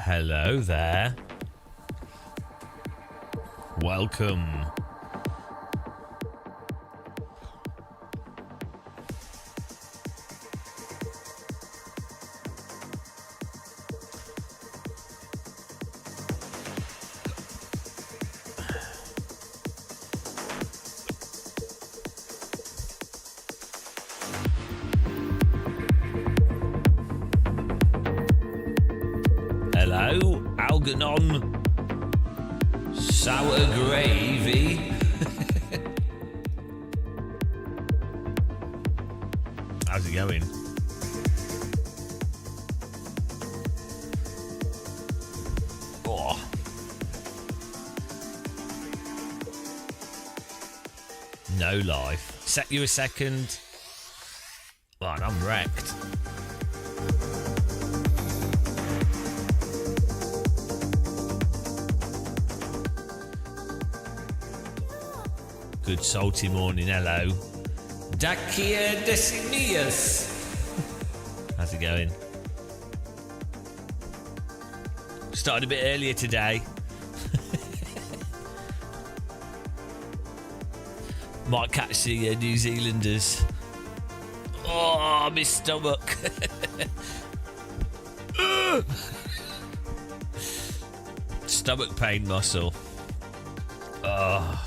Hello there. Welcome. Hello, Algernon. Sour gravy. How's it going? Oh. No life. Set you a second. Right, I'm wrecked. Good salty morning, hello. Dakia Decimius. How's it going? Started a bit earlier today. Might catch the New Zealanders. Oh, my stomach. Stomach pain muscle. Oh.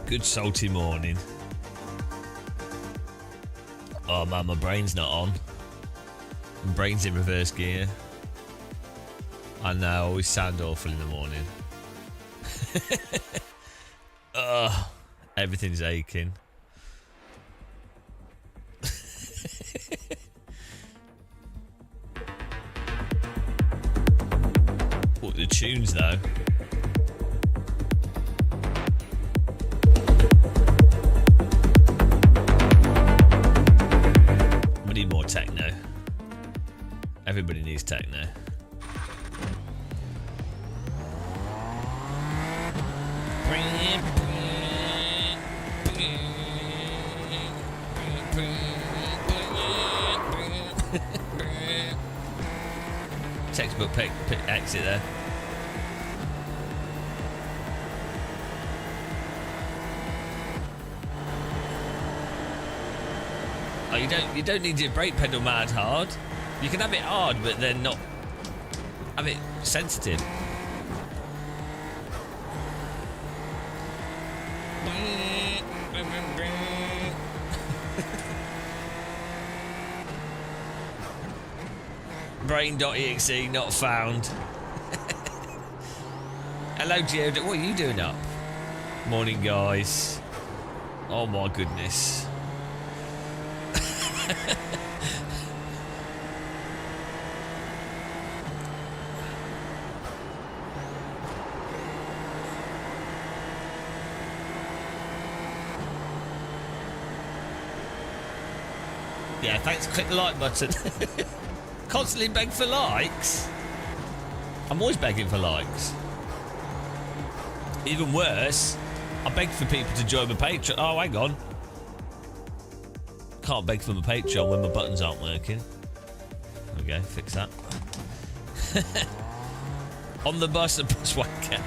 Good salty morning. Oh man, my brain's not on. My brain's in reverse gear. I know, I always sound awful in the morning. Oh, everything's aching. What the tunes though? We need more techno. Everybody needs techno. Textbook pick exit there. Oh, you don't need your brake pedal mad hard. You can have it hard, but then not have it sensitive. Brain.exe not found. Hello, Geode. What are you doing up? Morning, guys. Oh my goodness. Yeah, thanks. Click the like button. Constantly beg for likes. I'm always begging for likes. Even worse, I beg for people to join my Patreon. Oh, hang on. Can't beg for my Patreon when my buttons aren't working. There we go, fix that. On the bus, a bus wanker.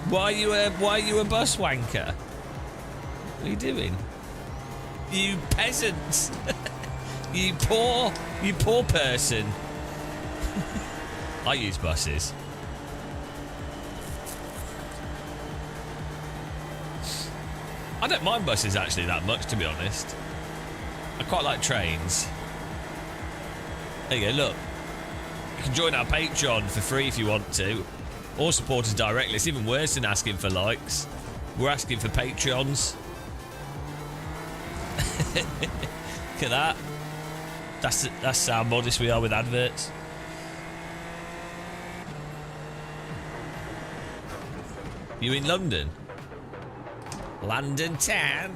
Why are you a bus wanker? What are you doing? You peasants. You poor person. I use buses. I don't mind buses actually that much, to be honest. I quite like trains. There you go, look. You can join our Patreon for free if you want to. Or support us directly. It's even worse than asking for likes. We're asking for Patreons. Look at that. That's how modest we are with adverts. You in London? London town?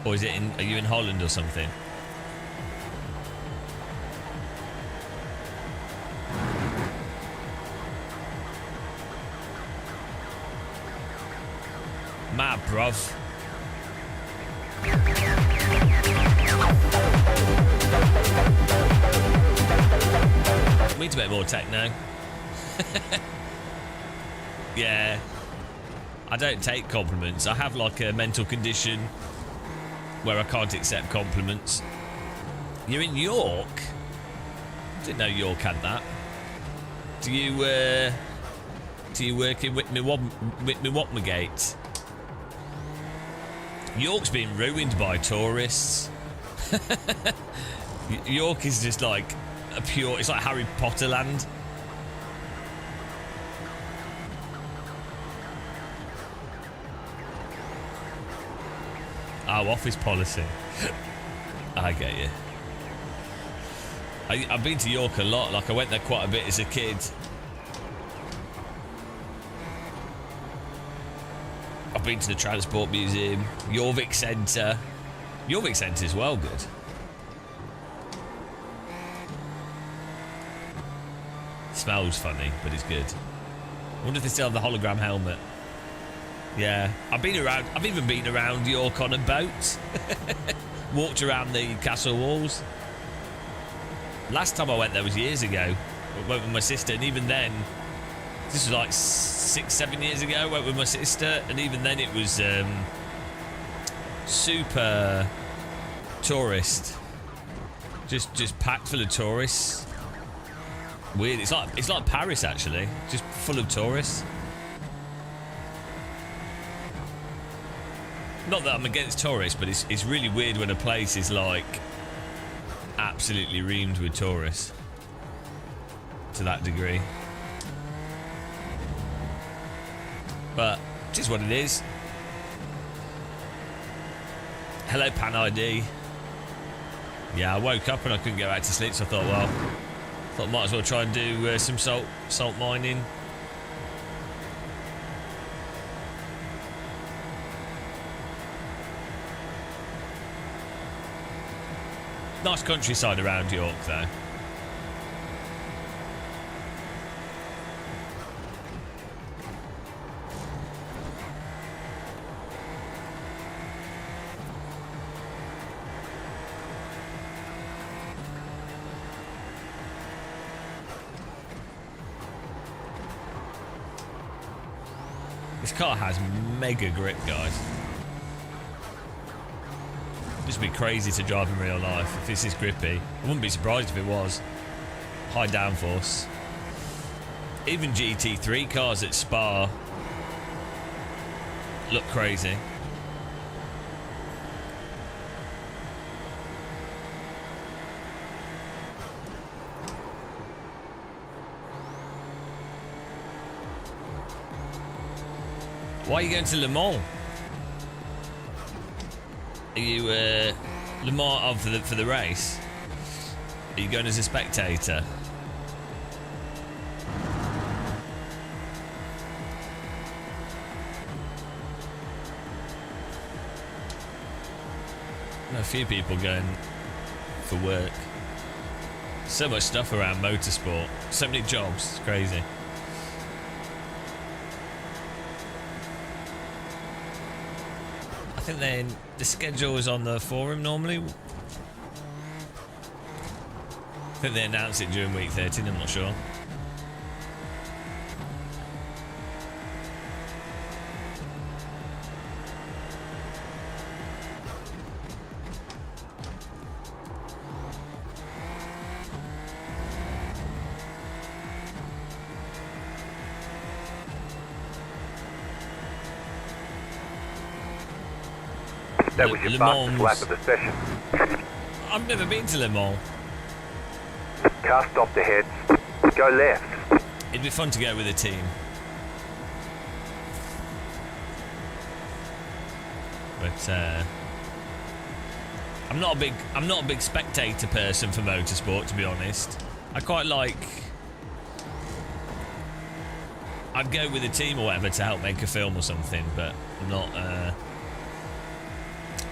Or is it in? Are you in Holland or something? Mad, bruv. We need to make more techno. Yeah. I don't take compliments. I have like a mental condition where I can't accept compliments. You're in York? Didn't know York had that. Do you work in Whitmore-Gate? York's been ruined by tourists. York is just like a pure... It's like Harry Potter land. Oh, office policy. I get you. I've been to York a lot. Like, I went there quite a bit as a kid. I've been to the Transport Museum, Jorvik Centre. Jorvik Centre is well good. Smells funny, but it's good. I wonder if they still have the hologram helmet. Yeah, I've been around. I've even been around York on a boat. Walked around the castle walls. Last time I went there was years ago. I went with my sister, and even then, this was like 6-7 years ago. I went with my sister, and even then it was super tourist. Just packed full of tourists. Weird. It's like Paris actually, just full of tourists. Not that I'm against tourists, but it's really weird when a place is like absolutely reamed with tourists to that degree. But it is what it is. Hello, Pan ID. Yeah, I woke up and I couldn't get back to sleep, so I thought might as well try and do some salt mining. Nice countryside around York, though. This car has mega grip, guys. This would be crazy to drive in real life if this is grippy. I wouldn't be surprised if it was. High downforce. Even GT3 cars at Spa look crazy. Why are you going to Le Mans? Are you Le Mans for the race? Are you going as a spectator? A few people going for work. So much stuff around motorsport. So many jobs. It's crazy. I think then the schedule is on the forum normally. I think they announce it during week 13, I'm not sure. That was your fastest lap of the session. I've never been to Le Mans. Car stopped ahead. Go left. It'd be fun to go with a team. But I'm not a big spectator person for motorsport, to be honest. I quite like... I'd go with a team or whatever to help make a film or something, but I'm not...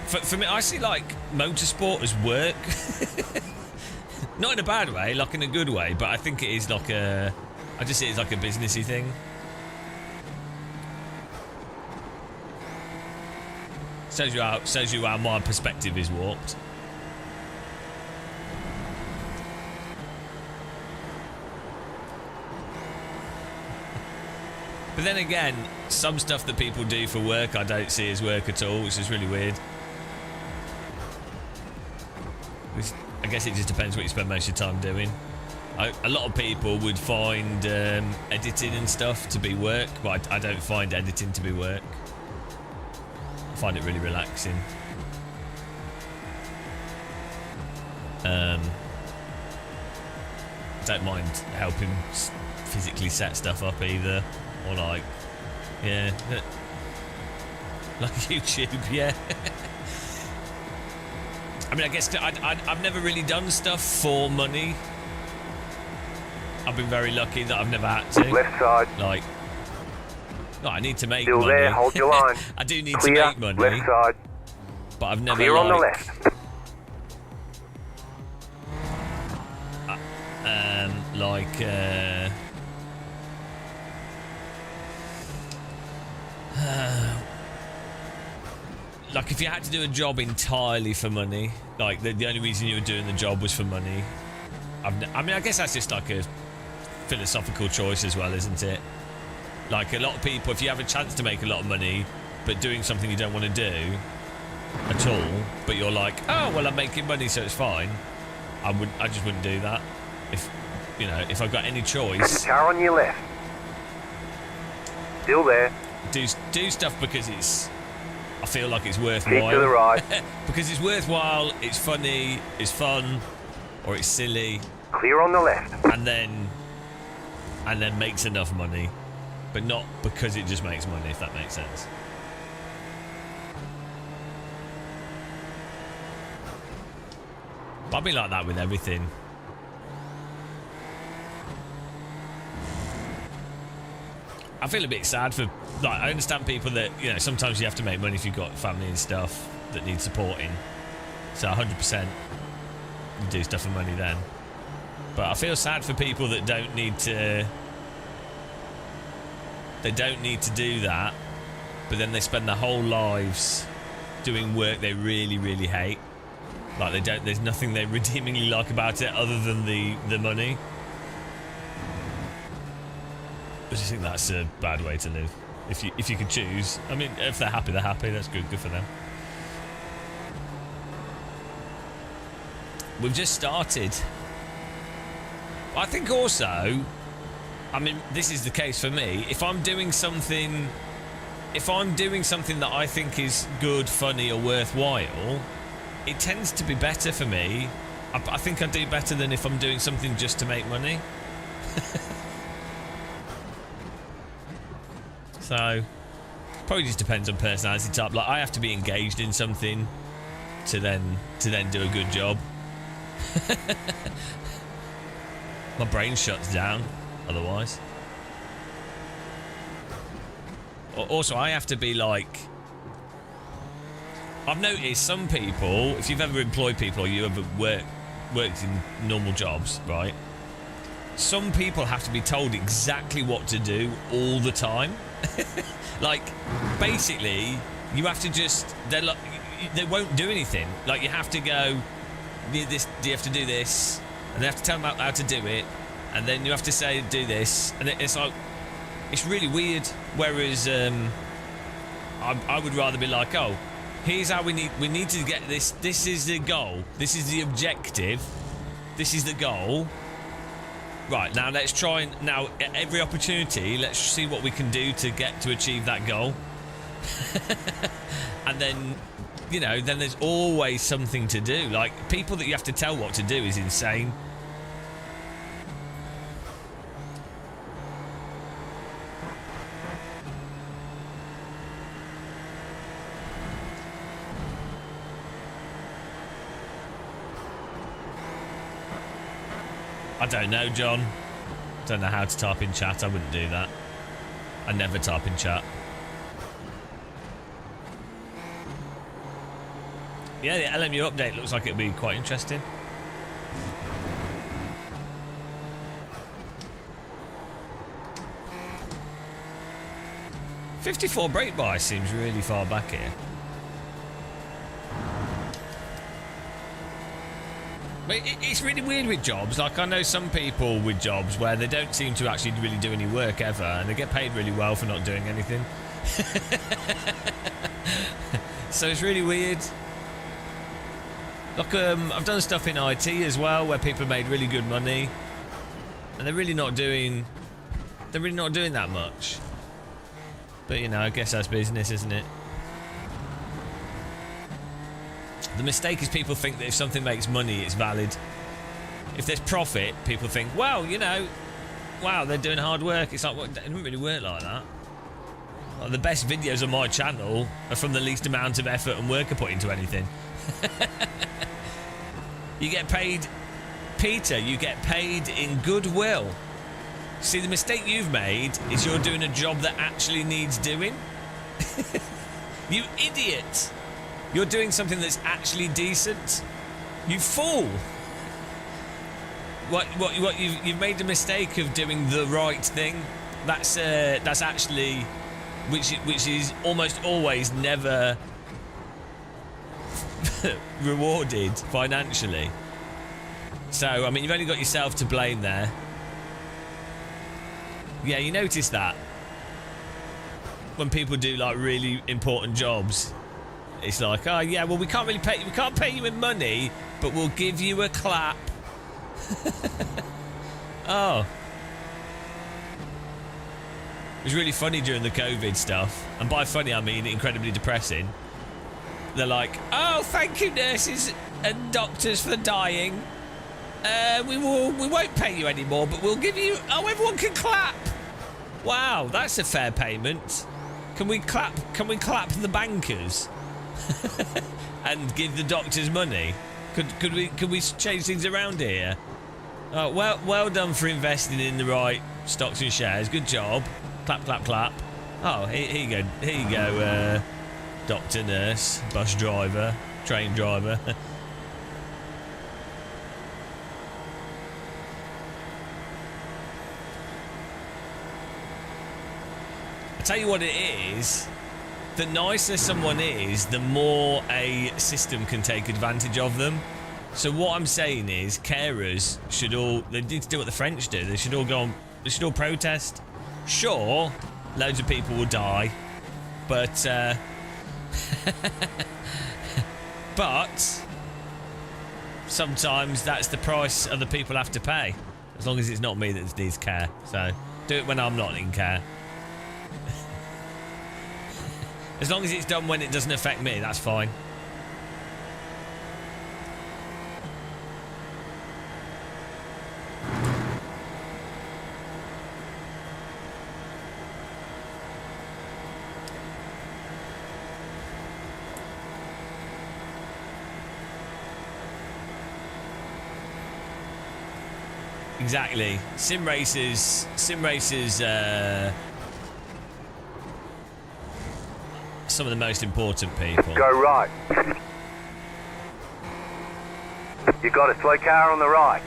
For me, I see like motorsport as work. Not in a bad way, like in a good way, but I think it is like a... I just see it as like a businessy thing. Shows you how my perspective is warped. But then again, some stuff that people do for work I don't see as work at all, which is really weird. I guess it just depends what you spend most of your time doing. A lot of people would find editing and stuff to be work, but I don't find editing to be work. I find it really relaxing. Don't mind helping physically set stuff up either. Or like, yeah, like YouTube, yeah. I mean, I guess I've never really done stuff for money. I've been very lucky that I've never had to. Left side. Like, no, I need to make Still money. there, hold your line. I do need Clear, to make money. left side. But I've never Clear on the left. Like if you had to do a job entirely for money, like the only reason you were doing the job was for money. I mean, I guess that's just like a philosophical choice as well, isn't it? Like a lot of people, if you have a chance to make a lot of money, but doing something you don't want to do at all, but you're like, oh well, I'm making money, so it's fine. I just wouldn't do that. If I've got any choice. Car on your left. Still there. Do stuff because I feel like it's worthwhile. Keep to the right. Because it's worthwhile, it's funny, it's fun, or it's silly. Clear on the left. And then makes enough money, but not because it just makes money, if that makes sense. I'd be like that with everything. I feel a bit sad for, like, I understand people that, sometimes you have to make money if you've got family and stuff that need supporting. So 100% you do stuff for money then. But I feel sad for people that don't need to do that, but then they spend their whole lives doing work they really, really hate. Like there's nothing they redeemingly like about it other than the money. I just think that's a bad way to live. If you could choose. I mean, if they're happy, that's good for them. We've just started. I think also, I mean, this is the case for me. If I'm doing something that I think is good, funny, or worthwhile, it tends to be better for me. I think I do better than if I'm doing something just to make money. So, probably just depends on personality type. Like, I have to be engaged in something to then do a good job. My brain shuts down otherwise. Also, I have to be like, I've noticed some people, if you've ever employed people or you ever worked in normal jobs, right? Some people have to be told exactly what to do all the time. Like, basically, you have to just, they won't do anything. Like, you have to go, you have to do this, and they have to tell them how to do it, and then you have to say, do this, and it's like, it's really weird. Whereas, I would rather be like, oh, here's how we need to get this. This is the goal. This is the objective. This is the goal. Right, now let's try and, now at every opportunity, let's see what we can do to achieve that goal. And then, then there's always something to do. Like, people that you have to tell what to do is insane. I don't know, John. Don't know how to type in chat. I wouldn't do that. I never type in chat. Yeah, the LMU update looks like it'll be quite interesting. $54 brake by seems really far back here. But it's really weird with jobs. Like, I know some people with jobs where they don't seem to actually really do any work ever, and they get paid really well for not doing anything. So it's really weird. Like, I've done stuff in IT as well where people have made really good money, and they're really not doing that much. But, you know, I guess that's business, isn't it? The mistake is people think that if something makes money, it's valid. If there's profit, people think, well, you know, wow, they're doing hard work. It's like, well, it doesn't really work like that. Like, the best videos on my channel are from the least amount of effort and work I put into anything. You get paid, Peter, you get paid in goodwill. See, the mistake you've made is you're doing a job that actually needs doing. You idiot. You're doing something that's actually decent. You fool. You've made the mistake of doing the right thing. That's actually, which is almost always never rewarded financially. So, I mean, you've only got yourself to blame there. Yeah, you notice that when people do like really important jobs, it's like, oh yeah, well we can't pay you in money, but we'll give you a clap. Oh, it was really funny during the COVID stuff, and by funny I mean incredibly depressing. They're like, oh, thank you nurses and doctors for dying. We won't pay you anymore, but we'll give you. Oh, everyone can clap. Wow, that's a fair payment. Can we clap? Can we clap the bankers and give the doctors money? Could we change things around here? Oh, well done for investing in the right stocks and shares. Good job. Clap, clap, clap. Oh, here you go. Doctor, nurse, bus driver, train driver. Tell you what it is, the nicer someone is, the more a system can take advantage of them. So what I'm saying is carers should they need to do what the French do. They should all protest. Sure, loads of people will die, but but sometimes that's the price other people have to pay, as long as it's not me that needs care. So do it when I'm not in care. As long as it's done when it doesn't affect me, that's fine. Exactly. Sim racers, some of the most important people. Go right. You got a slow car on the right.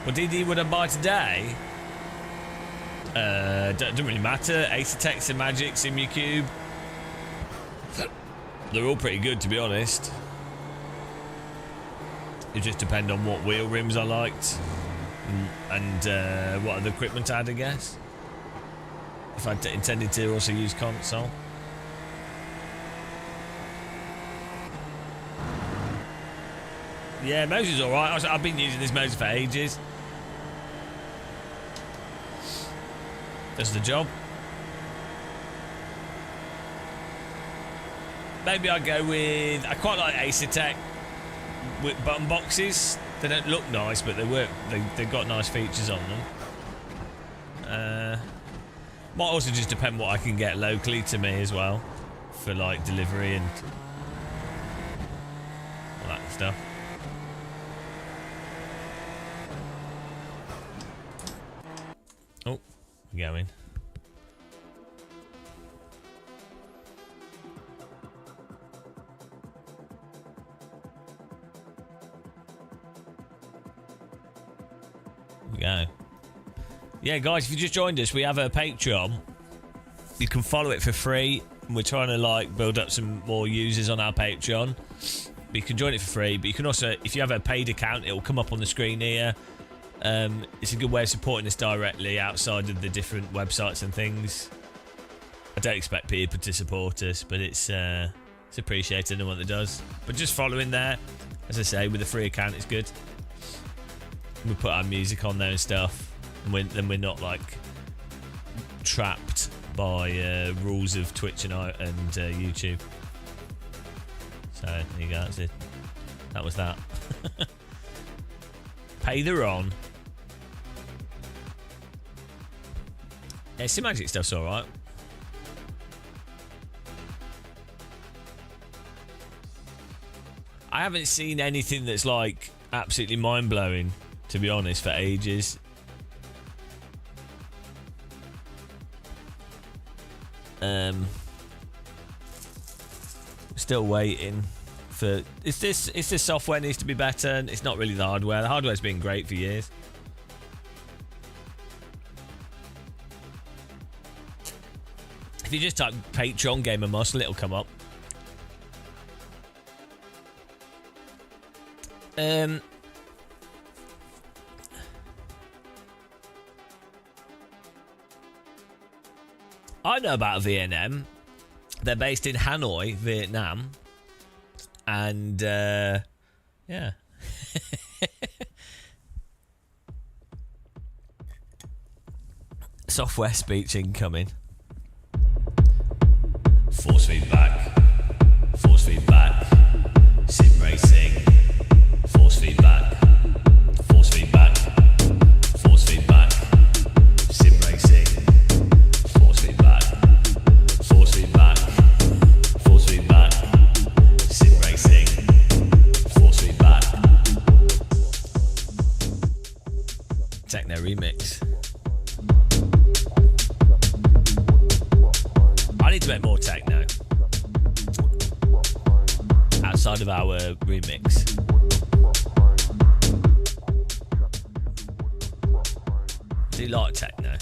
What DD would I buy today? Doesn't really matter. Ace Attack, Magic, Simucube. They're all pretty good, to be honest. It just depends on what wheel rims I liked and what other equipment I had, I guess. If I intended to also use console. Yeah, Moser's alright. I've been using this Moser for ages. Does the job. Maybe I go with. I quite like Ace Attack with button boxes. They don't look nice, but they work. They've got nice features on them. Might also just depend what I can get locally to me as well, for like delivery and all that stuff. Oh, we're going. we go. Yeah, guys, if you just joined us, we have a Patreon. You can follow it for free. We're trying to like build up some more users on our Patreon. But you can join it for free. But you can also, if you have a paid account, it will come up on the screen here. It's a good way of supporting us directly outside of the different websites and things. I don't expect people to support us, but it's appreciated and what it does. But just following there, as I say, with a free account, it's good. We put our music on there and stuff, and then we're not like trapped by rules of Twitch and YouTube. So there you go. That's it. That was that. Pay the Ron. Yeah, Magic stuff's alright. I haven't seen anything that's like absolutely mind-blowing, to be honest, for ages. Still waiting for... It's the software needs to be better. It's not really the hardware. The hardware's been great for years. If you just type Patreon Gamer Muscle, it'll come up. I know about VNM. They're based in Hanoi, Vietnam. And, yeah. Software speech incoming. Force feedback. Force feedback. Sim racing. Force feedback. Force feedback. Force feedback. Sim racing. Force feedback. Force feedback. Force feedback. Sim racing. Force feedback. Techno remix. I need to make more techno outside of our remix. Do you like techno?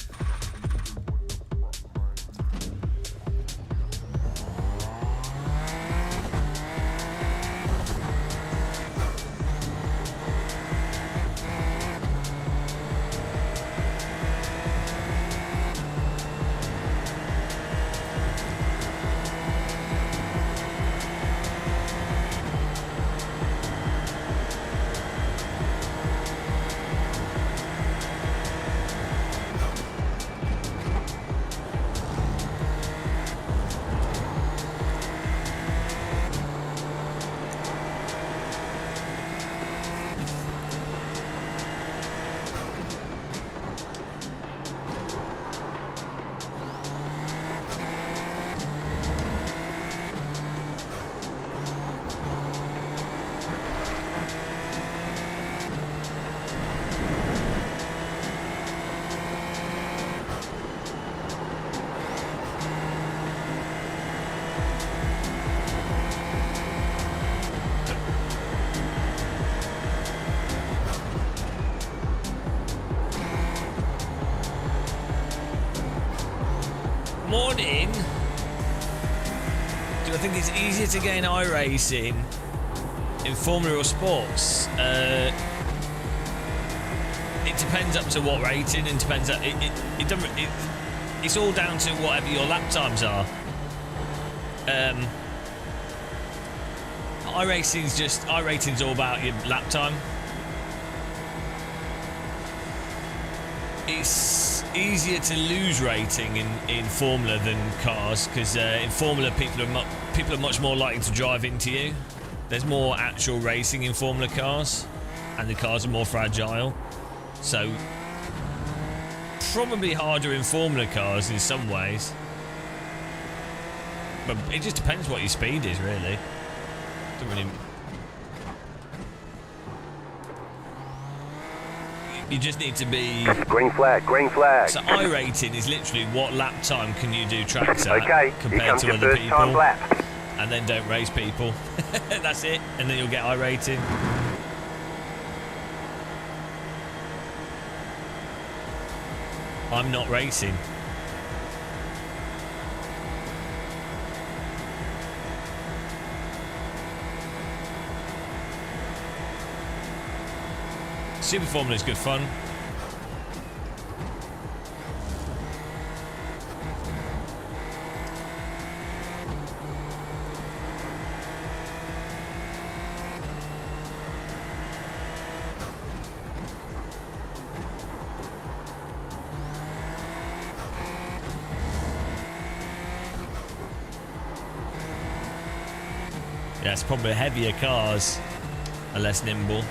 Morning. Do I think it's easier to gain iRacing in Formula or sports? It depends up to what rating, and depends. It's all down to whatever your lap times are. iRacing's all about your lap time. It's easier to lose rating in Formula than cars, because in Formula people are much more likely to drive into you. There's more actual racing in Formula cars, and the cars are more fragile, so probably harder in Formula cars in some ways. But it just depends what your speed is, really. Don't really. You just need to be... Green flag, green flag. So iRating is literally what lap time can you do tracks at here compared comes to your other first people. time lap. And then don't race people. That's it. And then you'll get iRating. I'm not racing. Super Formula is good fun. Yeah, it's probably heavier cars are less nimble.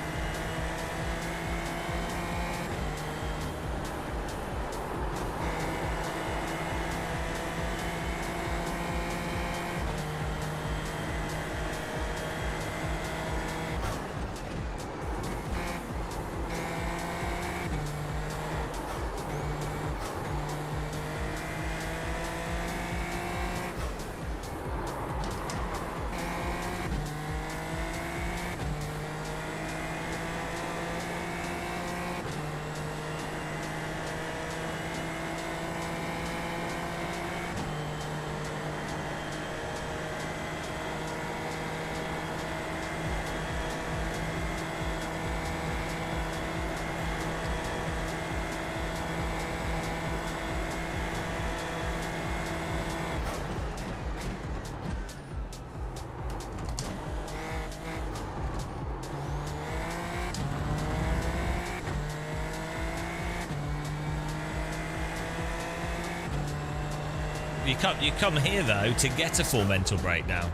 You come here though to get a full mental breakdown.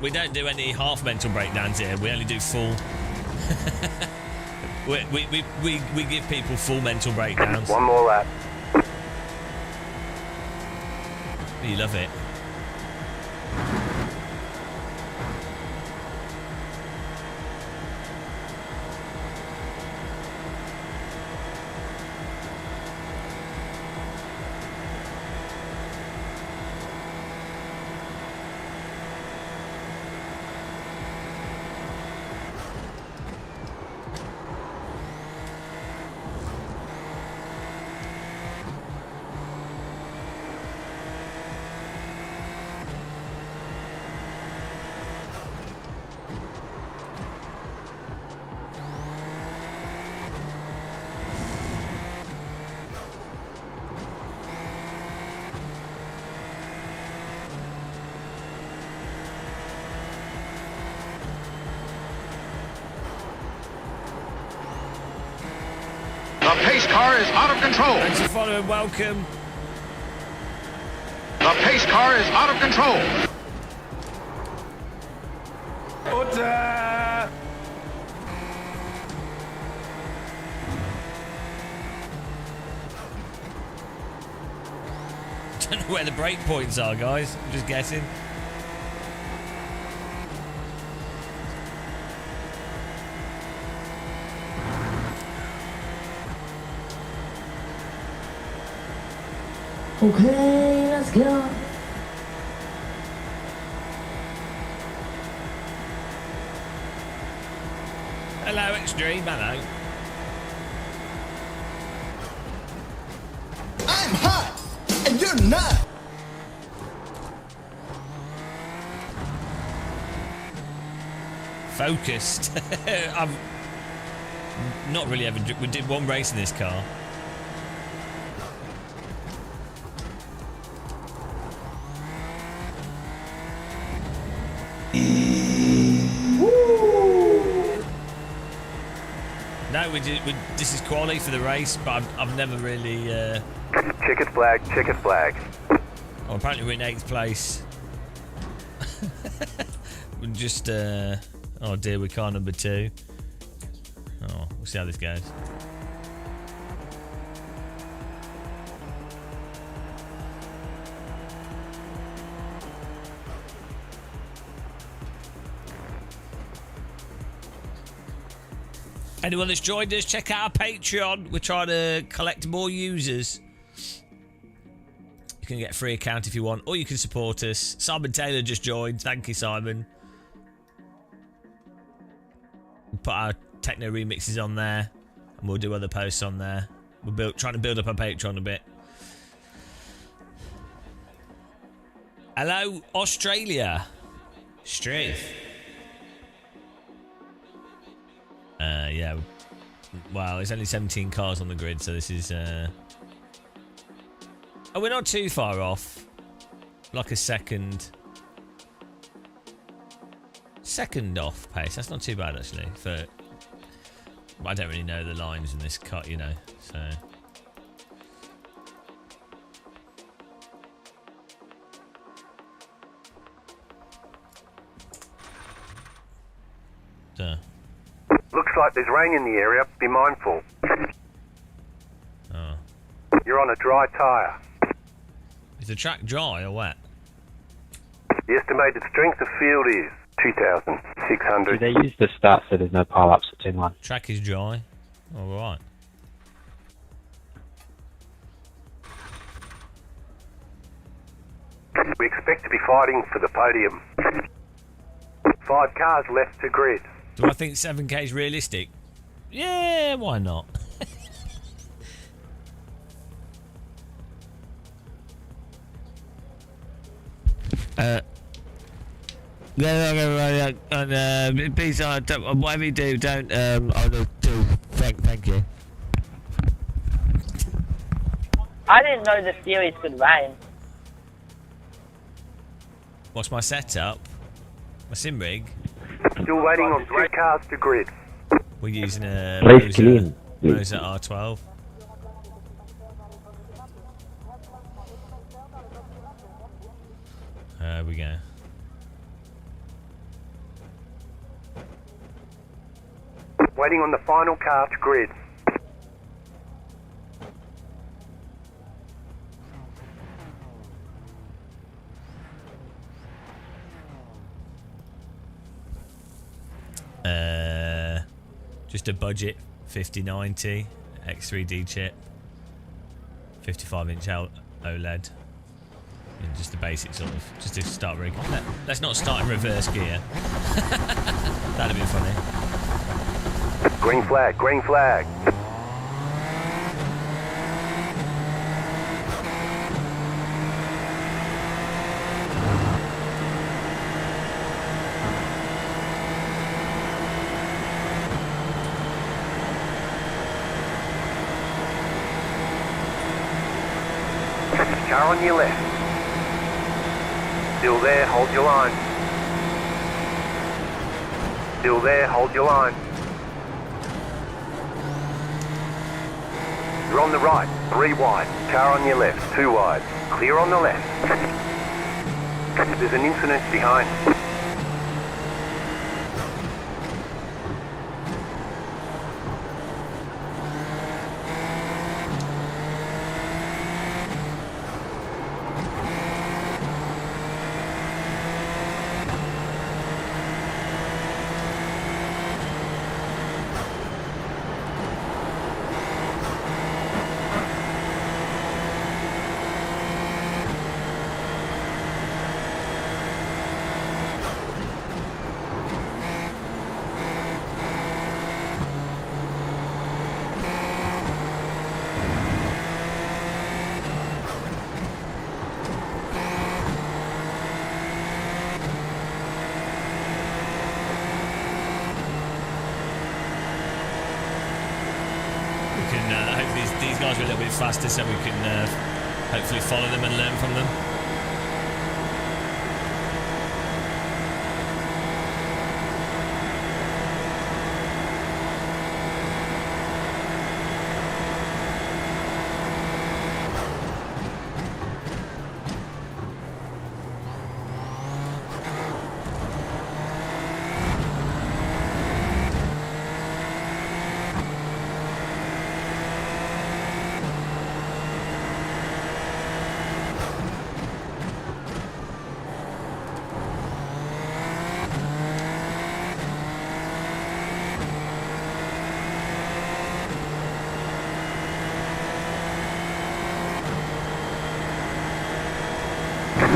We don't do any half mental breakdowns here. We only do full. we give people full mental breakdowns. One more lap. You love it. The pace car is out of control. Thanks for following. Welcome. The pace car is out of control. Order! Don't know where the break points are, guys. I'm just guessing. Okay, let's go. Hello, Extreme. Hello. I'm hot, and you're not. Focused. I'm not really ever. We did one race in this car. No, we did. This is quality for the race, but I've never really. Chicken flag, chicken flag. Oh, apparently we're in 8th place. We're just. Oh dear, we're car number 2. Oh, we'll see how this goes. Anyone that's joined us, check out our Patreon. We're trying to collect more users. You can get a free account if you want, or you can support us. Simon Taylor just joined. Thank you, Simon. We'll put our techno remixes on there, and we'll do other posts on there. We're trying to build up our Patreon a bit. Hello, Australia. Strafe. Yeah. Wow, there's only 17 cars on the grid, so this is... Oh, we're not too far off. Like a second off pace. That's not too bad, actually. I don't really know the lines in this cut, you know, so... Looks like there's rain in the area. Be mindful. Oh. You're on a dry tyre. Is the track dry or wet? The estimated strength of field is 2,600. Do they use the start so there's no pile-ups at turn 1? Track is dry. All right. We expect to be fighting for the podium. 5 cars left to grid. Do I think 7K is realistic? Yeah, why not? Please, whatever you do, don't. I will do. Thank you. I didn't know the series could rain. What's my setup? My sim rig. Still waiting on 2 cars to grid. We're using a Place clean. Moser R12. There we go. Waiting on the final car to grid. Just a budget 5090 X3D chip, 55-inch OLED, and just the basic sort of, just to start rig. Let's not start in reverse gear. That'd be funny. Green flag, green flag. Car on your left. Still there, hold your line. Still there, hold your line. You're on the right, 3 wide. Car on your left, 2 wide. Clear on the left. There's an incident behind. Hopefully these guys are a little bit faster, so we can hopefully follow them and learn from them.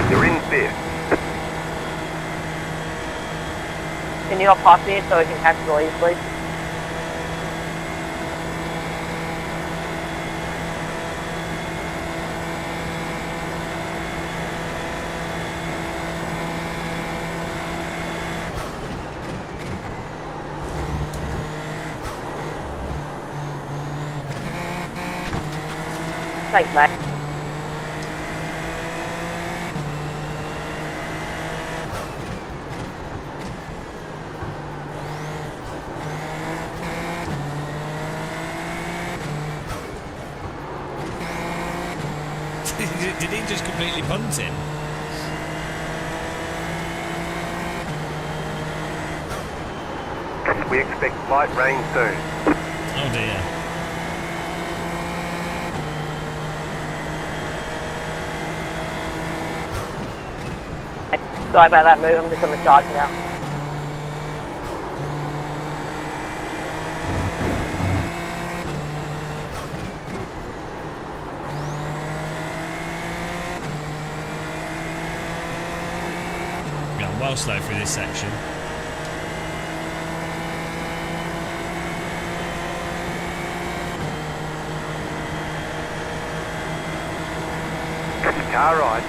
You're in fifth. Can you all pass me so I can catch the lead, please? Thanks, mate. Did he just completely punt him? We expect light rain soon. Oh dear. Sorry about that move, I'm just on the charge now. Going well slow through this section. Car right.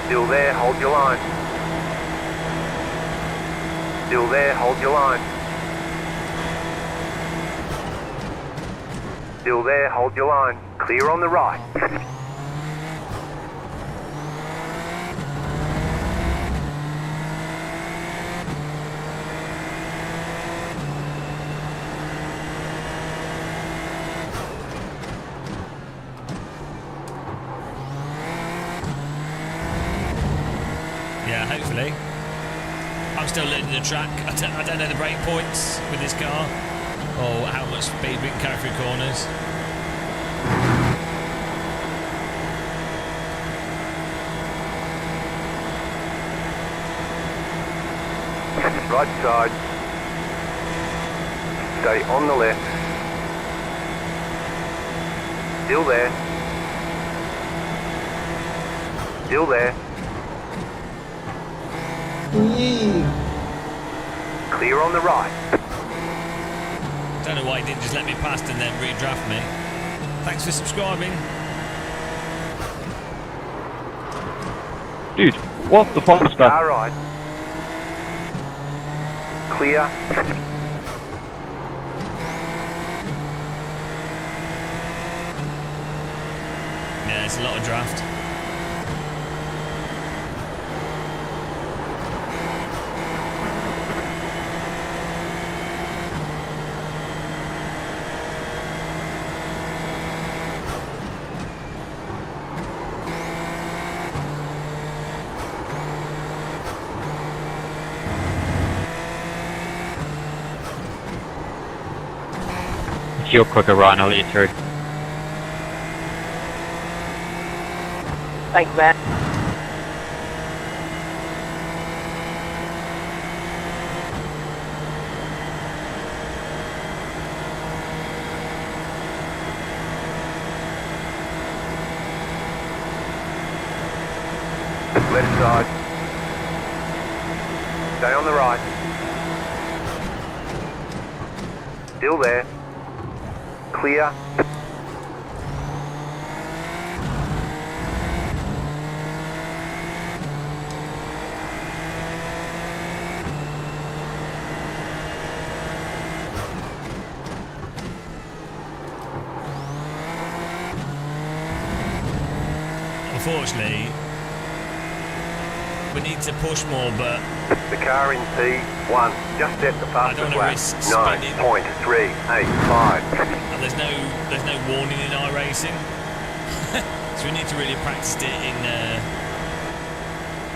Still there, hold your line. Still there, hold your line. Still there, hold your line. Clear on the right. Yeah, hopefully. I'm still learning the track. I don't know the brake points with this car, or how much speed we can carry through corners. Right side. Stay on the left. Still there. Still there. Clear on the right. Don't know why he didn't just let me past and then redraft me. Thanks for subscribing. Dude, what the fuck is that? Car right. Clear. Yeah, it's a lot of draft. If you're quicker, Ryan, I'll let you through. Thanks, man. Left side. Stay on the right. Still there. Clear. Unfortunately, we need to push more, but The car in P1, just set the I don't fastest wanna lap. risk spinning. 9.385. and there's no warning in iRacing, so we need to really practice it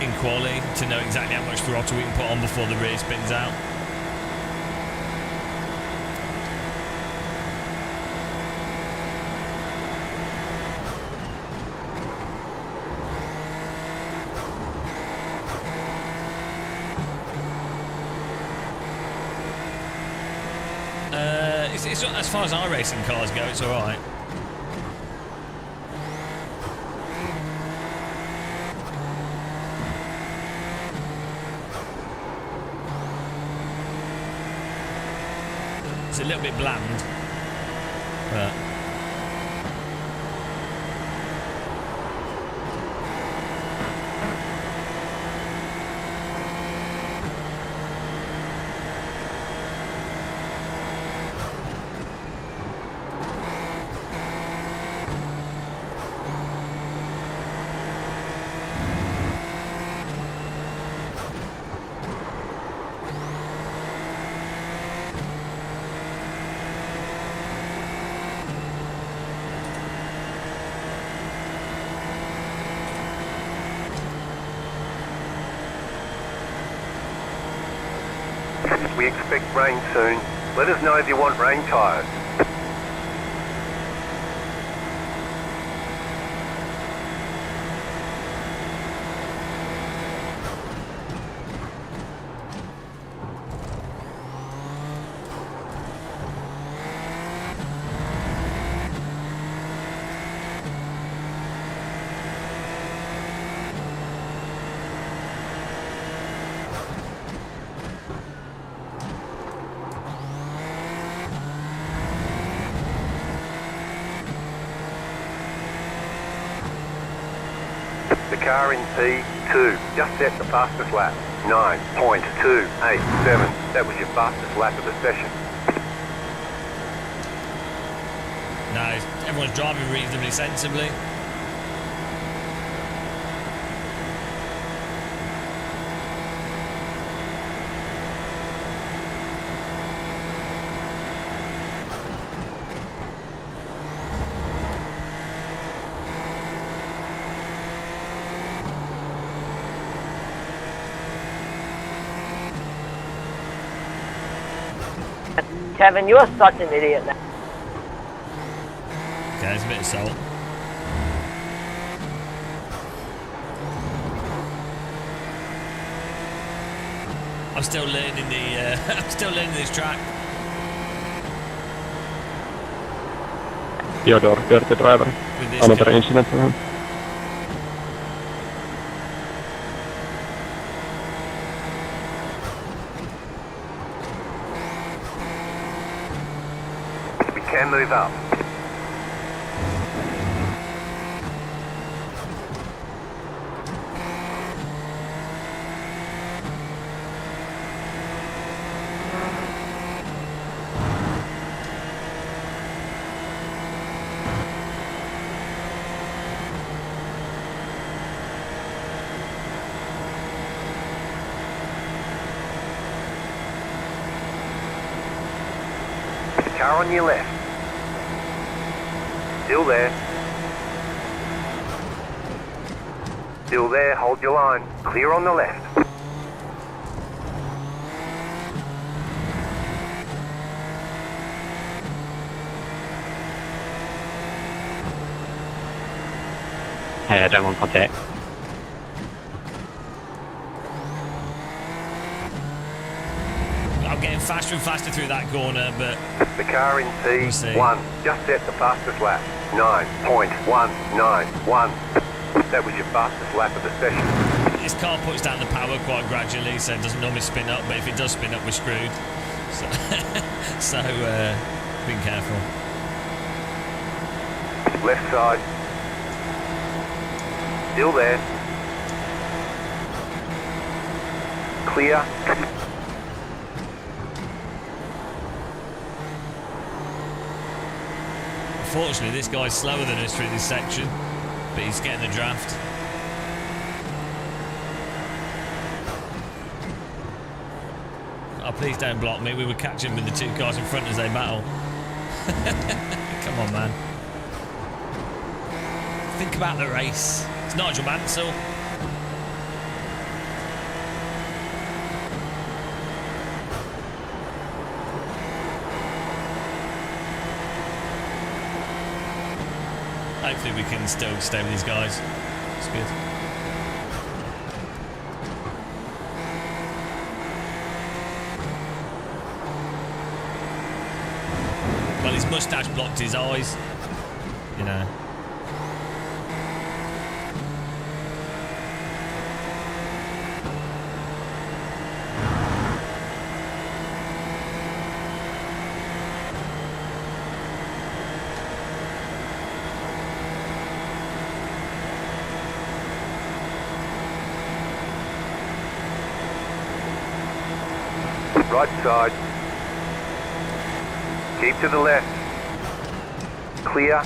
in quali to know exactly how much throttle we can put on before the rear spins out. It's as far as iRacing cars go, it's alright. It's a little bit bland, but We expect rain soon. Let us know if you want rain tyres. The car in P2 just set the fastest lap. 9.287. That was your fastest lap of the session. No, everyone's driving reasonably sensibly. Kevin, you are such an idiot now. Okay, there's a bit of salt. I'm still learning I'm still learning this track. Theodore, dirty driver. With this Another car. incident for him. We can move up. Car on your left. Still there. Still there, hold your line. Clear on the left. Head on contact. I'm getting faster and faster through that corner, but The car in see. P1 just set the fastest lap. 9.191. That was your fastest lap of the session. this car puts down the power quite gradually, so it doesn't normally spin up, but if it does spin up, we're screwed. So, being careful. Left side. Still there. Clear. Unfortunately, this guy's slower than us through this section, but he's getting the draft. Oh, please don't block me. We were catching with the two cars in front as they battle. Come on, man. Think about the race. It's Nigel Mansell. Hopefully we can still stay with these guys. It's good. Well, his moustache blocked his eyes. You know. Right side. Keep to the left. Clear.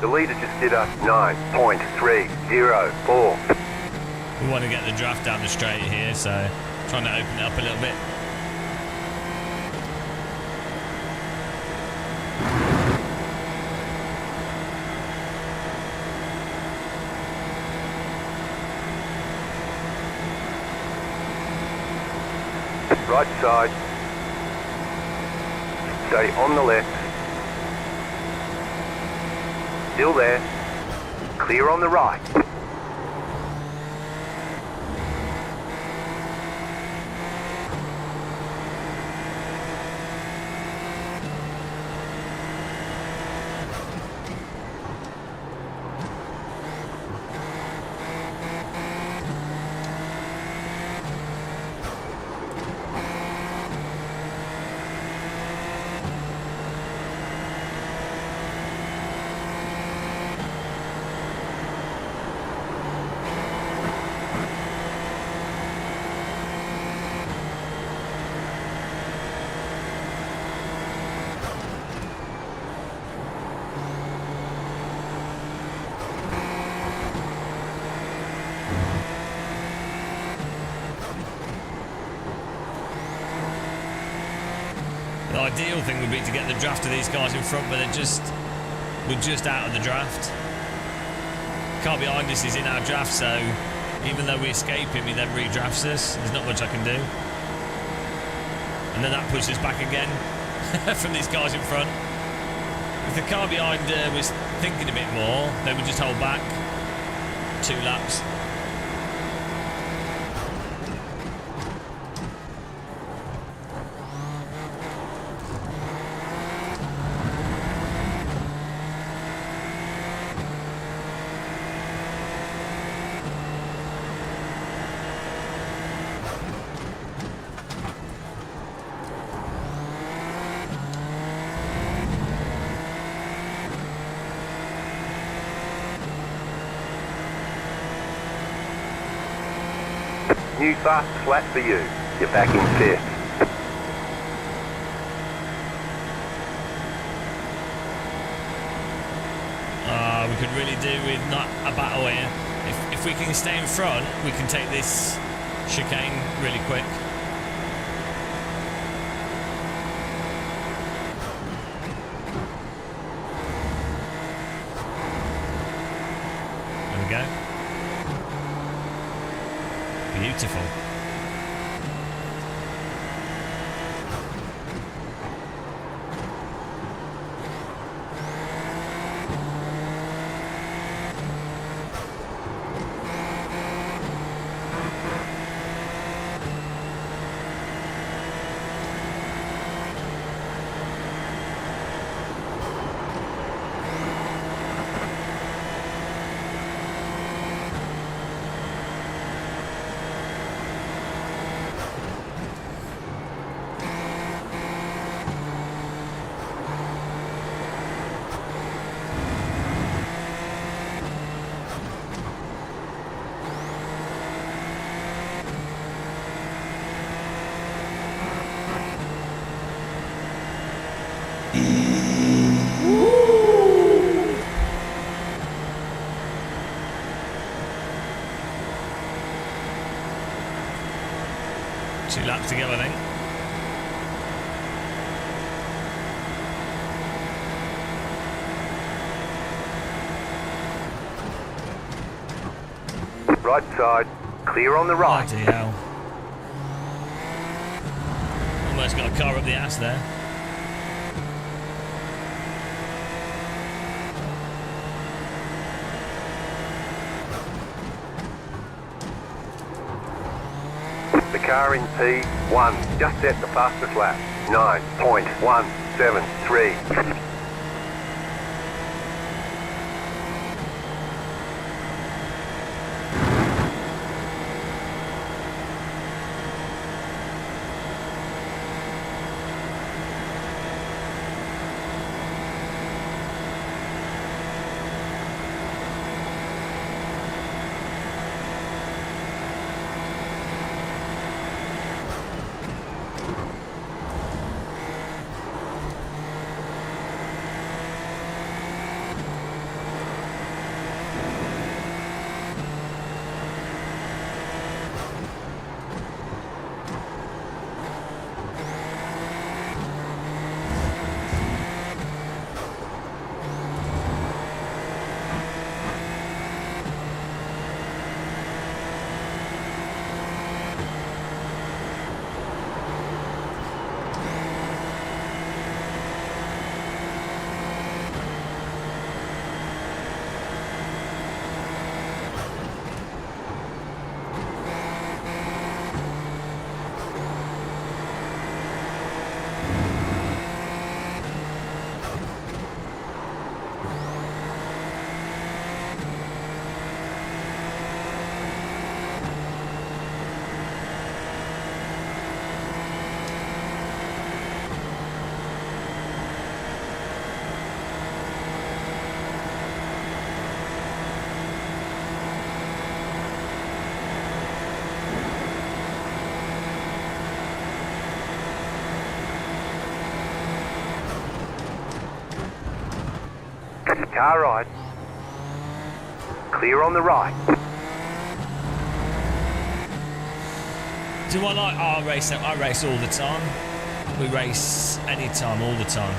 The leader just did a 9.304. We want to get the draft down the straight here, so trying to open it up a little bit. Right side. Stay on the left. Still there. Clear on the right. The ideal thing would be to get the draft of these guys in front, but we're just out of the draft. Car behind us is in our draft, so even though we escape him, he then redrafts us. There's not much I can do. And then that pushes us back again from these guys in front. If the car behind was thinking a bit more, they would just hold back 2 laps. New fast lap for you. You're back in 5th. We could really do with not a battle here. If we can stay in front, we can take this chicane really quick. There we go. Beautiful. Two laps to go, I think. Right side. Clear on the right. Bloody hell. Almost got a car up the ass there. The car in P1 just set the fastest lap. 9.173. car right. Clear on the right. Do I like iRacing? I race all the time. We race anytime, all the time.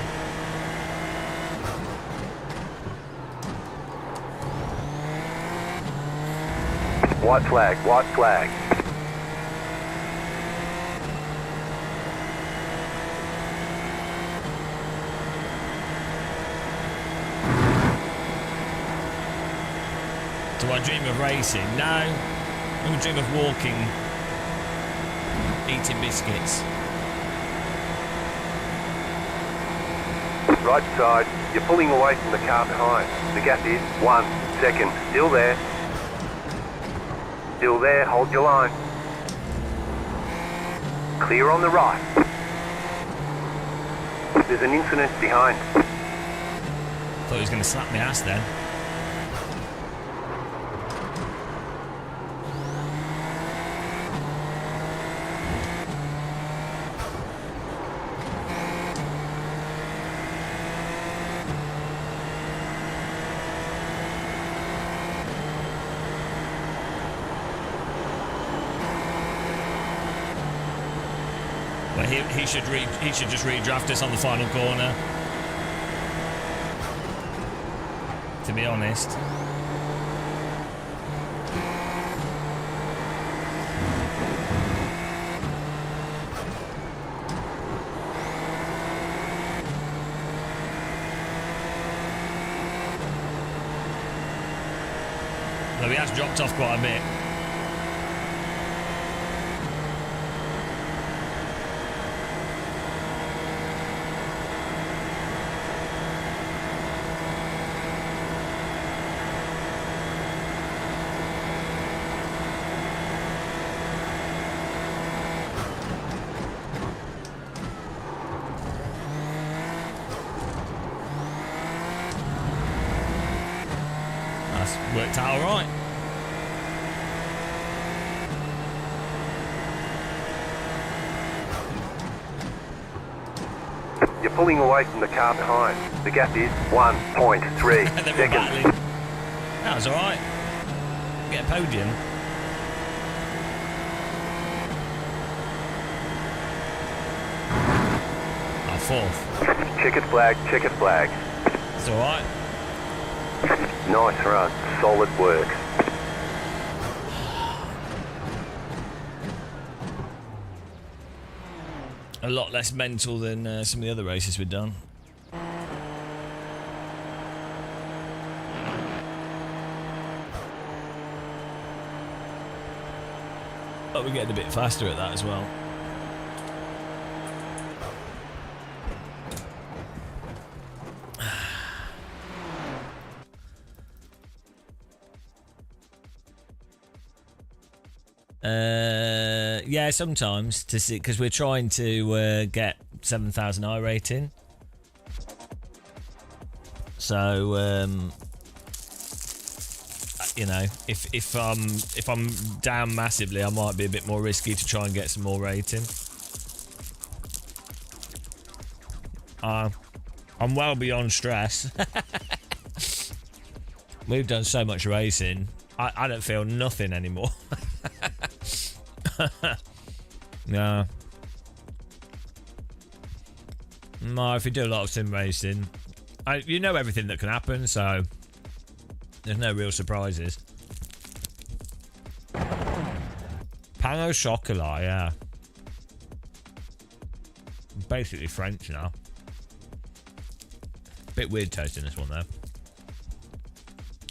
White flag, white flag. Do I dream of racing? No. I dream of walking, eating biscuits. Right side, you're pulling away from the car behind. The gap is 1 second. Still there. Still there, hold your line. Clear on the right. There's an incident behind. Thought he was going to slap my ass then. But he should just redraft us on the final corner. To be honest. Though he has dropped off quite a bit. Worked out all right. You're pulling away from the car behind. The gap is 1.3 seconds. That was all right. Get a podium. Oh, fourth. Checkered flag, checkered flag. It's all right. Nice run, solid work. A lot less mental than some of the other races we've done. But we're getting a bit faster at that as well. Yeah, sometimes to see, because we're trying to get 7,000 I rating. So you know, if I'm down massively, I might be a bit more risky to try and get some more rating. I'm well beyond stress. We've done so much racing. I don't feel nothing anymore. No. No, if you do a lot of sim racing, you know everything that can happen, so there's no real surprises. Pain au chocolat, yeah. Basically French now. Bit weird toasting this one though.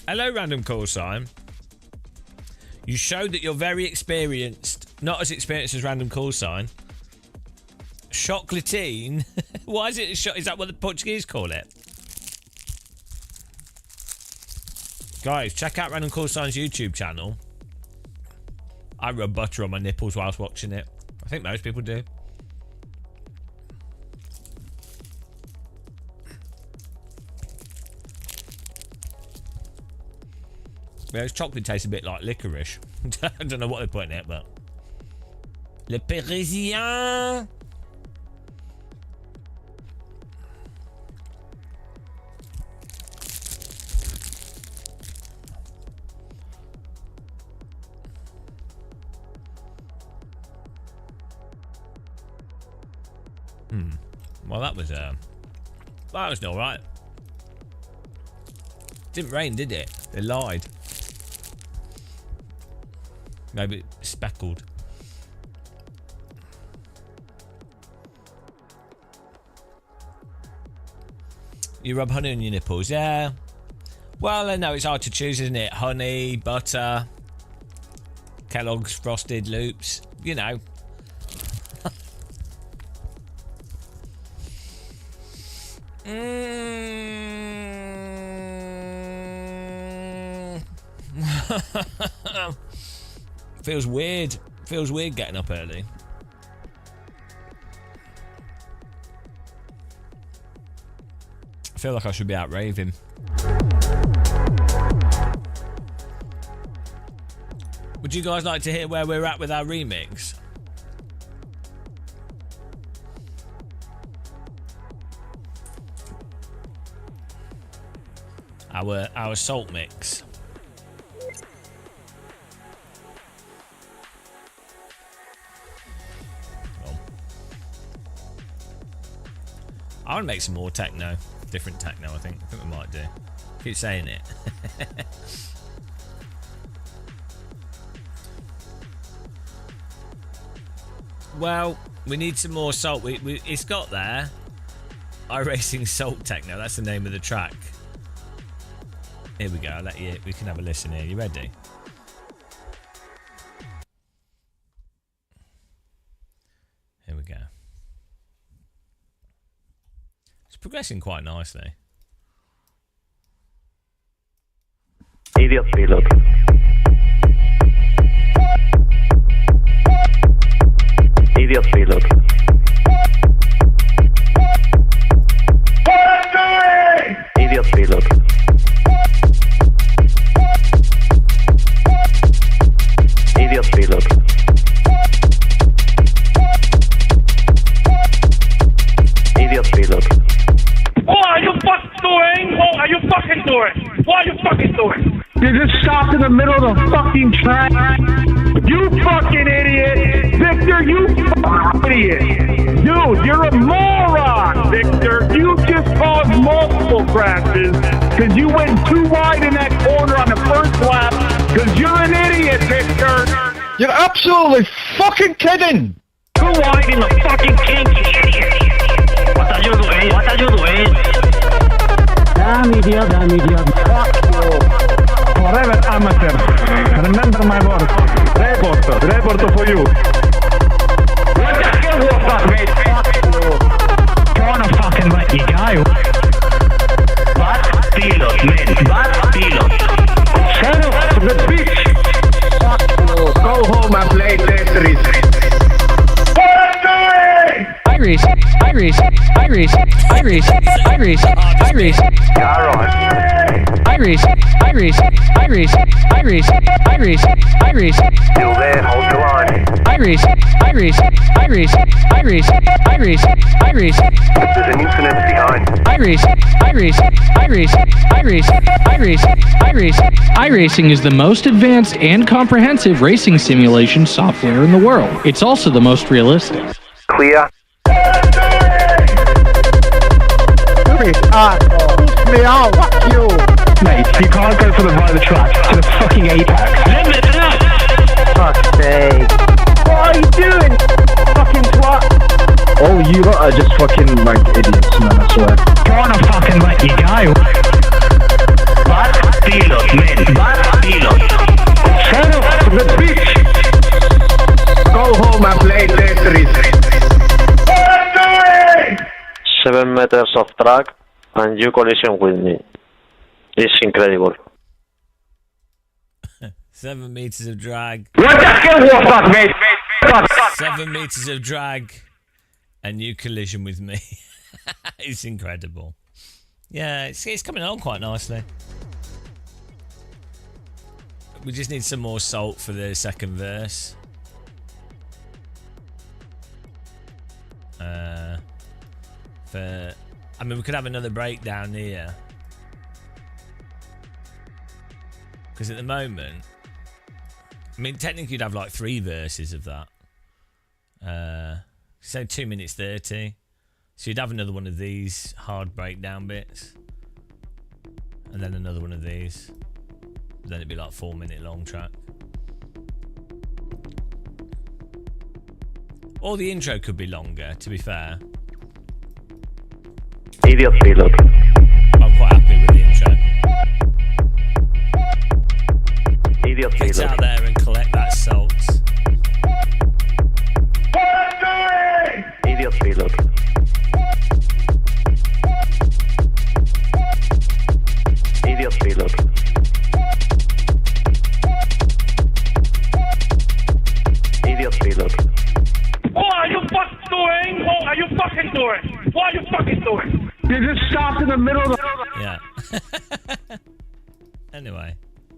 Hello, random call sign. You showed that you're very experienced. Not as experienced as random call sign. Chocolatine? Why is it? Is that what the Portuguese call it? Guys, check out random call sign's YouTube channel. I rub butter on my nipples whilst watching it. I think most people do. Yeah, his chocolate tastes a bit like licorice. I don't know what they're putting in it, but... Le Parisien! Well, that was all right. Didn't rain, did it? They lied. Maybe it's speckled. You rub honey on your nipples, yeah. Well, I know it's hard to choose, isn't it? Honey, butter, Kellogg's Frosted Loops, you know. Feels weird. Feels weird getting up early. I feel like I should be out raving. Would you guys like to hear where we're at with our remix? Our salt mix. I want to make some more techno. Different techno, I think we might do. Keep saying it. Well, we need some more salt. It's got there. iRacing Salt Techno. That's the name of the track. Here we go. We can have a listen here. You ready? Here we go. It's progressing quite nicely. Idiot pilot. Idiot pilot. Idiot pilot. Idiot pilot. Idiot pilot. What are you fucking doing? What are you fucking doing? What are you fucking doing? You just stopped in the middle of the fucking track. You fucking idiot! Victor, you fucking idiot! Dude, you're a moron, Victor! You just caused multiple crashes because you went too wide in that corner on the first lap because you're an idiot, Victor! You're absolutely fucking kidding! Too wide in the fucking kink, you idiot! What are you doing? What are you doing? Damn idiot. Fuck you. Forever amateur. Remember my words. Report for you. What the hell was that, mate? Fuck you. Trying to fucking let you go. Bad pilot, man. Bad pilot. Shut up, the bitch. Fuck you. Go home and play Tetris. Still there, hold the line. There's an incident behind. iRacing is the most advanced and comprehensive racing simulation software in the world. It's also the most realistic. Clear. Me out, fuck you! Mate, you can't go for the right of the track to the fucking apex. Limit it up! Fuck's sake. What are you doing, fucking twat? Oh, you lot are just fucking like idiots, man, I swear. Trying to fucking let you go. Bad pilot, man. Bad pilot. Shut up, the bitch! Go home and play Tetris. 7 meters of track and you collision with me. It's incredible. 7 meters of drag. What the hell was that, mate? 7 meters of drag and you collision with me. It's incredible. Yeah, it's coming on quite nicely. We just need some more salt for the second verse. I mean, we could have another breakdown here. Because at the moment, I mean, technically you'd have like 3 verses of that. Say 2 minutes 30. So you'd have another one of these hard breakdown bits. And then another one of these. Then it'd be like 4-minute long track. Or the intro could be longer, to be fair. Idiot reload. I'm quite happy with the intro. Idiot Get reload. out there and collect that salt. Idiot reload. Idiot reload. Idiot reload. What are you fucking doing? What are you fucking doing? What are you fucking doing? You just stopped in the middle of the... Yeah. Anyway.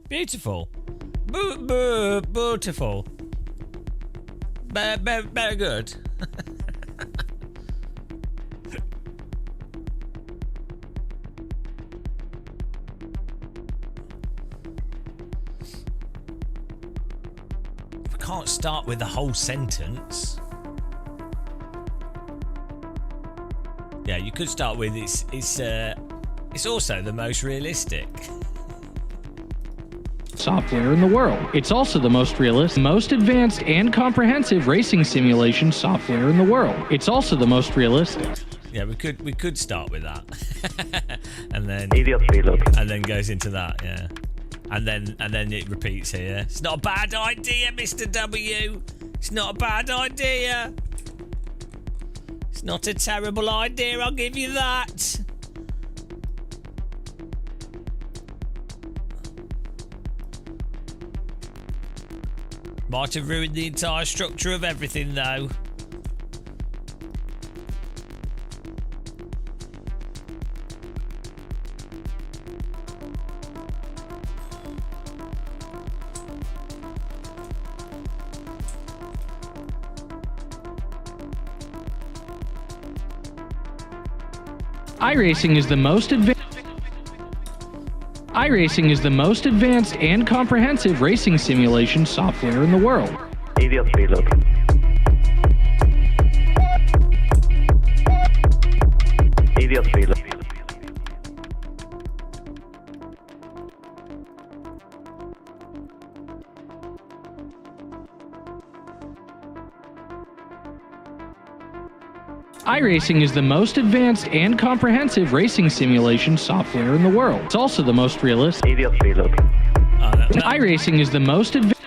Beautiful. Beautiful. Very good. We can't start with the whole sentence. Yeah, you could start with it's also the most realistic. Software in the world. It's also the most realistic, most advanced and comprehensive racing simulation software in the world. It's also the most realistic. Yeah, we could start with that. and then Idiot reload. and then goes into that, yeah. And then it repeats here. It's not a bad idea, Mr. W. It's not a bad idea. It's not a terrible idea, I'll give you that. Might have ruined the entire structure of everything, though. iRacing is the most advanced. iRacing is the most advanced and comprehensive racing simulation software in the world. Idiot reload. Idiot reload. iRacing is the most advanced and comprehensive racing simulation software in the world. It's also the most realistic. Idiot reload. iRacing is the most advanced.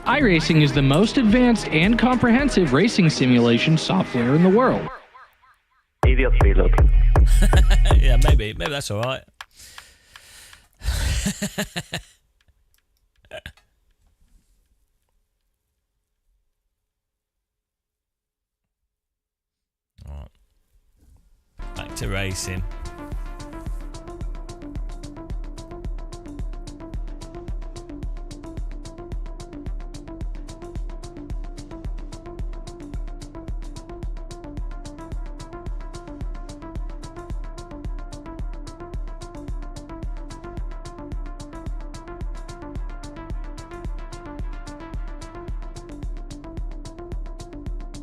iRacing is the most advanced and comprehensive racing simulation software in the world. Idiot reload. Yeah, maybe that's all right. All right. Back to racing.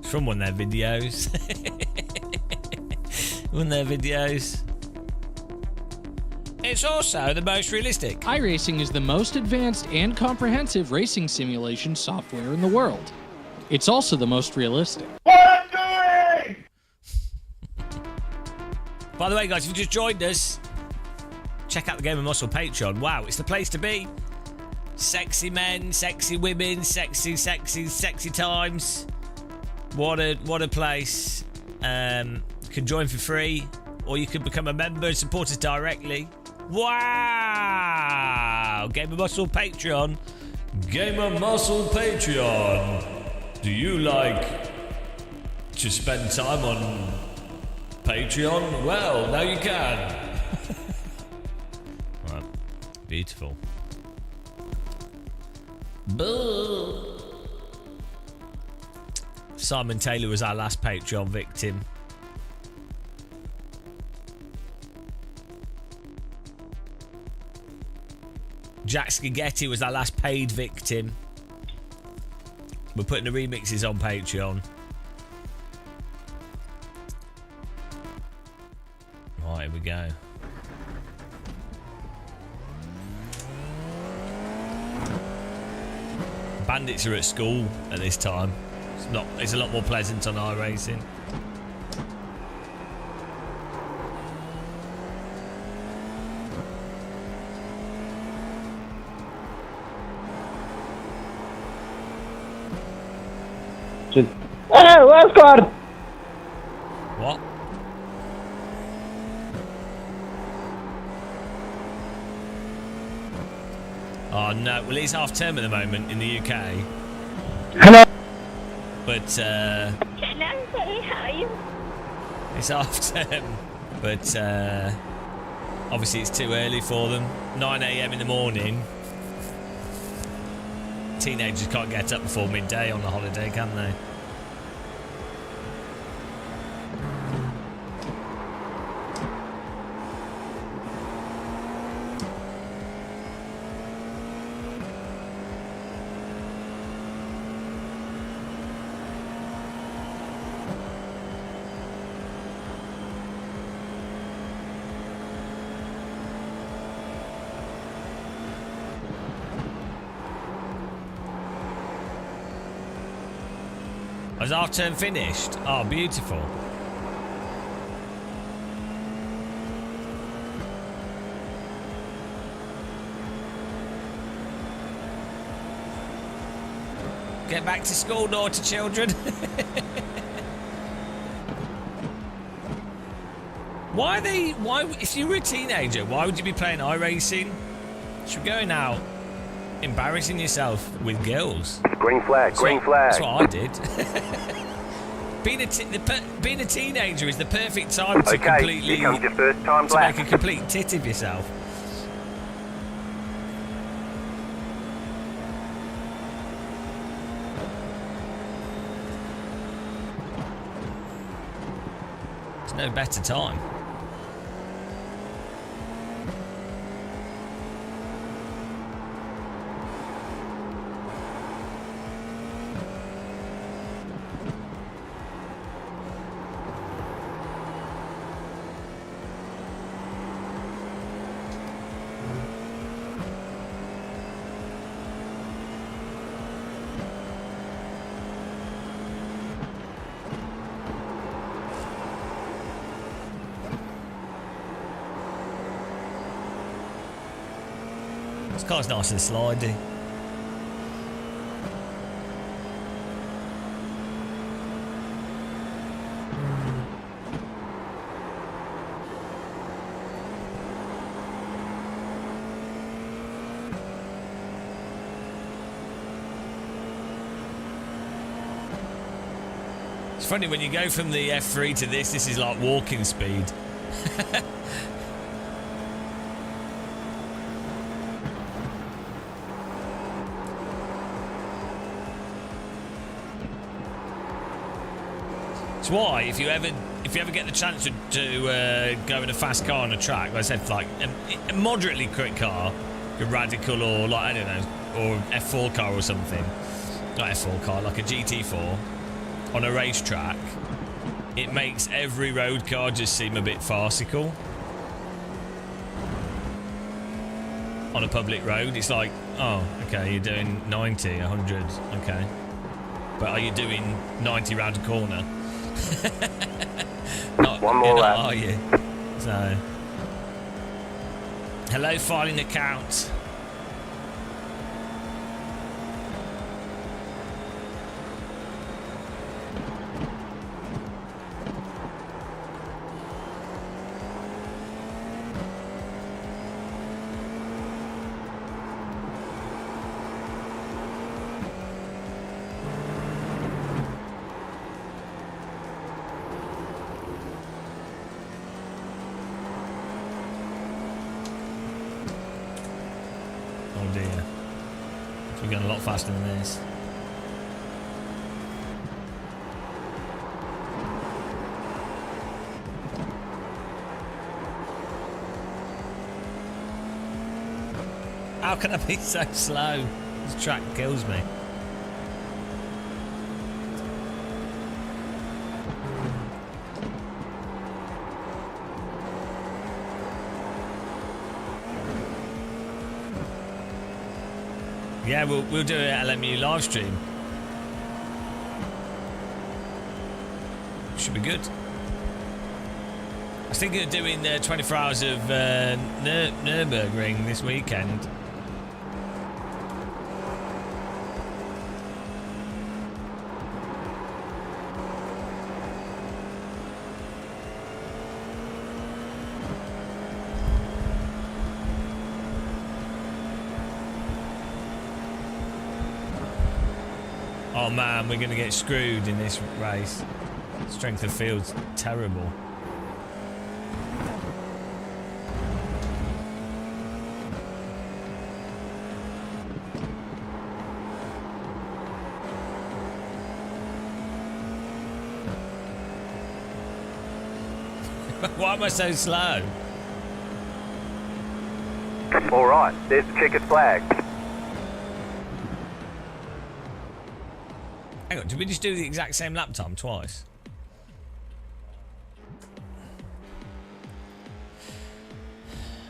From one of their videos. One of their videos. It's also the most realistic. iRacing is the most advanced and comprehensive racing simulation software in the world. It's also the most realistic. By the way, guys, if you just joined us, check out the Game of Muscle Patreon. Wow, it's the place to be. Sexy men, sexy women, sexy times. What a place. You can join for free, or you can become a member and support us directly. Wow! Game of Muscle Patreon. Game of Muscle Patreon. Do you like to spend time on Patreon? Well, now you can. Right. Beautiful. Boo. Simon Taylor was our last Patreon victim. Jack Skaghetti was our last paid victim. We're putting the remixes on Patreon. There we go. Bandits are at school at this time. It's a lot more pleasant on iRacing. Hey, last card! What? Oh no, well it's half term at the moment in the UK. Hello! But it's half term. But obviously it's too early for them. 9 AM in the morning. Teenagers can't get up before midday on the holiday, can they? Has half term finished? Oh, beautiful. Get back to school, naughty children. Why, if you were a teenager, why would you be playing iRacing? You're going out embarrassing yourself with girls. Green flag, green flag. That's what I did. Being a teenager is the perfect time to completely here comes your first time black. make a complete tit of yourself. There's no better time. This car's nice and slidey. It's funny when you go from the F3 to this is like walking speed. It's why if you ever get the chance to go in a fast car on a track, like I said, like a moderately quick car, a Radical or like I don't know, or F4 car or something, not F4 car, like a GT4 on a racetrack, it makes every road car just seem a bit farcical. On a public road, it's like, oh, okay, you're doing 90, 100, okay, but are you doing 90 round a corner? One more lap. Are you? So, hello, filing account. Oh dear. We're going a lot faster than this. How can I be so slow? This track kills me. Yeah, we'll do an LMU live stream. Should be good. I was thinking of doing 24 hours of Nürburgring this weekend. Oh man, we're going to get screwed in this race. Strength of field's terrible. Why am I so slow? All right, there's the checkered flag. Hang on, did we just do the exact same lap time twice?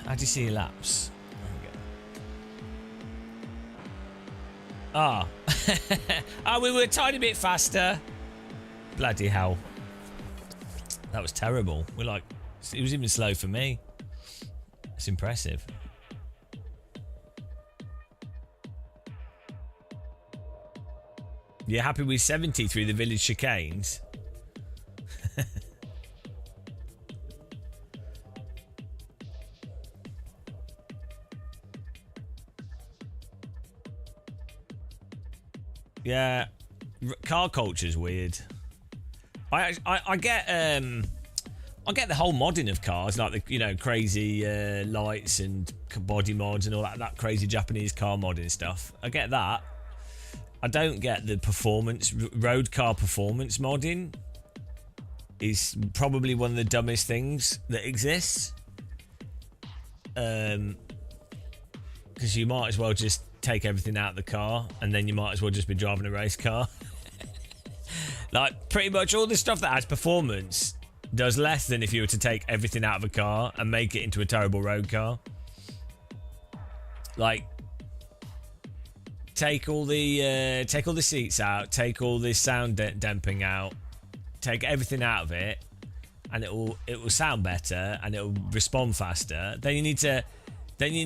How do you see your laps? Ah. Oh, we were a tiny bit faster. Bloody hell. That was terrible. We're like, it was even slow for me. It's impressive. You're happy with 70 through the village chicanes? Yeah, car culture's weird. I get the whole modding of cars, like the crazy lights and body mods and all that crazy Japanese car modding stuff. I get that. I don't get the performance, road car performance modding. Is probably one of the dumbest things that exists. Because you might as well just take everything out of the car, and then you might as well just be driving a race car. Like, pretty much all the stuff that has performance does less than if you were to take everything out of a car and make it into a terrible road car. Like, take all the seats out, take all the sound damping out, take everything out of it, and it will sound better and it will respond faster. Then you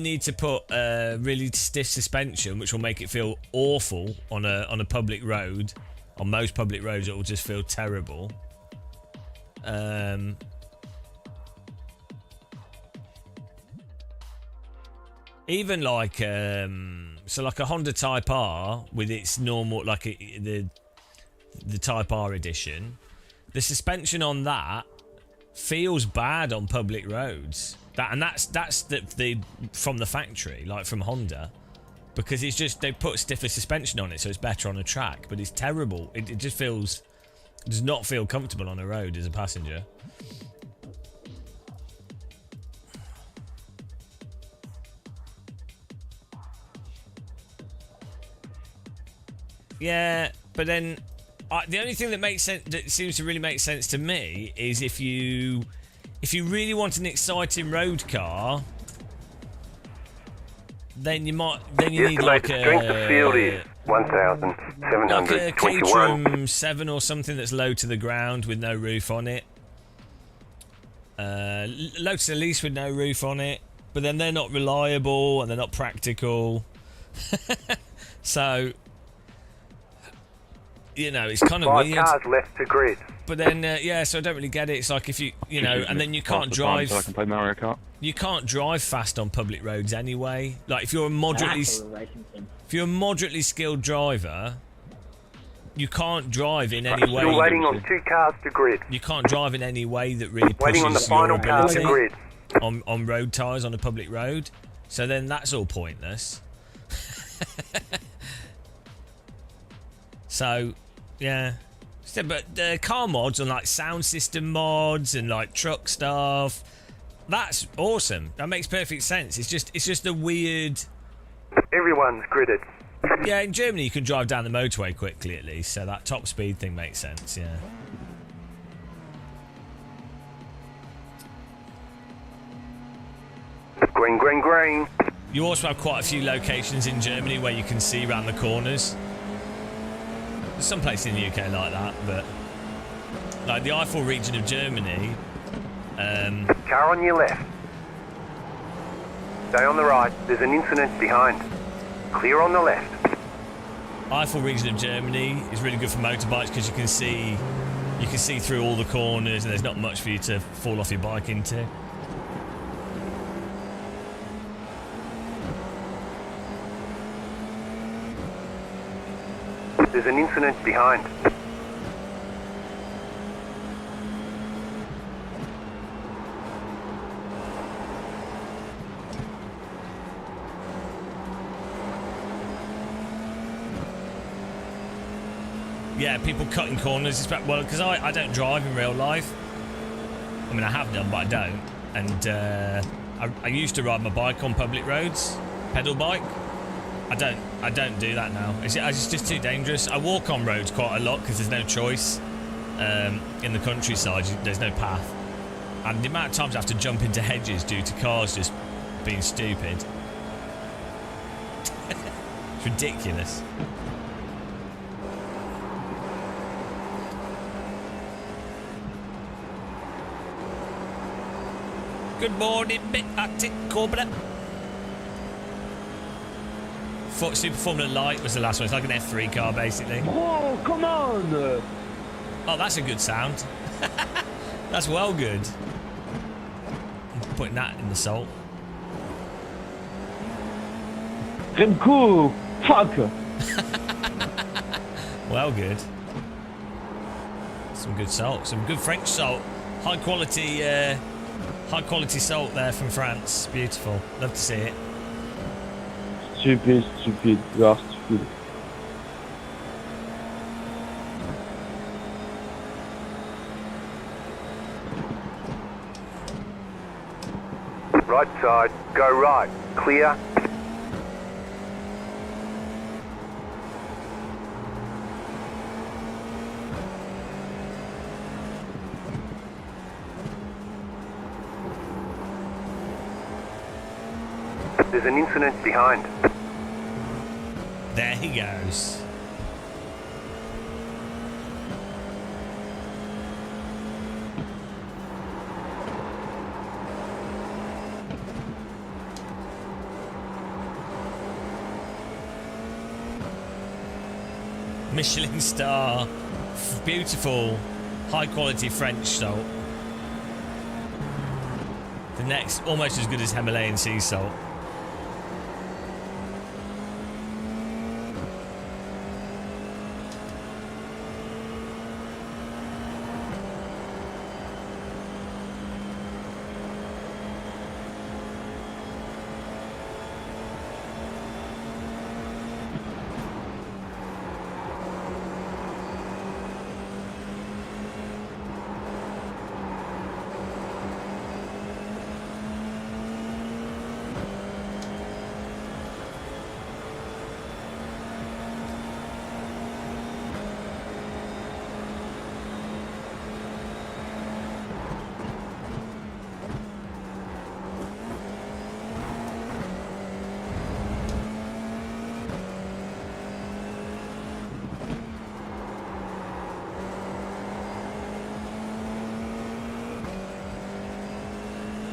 need to put really stiff suspension, which will make it feel awful on a public road. On most public roads, it will just feel terrible. Even like like a Honda Type R with its normal, like the Type R edition, the suspension on that feels bad on public roads. That's the from the factory, like from Honda, because it's just they put stiffer suspension on it, so it's better on a track. But it's terrible. It just does not feel comfortable on a road as a passenger. Yeah, but then the only thing that seems to really make sense to me is if you really want an exciting road car, then you need like a strength of field is 1,721. like a Caterham 7 or something that's low to the ground with no roof on it. Lotus Elise with no roof on it, but then they're not reliable and they're not practical. So, it's kind of 5 weird. cars left to grid. But then, so I don't really get it. It's like if and then you can't drive. So I can play Mario Kart. You can't drive fast on public roads anyway. Like if you're a moderately skilled driver, you can't drive in any way. Still waiting on 2 cars to grid. You can't drive in any way that really pushes Waiting on the final your car to ability grid. on road tyres on a public road. So then that's all pointless. So, yeah. But the car mods and like sound system mods and like truck stuff, that's awesome. That makes perfect sense. It's just a weird. Everyone's gridded. Yeah, in Germany you can drive down the motorway quickly at least, so that top speed thing makes sense. Yeah. Green, green, green. You also have quite a few locations in Germany where you can see around the corners. There's some places in the UK like that, but like the Eifel region of Germany. Car on your left. Stay on the right. There's an incident behind. Clear on the left. Eifel region of Germany is really good for motorbikes because you can see through all the corners and there's not much for you to fall off your bike into. There's an incident behind. Yeah, people cutting corners. Well, because I don't drive in real life. I mean, I have done, but I don't. And I used to ride my bike on public roads, pedal bike. I don't do that now. It's just too dangerous. I walk on roads quite a lot because there's no choice. In the countryside, there's no path. And the amount of times I have to jump into hedges due to cars just being stupid. It's ridiculous. Good morning, Bit Arctic Cobra. Super Formula Light was the last one. It's like an F3 car, basically. Oh, come on! Oh, that's a good sound. That's well good. I'm putting that in the salt. Remco! Fuck! Well good. Some good salt. Some good French salt. High quality salt there from France. Beautiful. Love to see it. Stupid. You are stupid. Right side. Go right. Clear. There's an incident behind. There he goes. Michelin star. Beautiful, high quality French salt. The next, almost as good as Himalayan sea salt.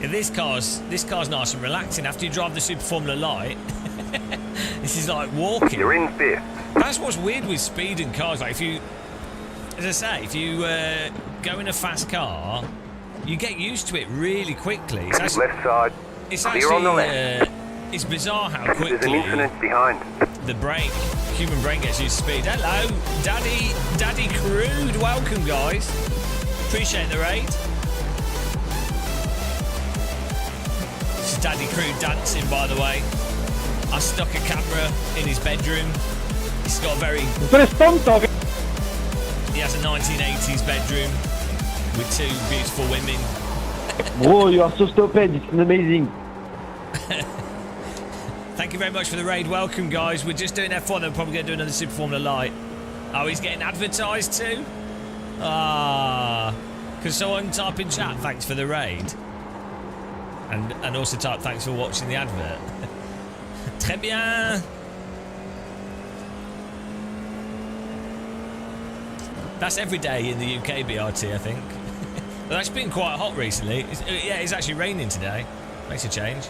Yeah, this car's nice and relaxing after you drive the Super Formula Light. This is like walking. You're in fifth. That's what's weird with speed in cars. Like if you, as I say, if you go in a fast car, you get used to it really quickly. It's actually, Left side. it's Clear actually on the left. It's bizarre how quickly There's an incident behind. the brain, human brain gets used to speed. Hello, Daddy Crude. Welcome, guys. Appreciate the raid. This is Daddy Crude dancing, by the way. I stuck a camera in his bedroom. He's got a very... He has a 1980s bedroom with two beautiful women. Bro, you are so stupid. It's amazing. Thank you very much for the raid. Welcome, guys. We're just doing F1. They're probably going to do another Super Formula Light. Oh, he's getting advertised too? Ah. Can someone type in chat, thanks for the raid? And also type, thanks for watching the advert. Très bien. That's every day in the UK BRT, I think. Well, it's been quite hot recently. Yeah, it's actually raining today. Makes a change.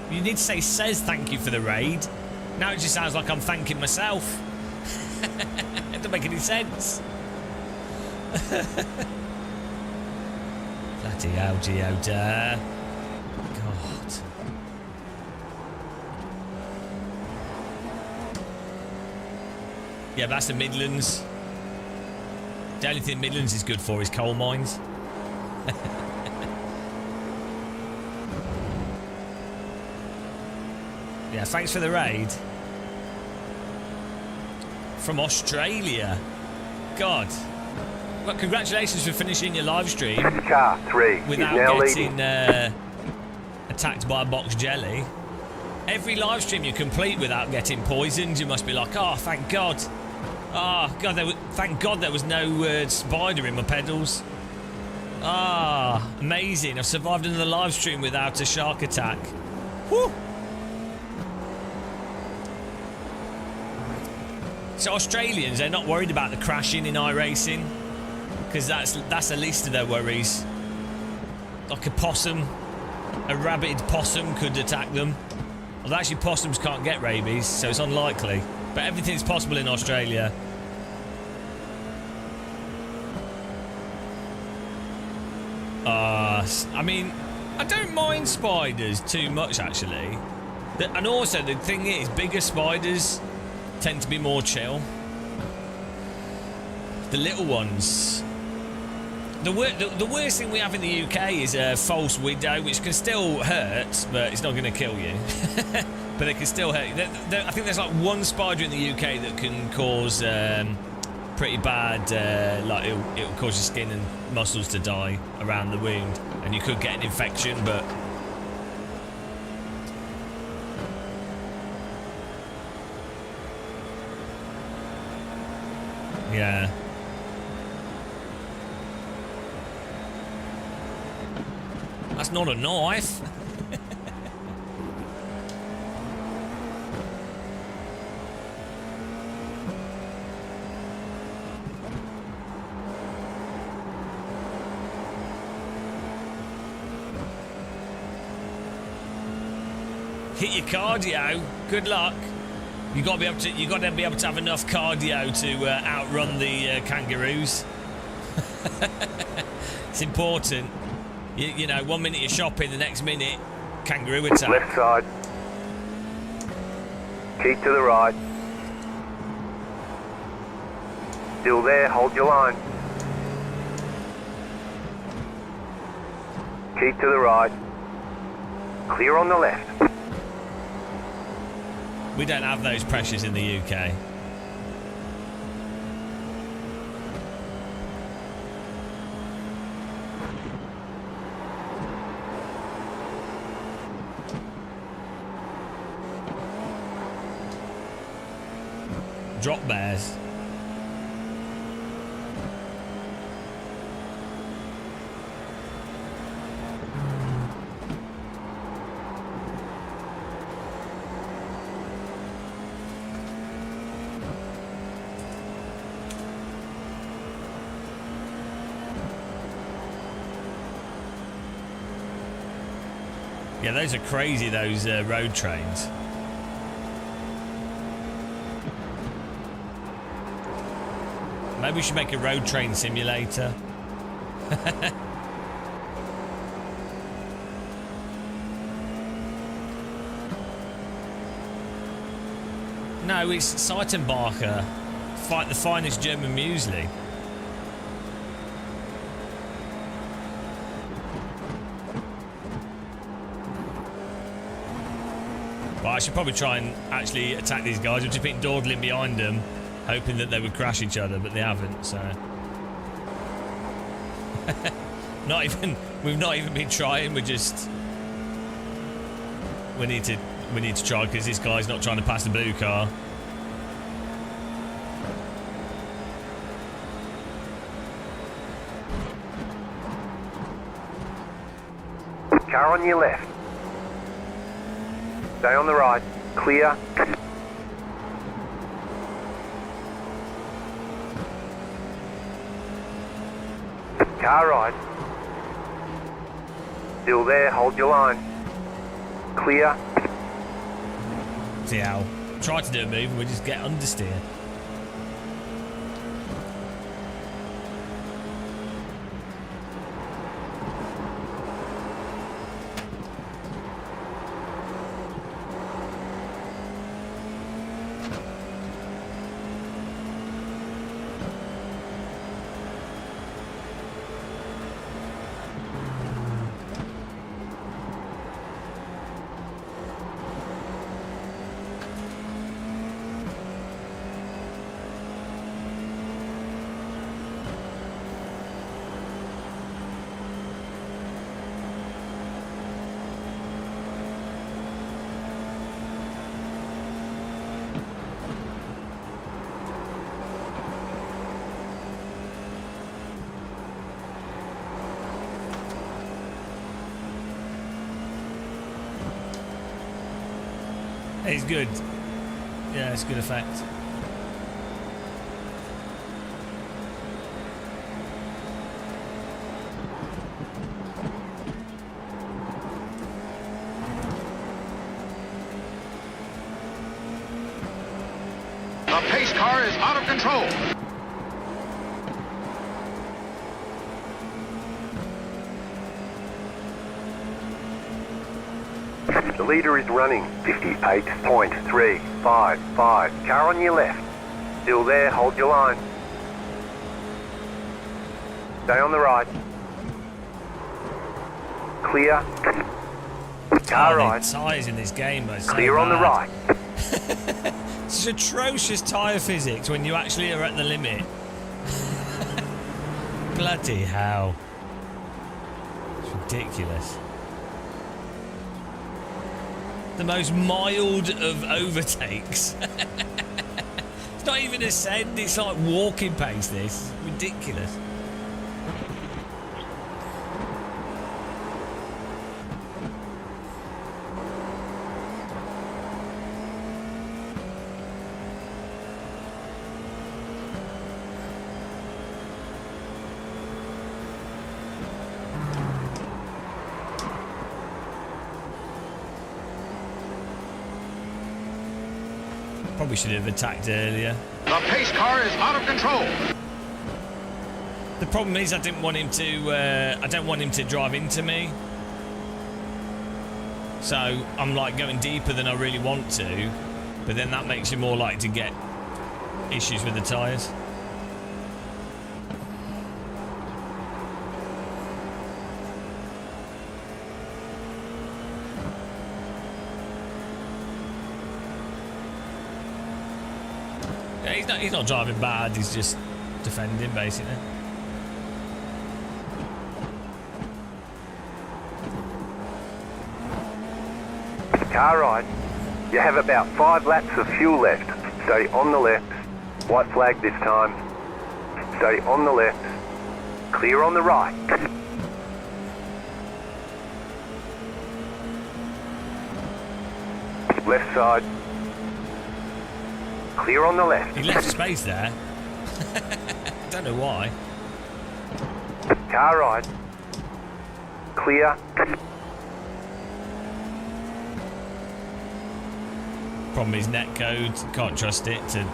You need to say says thank you for the raid. Now it just sounds like I'm thanking myself. It doesn't make any sense. Bloody hell, Geoda. God. Yeah, that's the Midlands. The only thing Midlands is good for is coal mines. Yeah, thanks for the raid. From Australia. God. Well, congratulations for finishing your live stream Car 3 without is now getting leading. Attacked by a box jelly. Every live stream you complete without getting poisoned, you must be like, oh, thank God. Oh, God, thank God there was no spider in my pedals. Ah, amazing. I've survived another live stream without a shark attack. Whew. So Australians, they're not worried about the crashing in iRacing because that's the least of their worries. Like a possum, a rabid possum could attack them. Although actually possums can't get rabies, so it's unlikely. But everything's possible in Australia. I mean, I don't mind spiders too much actually. And also the thing is, bigger spiders tend to be more chill. The little ones. The worst thing we have in the UK is a false widow, which can still hurt, but it's not going to kill you. But it can still hurt you. I think there's like one spider in the UK that can cause pretty bad, like it'll cause your skin and muscles to die around the wound, and you could get an infection, but yeah. That's not a knife. Hit your cardio. Good luck. You got to be able to have enough cardio to outrun the kangaroos. It's important. You know, 1 minute you're shopping, the next minute kangaroo attack. Left side. Keep to the right. Still there, hold your line. Keep to the right. Clear on the left. We don't have those pressures in the UK. Drop bears. Yeah, those are crazy, those road trains. Maybe we should make a road train simulator. No, it's Seitenbacher. Fight the finest German muesli. Well, I should probably try and actually attack these guys. We've just been dawdling behind them, hoping that they would crash each other, but they haven't, so... We've not even been trying, we're just... We need to try, because this guy's not trying to pass the blue car. Car on your left. Stay on the right. Clear. Car right. Still there, hold your line. Clear. See how? Try to do a move and we just get understeer. It's good. Yeah, it's good effect. The pace car is out of control. The leader is running 58.355. Car on your left. Still there, hold your line. Stay on the right. Clear. Car right. Tyres in this game are so Clear on the bad. right. It's atrocious tyre physics when you actually are at the limit. Bloody hell. It's ridiculous. The most mild of overtakes. It's not even ascend, it's like walking pace, this. Ridiculous. Probably should have attacked earlier. The pace car is out of control. The problem is I didn't want him to. I don't want him to drive into me. So I'm like going deeper than I really want to, but then that makes you more likely to get issues with the tyres. Yeah, he's not driving bad, he's just defending basically. Car right. You have about 5 laps of fuel left. Stay on the left. White flag this time. Stay on the left. Clear on the right. Left side. Clear on the left. He left space there. Don't know why. Car right. Clear. Problem is net code, can't trust it to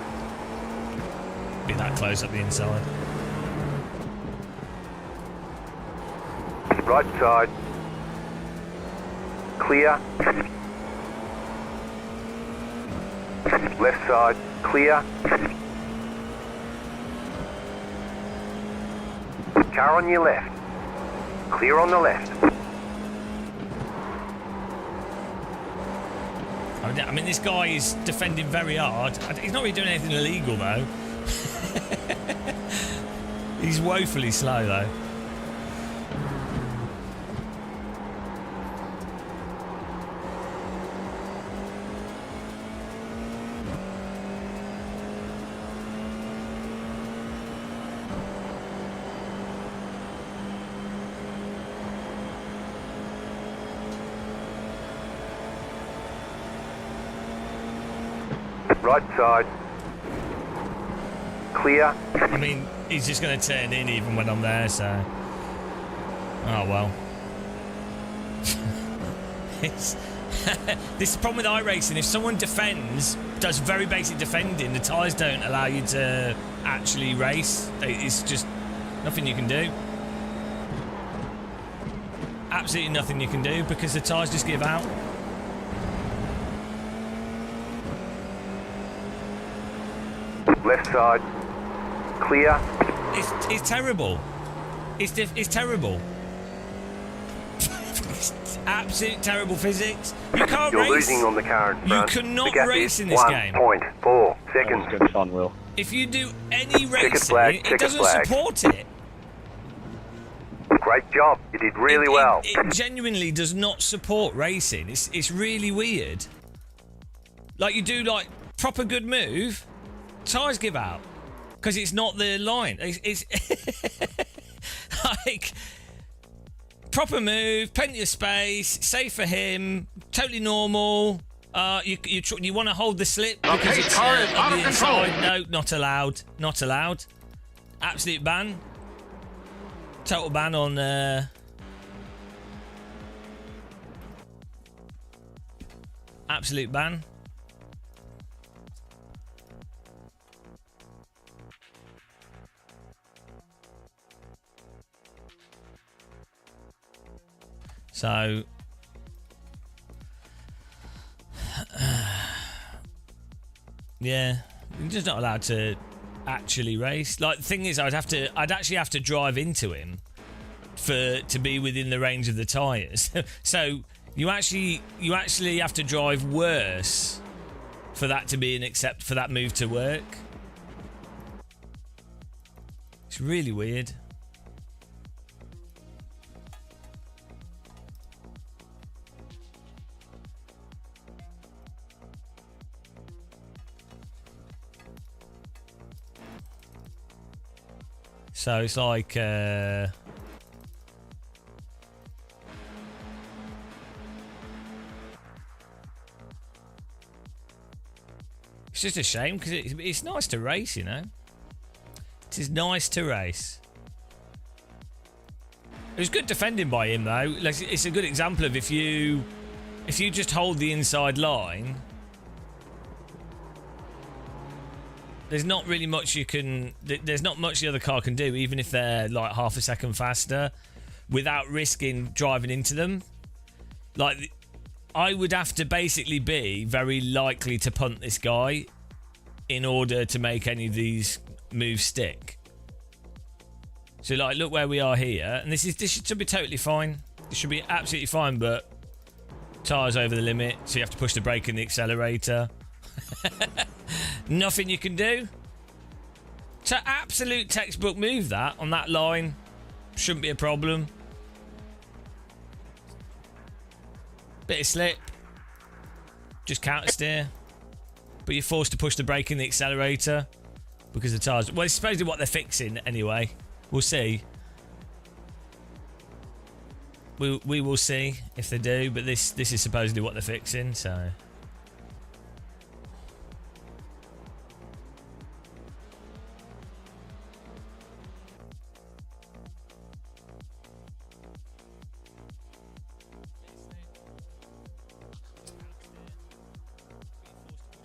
be that close up the inside. Right side. Clear. Left side. Clear. Car on your left. Clear on the left. I mean, this guy is defending very hard. He's not really doing anything illegal, though. He's woefully slow, though. Right side. Clear. I mean, he's just going to turn in even when I'm there, so... Oh, well. This is the problem with iRacing. If someone defends, does very basic defending, the tyres don't allow you to actually race. It's just nothing you can do. Absolutely nothing you can do because the tyres just give out. Left side. Clear. It's terrible. It's terrible. It's absolute terrible physics. You can't You're race. losing on the car in front. You cannot The gap race is in this game. 1.4 seconds. Good fun, Will. If you do any racing, flag, it doesn't support it. Great job. You did really well. It genuinely does not support racing. It's really weird. Like you do like proper good move, tyres give out because it's not the line. It's like proper move, plenty of space, safe for him, totally normal. You want to hold the slip The because pace it's car is on out the of control. inside. No, not allowed. Not allowed. Absolute ban. Total ban on. Absolute ban. So, yeah, you're just not allowed to actually race. Like the thing is, I'd actually have to drive into him to be within the range of the tyres. So you actually have to drive worse for that to be for that move to work. It's really weird. So it's like it's just a shame because it's nice to race, you know. It is nice to race. It was good defending by him though. Like, it's a good example of if you just hold the inside line, there's not really much you can. There's not much the other car can do, even if they're like half a second faster, without risking driving into them. Like, I would have to basically be very likely to punt this guy in order to make any of these moves stick. So, like, look where we are here, and this should be totally fine. This should be absolutely fine, but tyres over the limit, so you have to push the brake and the accelerator. Nothing you can do. To absolute textbook move that on that line. Shouldn't be a problem. Bit of slip. Just counter steer. But you're forced to push the brake and the accelerator because the tyres. Well, it's supposedly what they're fixing anyway. We'll see. We will see if they do, but this is supposedly what they're fixing, so.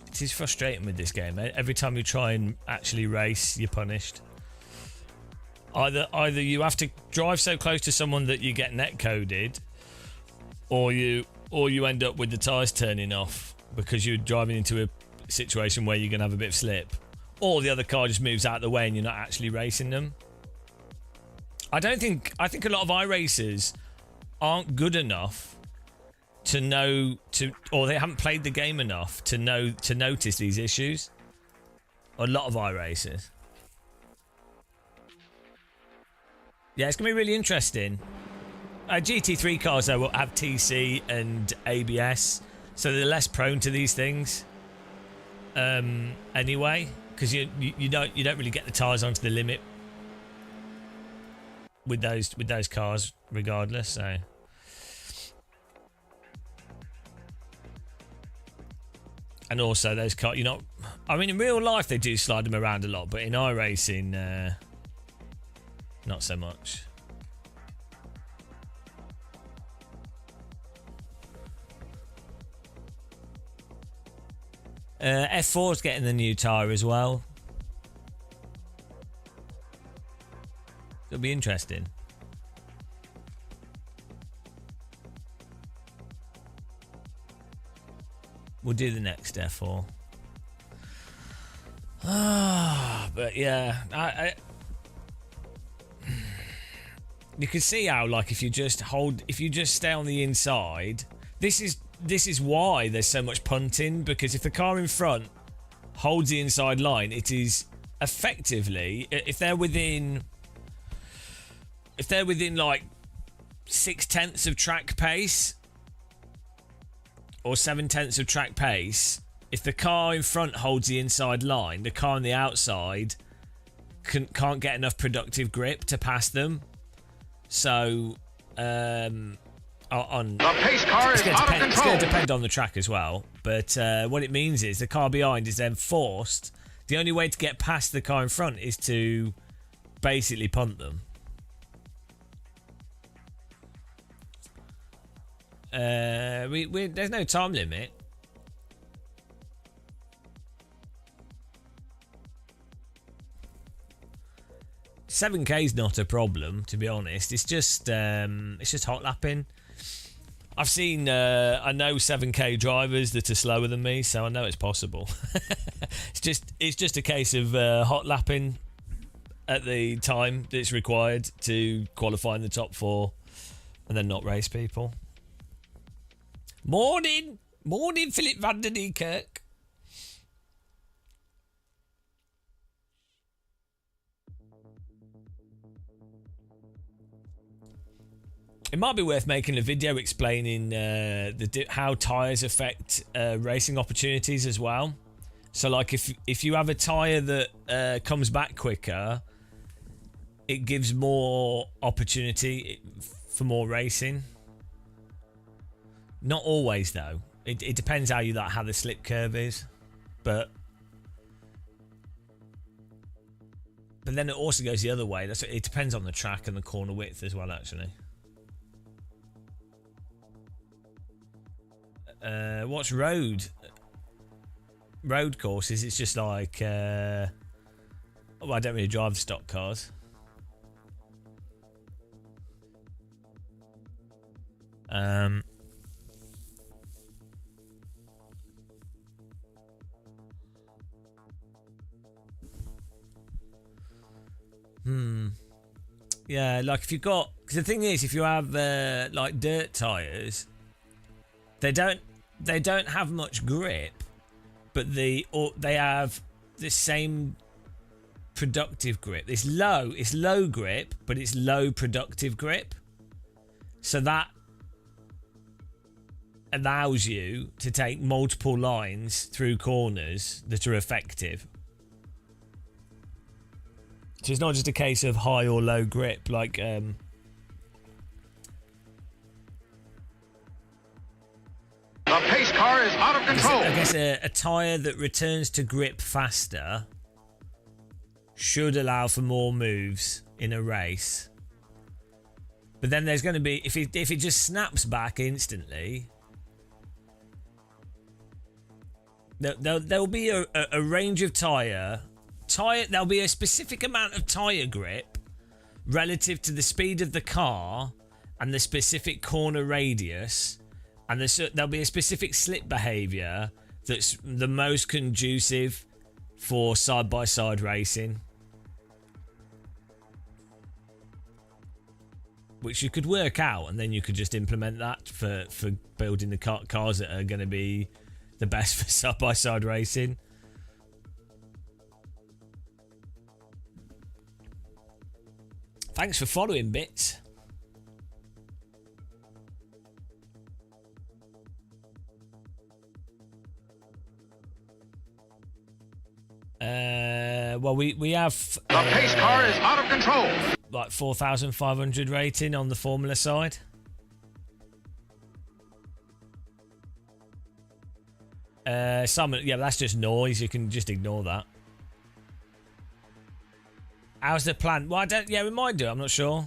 It is frustrating with this game. Every time you try and actually race, you're punished. Either you have to drive so close to someone that you get netcoded, or you end up with the tyres turning off because you're driving into a situation where you're going to have a bit of slip, or the other car just moves out of the way and you're not actually racing them. I think a lot of iRacers aren't good enough to know or they haven't played the game enough to notice these issues. A lot of iRacers. Yeah, it's going to be really interesting. GT3 cars, though, will have TC and ABS, so they're less prone to these things. Anyway, because you don't really get the tyres onto the limit with those cars, regardless. So. And also those cars, you know, I mean, in real life they do slide them around a lot, but in iRacing, not so much. F4's getting the new tyre as well. It'll be interesting. We'll do the next F4. But yeah, you can see how, like, if you just stay on the inside, this is why there's so much punting, because if the car in front holds the inside line, it is effectively, if they're within like 6/10 of track pace or 7/10 of track pace, if the car in front holds the inside line, the car on the outside can't get enough productive grip to pass them. So the pace car is out of control. It's going to depend on the track as well, but what it means is the car behind is then forced. The only way to get past the car in front is to basically punt them. There's no time limit. $7K is not a problem, to be honest. It's just hot lapping. I've seen, I know 7K drivers that are slower than me, so I know it's possible. It's just a case of hot lapping at the time that's required to qualify in the top 4, and then not race people. Morning, Philip van der Niekerk. It might be worth making a video explaining how tyres affect racing opportunities as well. So, like, if you have a tyre that comes back quicker, it gives more opportunity for more racing. Not always, though. It depends how the slip curve is, but then it also goes the other way. It depends on the track and the corner width as well, actually. What's road courses? It's just like I don't really drive the stock cars. Yeah, like if you've got, because the thing is, if you have like dirt tires, they don't have much grip, but they have the same productive grip. It's low grip, but it's low productive grip. So that allows you to take multiple lines through corners that are effective. So it's not just a case of high or low grip, like The pace car is out of control. I guess a tyre that returns to grip faster should allow for more moves in a race. But then there's going to be, if it just snaps back instantly, there'll be a range of tyre. There'll be a specific amount of tyre grip relative to the speed of the car and the specific corner radius, and there'll be a specific slip behaviour that's the most conducive for side-by-side racing, which you could work out, and then you could just implement that for building the cars that are going to be the best for side-by-side racing. Thanks for following, Bits. Well, we have The pace car is out of control. like 4,500 rating on the Formula side. Yeah, that's just noise. You can just ignore that. How's the plan? Well, I don't. Yeah, we might do. I'm not sure.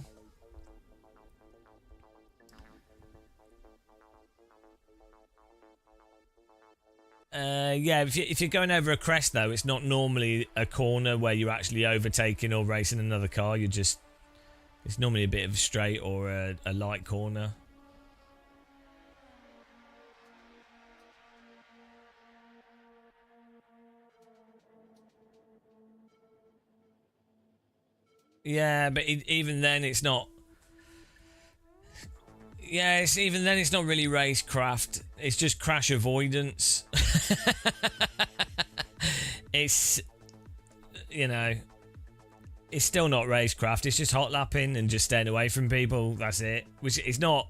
Yeah, if you're going over a crest though, it's not normally a corner where you're actually overtaking or racing another car. It's normally a bit of a straight or a light corner. Yeah, but even then, it's not. Yeah, even then, it's not really racecraft. It's just crash avoidance. It's, it's still not racecraft. It's just hot lapping and just staying away from people. That's it. Which is not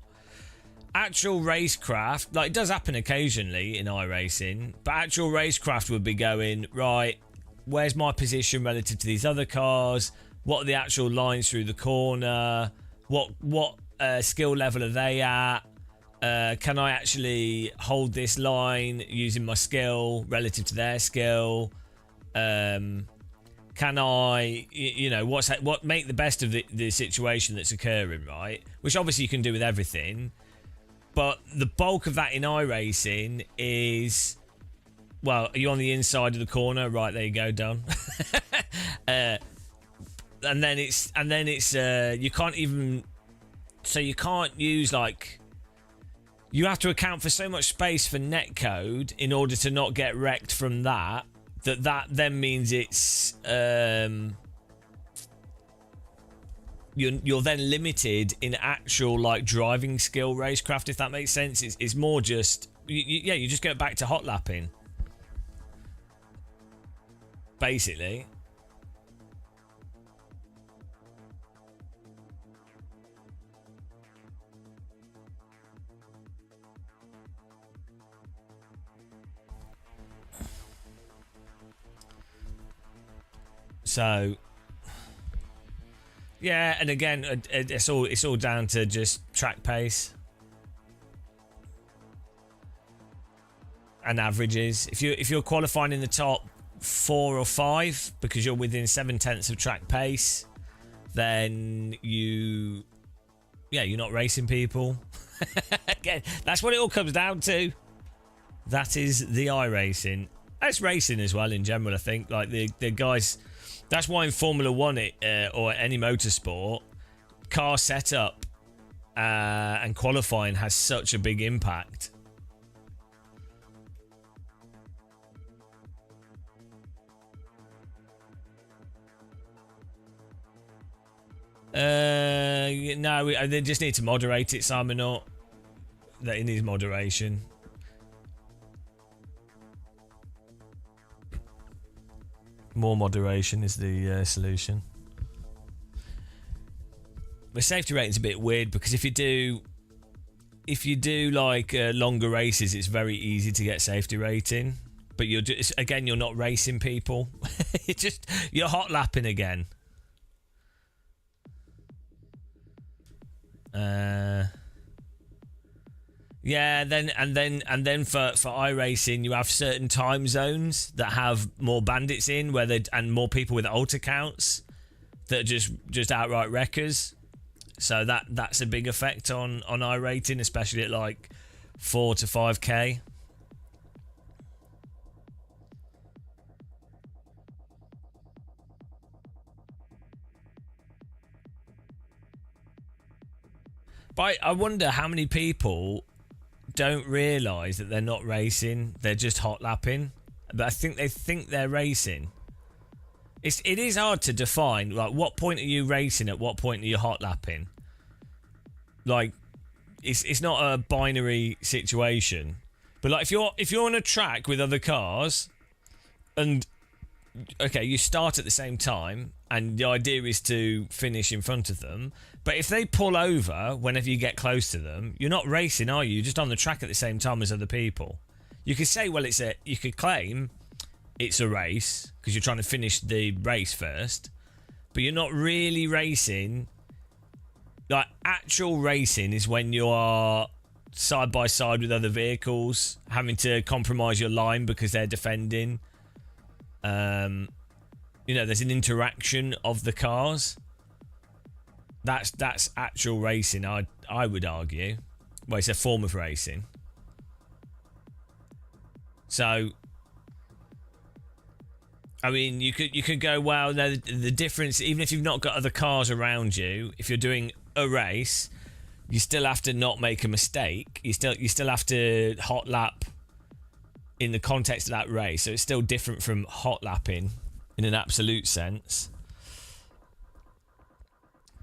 actual racecraft. Like, it does happen occasionally in iRacing, but actual racecraft would be going, right, where's my position relative to these other cars? What are the actual lines through the corner? What skill level are they at? Can I actually hold this line using my skill relative to their skill? Can I, what make the best of the situation that's occurring, right? Which obviously you can do with everything, but the bulk of that in iRacing is, well, are you on the inside of the corner? Right, there you go, done. And then it's you can't even, so you can't use, like, you have to account for so much space for netcode in order to not get wrecked from that then means it's you're then limited in actual, like, driving skill racecraft, if that makes sense. It's more just you just go back to hot lapping basically. So, yeah, and again, it's all down to just track pace and averages. If you're qualifying in the top 4 or 5 because you're within 7/10 of track pace, then you're not racing people. Again, that's what it all comes down to. That is the iRacing. That's racing as well in general, I think. Like the guys. That's why in Formula 1 or any motorsport, car setup and qualifying has such a big impact. No, they just need to moderate it, Simon. That it needs moderation. More moderation is the solution. The safety rating's a bit weird because if you do like longer races, it's very easy to get safety rating. But you're not racing people. You're hot lapping again. Yeah, then for iRacing, you have certain time zones that have more bandits in, and more people with alter counts that are just outright wreckers. So that's a big effect on iRating, especially at like 4 to 5k. But I wonder how many people don't realise that they're not racing, they're just hot lapping. But I think they think they're racing. It is hard to define, like, what point are you racing, at what point are you hot lapping? Like, it's not a binary situation. But like, if you're on a track with other cars, and okay, you start at the same time, and the idea is to finish in front of them. But if they pull over whenever you get close to them, you're not racing, are you? You're just on the track at the same time as other people. You could say, well, you could claim it's a race because you're trying to finish the race first, but you're not really racing. Like, actual racing is when you are side by side with other vehicles, having to compromise your line because they're defending. There's an interaction of the cars. That's actual racing, I would argue. Well, it's a form of racing. So, I mean, you could go, well, no, the difference, even if you've not got other cars around you, if you're doing a race, you still have to not make a mistake. You still have to hot lap in the context of that race. So it's still different from hot lapping in an absolute sense.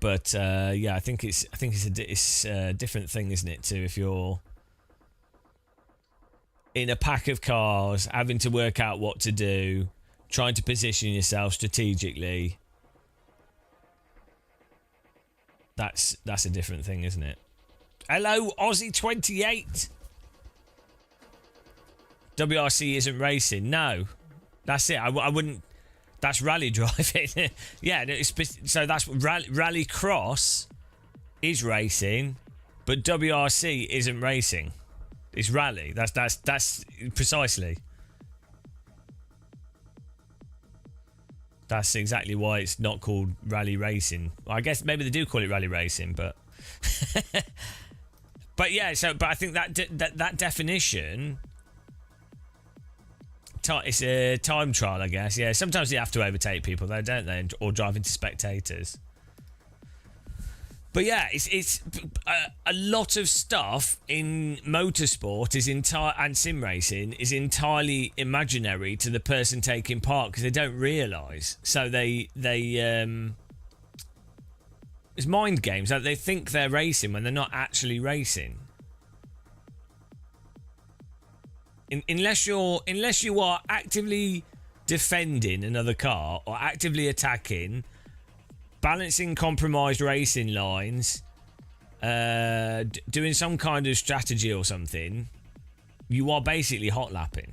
But I think it's a different thing, isn't it? Too, if you're in a pack of cars, having to work out what to do, trying to position yourself strategically. That's a different thing, isn't it? Hello, Aussie28. WRC isn't racing. No, that's it. I wouldn't. That's rally driving. Yeah, so that's rally cross is racing, but WRC isn't racing. It's rally. That's precisely. That's exactly why it's not called rally racing. Well, I guess maybe they do call it rally racing, but but yeah. So, but I think that definition. It's a time trial, I guess. Yeah, sometimes you have to overtake people, though, don't they? Or drive into spectators. But yeah, it's a lot of stuff in motorsport and sim racing is entirely imaginary to the person taking part because they don't realise. So they it's mind games. Like they think they're racing when they're not actually racing. Unless you are actively defending another car or actively attacking, balancing compromised racing lines, doing some kind of strategy or something, you are basically hot lapping.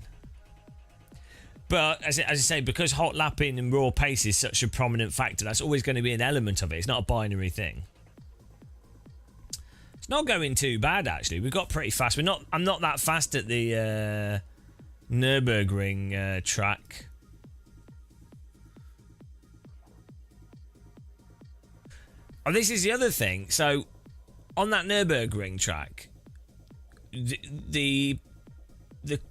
But as I say, because hot lapping and raw pace is such a prominent factor, that's always going to be an element of it. It's not a binary thing. It's not going too bad, actually. We got pretty fast. I'm not that fast at the Nürburgring track. Oh, this is the other thing. So, on that Nürburgring track, the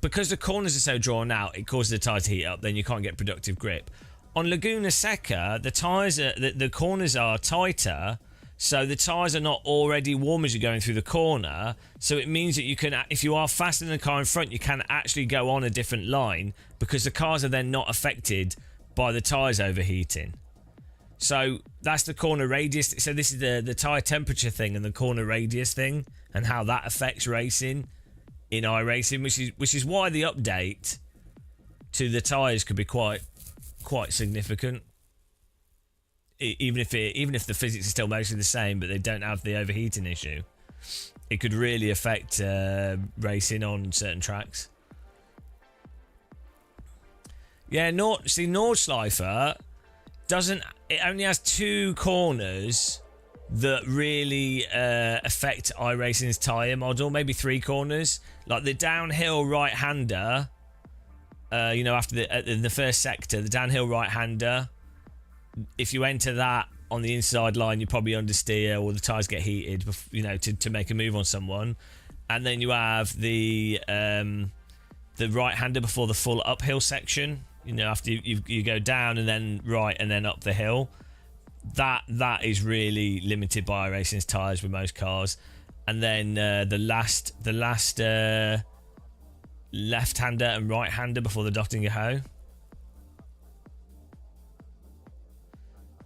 because the corners are so drawn out, it causes the tyre to heat up. Then you can't get productive grip. On Laguna Seca, the corners are tighter. So the tyres are not already warm as you're going through the corner. So it means that you can, if you are faster than the car in front, you can actually go on a different line because the cars are then not affected by the tyres overheating. So that's the corner radius. So this is the tyre temperature thing and the corner radius thing and how that affects racing in iRacing, which is why the update to the tyres could be quite significant. Even if the physics is still mostly the same, but they don't have the overheating issue, it could really affect racing on certain tracks. Yeah, Nordschleifer it only has 2 corners that really affect iRacing's tyre model, maybe 3 corners. Like the downhill right-hander, after the first sector, the downhill right-hander, if you enter that on the inside line, you probably understeer or the tyres get heated, to make a move on someone. And then you have the right-hander before the full uphill section, after you go down and then right and then up the hill. That is really limited by iRacing's tyres with most cars. And then the last left-hander and right-hander before the Dottinger Hoe.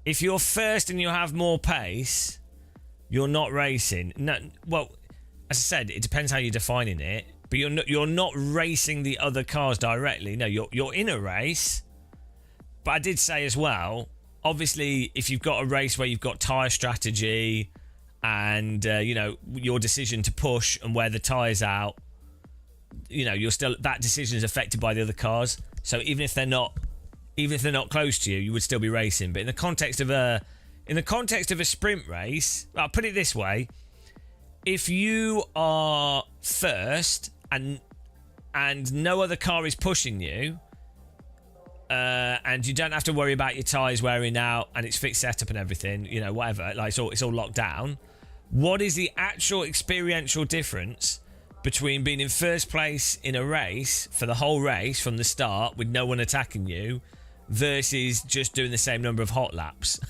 If you're first and you have more pace, you're not racing. No, well, as I said, it depends how you're defining it. But you're not racing the other cars directly. No, you're in a race. But I did say as well, obviously, if you've got a race where you've got tyre strategy and your decision to push and wear the tyres out, you're still, that decision is affected by the other cars. So even if they're not close to you, you would still be racing. But in the context of a sprint race, I'll put it this way: if you are first and no other car is pushing you, and you don't have to worry about your tyres wearing out and it's fixed setup and everything, you know, whatever, like it's all locked down, what is the actual experiential difference between being in first place in a race for the whole race from the start with no one attacking you versus just doing the same number of hot laps?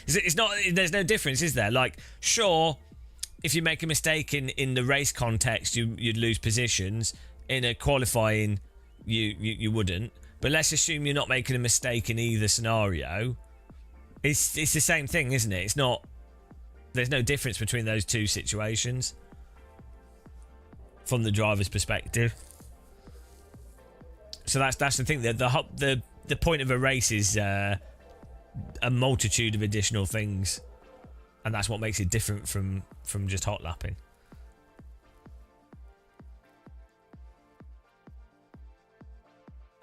It's not, there's no difference, is there? Like, sure, if you make a mistake in the race context, you'd lose positions. In a qualifying, you wouldn't. But let's assume you're not making a mistake in either scenario. It's the same thing, isn't it? It's not. There's no difference between those two situations from the driver's perspective. So that's the thing. The point of a race is a multitude of additional things, and that's what makes it different from just hot lapping.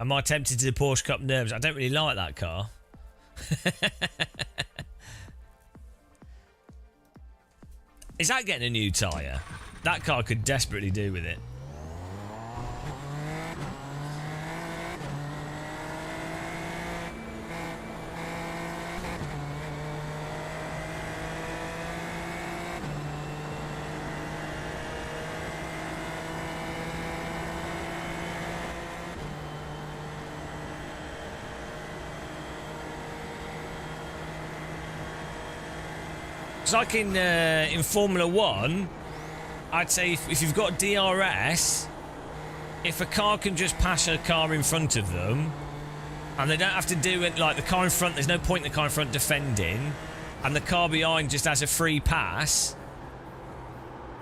Am I tempted to the Porsche Cup nerves? I don't really like that car. Is that getting a new tyre? That car could desperately do with it. It's like in Formula 1, I'd say if you've got DRS, if a car can just pass a car in front of them, and they don't have to do it, like the car in front, there's no point in the car in front defending, and the car behind just has a free pass,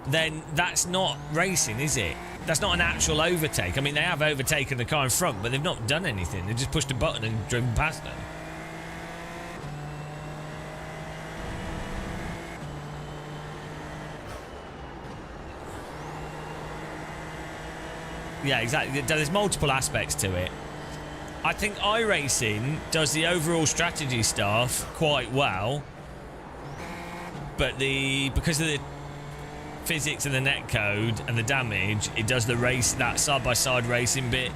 then that's not racing, is it? That's not an actual overtake. I mean, they have overtaken the car in front, but they've not done anything. They've just pushed a button and driven past them. Yeah, exactly. There's multiple aspects to it. I think iRacing does the overall strategy stuff quite well, but because of the physics and the netcode and the damage, it does the race, that side-by-side racing bit,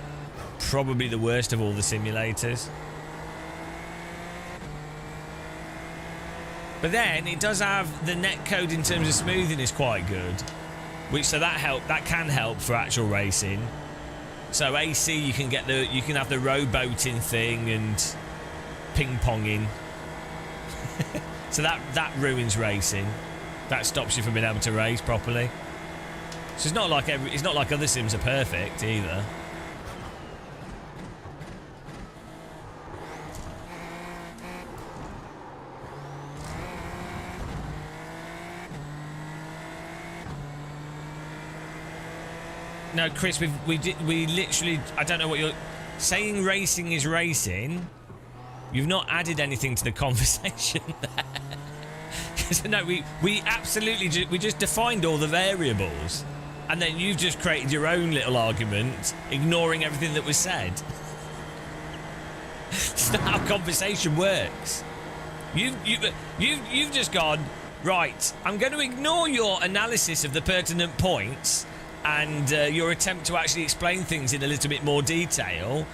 probably the worst of all the simulators. But then it does have the netcode in terms of smoothing is quite good. That can help for actual racing. So AC, you can have the rowboating thing and ping ponging. So that ruins racing. That stops you from being able to race properly. So it's not like other sims are perfect either. No, Chris, we literally, I don't know what you're saying. Racing is racing. You've not added anything to the conversation there. No, we absolutely we just defined all the variables, and then you've just created your own little argument, ignoring everything that was said. It's not how conversation works. You've just gone, right, I'm going to ignore your analysis of the pertinent points and your attempt to actually explain things in a little bit more detail,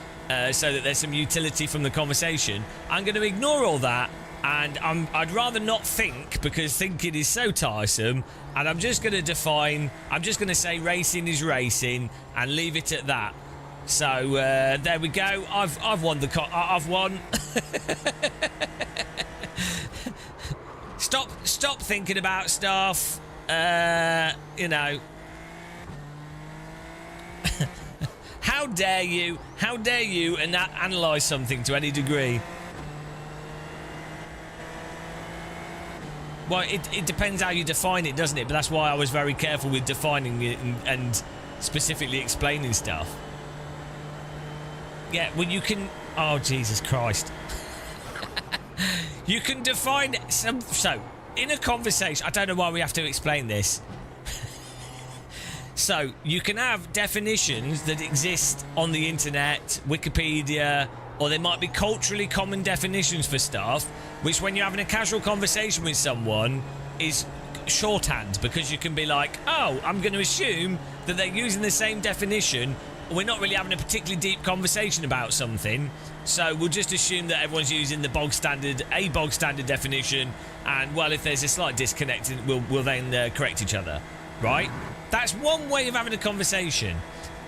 so that there's some utility from the conversation. I'm going to ignore all that, and I'd rather not think, because thinking is so tiresome, and I'm just going to say racing is racing and leave it at that. So there we go. I've won I've won. Stop thinking about stuff. You know. How dare you and analyse something to any degree? Well, it depends how you define it, doesn't it? But that's why I was very careful with defining it and specifically explaining stuff. Yeah, well, you can... Oh, Jesus Christ. You can define some... So, in a conversation... I don't know why we have to explain this. So, you can have definitions that exist on the internet, Wikipedia, or there might be culturally common definitions for stuff, which when you're having a casual conversation with someone is shorthand, because you can be like, oh, I'm going to assume that they're using the same definition. We're not really having a particularly deep conversation about something, so we'll just assume that everyone's using the bog standard definition, and well, if there's a slight disconnect, we'll then correct each other, right? That's one way of having a conversation.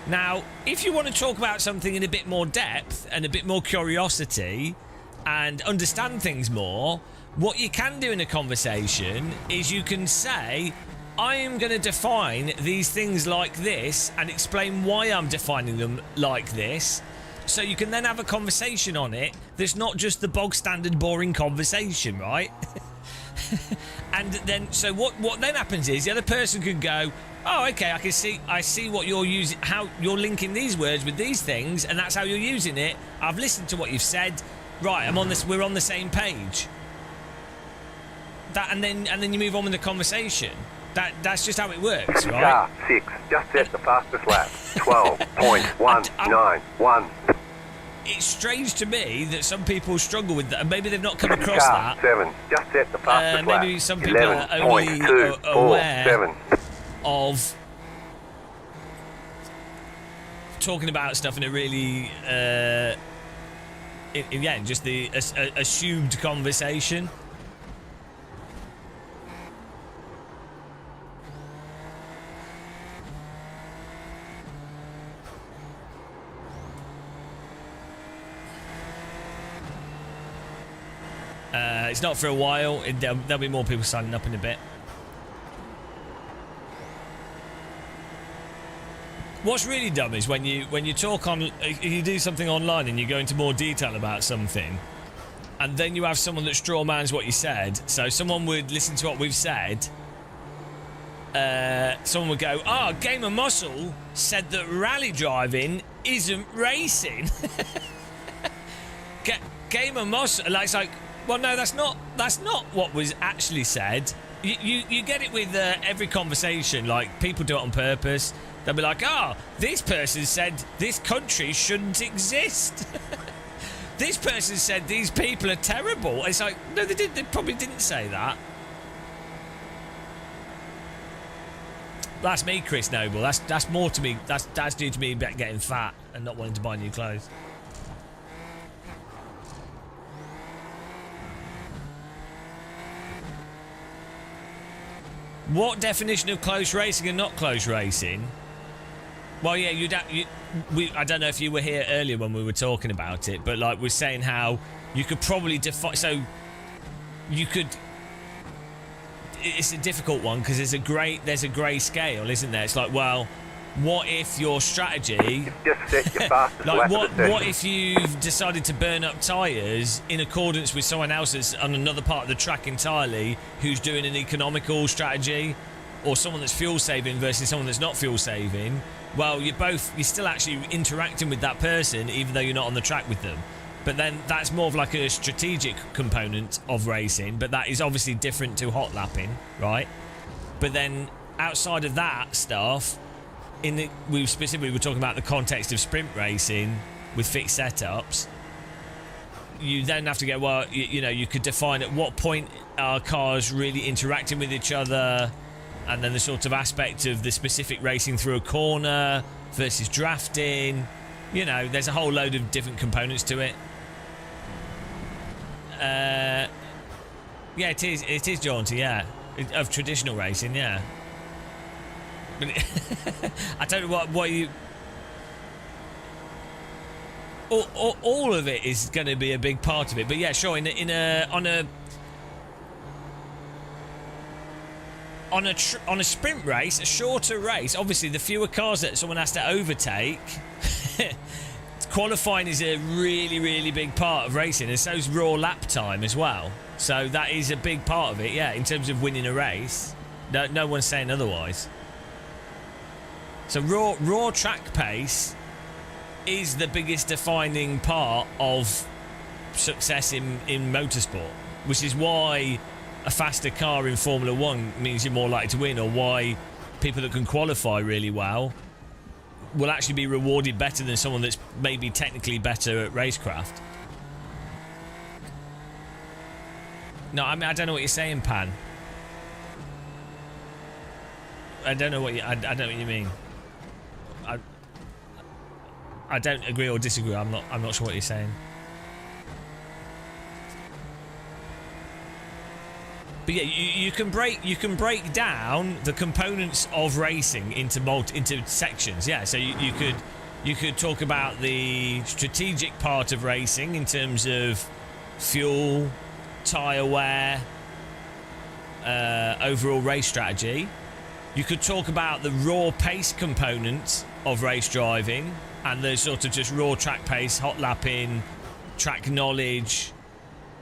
Now, if you want to talk about something in a bit more depth and a bit more curiosity and understand things more, what you can do in a conversation is you can say, I am going to define these things like this and explain why I'm defining them like this. So you can then have a conversation on it that's not just the bog standard boring conversation, right? And then, so what then happens is the other person could go, oh, okay, I see what you're using, how you're linking these words with these things, and that's how you're using it. I've listened to what you've said. Right, we're on the same page. That, and then you move on with the conversation. That's just how it works, right? Car 6, just set the fastest lap. 12.191. It's strange to me that some people struggle with that, and maybe they've not come across Car that. 7, just set the fastest lap. Maybe some people are only aware of talking about stuff in a really, just the assumed conversation. It's not for a while. There'll be more people signing up in a bit. What's really dumb is when you talk on, you do something online and you go into more detail about something, and then you have someone that strawmans what you said. So someone would listen to what we've said. Someone would go, Game of Muscle said that rally driving isn't racing. Game of Muscle, it's like, well, no, that's not what was actually said. You get it with every conversation. Like, people do it on purpose. They'll be like, this person said this country shouldn't exist. This person said these people are terrible. It's like, no, they probably didn't say that. That's me, Chris Noble. That's more to me. That's due to me getting fat and not wanting to buy new clothes. What definition of close racing and not close racing? Well, yeah, I don't know if you were here earlier when we were talking about it, but like we're saying how you could probably define. So you could. It's a difficult one because there's a grey scale, isn't there? It's like, well, what if your strategy, just set your fastest like lap what if you've decided to burn up tyres in accordance with someone else that's on another part of the track entirely who's doing an economical strategy, or someone that's fuel saving versus someone that's not fuel saving? Well, you're still actually interacting with that person even though you're not on the track with them. But then that's more of like a strategic component of racing, but that is obviously different to hot lapping, right? But then outside of that stuff, we specifically were talking about the context of sprint racing with fixed setups. You then have to go, well, you could define at what point are cars really interacting with each other, and then the sort of aspect of the specific racing through a corner versus drafting. There's a whole load of different components to it. Yeah, it is jaunty, yeah, of traditional racing, yeah. But I don't know what you. All of it is going to be a big part of it, but yeah, sure. On a sprint race, a shorter race, obviously the fewer cars that someone has to overtake. Qualifying is a really, really big part of racing, and so is raw lap time as well. So that is a big part of it, yeah, in terms of winning a race. No one's saying otherwise. So raw track pace is the biggest defining part of success in motorsport, which is why a faster car in Formula 1 means you're more likely to win, or why people that can qualify really well will actually be rewarded better than someone that's maybe technically better at racecraft. No, I mean, I don't know what you're saying, Pan. don't know what you. I don't know what you mean. I don't agree or disagree. I'm not sure what you're saying. But yeah, you can break down the components of racing into sections. Yeah, so you could talk about the strategic part of racing in terms of fuel, tyre wear, overall race strategy. You could talk about the raw pace component of race driving and the sort of just raw track pace, hot lapping, track knowledge,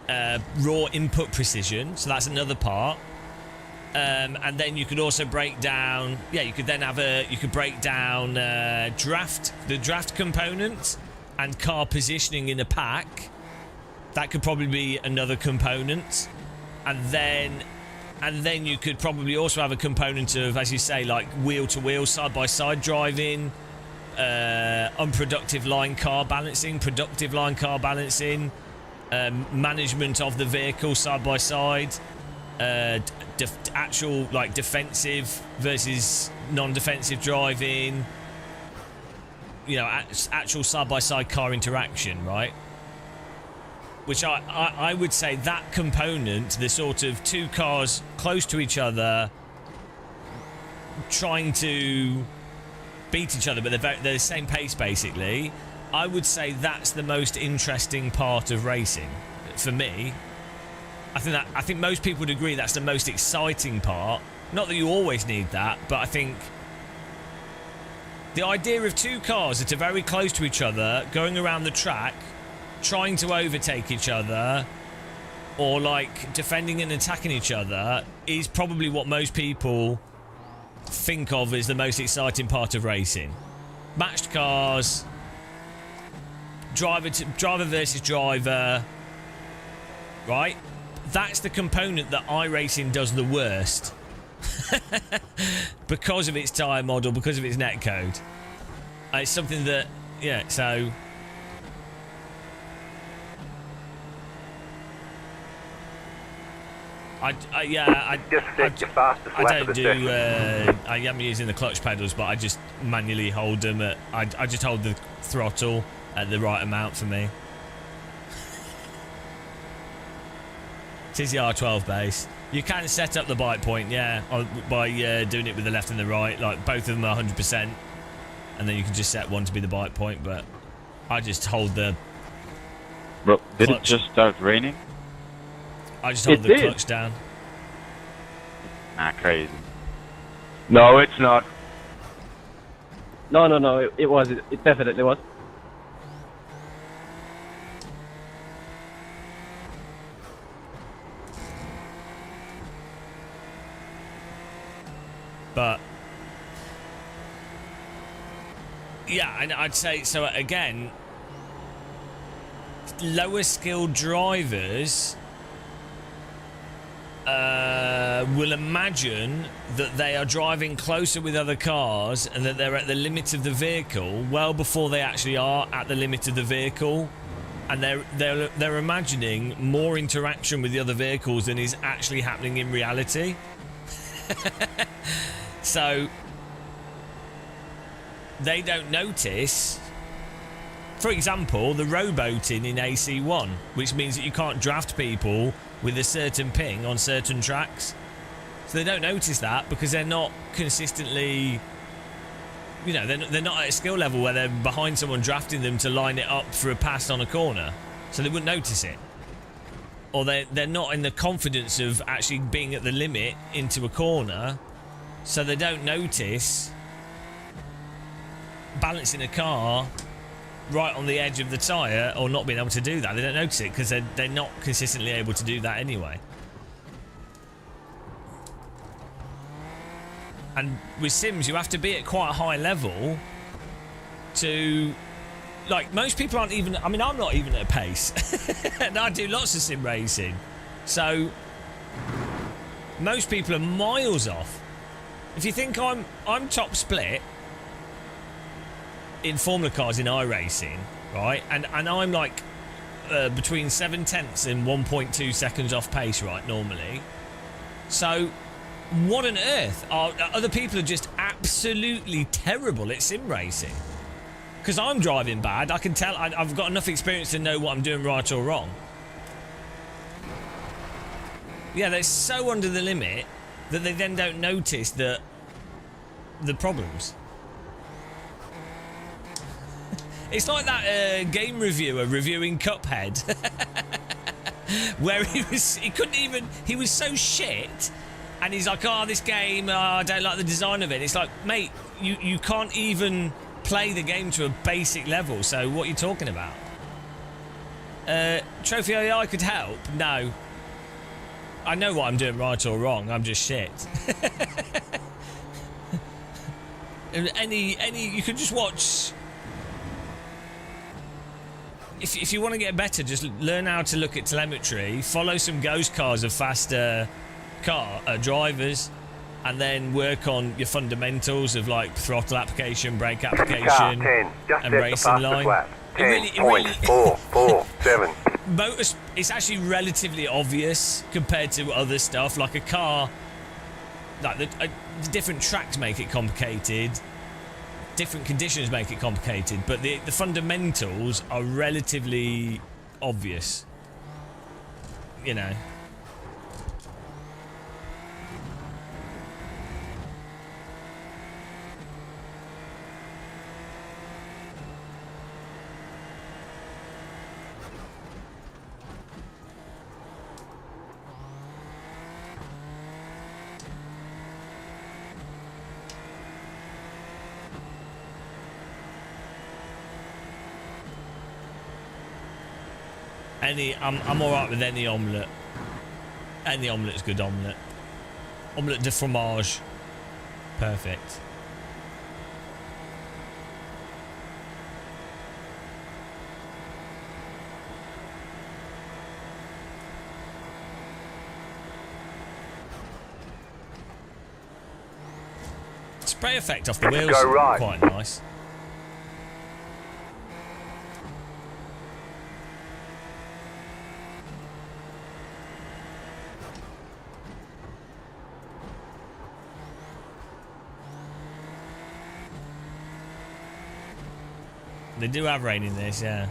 raw input precision. So that's another part. And then you could also break down. Yeah, you could break down the draft component and car positioning in a pack. That could probably be another component, and then you could probably also have a component of, as you say, like wheel-to-wheel, side-by-side driving, unproductive line car balancing, productive line car balancing, management of the vehicle side-by-side, actual like defensive versus non-defensive driving, you know, actual side-by-side car interaction, right? Which I would say that component, the sort of two cars close to each other trying to beat each other, but they're the same pace basically, I would say that's the most interesting part of racing for me. I think most people would agree that's the most exciting part. Not that you always need that, but I think the idea of two cars that are very close to each other going around the track trying to overtake each other or like defending and attacking each other is probably what most people think of as the most exciting part of racing. Matched cars, driver versus driver, right? That's the component that iRacing does the worst because of its tyre model, because of its netcode. It's something that, yeah, so I am using the clutch pedals, but I just manually hold them at. I just hold the throttle at the right amount for me. It is the R12 base. You can set up the bite point, yeah, by doing it with the left and the right. Like both of them are 100%, and then you can just set one to be the bite point. But I just hold the. Bro, did clutch. It just start raining? I just hold the clutch down. Ah, crazy. No, it's not. No. It was. It definitely was. But yeah, and I'd say so again. Lower skilled drivers will imagine that they are driving closer with other cars and that they're at the limit of the vehicle well before they actually are at the limit of the vehicle, and they're imagining more interaction with the other vehicles than is actually happening in reality. So they don't notice, for example, the rowboating in AC1, which means that you can't draft people with a certain ping on certain tracks. So they don't notice that because they're not consistently, you know, they're not at a skill level where they're behind someone drafting them to line it up for a pass on a corner. So they wouldn't notice it. Or they're not in the confidence of actually being at the limit into a corner, so they don't notice balancing a car right on the edge of the tyre or not being able to do that. They don't notice it because they're not consistently able to do that anyway. And with sims, you have to be at quite a high level to... Like, most people aren't even... I mean, I'm not even at a pace. And I do lots of sim racing. So, most people are miles off. If you think I'm top split in Formula cars in iRacing, right? And I'm like between 7/10 and 1.2 seconds off pace, right, normally. So, what on earth are other people are just absolutely terrible at sim racing? Because I'm driving bad. I can tell. I've got enough experience to know what I'm doing right or wrong. Yeah, they're so under the limit that they then don't notice the problems. It's like that game reviewer reviewing Cuphead, where he was so shit, and he's like, oh, this game, I don't like the design of it. It's like, mate, you can't even play the game to a basic level, so what are you talking about? Trophy AI could help? No. I know what I'm doing right or wrong, I'm just shit. You could just watch. If you want to get better, just learn how to look at telemetry, follow some ghost cars of faster drivers, and then work on your fundamentals of like throttle application, brake application, and racing line. 10.447. It's actually relatively obvious compared to other stuff. Like a car, like the different tracks make it complicated, different conditions make it complicated, but the fundamentals are relatively obvious, you know. I'm alright with any omelette. Any omelette's good omelette. Omelette de fromage. Perfect. Spray effect off the wheels is quite nice. They do have rain in this, yeah.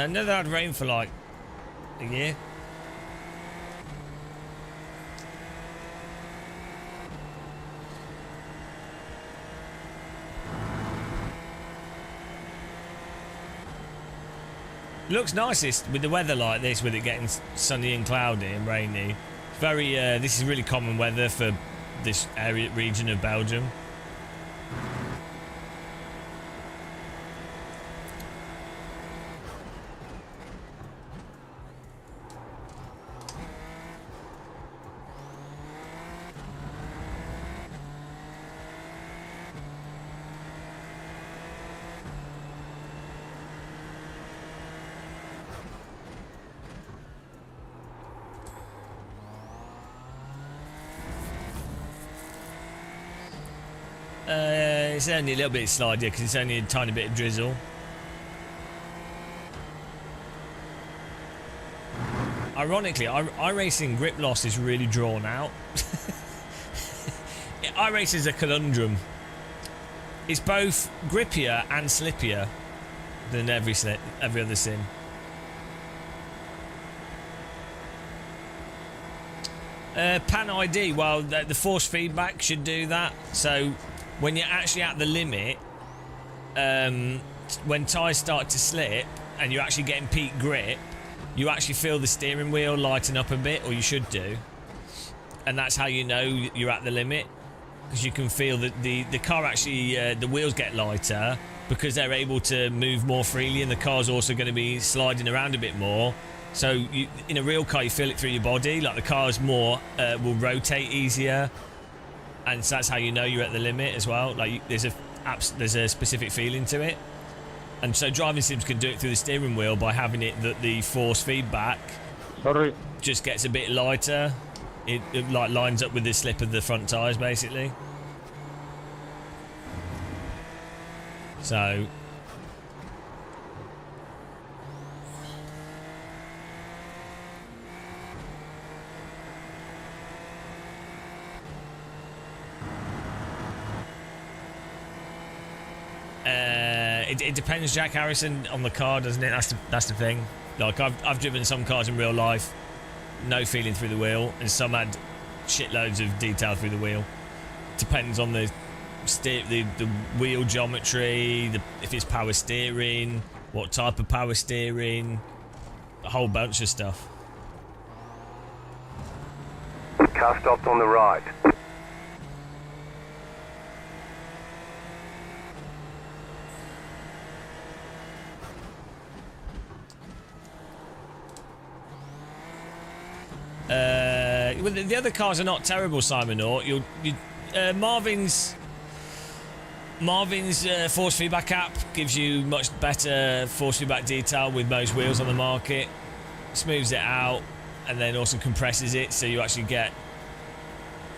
Never had rain for like a year. Looks nicest with the weather like this, with it getting sunny and cloudy and rainy. Very, this is really common weather for this region of Belgium. It's only a little bit slide, yeah, because it's only a tiny bit of drizzle. Ironically, iRacing grip loss is really drawn out. iRacing is a conundrum. It's both grippier and slippier than every other sim. Pan ID, well, the force feedback should do that. So when you're actually at the limit, when tyres start to slip and you're actually getting peak grip, you actually feel the steering wheel lighten up a bit, or you should do. And that's how you know you're at the limit, because you can feel that the car actually, the wheels get lighter because they're able to move more freely, and the car's also going to be sliding around a bit more. So in a real car, you feel it through your body, like the car's more, will rotate easier. and so that's how you know you're at the limit as well. Like there's a specific feeling to it, and so driving sims can do it through the steering wheel by having it that the force feedback just gets a bit lighter. It like lines up with the slip of the front tires basically. So it depends, Jack Harrison, on the car, doesn't it? That's the thing. Like I've driven some cars in real life, no feeling through the wheel, and some had shitloads of detail through the wheel. Depends on the wheel geometry, if it's power steering, what type of power steering, a whole bunch of stuff. Car stopped on the right. Well, the other cars are not terrible, Simon. Or Marvin's force feedback app gives you much better force feedback detail with most wheels on the market. Smooths it out, and then also compresses it, so you actually get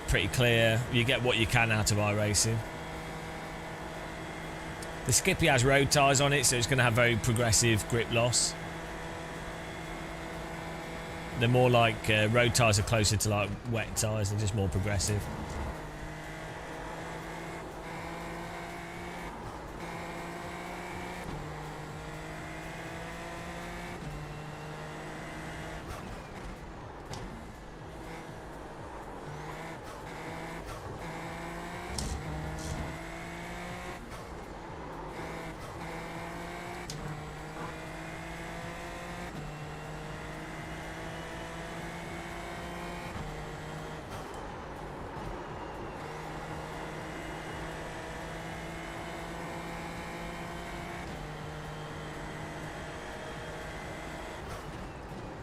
pretty clear. You get what you can out of iRacing. The Skippy has road tyres on it, so it's going to have very progressive grip loss. They're more like road tyres are closer to like wet tyres. They're just more progressive.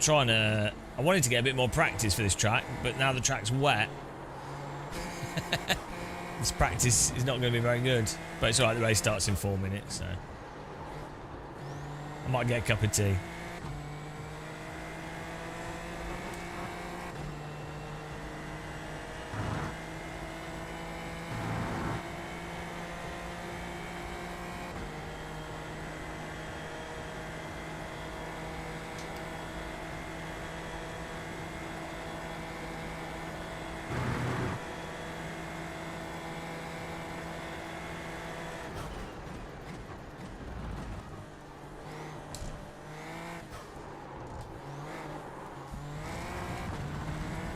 I wanted to get a bit more practice for this track, but now the track's wet. This practice is not going to be very good. But it's alright, the race starts in 4 minutes, so I might get a cup of tea.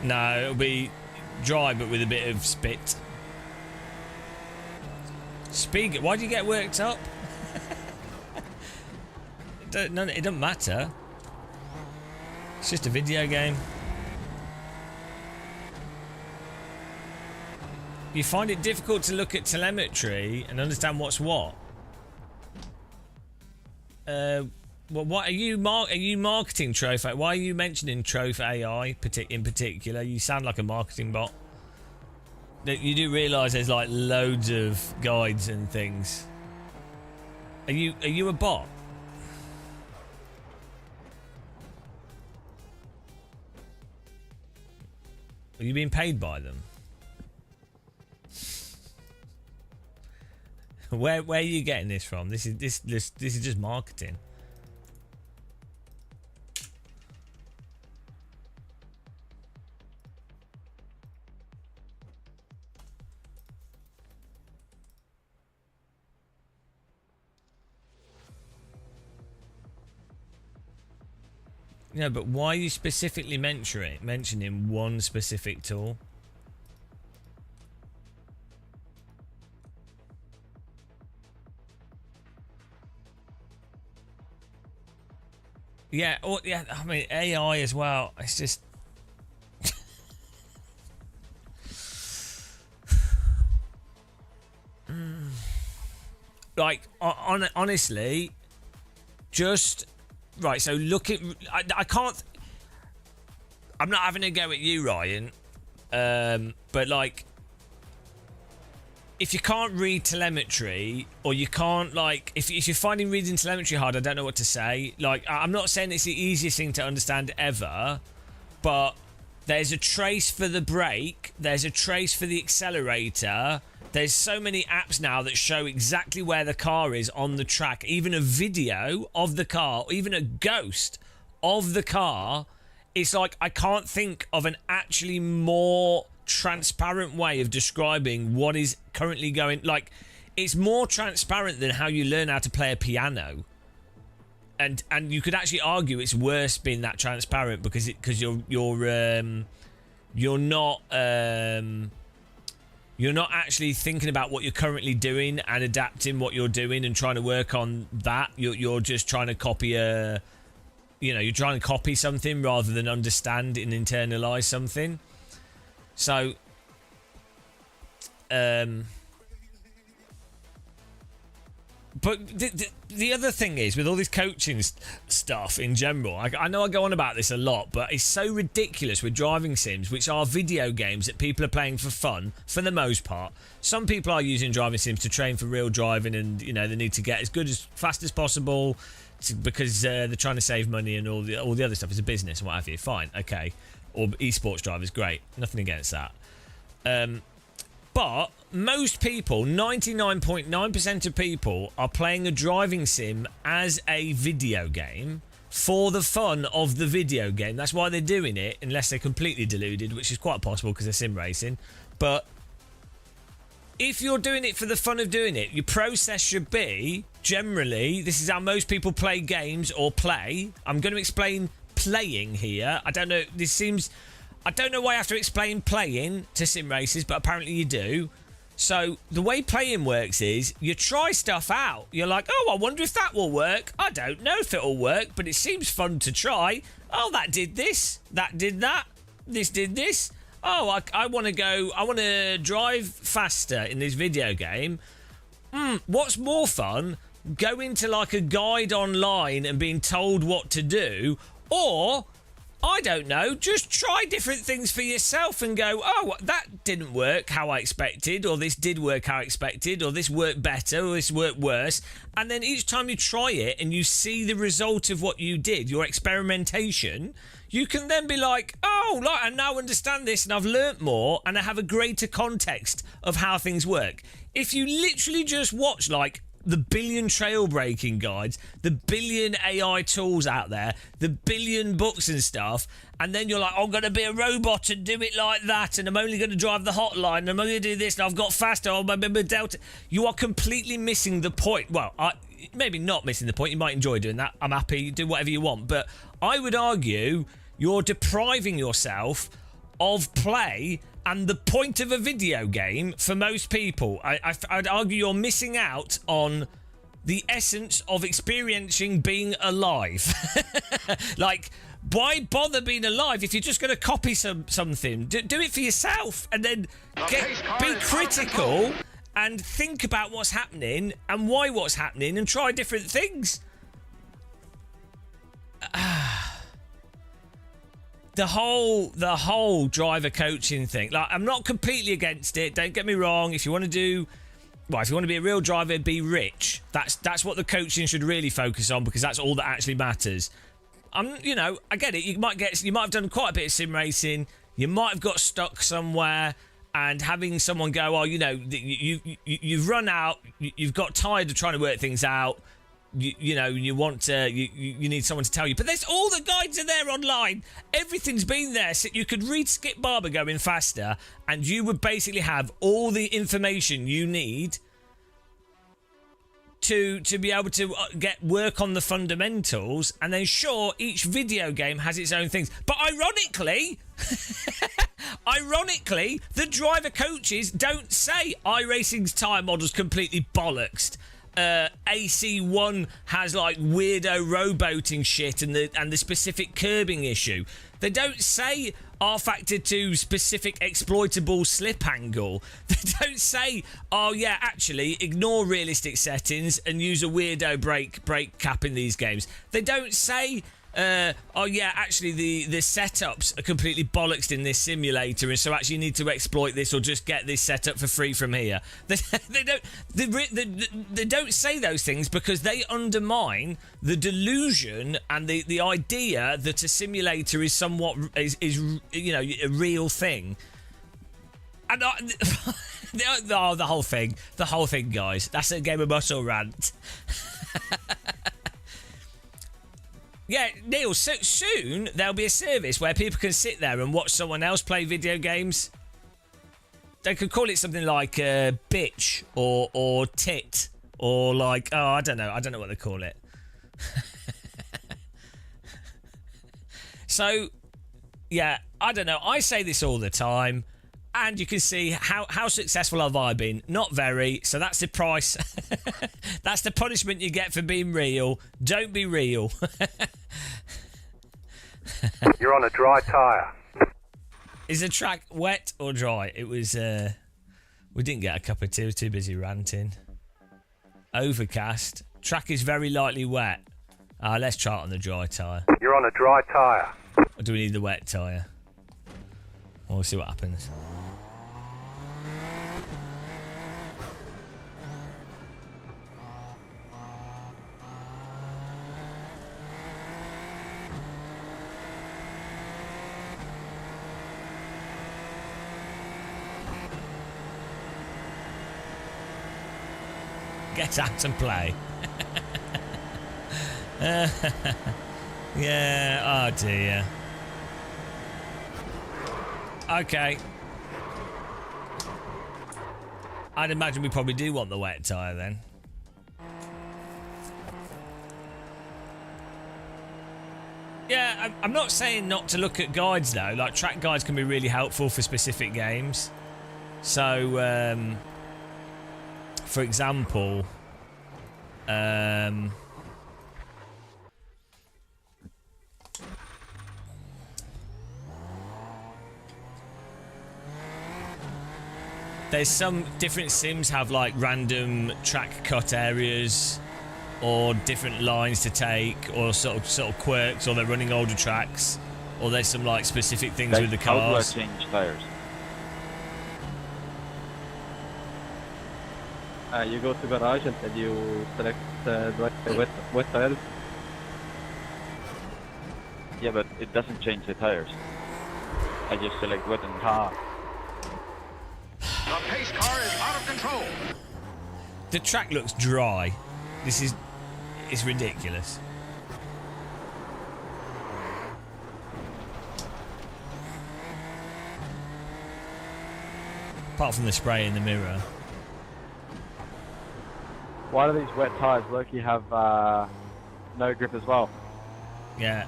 No, it'll be dry but with a bit of spit. Speak. Why do you get worked up? It doesn't matter. It's just a video game. You find it difficult to look at telemetry and understand what's what. Well, what are you marketing Trophy? Why are you mentioning Trophy AI in particular? You sound like a marketing bot. You do realise there's like loads of guides and things. Are you a bot? Are you being paid by them? Where are you getting this from? This is just marketing. No, but why are you specifically mentioning one specific tool? Yeah, or yeah, I mean AI as well. It's just like honestly, just right. So look at I can't. I'm not having a go at you, Ryan. But like, if you can't read telemetry, or you can't, like, if you're finding reading telemetry hard, I don't know what to say. Like, I'm not saying it's the easiest thing to understand ever, but there's a trace for the brake, there's a trace for the accelerator. There's so many apps now that show exactly where the car is on the track. Even a video of the car, or even a ghost of the car. It's like, I can't think of an actually more transparent way of describing what is currently going. Like, it's more transparent than how you learn how to play a piano, and you could actually argue it's worse being that transparent, because you're not actually thinking about what you're currently doing and adapting what you're doing and trying to work on that. You're just trying to copy you're trying to copy something rather than understand and internalize something. So, but the other thing is, with all this coaching stuff in general, I know I go on about this a lot, but it's so ridiculous with driving sims, which are video games that people are playing for fun, for the most part. Some people are using driving sims to train for real driving, and they need to get as good as fast as possible because they're trying to save money and all the other stuff. It's a business and what have you. Fine, okay. Or esports drivers, great. Nothing against that. But most people, 99.9% of people, are playing a driving sim as a video game for the fun of the video game. That's why they're doing it, unless they're completely deluded, which is quite possible because they're sim racing. But if you're doing it for the fun of doing it, your process should be, generally, this is how most people play games or play. I'm going to explain playing here. I don't know why I have to explain playing to sim races, but apparently you do. So the way playing works is you try stuff out. You're like, oh, I wonder if that will work. I don't know if it'll work, but it seems fun to try. Oh, that did this. That did that. This did this. Oh, I want to drive faster in this video game. What's more fun? Going to like a guide online and being told what to do, or, I don't know, just try different things for yourself and go, oh, that didn't work how I expected, or this did work how I expected, or this worked better, or this worked worse. And then each time you try it and you see the result of what you did, your experimentation, you can then be like, oh, I now understand this and I've learnt more and I have a greater context of how things work. If you literally just watch like the billion trail braking guides, the billion AI tools out there, the billion books and stuff, and then you're like, I'm going to be a robot and do it like that, and I'm only going to drive the hotline, and I'm only going to do this, and I've got faster, I'm Delta. You are completely missing the point. Well, maybe not missing the point. You might enjoy doing that. I'm happy. Do whatever you want. But I would argue you're depriving yourself of play and the point of a video game for most people. I'd argue you're missing out on the essence of experiencing being alive. Like, why bother being alive if you're just going to copy something? Do it for yourself, and then be critical and think about what's happening and why what's happening, and try different things. The whole driver coaching thing, like, I'm not completely against it, don't get me wrong. If you want to be a real driver, be rich. That's what the coaching should really focus on, because that's all that actually matters. I get it. You might have done quite a bit of sim racing. You might have got stuck somewhere, and having someone go, oh, you've run out. You've got tired of trying to work things out. You need someone to tell you. But there's all the guides are there online. Everything's been there. So you could read Skip Barber going faster, and you would basically have all the information you need to be able to work on the fundamentals. And then sure, each video game has its own things. But ironically, the driver coaches don't say iRacing's tyre model's completely bollocksed. AC1 has like weirdo rowboating shit and the specific curbing issue. They don't say R-Factor 2 specific exploitable slip angle. They don't say, oh yeah, actually ignore realistic settings and use a weirdo brake cap in these games. They don't say oh yeah, actually the setups are completely bollocksed in this simulator, and so actually you need to exploit this or just get this set up for free from here. They don't say those things because they undermine the delusion and the idea that a simulator is somewhat is you know, a real thing. And the whole thing, guys. That's a Game of Muscle rant. Yeah, Neil, so soon there'll be a service where people can sit there and watch someone else play video games. They could call it something like bitch or tit or like, oh, I don't know what they call it. So, yeah, I don't know. I say this all the time. And you can see how successful have I been? Not very. So that's the price. That's the punishment you get for being real. Don't be real. You're on a dry tyre. Is the track wet or dry? It was... we didn't get a cup of tea. I was too busy ranting. Overcast. Track is very lightly wet. Let's try it on the dry tyre. You're on a dry tyre. Or do we need the wet tyre? We'll see what happens. Get out and play. Yeah, oh dear. Okay. I'd imagine we probably do want the wet tyre then. Yeah, I'm not saying not to look at guides though. Like, track guides can be really helpful for specific games. So, for example, there's some different sims have like random track cut areas or different lines to take or sort of quirks, or they're running older tracks, or there's some like specific things Like, with the how do I cars. change tires? You go to garage and then you select wet tires. Yeah, but it doesn't change the tires. I just select wet and hard. The pace car is out of control. The track looks dry. It's ridiculous. Apart from the spray in the mirror. Why do these wet tires work? You have no grip as well. Yeah.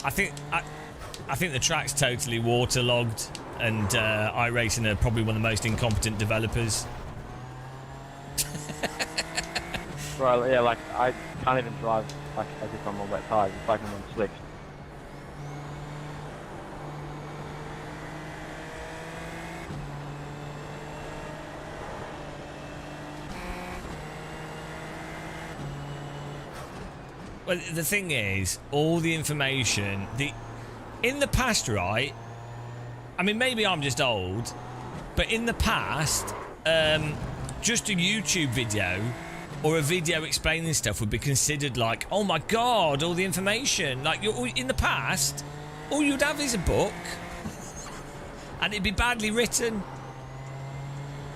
I think the track's totally waterlogged, and iRacing are probably one of the most incompetent developers. Right, yeah, like I can't even drive like as if I'm on wet tires. It's like I'm on slicks. Well, the thing is, all the information, in the past, right? I mean, maybe I'm just old, but in the past, just a YouTube video or a video explaining stuff would be considered like, oh my god, all the information. Like, in the past, all you'd have is a book, and it'd be badly written.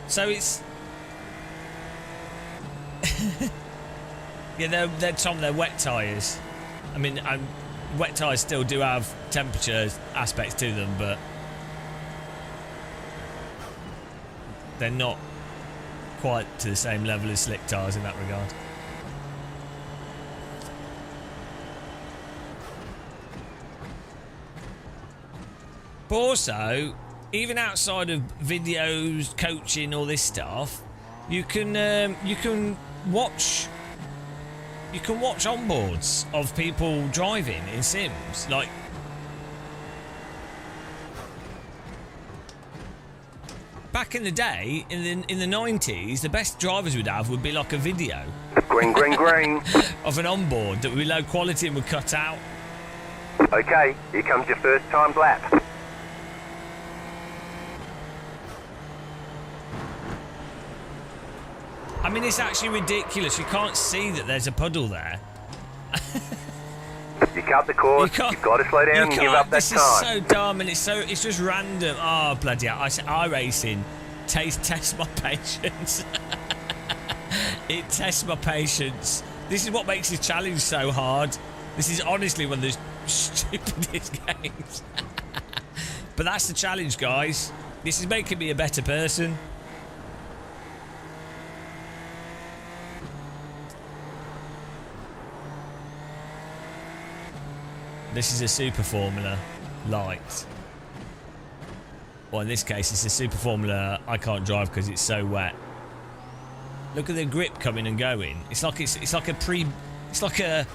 So it's... Yeah, they're wet tyres. I mean, wet tyres still do have temperature aspects to them, but they're not quite to the same level as slick tyres in that regard. But also, even outside of videos, coaching, all this stuff, you can watch onboards of people driving in sims. Like, back in the day, in the 90s, the best drivers we'd have would be like a video. Green, green, green. Of an onboard that would be low quality and would cut out. Okay, here comes your first time lap. I mean, it's actually ridiculous. You can't see that there's a puddle there. You cut the course, you've got to slow down and give up that this time. This is so dumb and it's just random. Oh, bloody hell. I say iRacing tests my patience. It tests my patience. This is what makes this challenge so hard. This is honestly one of the stupidest games. But that's the challenge, guys. This is making me a better person. This is a Super Formula Light. Well, in this case, it's a Super Formula I can't drive because it's so wet. Look at the grip coming and going. It's like a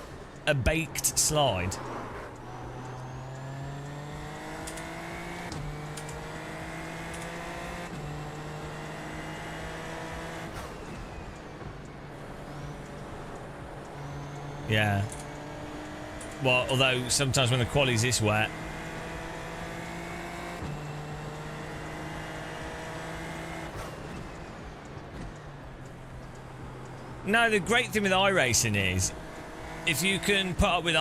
baked slide. Yeah. Well, although sometimes when the quality's this wet. No, the great thing with iRacing is, if you can put up with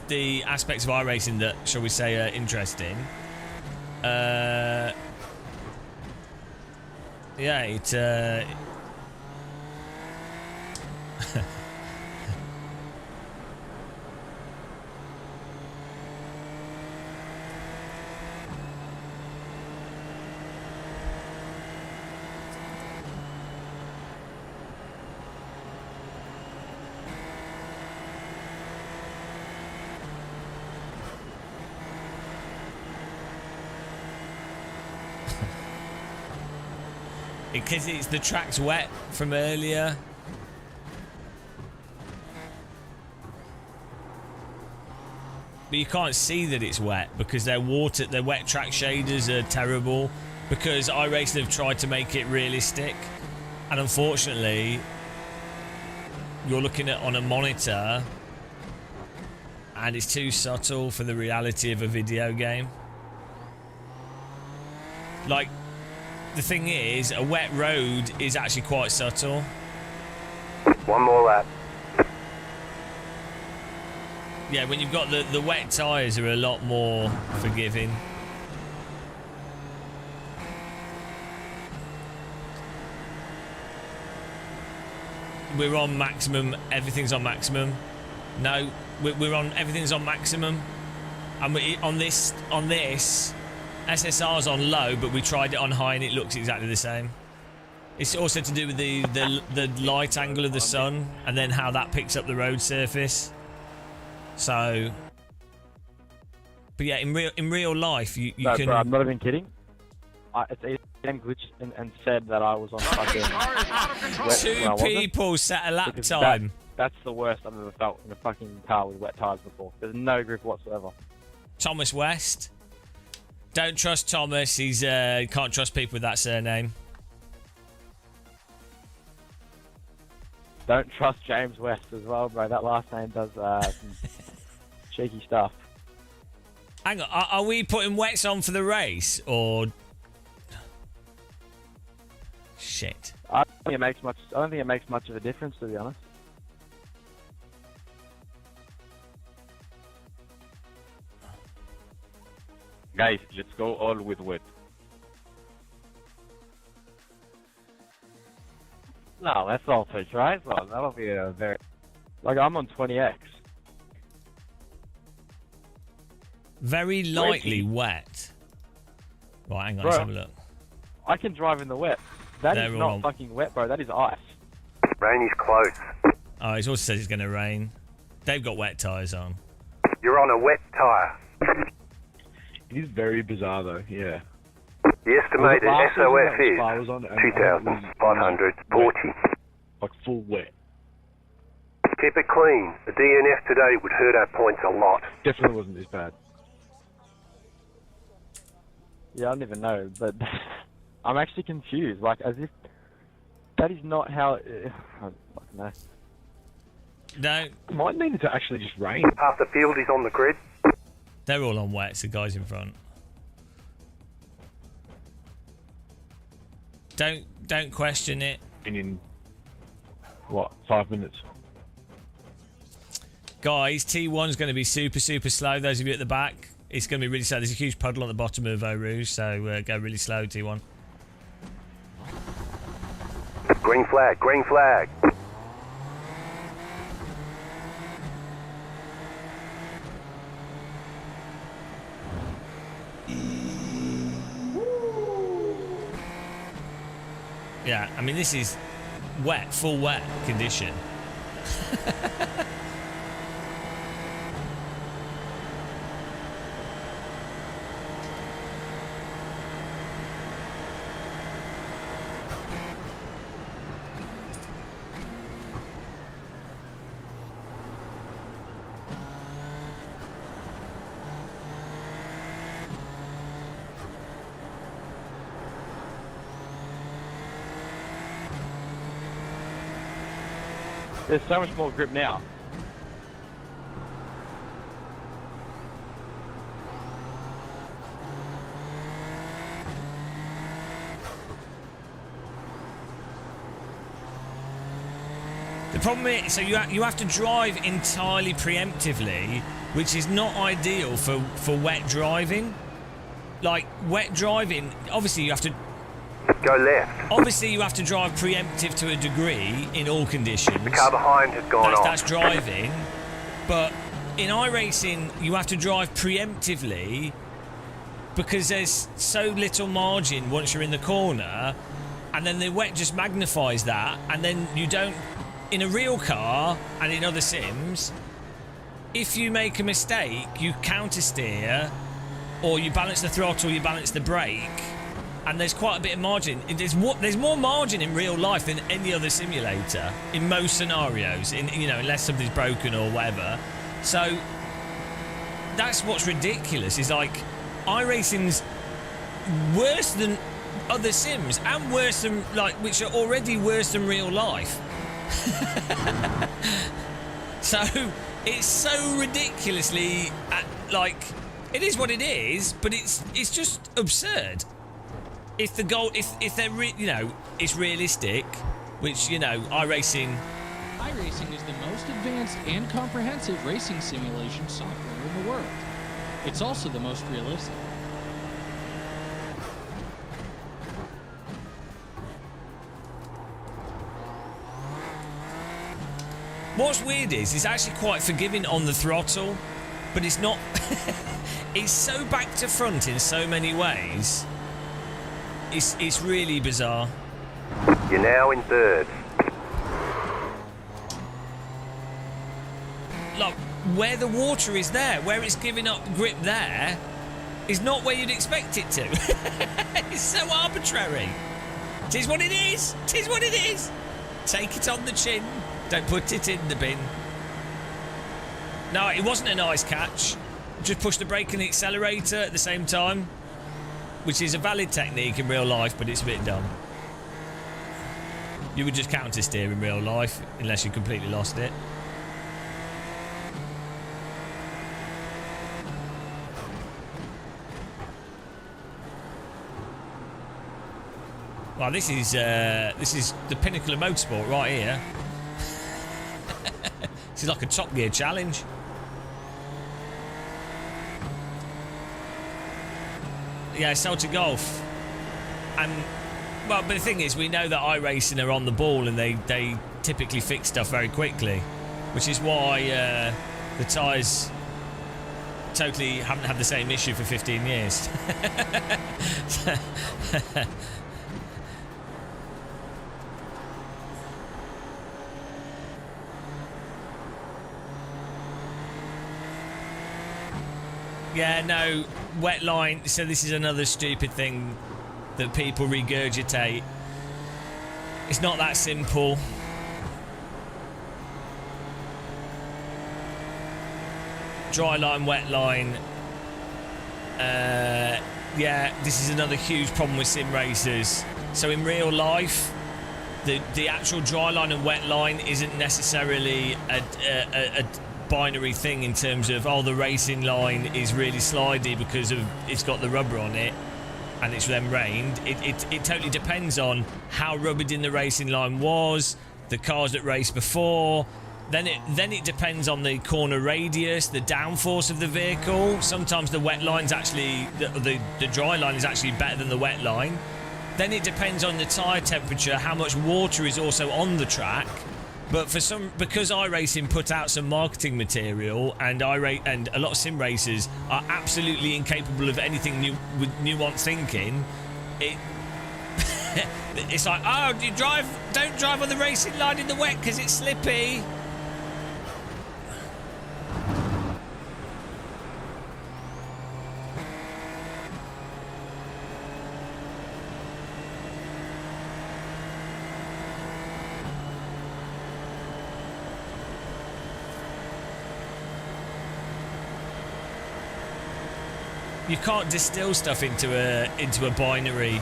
the aspects of iRacing that, shall we say, are interesting. Yeah, it. Because the track's wet from earlier. But you can't see that it's wet because their wet track shaders are terrible because iRacing have tried to make it realistic, and unfortunately you're looking at on a monitor and it's too subtle for the reality of a video game. Like, the thing is, a wet road is actually quite subtle. One more lap. Yeah, when you've got the wet tyres are a lot more forgiving. We're on maximum. Everything's on maximum. No, we're on. Everything's on maximum. And we on this. SSR's on low, but we tried it on high and it looks exactly the same. It's also to do with the light angle of the sun and then how that picks up the road surface. So, but yeah, in real life, you can. Bro, I'm not even kidding. It's glitched and said that I was on fucking. Two people set a lap time. That's the worst I've ever felt in a fucking car with wet tyres before. There's no grip whatsoever. Thomas West. Don't trust Thomas. He's can't trust people with that surname. Don't trust James West as well, bro. That last name does some cheeky stuff. Hang on, are we putting wets on for the race or shit? I don't think it makes much of a difference, to be honest. Guys, let's go all with wet. No, that's all fish, right? Well, that'll be a very... Like, I'm on 20x. Very lightly wet. Right, hang on, Bro, let's have a look. I can drive in the wet. That is not fucking wet, bro. That is ice. Rain is close. Oh, it also says it's going to rain. They've got wet tyres on. You're on a wet tyre. It is very bizarre though, yeah. The estimated SOF is 2,540. Like full wet. Keep it clean. The DNF today would hurt our points a lot. Definitely wasn't this bad. Yeah, I don't even know, but I'm actually confused. Like, as if that is not how. I don't fucking know. No. Might need it to actually just rain. Half the field is on the grid. They're all on wets, the guys in front. Don't question it. In what, 5 minutes? Guys, T1's going to be super, super slow. Those of you at the back, it's going to be really slow. There's a huge puddle on the bottom of Eau Rouge, so go really slow, T1. Green flag, green flag. Yeah, I mean, this is wet, full wet condition. There's so much more grip now. The problem is, so you have to drive entirely preemptively, which is not ideal for wet driving. Like, wet driving, obviously you have to... Go left. Obviously you have to drive preemptive to a degree in all conditions. The car behind has gone off. That's driving. But in iRacing, you have to drive preemptively because there's so little margin once you're in the corner, and then the wet just magnifies that, and then you don't... In a real car and in other sims, if you make a mistake, you counter steer, or you balance the throttle, you balance the brake, and there's quite a bit of margin. There's more margin in real life than any other simulator in most scenarios, unless something's broken or whatever. So that's what's ridiculous, is like iRacing's worse than other sims, and worse than, which are already worse than real life. So it's so ridiculously it is what it is, but it's just absurd. If the goal, if they're it's realistic, which iRacing is the most advanced and comprehensive racing simulation software in the world. It's also the most realistic. What's weird is it's actually quite forgiving on the throttle, but it's not. It's so back to front in so many ways. It's really bizarre. You're now in third. Like, where the water is there, where it's giving up grip there, is not where you'd expect it to. It's so arbitrary. Tis what it is. Tis what it is. Take it on the chin. Don't put it in the bin. No, it wasn't a nice catch. Just push the brake and the accelerator at the same time, which is a valid technique in real life, but it's a bit dumb. You would just counter steer in real life, unless you completely lost it. Well, this is the pinnacle of motorsport right here. This is like a Top Gear challenge. Yeah, Celtic Golf. And, well, but the thing is, we know that iRacing are on the ball and they typically fix stuff very quickly, which is why the tyres totally haven't had the same issue for 15 years. Yeah, no, wet line. So this is another stupid thing that people regurgitate. It's not that simple. Dry line, wet line. yeah, this is another huge problem with sim racers. So in real life, the actual dry line and wet line isn't necessarily a binary thing in terms of, oh, the racing line is really slidey because of it's got the rubber on it and it's then rained. It totally depends on how rubbed in the racing line was, the cars that raced before. Then it depends on the corner radius, the downforce of the vehicle. Sometimes the wet line's actually the dry line is actually better than the wet line. Then it depends on the tyre temperature, how much water is also on the track. But because iRacing put out some marketing material, and and a lot of sim racers are absolutely incapable of anything new with nuanced thinking, it's like, oh, don't drive on the racing line in the wet because it's slippy. You can't distill stuff into a binary,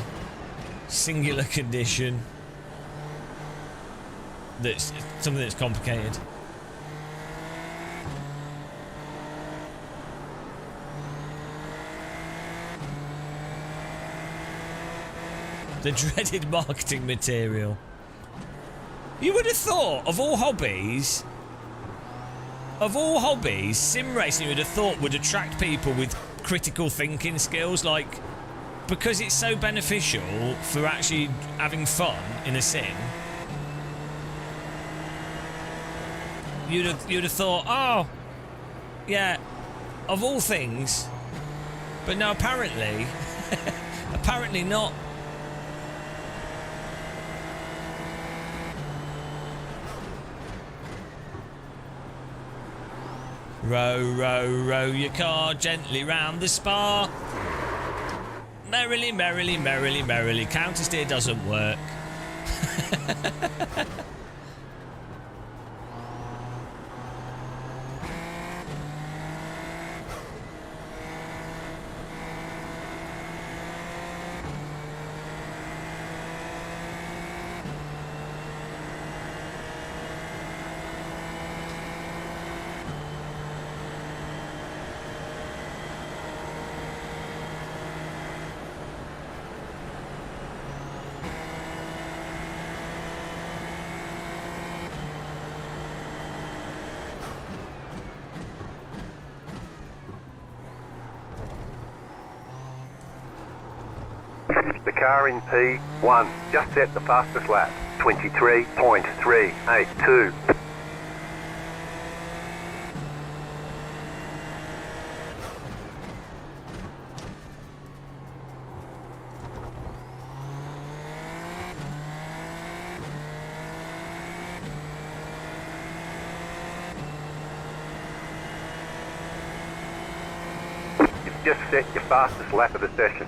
singular condition. That's something that's complicated. The dreaded marketing material. You would have thought, of all hobbies, sim racing, you would have thought would attract people with critical thinking skills, like, because it's so beneficial for actually having fun in a sim. You'd have thought, oh, yeah, of all things, but no, apparently, apparently not. Row, row, row your car gently round the spa. Merrily, merrily, merrily, merrily. Counter steer doesn't work. The car in P1 just set the fastest lap, 23.382. You've just set your fastest lap of the session.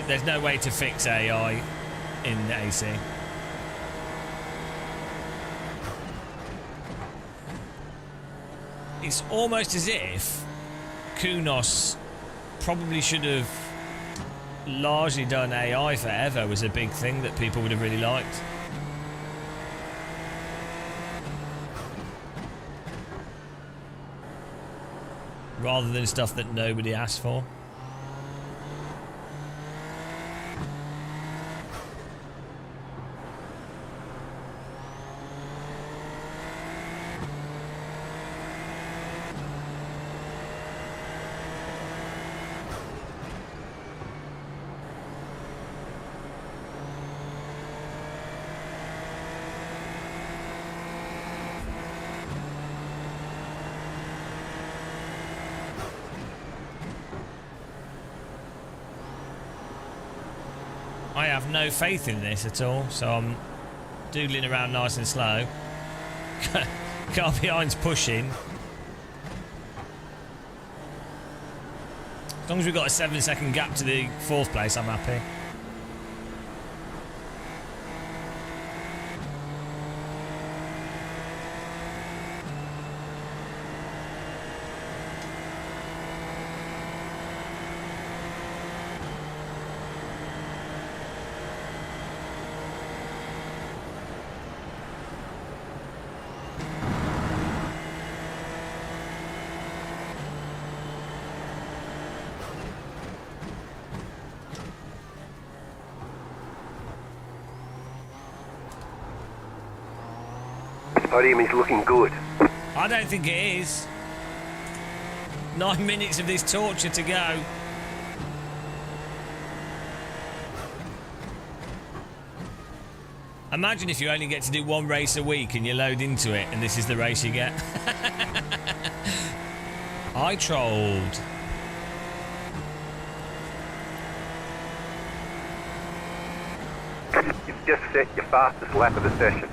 There's no way to fix AI in AC. It's almost as if Kunos probably should have largely done AI forever, was a big thing that people would have really liked. Rather than stuff that nobody asked for. I have no faith in this at all, so I'm doodling around nice and slow. Car behind's pushing. As long as we've got a 7-second gap to the 4th place, I'm happy. Podium is looking good. I don't think it is. 9 minutes of this torture to go. Imagine if you only get to do 1 race a week and you load into it and this is the race you get. I trolled. You've just set your fastest lap of the session.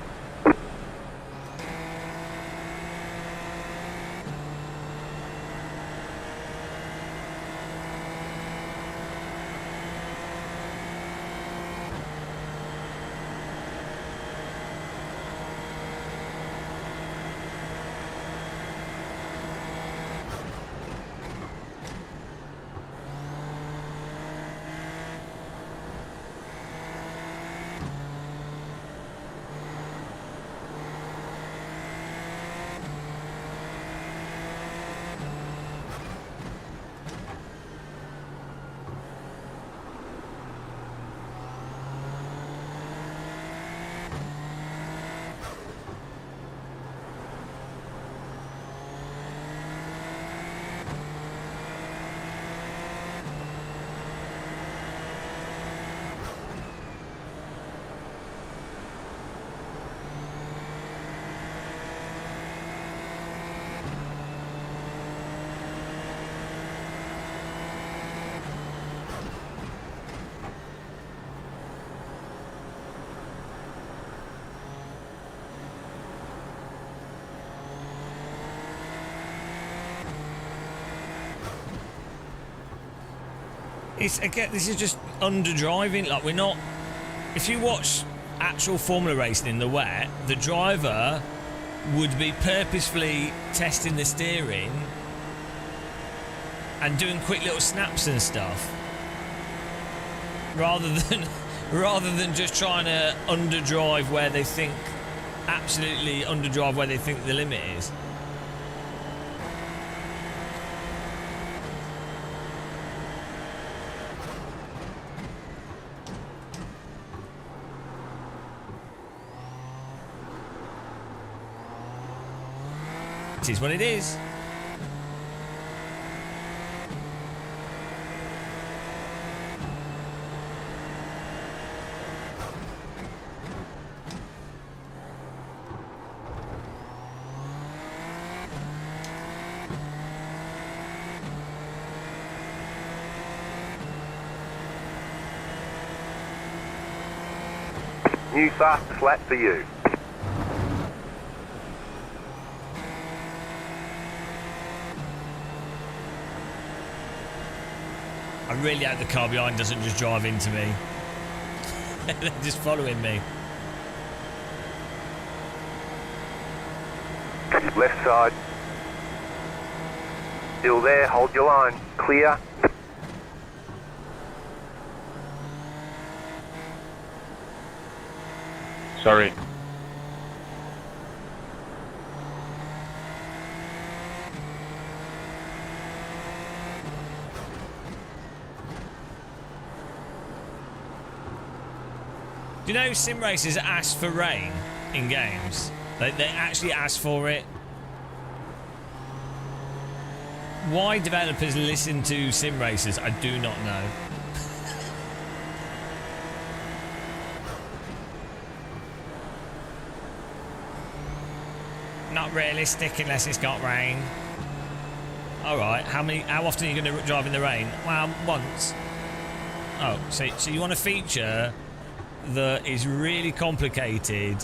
Again, this is just underdriving. Like, we're not. If you watch actual Formula racing in the wet, the driver would be purposefully testing the steering and doing quick little snaps and stuff, rather than just trying to underdrive where they think the limit is. It is what it is. New fastest lap for you. I really hope the car behind doesn't just drive into me. They're just following me. Left side. Still there, hold your line. Clear. Sorry. Do you know sim racers ask for rain in games? They actually ask for it. Why developers listen to sim racers, I do not know. Not realistic unless it's got rain. Alright, how often are you going to drive in the rain? Well, once. Oh, so you want a feature that is really complicated,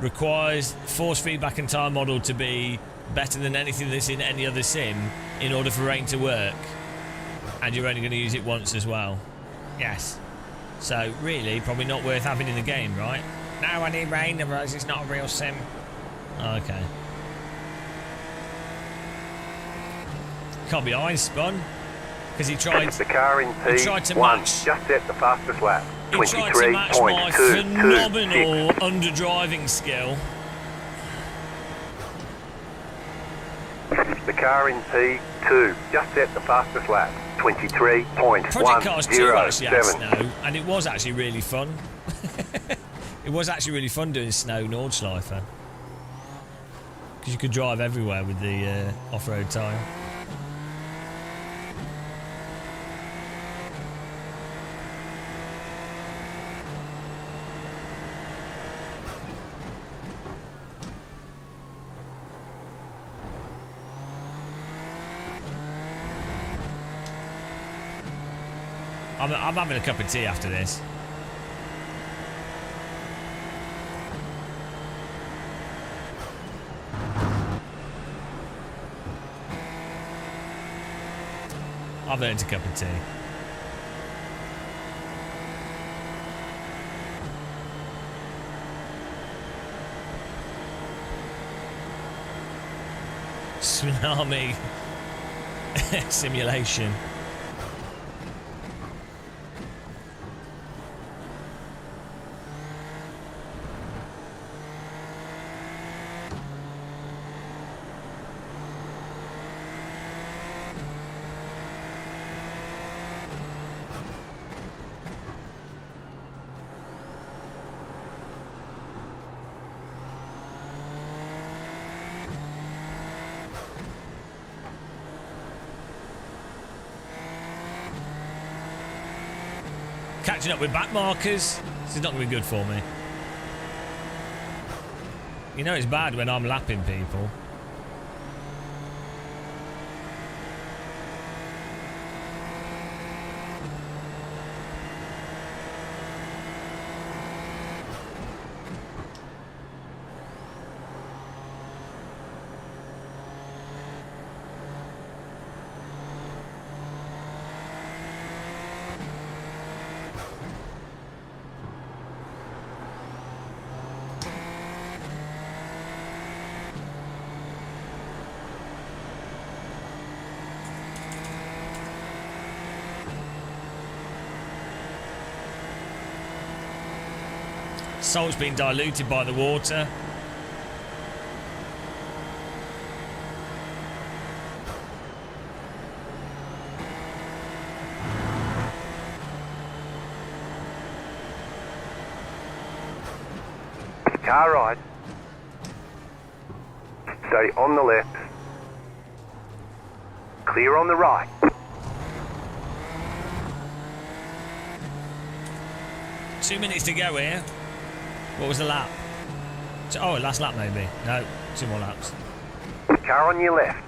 requires force feedback and time model to be better than anything that's in any other sim in order for rain to work. And you're only going to use it once as well. Yes. So, really, probably not worth having in the game, right? No, I need rain, otherwise it's not a real sim. Oh, okay. Can't be Einspun. Because he tried... The car in P1 he tried to match... just set the fastest lap. He tried to match my 23.226. phenomenal underdriving skill. The car in P2 just set the fastest lap. 23.107. Project Cars 2 actually had snow, and it was actually really fun. It was actually really fun doing snow Nordschleife. Because you could drive everywhere with the off-road tyre. I'm having a cup of tea after this. I've earned a cup of tea. Tsunami simulation. Catching up with back markers. This is not going to be good for me. You know it's bad when I'm lapping people. Salt's been diluted by the water. Car right. Stay on the left. Clear on the right. Two minutes to go here. What was the lap? Oh, last lap maybe. No, 2 more laps. Car on your left.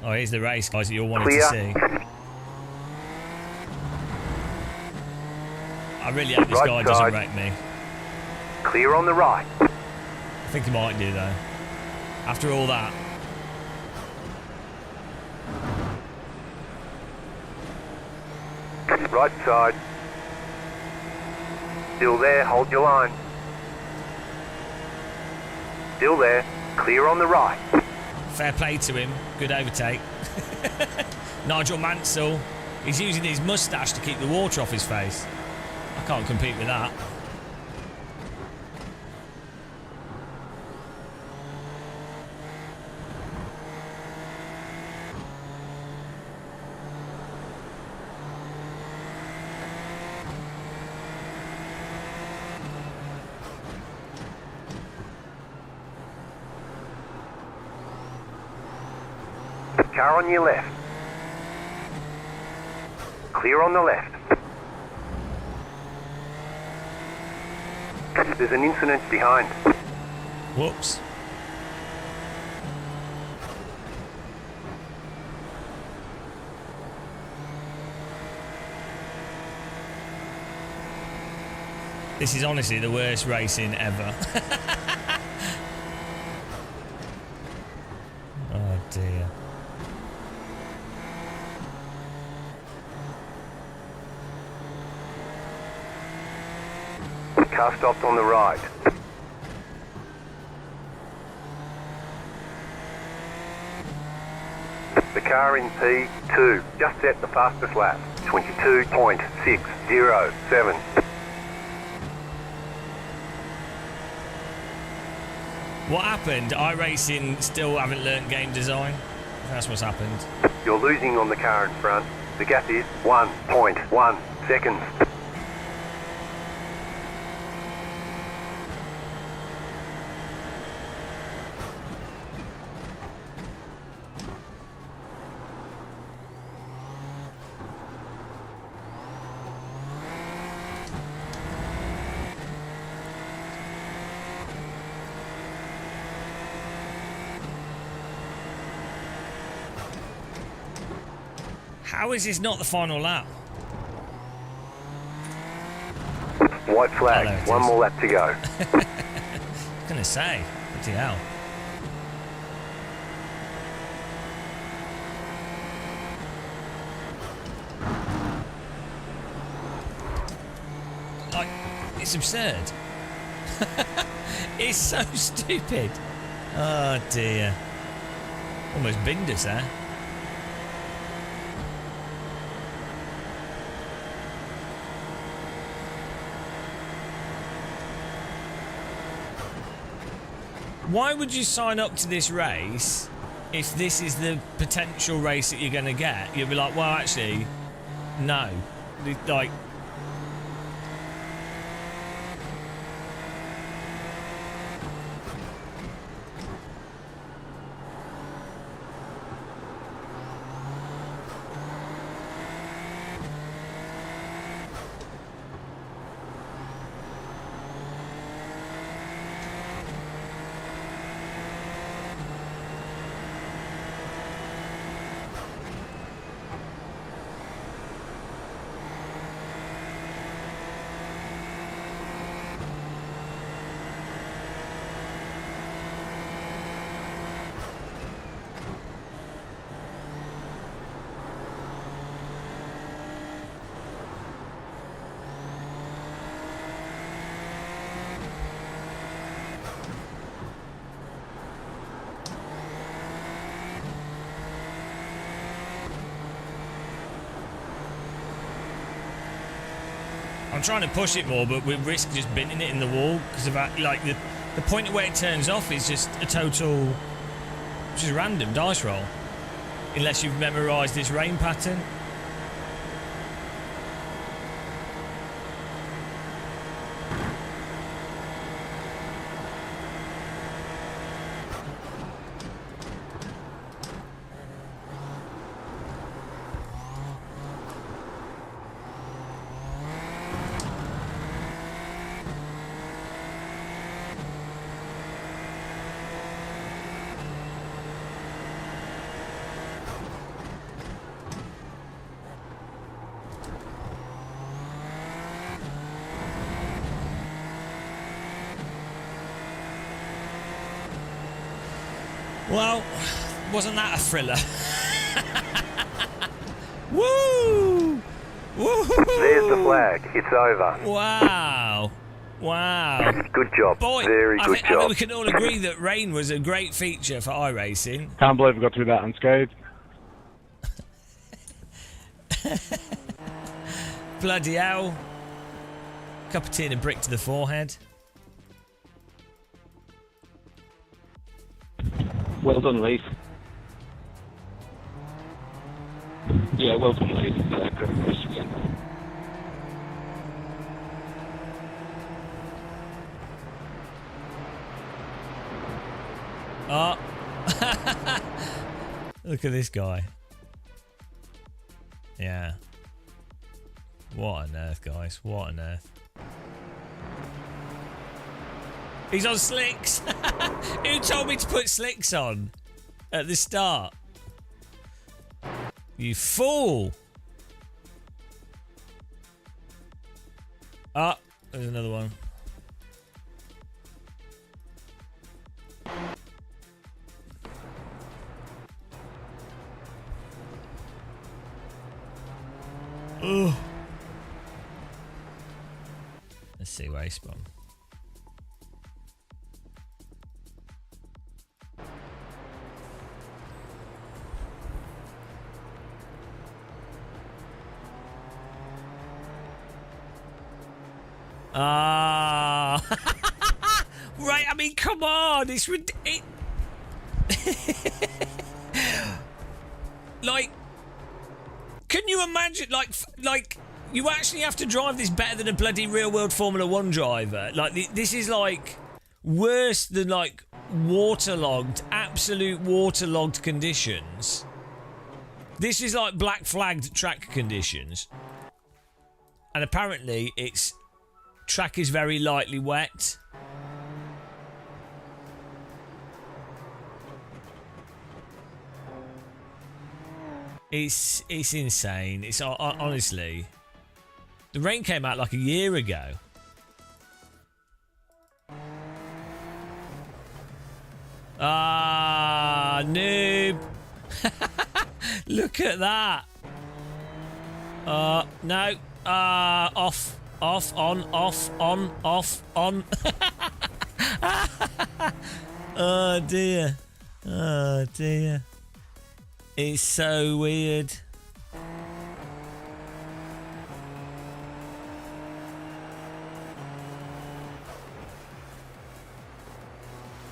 Oh, here's the race, guys, that you all wanted Clear. to see. I really hope this Right guy doesn't side. wreck me. Clear on the right. I think he might do, though. After all that. Right side. Still there, hold your line. Still there, clear on the right. Fair play to him. Good overtake. Nigel Mansell. He's using his moustache to keep the water off his face. I can't compete with that. Car on your left. Clear on the left. There's an incident behind. Whoops. This is honestly the worst racing ever. Oh dear. Car stopped on the right. The car in P2 just set the fastest lap. 22.607. What happened? iRacing still haven't learnt game design. That's what's happened. You're losing on the car in front. The gap is 1.1 seconds. How is this not the final lap? White flag. Oh, there it One is. more lap to go. I was gonna say, bloody hell. Like, it's absurd. It's so stupid. Oh dear. Almost binged us there. Why would you sign up to this race if this is the potential race that you're going to get? You'll be like, well, actually, no. Like, I'm trying to push it more, but we risk just binning it in the wall because of that, like the point at where it turns off is just a total, just random dice roll, unless you've memorised this rain pattern. Well, wasn't that a thriller? Woo! Woo! There's the flag. It's over. Wow. Wow. Good job. Boy, Very good I think job. we can all agree that rain was a great feature for iRacing. Can't believe we got through that unscathed. Bloody hell. Cup of tea and a brick to the forehead. Well done, Leaf. Yeah, well done, Leaf. Great race again. Oh. Look at this guy. Yeah. What on earth, guys? What on earth? He's on slicks. Who told me to put slicks on at the start? You fool. Ah, there's another one. see where he spawned. Ah, right. I mean, come on. It's like, can you imagine? Like, you actually have to drive this better than a bloody real-world Formula One driver. Like, this is like worse than like absolute waterlogged conditions. This is like black flagged track conditions. And apparently its track is very lightly wet. It's insane. It's honestly, the rain came out like a year ago. Ah, noob. Look at that. No. Off, on, off, on. Oh dear. Oh dear. It's so weird.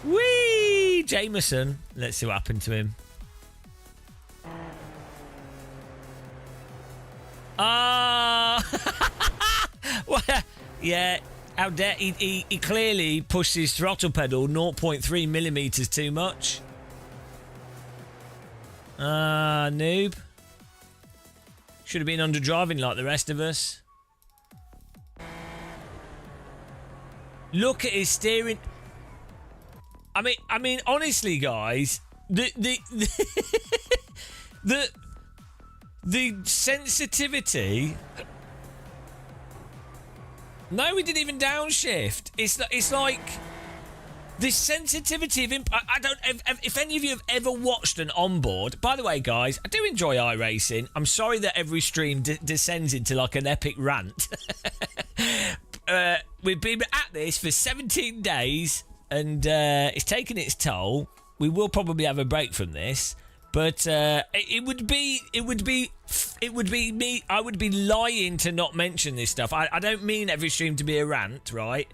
Whee! Jameson. Let's see what happened to him. Well, yeah, how dare he clearly pushed his throttle pedal 0.3 millimeters too much. Noob. Should have been under driving like the rest of us. Look at his steering. I mean, honestly, guys, the sensitivity. No, we didn't even downshift. It's like the sensitivity of I don't. If any of you have ever watched an onboard, by the way, guys, I do enjoy iRacing. I'm sorry that every stream descends into like an epic rant. We've been at this for 17 days, and it's taken its toll. We will probably have a break from this, but it would be me. I would be lying to not mention this stuff. I don't mean every stream to be a rant, right?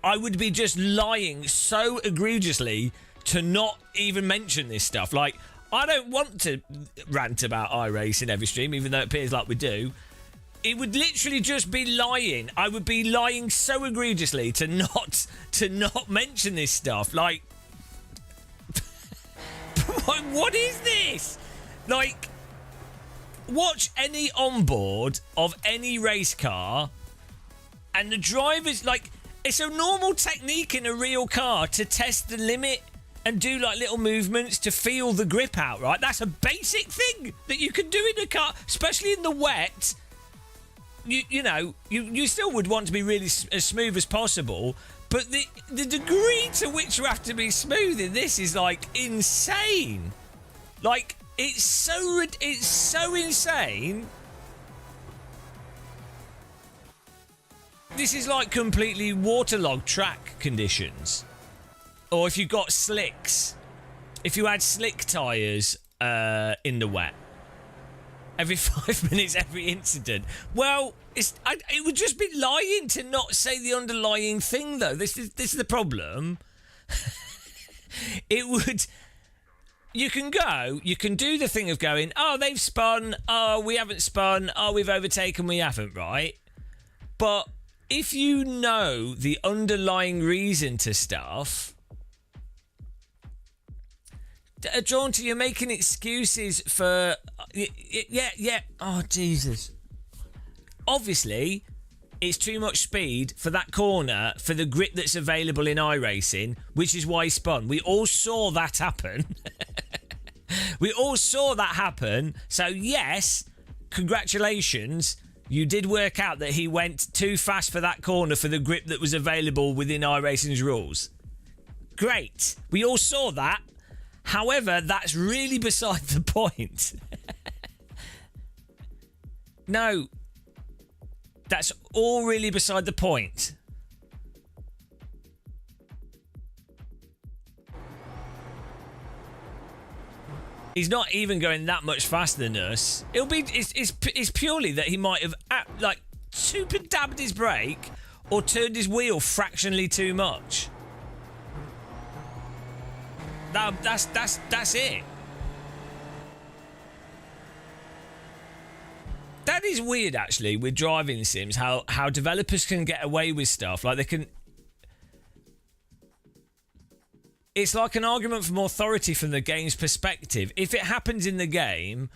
I would be just lying so egregiously to not even mention this stuff. Like, I don't want to rant about iRacing every stream, even though it appears like we do. It would literally just be lying. I would be lying so egregiously to not mention this stuff. Like, what is this? Like, watch any onboard of any race car, and the driver's like, it's a normal technique in a real car to test the limit and do like little movements to feel the grip out, right? That's a basic thing that you can do in a car, especially in the wet. You know, you still would want to be really as smooth as possible, but the degree to which you have to be smooth in this is like insane. Like, it's so insane. This is like completely waterlogged track conditions. Or if you got slicks, if you had slick tyres in the wet, every 5 minutes, every incident. Well, it would just be lying to not say the underlying thing, though. This is the problem. It would. You can do the thing of going, oh, they've spun, oh, we haven't spun, oh, we've overtaken, we haven't, right? But if you know the underlying reason to stuff, Jaunty, you're making excuses for... Yeah. Oh, Jesus. Obviously, it's too much speed for that corner, for the grip that's available in iRacing, which is why he spun. We all saw that happen. So, yes, congratulations. You did work out that he went too fast for that corner for the grip that was available within iRacing's rules. Great. We all saw that. However, that's really beside the point. No. That's all really beside the point. He's not even going that much faster than us. It's purely that he might have like super dabbed his brake or turned his wheel fractionally too much. That's it. That is weird, actually, with driving sims, how developers can get away with stuff. Like, they can... It's like an argument from authority from the game's perspective. If it happens in the game,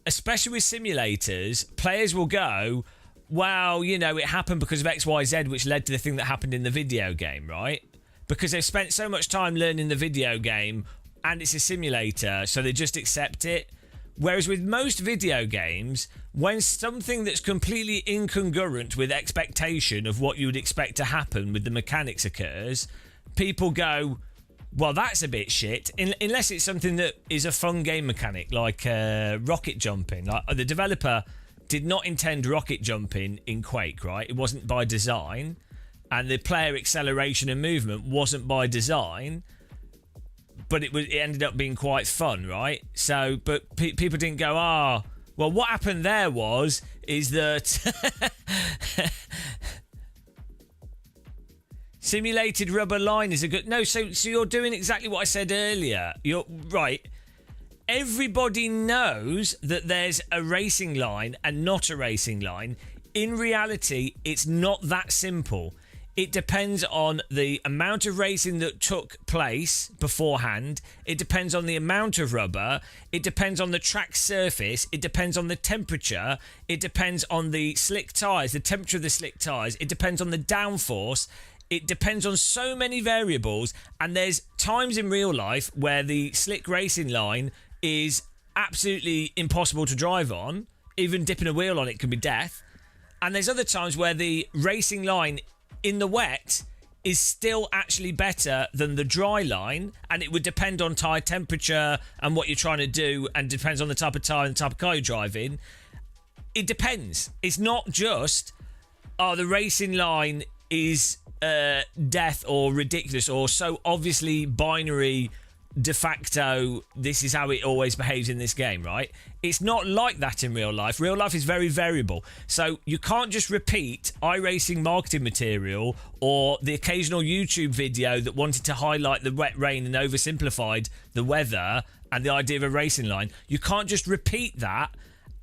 especially with simulators, players will go, well, you know, it happened because of X, Y, Z, which led to the thing that happened in the video game, right? Because they've spent so much time learning the video game, and it's a simulator, so they just accept it. Whereas with most video games, when something that's completely incongruent with expectation of what you would expect to happen with the mechanics occurs, people go, well, that's a bit shit. Unless it's something that is a fun game mechanic, like rocket jumping. Like, the developer did not intend rocket jumping in Quake, right? It wasn't by design. And the player acceleration and movement wasn't by design. But it ended up being quite fun, right? So, but people didn't go, well, what happened there is that simulated rubber line is a good... No, so you're doing exactly what I said earlier. You're right. Everybody knows that there's a racing line and not a racing line. In reality, it's not that simple. It depends on the amount of racing that took place beforehand. It depends on the amount of rubber. It depends on the track surface. It depends on the temperature. It depends on the slick tyres, the temperature of the slick tyres. It depends on the downforce. It depends on so many variables. And there's times in real life where the slick racing line is absolutely impossible to drive on. Even dipping a wheel on it can be death. And there's other times where the racing line in the wet is still actually better than the dry line, and it would depend on tyre temperature and what you're trying to do, and depends on the type of tyre and the type of car you're driving. It depends. It's not just, the racing line is death or ridiculous or so obviously binary de facto, this is how it always behaves in this game, right? It's not like that in real life. Real life is very variable. So you can't just repeat iRacing marketing material or the occasional YouTube video that wanted to highlight the wet rain and oversimplified the weather and the idea of a racing line. You can't just repeat that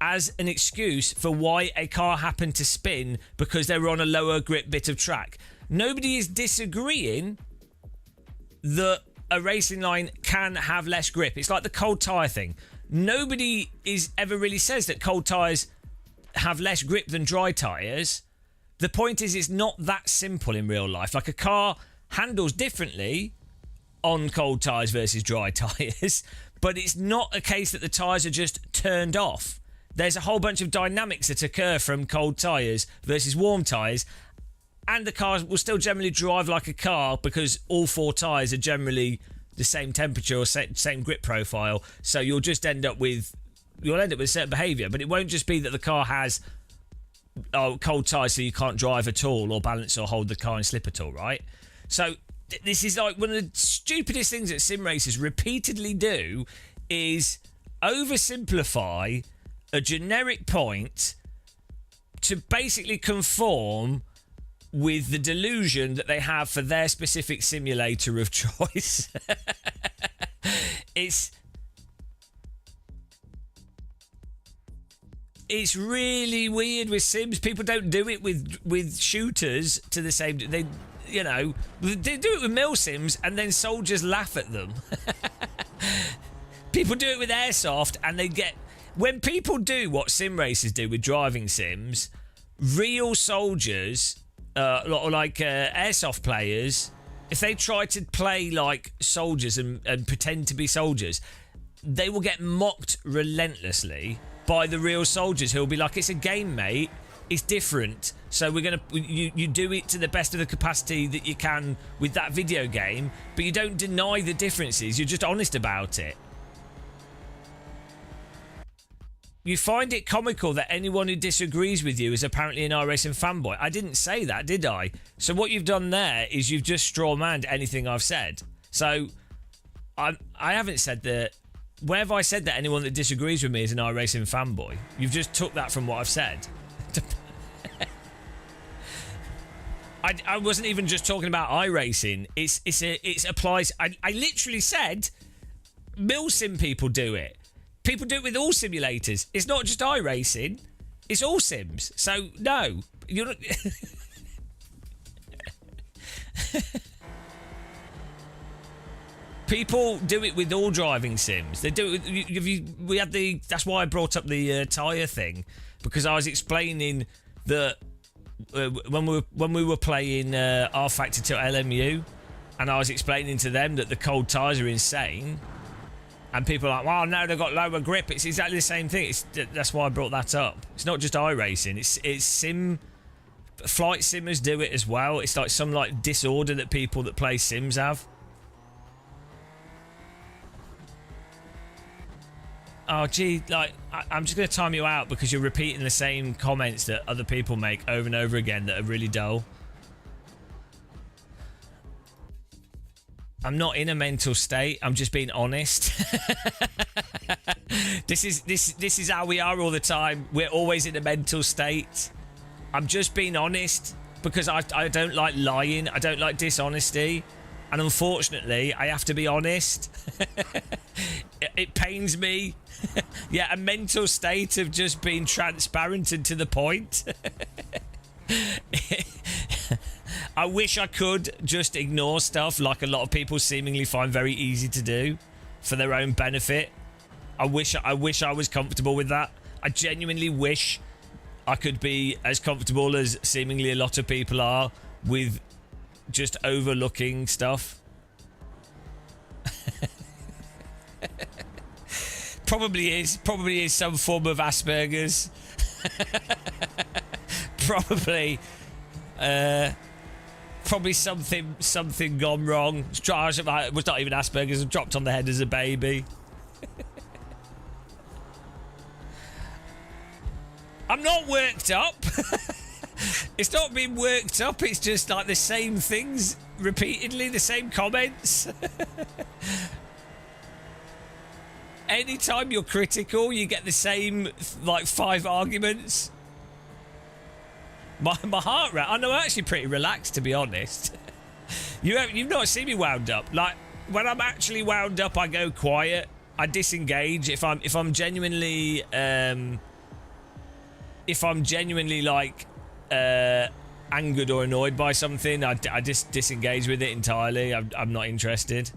as an excuse for why a car happened to spin because they were on a lower grip bit of track. Nobody is disagreeing that a racing line can have less grip. It's like the cold tyre thing. Nobody ever really says that cold tyres have less grip than dry tyres. The point is, it's not that simple in real life. Like, a car handles differently on cold tyres versus dry tyres, but it's not a case that the tyres are just turned off. There's a whole bunch of dynamics that occur from cold tyres versus warm tyres, and the car will still generally drive like a car because all four tyres are generally the same temperature or same grip profile. So you'll end up with certain behaviour, but it won't just be that the car has cold tyres so you can't drive at all or balance or hold the car and slip at all, right? So this is like one of the stupidest things that sim racers repeatedly do is oversimplify a generic point to basically conform with the delusion that they have for their specific simulator of choice. It's really weird with sims. People don't do it with shooters to the same... They do it with mil sims and then soldiers laugh at them. People do it with airsoft and they get... When people do what sim racers do with driving sims, real soldiers... airsoft players, if they try to play like soldiers and pretend to be soldiers, they will get mocked relentlessly by the real soldiers who will be like, it's a game, mate, it's different, so we're gonna you do it to the best of the capacity that you can with that video game, but you don't deny the differences, you're just honest about it. You find it comical that anyone who disagrees with you is apparently an iRacing fanboy. I didn't say that, did I? So what you've done there is you've just strawmanned anything I've said. So I haven't said that Where have I said that anyone that disagrees with me is an iRacing fanboy? You've just took that from what I've said. I wasn't even just talking about iRacing. It applies. I literally said milsim people do it. People do it with all simulators. It's not just iRacing. It's all sims. So no, you're not. People do it with all driving sims. They do it. We had the. That's why I brought up the tyre thing, because I was explaining that when we were playing R Factor 2 LMU, and I was explaining to them that the cold tyres are insane, and people are like, "Well, no, they've got lower grip." It's exactly the same thing. That's why I brought that up. It's not just iRacing. It's sim. Flight simmers do it as well. It's like some like disorder that people that play sims have. Oh, gee, like, I'm just going to time you out because you're repeating the same comments that other people make over and over again that are really dull. I'm not in a mental state. I'm just being honest. This is how we are all the time. We're always in a mental state. I'm just being honest because I don't like lying. I don't like dishonesty. And unfortunately, I have to be honest. It pains me. Yeah, a mental state of just being transparent and to the point. I wish I could just ignore stuff like a lot of people seemingly find very easy to do for their own benefit. I wish I was comfortable with that. I genuinely wish I could be as comfortable as seemingly a lot of people are with just overlooking stuff. Probably is some form of Asperger's. Probably something gone wrong. It was not even Asperger's. It dropped on the head as a baby. I'm not worked up. It's not being worked up. It's just like the same things repeatedly, the same comments. Anytime you're critical, you get the same like 5 arguments. My heart rate. I know I'm actually pretty relaxed, to be honest. You've not seen me wound up. Like when I'm actually wound up, I go quiet. I disengage. If I'm genuinely like angered or annoyed by something, I just disengage with it entirely. I'm not interested.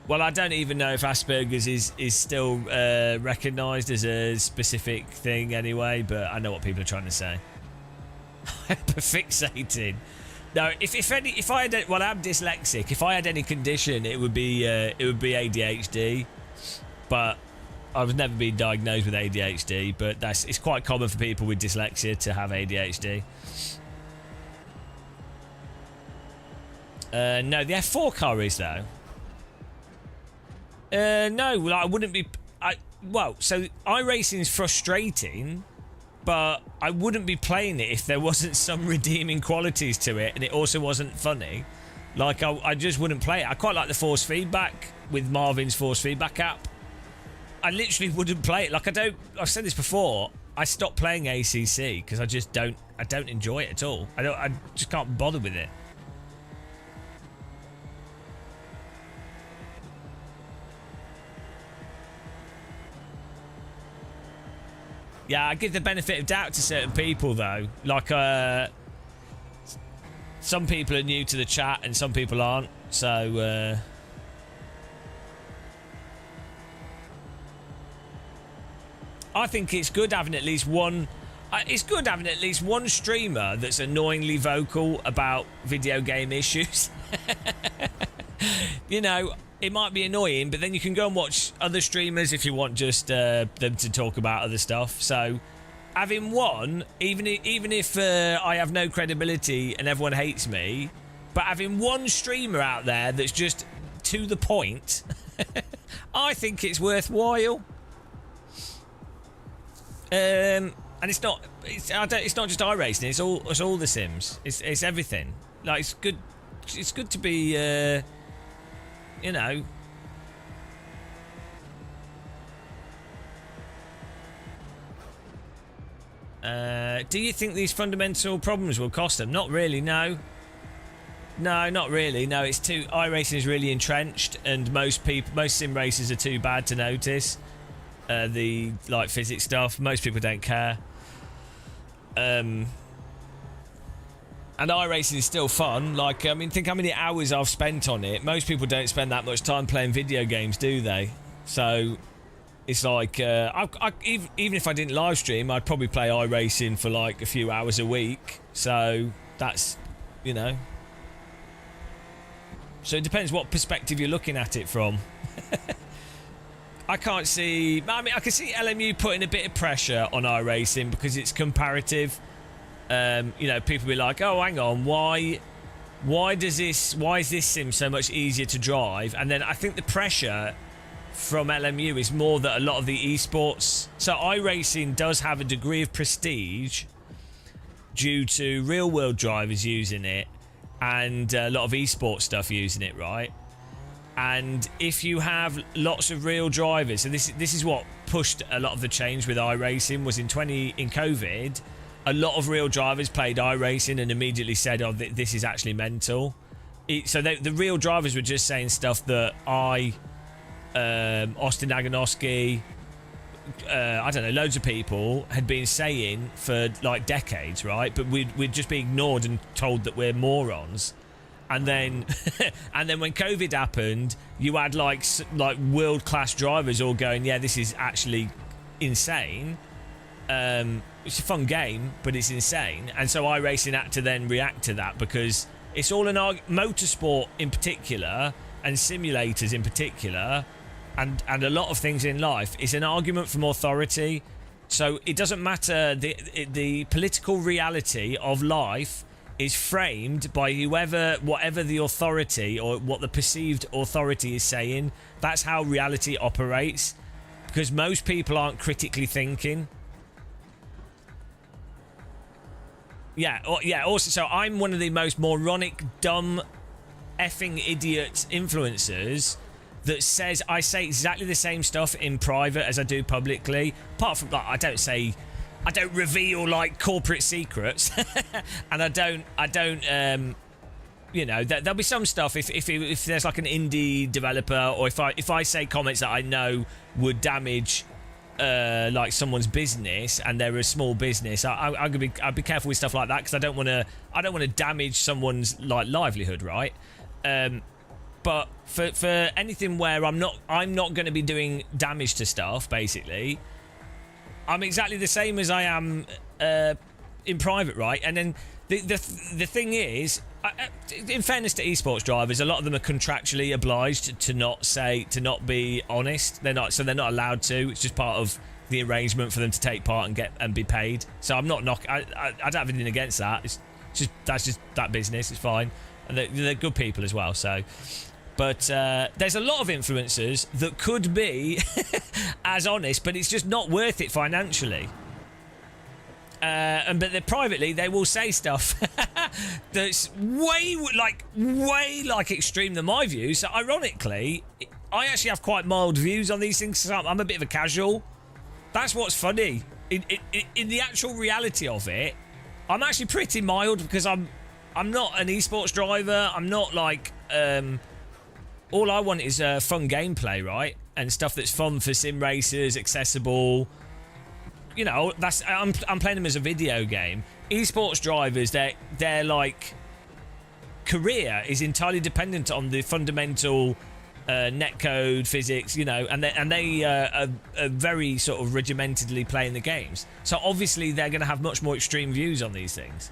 Well, I don't even know if Asperger's is still recognised as a specific thing anyway, but I know what people are trying to say. Hyperfixating. No, if I had, well, I'm dyslexic. If I had any condition, it would be ADHD. But I've never been diagnosed with ADHD. But it's quite common for people with dyslexia to have ADHD. No, the F4 car is though. No, well, I wouldn't be. So iRacing's frustrating, but I wouldn't be playing it if there wasn't some redeeming qualities to it, and it also wasn't funny. Like I just wouldn't play it. I quite like the force feedback with Marvin's force feedback app. I literally wouldn't play it. Like I've said this before. I stopped playing ACC because I just don't. I don't enjoy it at all. I just can't bother with it. Yeah, I give the benefit of doubt to certain people, though. Like, some people are new to the chat and some people aren't. So, I think it's good having at least one... It's good having at least one streamer that's annoyingly vocal about video game issues. You know... It might be annoying, but then you can go and watch other streamers if you want just them to talk about other stuff. So having one, even if I have no credibility and everyone hates me, but having one streamer out there that's just to the point, I think it's worthwhile. And it's not just iRacing. It's all the Sims. It's everything. Like it's good to be. you know. Do you think these fundamental problems will cost them? Not really, no. No, not really. No, it's too... iRacing is really entrenched, and most sim races are too bad to notice. The, like, physics stuff. Most people don't care. And iRacing is still fun. Like, I mean, think how many hours I've spent on it. Most people don't spend that much time playing video games, do they? So... it's like, even if I didn't live stream, I'd probably play iRacing for like a few hours a week. So that's, you know. So it depends what perspective you're looking at it from. I can't see... I mean, I can see LMU putting a bit of pressure on iRacing because it's comparative. You know, people be like, oh, hang on, why is this sim so much easier to drive? And then I think the pressure from LMU is more that a lot of the esports... so iRacing does have a degree of prestige due to real-world drivers using it and a lot of esports stuff using it, right? And if you have lots of real drivers... so this is what pushed a lot of the change with iRacing, was in COVID, a lot of real drivers played iRacing and immediately said, oh, this is actually mental. So the real drivers were just saying stuff that Austin Agonoski, I don't know, loads of people had been saying for like decades, right? But we'd just be ignored and told that we're morons. And then and then when COVID happened, you had like world-class drivers all going, yeah, this is actually insane. It's a fun game, but it's insane. And so iRacing had to then react to that, because it's all motorsport in particular, and simulators in particular, and a lot of things in life, is an argument from authority. So it doesn't matter, the political reality of life is framed by whatever the authority or what the perceived authority is saying. That's how reality operates, because most people aren't critically thinking. Also, so I'm one of the most moronic, dumb, effing idiot influencers that says I say exactly the same stuff in private as I do publicly. Apart from, like, I don't reveal like corporate secrets, and I don't you know, there'll be some stuff if there's like an indie developer, or if I say comments that I know would damage like someone's business, and they're a small business, I'd be careful with stuff like that, because I don't want to damage someone's like livelihood, right? But for anything where I'm not going to be doing damage to stuff, basically, I'm exactly the same as I am in private, right? And then the thing is, in fairness to esports drivers, a lot of them are contractually obliged to not be honest. They're not allowed to. It's just part of the arrangement for them to take part and be paid. So I'm not I don't have anything against that. That's just that business. It's fine, and they're good people as well. So. But there's a lot of influencers that could be as honest, but it's just not worth it financially. But privately, they will say stuff that's way extreme than my views. So ironically, I actually have quite mild views on these things. So I'm a bit of a casual. That's what's funny. In the actual reality of it, I'm actually pretty mild, because I'm not an esports driver. I'm not like... all I want is fun gameplay, right? And stuff that's fun for sim racers, accessible. You know, I'm playing them as a video game. Esports drivers, their like career is entirely dependent on the fundamental netcode physics, you know, and they are very sort of regimentedly playing the games. So obviously they're going to have much more extreme views on these things.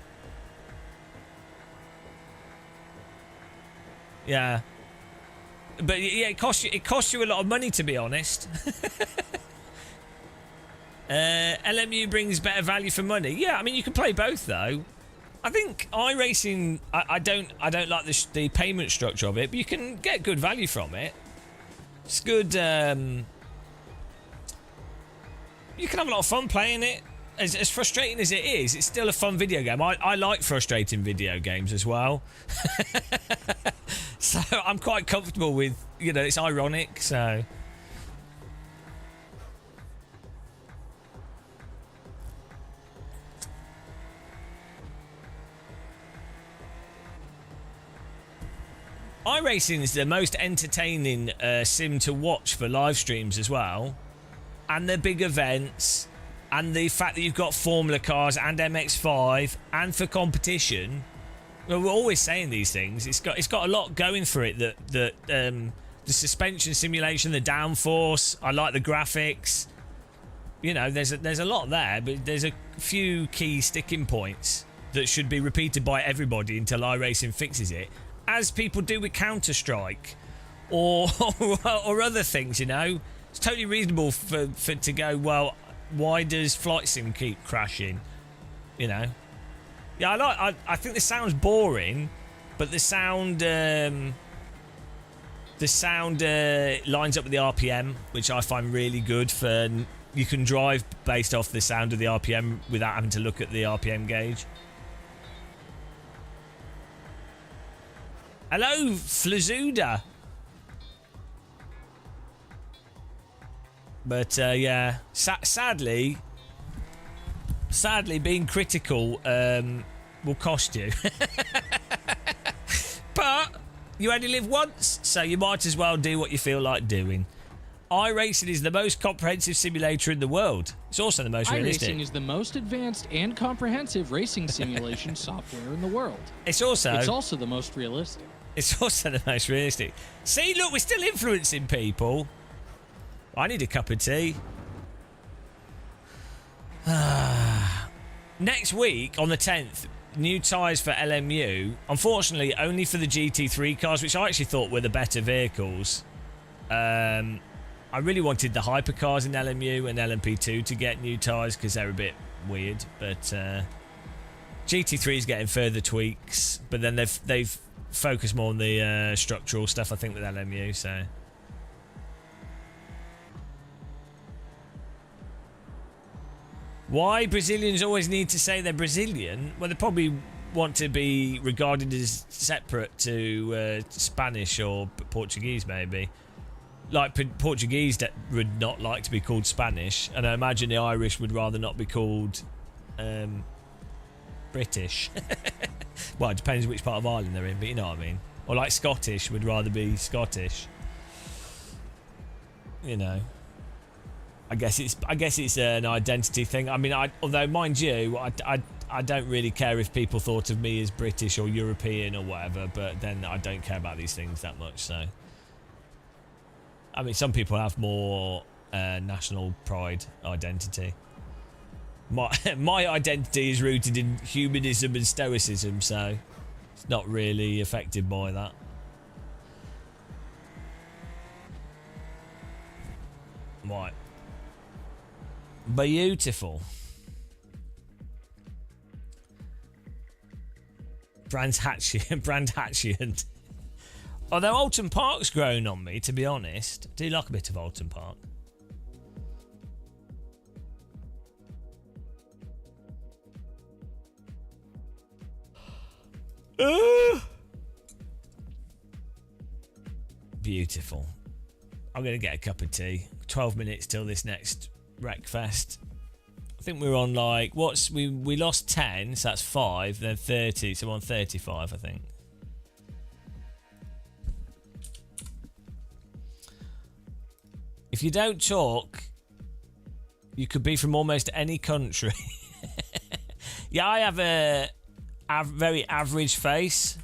Yeah. But yeah, it costs you a lot of money, to be honest. LMU brings better value for money. Yeah, I mean, you can play both though. I think iRacing, I don't like the payment structure of it, but you can get good value from it. It's good. You can have a lot of fun playing it. As frustrating as it is, it's still a fun video game. I like frustrating video games as well. So I'm quite comfortable with, you know, it's ironic, so... iRacing is the most entertaining sim to watch for live streams as well. And the big events, and the fact that you've got Formula cars and MX-5, and for competition. Well, we're always saying these things. It's got a lot going for it. The suspension simulation, the downforce. I like the graphics. You know, there's a lot there, but there's a few key sticking points that should be repeated by everybody until iRacing fixes it. As people do with Counter-Strike or other things, you know. It's totally reasonable for to go, well, why does Flight Sim keep crashing? You know. Yeah, I think the sound's boring, but the sound lines up with the RPM, which I find really good for... You can drive based off the sound of the RPM without having to look at the RPM gauge. Hello, Flazuda. But yeah, sadly, being critical will cost you. But you only live once, so you might as well do what you feel like doing. iRacing is the most comprehensive simulator in the world. It's also the most realistic. iRacing is the most advanced and comprehensive racing simulation software in the world. It's also the most realistic. It's also the most realistic. See, look, we're still influencing people. I need a cup of tea. Next week, on the 10th, new tyres for LMU. Unfortunately, only for the GT3 cars, which I actually thought were the better vehicles. I really wanted the hypercars in LMU and LMP2 to get new tyres because they're a bit weird. But GT3 is getting further tweaks. But then they've focused more on the structural stuff, I think, with LMU. So... Why Brazilians always need to say they're Brazilian? Well, they probably want to be regarded as separate to Spanish or Portuguese, maybe. Like Portuguese that would not like to be called Spanish, and I imagine the Irish would rather not be called British. Well, it depends which part of Ireland they're in, but you know what I mean. Or like Scottish would rather be Scottish. You know. I guess it's an identity thing. I mean, although mind you, I don't really care if people thought of me as British or European or whatever, but then I don't care about these things that much. So, I mean, some people have more national pride identity. My identity is rooted in humanism and stoicism, so it's not really affected by that. Right. Beautiful. Brand Hatchian. Although Alton Park's grown on me, to be honest. I do like a bit of Alton Park. Beautiful. I'm going to get a cup of tea. 12 minutes till this next Wreckfest. I think we're on like we lost 10, so that's 5, then 30, so we're on 35, I think. If you don't talk, you could be from almost any country. Yeah, I have a very average face,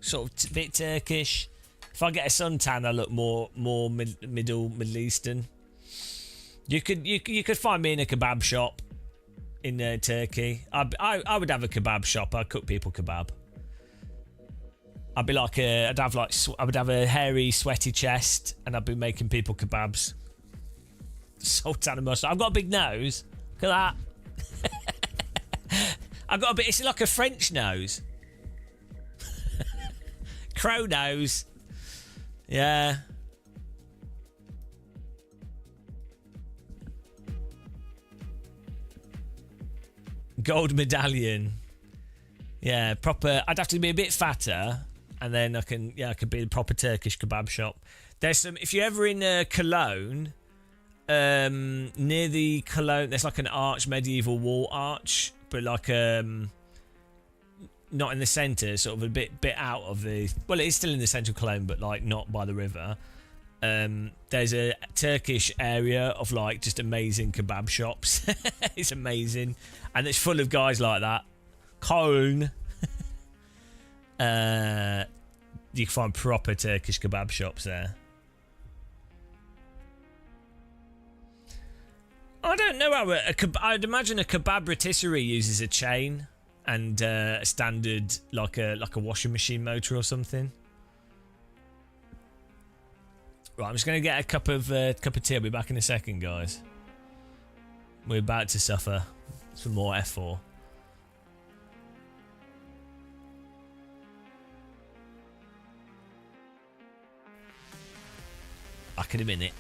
sort of a bit Turkish. If I get a suntan, I look more Middle Eastern. You could find me in a kebab shop in Turkey. I would have a kebab shop. I'd cook people kebab. I'd be like I would have a hairy, sweaty chest, and I'd be making people kebabs. Sultan of mustard. I've got a big nose. Look at that. I've got a bit. It's like a French nose. Crow nose. Yeah. Gold medallion. Yeah, proper. I'd have to be a bit fatter and then I could be a proper Turkish kebab shop. There's some. If you're ever in Cologne, near the Cologne, there's like an arch, medieval wall arch, but like not in the centre, sort of a bit out of the. Well, it is still in the central Cologne, but like not by the river. There's a Turkish area of like just amazing kebab shops. It's amazing, and it's full of guys like that. Cologne. You can find proper Turkish kebab shops there. I don't know how I'd imagine a kebab rotisserie uses a chain and a standard like a washing machine motor or something. Right, I'm just going to get a cup of tea. I'll be back in a second, guys. We're about to suffer some more F4. Back in a minute.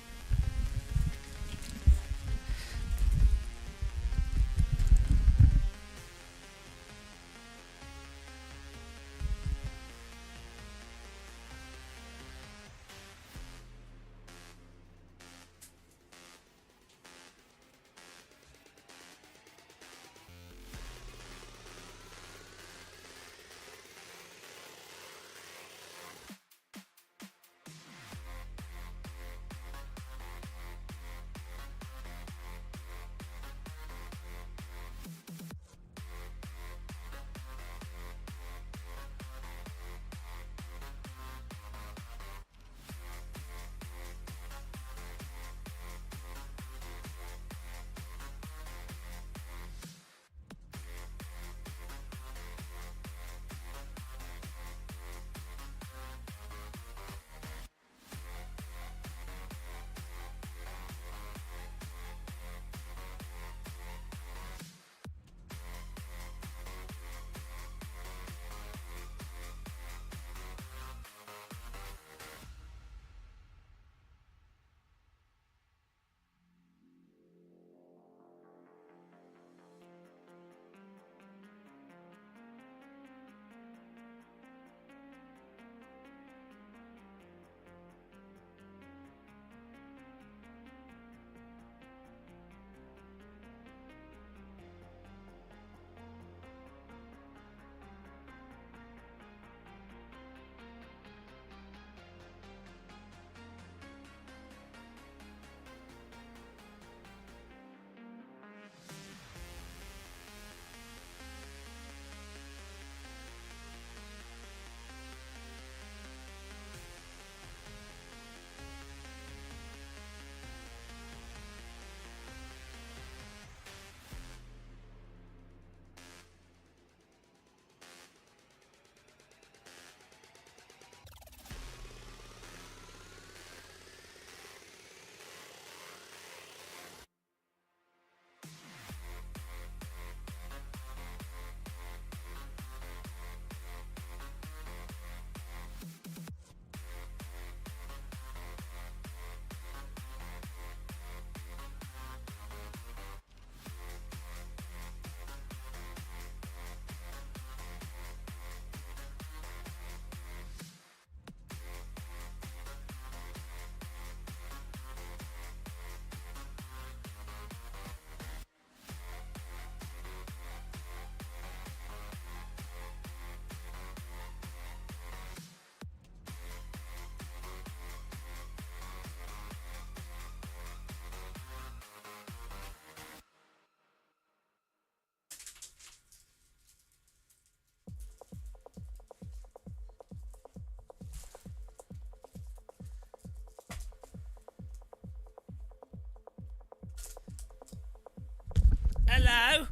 Hello?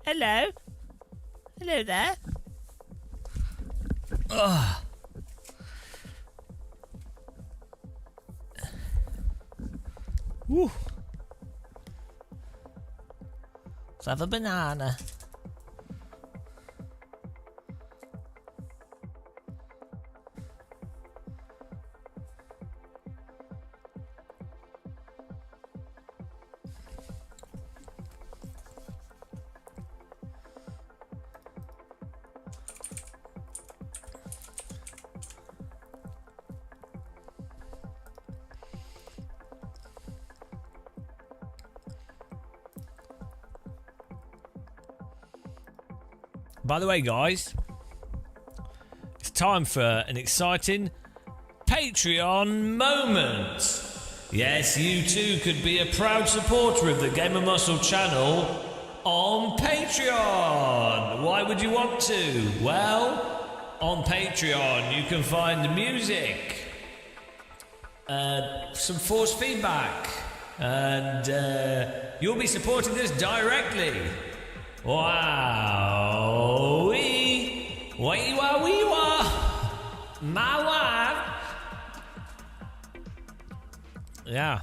Hello? Hello there? Oh. Woo. Let's have a banana. By the way, guys, it's time for an exciting Patreon moment. Yes, you too could be a proud supporter of the Game of Muscle channel on Patreon. Why would you want to? Well, on Patreon you can find the music, some force feedback, and you'll be supporting this directly. Wow, wee wah, my wife. Yeah.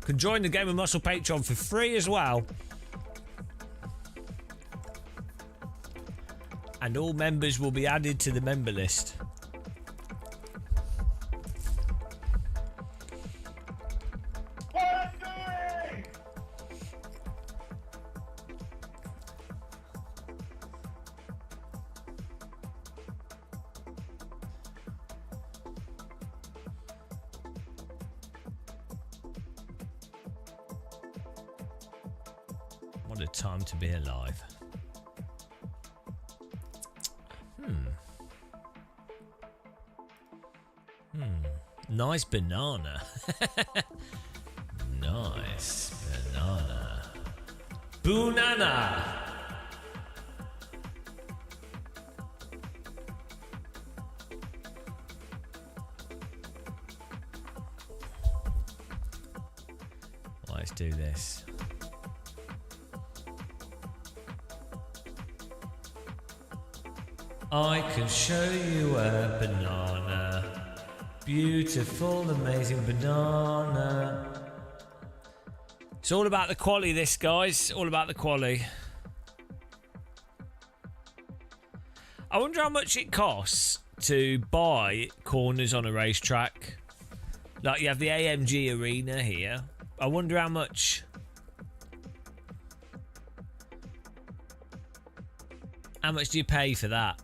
Can join the Game of Muscle Patreon for free as well. And all members will be added to the member list. What a time to be alive. Nice banana. Nice banana. Boonana. Let's do this. I can show you a banana. Beautiful, amazing banana. It's all about the quality, this, guys. All about the quality. I wonder how much it costs to buy corners on a racetrack. Like, you have the AMG Arena here. I wonder how much... How much do you pay for that?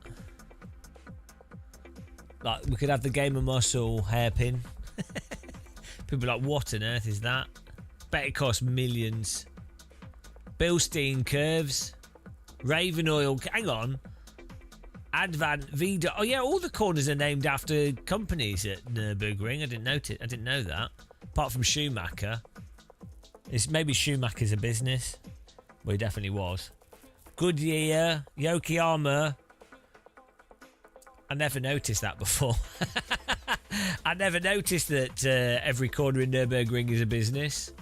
Like, we could have the Game of Muscle hairpin. People are like, what on earth is that? Bet it costs millions. Bilstein curves. Raven oil. Hang on. Advent Vida. Oh yeah, all the corners are named after companies at Nürburgring. I didn't know that. Apart from Schumacher. It's maybe Schumacher's a business. Well, he definitely was. Goodyear, Yokohama. I never noticed that before. I never noticed that every corner in Nürburgring is a business.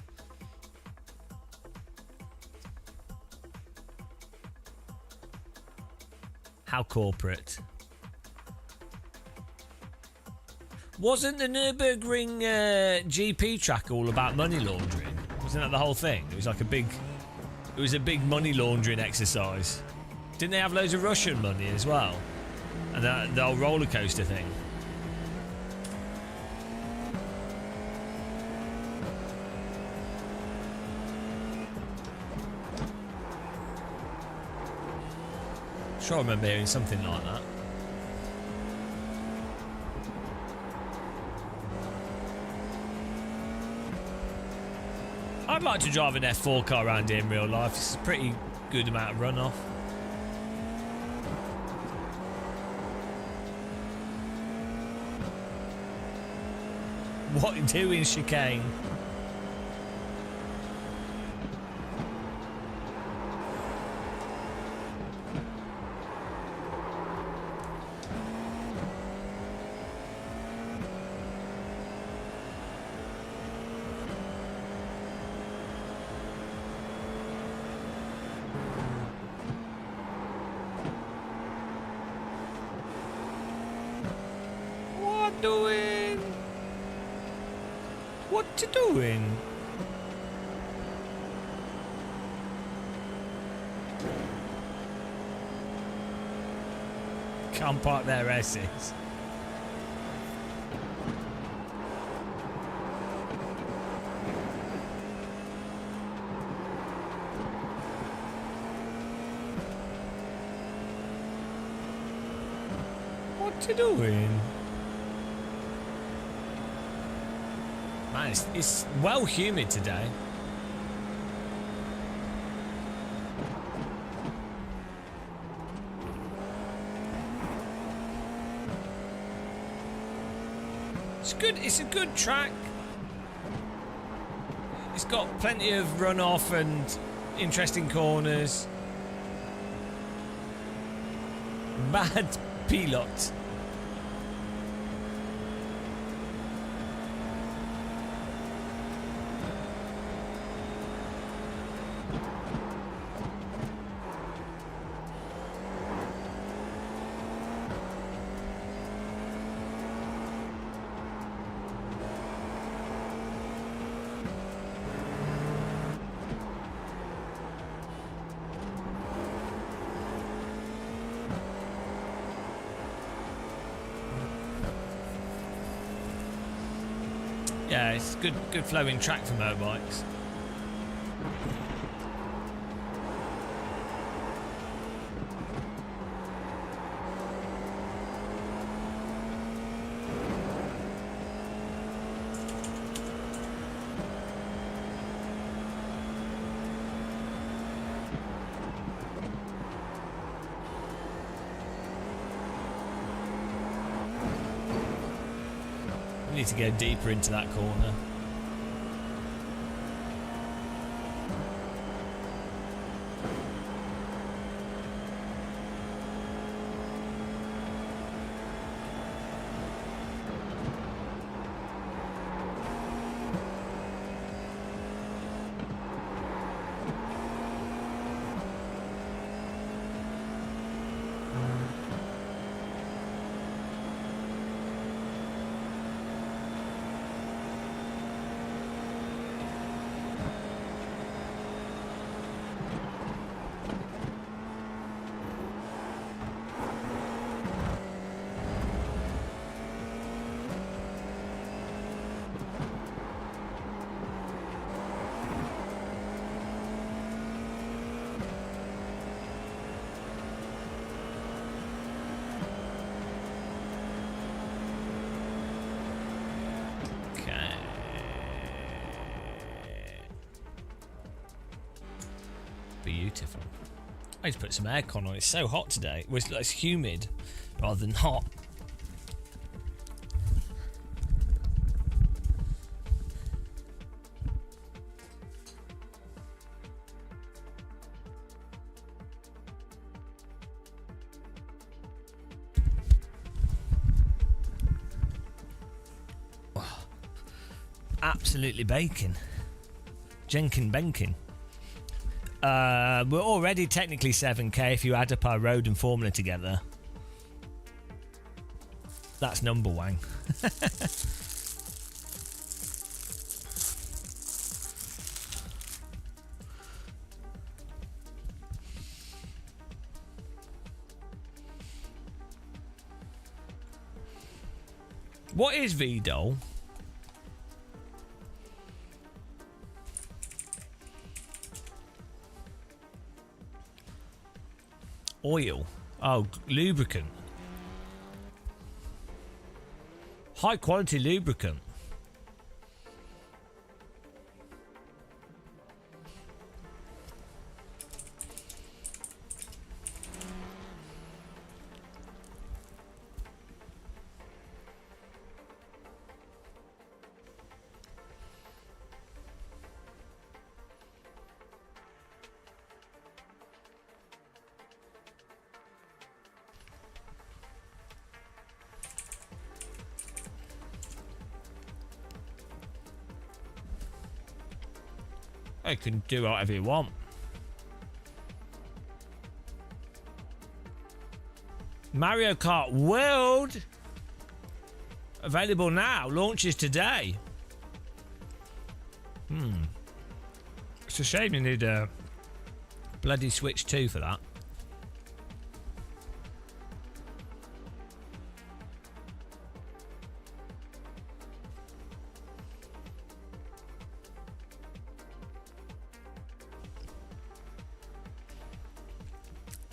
How corporate. Wasn't the Nürburgring GP track all about money laundering? Wasn't that the whole thing? It was like a big money laundering exercise. Didn't they have loads of Russian money as well? And the whole roller coaster thing. Sure, I remember hearing something like that. I'd like to drive an F4 car around here in real life. It's a pretty good amount of runoff. What doing, chicane? What doing? What you doing? Can't park their S's. What you doing? Man, it's well humid today. It's good. It's a good track. It's got plenty of runoff and interesting corners. Bad pilot. Yeah, it's good flowing track for motorbikes. We need to go deeper into that corner. Beautiful. I need to put some aircon on. It's so hot today. Well, it's humid rather than hot. Oh, absolutely baking. Jenkin Benkin. We're already technically 7k if you add up our road and formula together. That's number one. What is VDOL? Oil. Oh, lubricant. High quality lubricant. You can do whatever you want. Mario Kart World available now, launches today. It's a shame you need a bloody Switch 2 for that.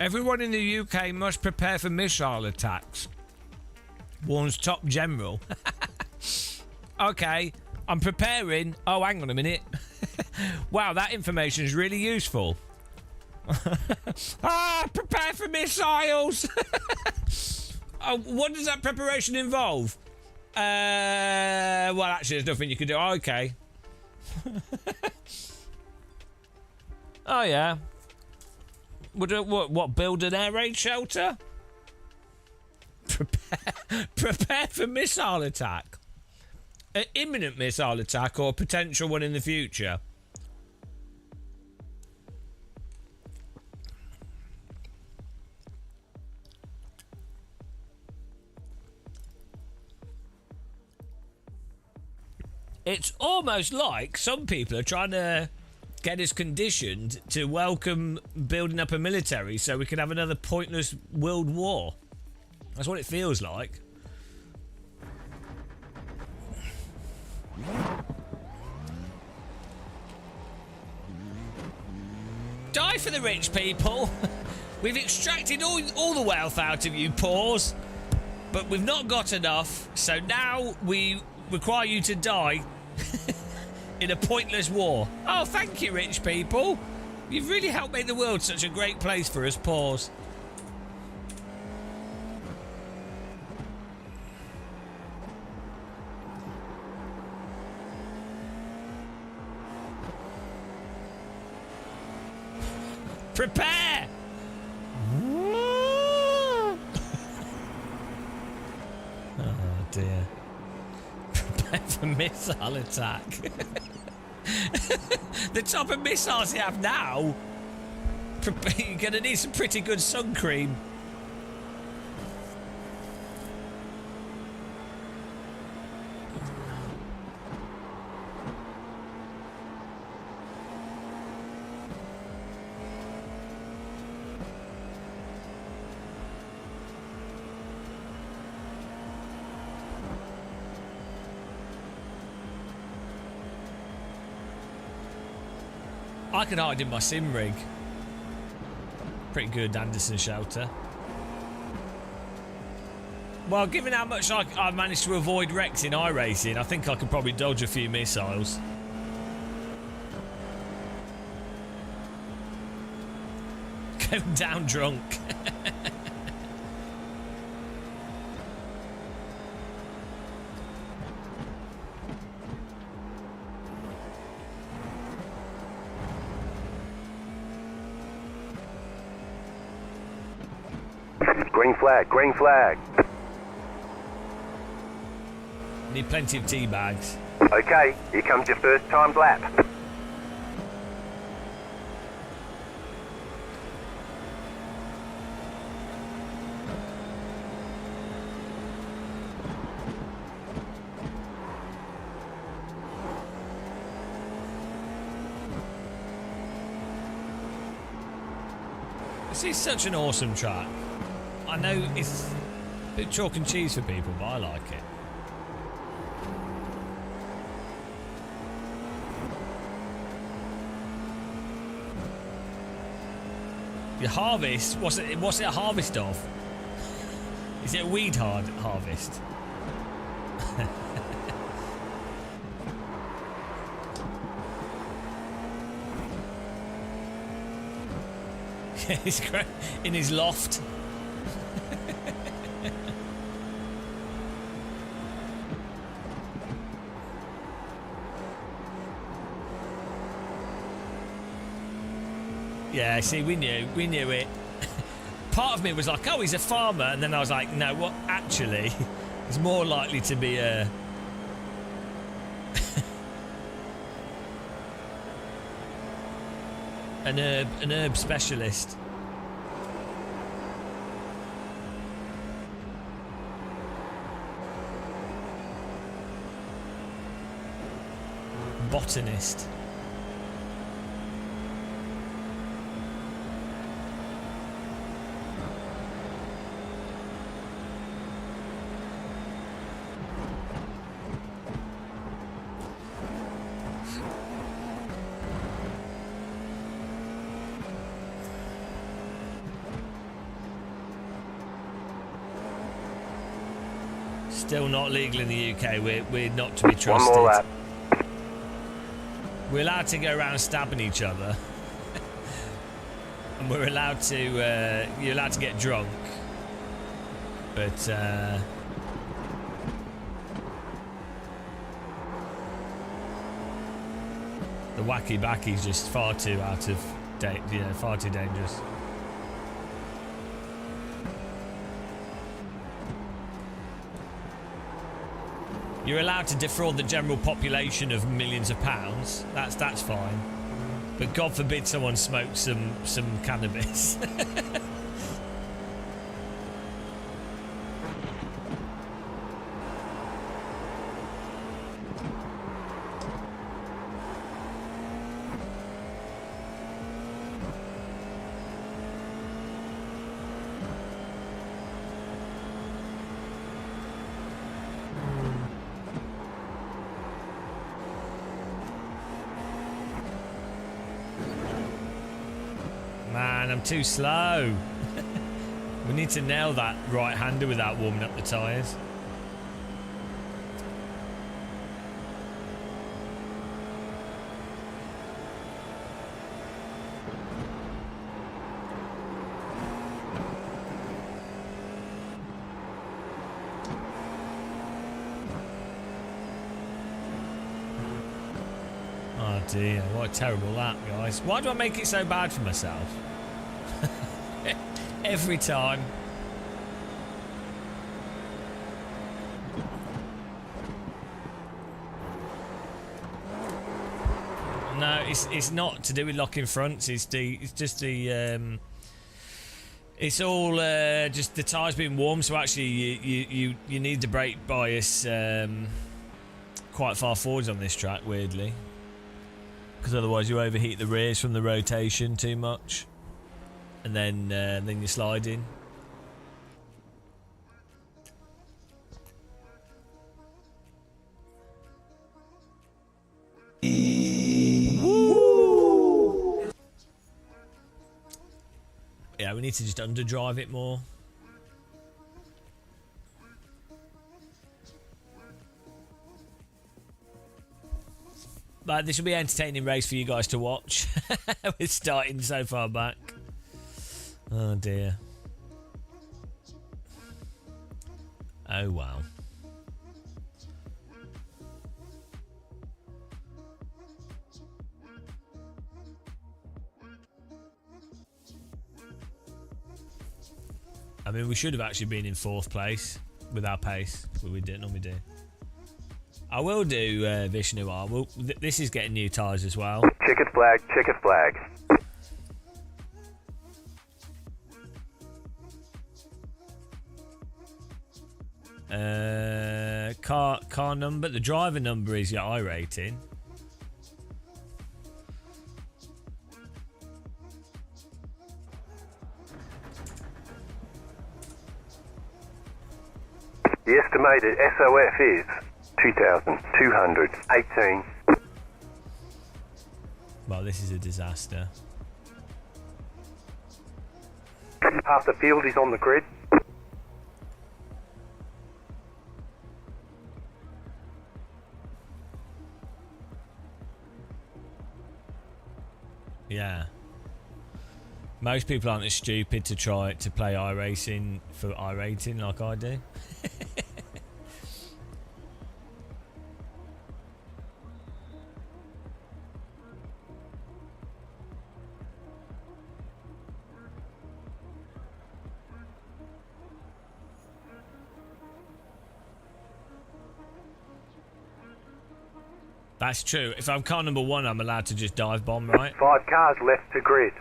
Everyone in the UK must prepare for missile attacks, warns top general. Okay, I'm preparing. Oh, hang on a minute. Wow, that information is really useful. Prepare for missiles. Oh, what does that preparation involve? Well, actually, there's nothing you can do. Oh, okay. Oh, yeah. What, build an air raid shelter? Prepare for missile attack. An imminent missile attack or a potential one in the future? It's almost like some people are trying to get us conditioned to welcome building up a military so we can have another pointless world war. That's what it feels like. Die for the rich people. We've extracted all the wealth out of you, Paws, but we've not got enough, so now we require you to die in a pointless war. Oh, thank you, rich people. You've really helped make the world such a great place for us, Paws. Prepare! Oh dear. Prepare for missile attack. The type of missiles you have now, you're going to need some pretty good sun cream. I can hide in my sim rig. Pretty good, Anderson shelter. Well, given how much I managed to avoid wrecks in iRacing, I think I could probably dodge a few missiles. Going down drunk. Green flag, green flag. Need plenty of tea bags. Okay, here comes your first timed lap. This is such an awesome track. I know it's a bit chalk and cheese for people, but I like it. Your harvest? What's it a harvest of? Is it a weed harvest? He's in his loft. Yeah, see, we knew it. Part of me was like, oh, he's a farmer, and then I was like, no, what? Actually, he's more likely to be a an herb specialist. Botanist. Still not legal in the UK. We're not to be trusted. One more lap. We're allowed to go around stabbing each other, and we're allowed to. You're allowed to get drunk, but The wacky backy's just far too out of date, far too dangerous. You're allowed to defraud the general population of millions of pounds. That's fine. But God forbid someone smokes some cannabis. Man, I'm too slow. We need to nail that right-hander without warming up the tyres. Oh dear, what a terrible lap, guys. Why do I make it so bad for myself? Every time. No, it's not to do with locking fronts. It's just the it's all just the tyres being warm. So actually, you need the brake bias quite far forwards on this track. Weirdly, because otherwise you overheat the rears from the rotation too much, and then you're sliding. Yeah, we need to just underdrive it more. But this will be an entertaining race for you guys to watch. We're starting so far back. Oh dear. Oh wow. I mean, we should have actually been in 4th place with our pace, but we didn't normally do. I will do Vishnu. This is getting new tyres as well. Checkered flag, checkered flag. Car number. The driver number is your iRating. The estimated SOF is 2,218. Well, this is a disaster. Half the field is on the grid. Yeah. Most people aren't as stupid to try to play iRacing for iRating like I do. That's true. If I'm car number 1, I'm allowed to just dive bomb, right? 5 cars left to grid.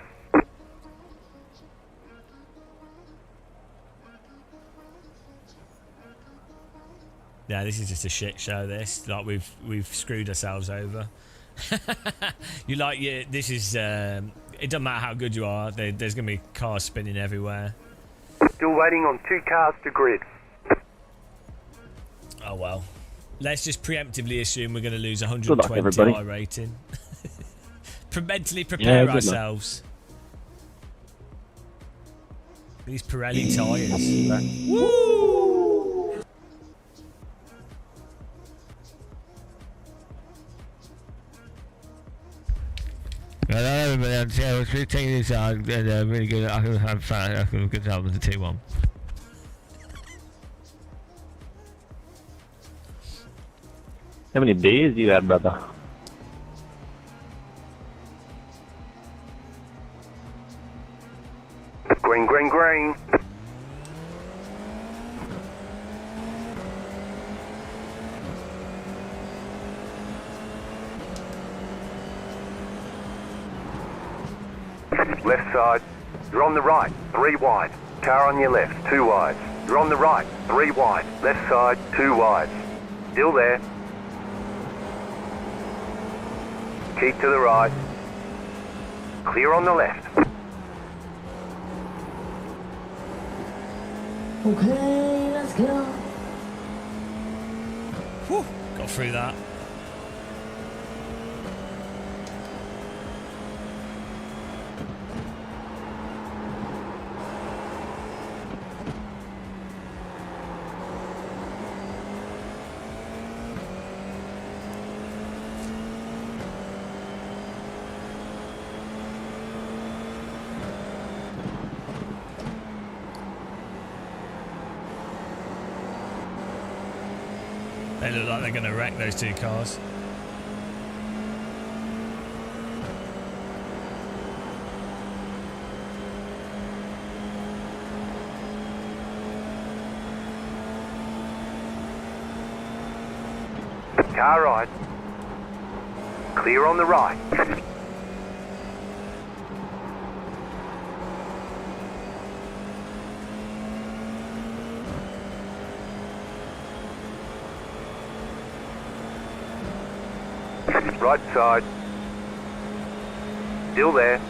Yeah, this is just a shit show. This, like, we've screwed ourselves over. This is. It doesn't matter how good you are. There's gonna be cars spinning everywhere. Still waiting on 2 cars to grid. Oh well. Let's just preemptively assume we're going to lose 120 iRating. Mentally prepare ourselves. These Pirelli tyres. Woo! Hello everybody, I'm taking this out and really good. I can have fun. I can good job with the T1. How many days do you have, brother? Left side. You're on the right, 3 wide. Car on your left, 2 wide. You're on the right, 3 wide. Left side, 2 wide. Still there. Keep to the right. Clear on the left. Okay, let's go. Whew, got through that. They look like they're going to wreck those 2 cars. Car right. Clear on the right. Right side. Still there.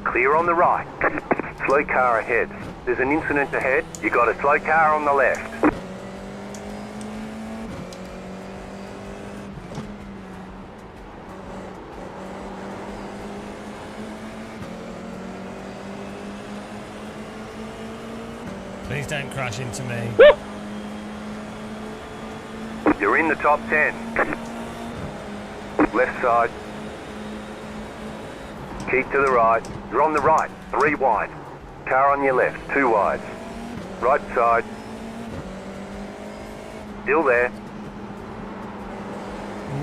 Clear on the right. Slow car ahead. There's an incident ahead. You got a slow car on the left. Please don't crash into me. You're in the top 10. Left side. Keep to the right. You're on the right, 3 wide. Car on your left, 2 wide. Right side. Still there.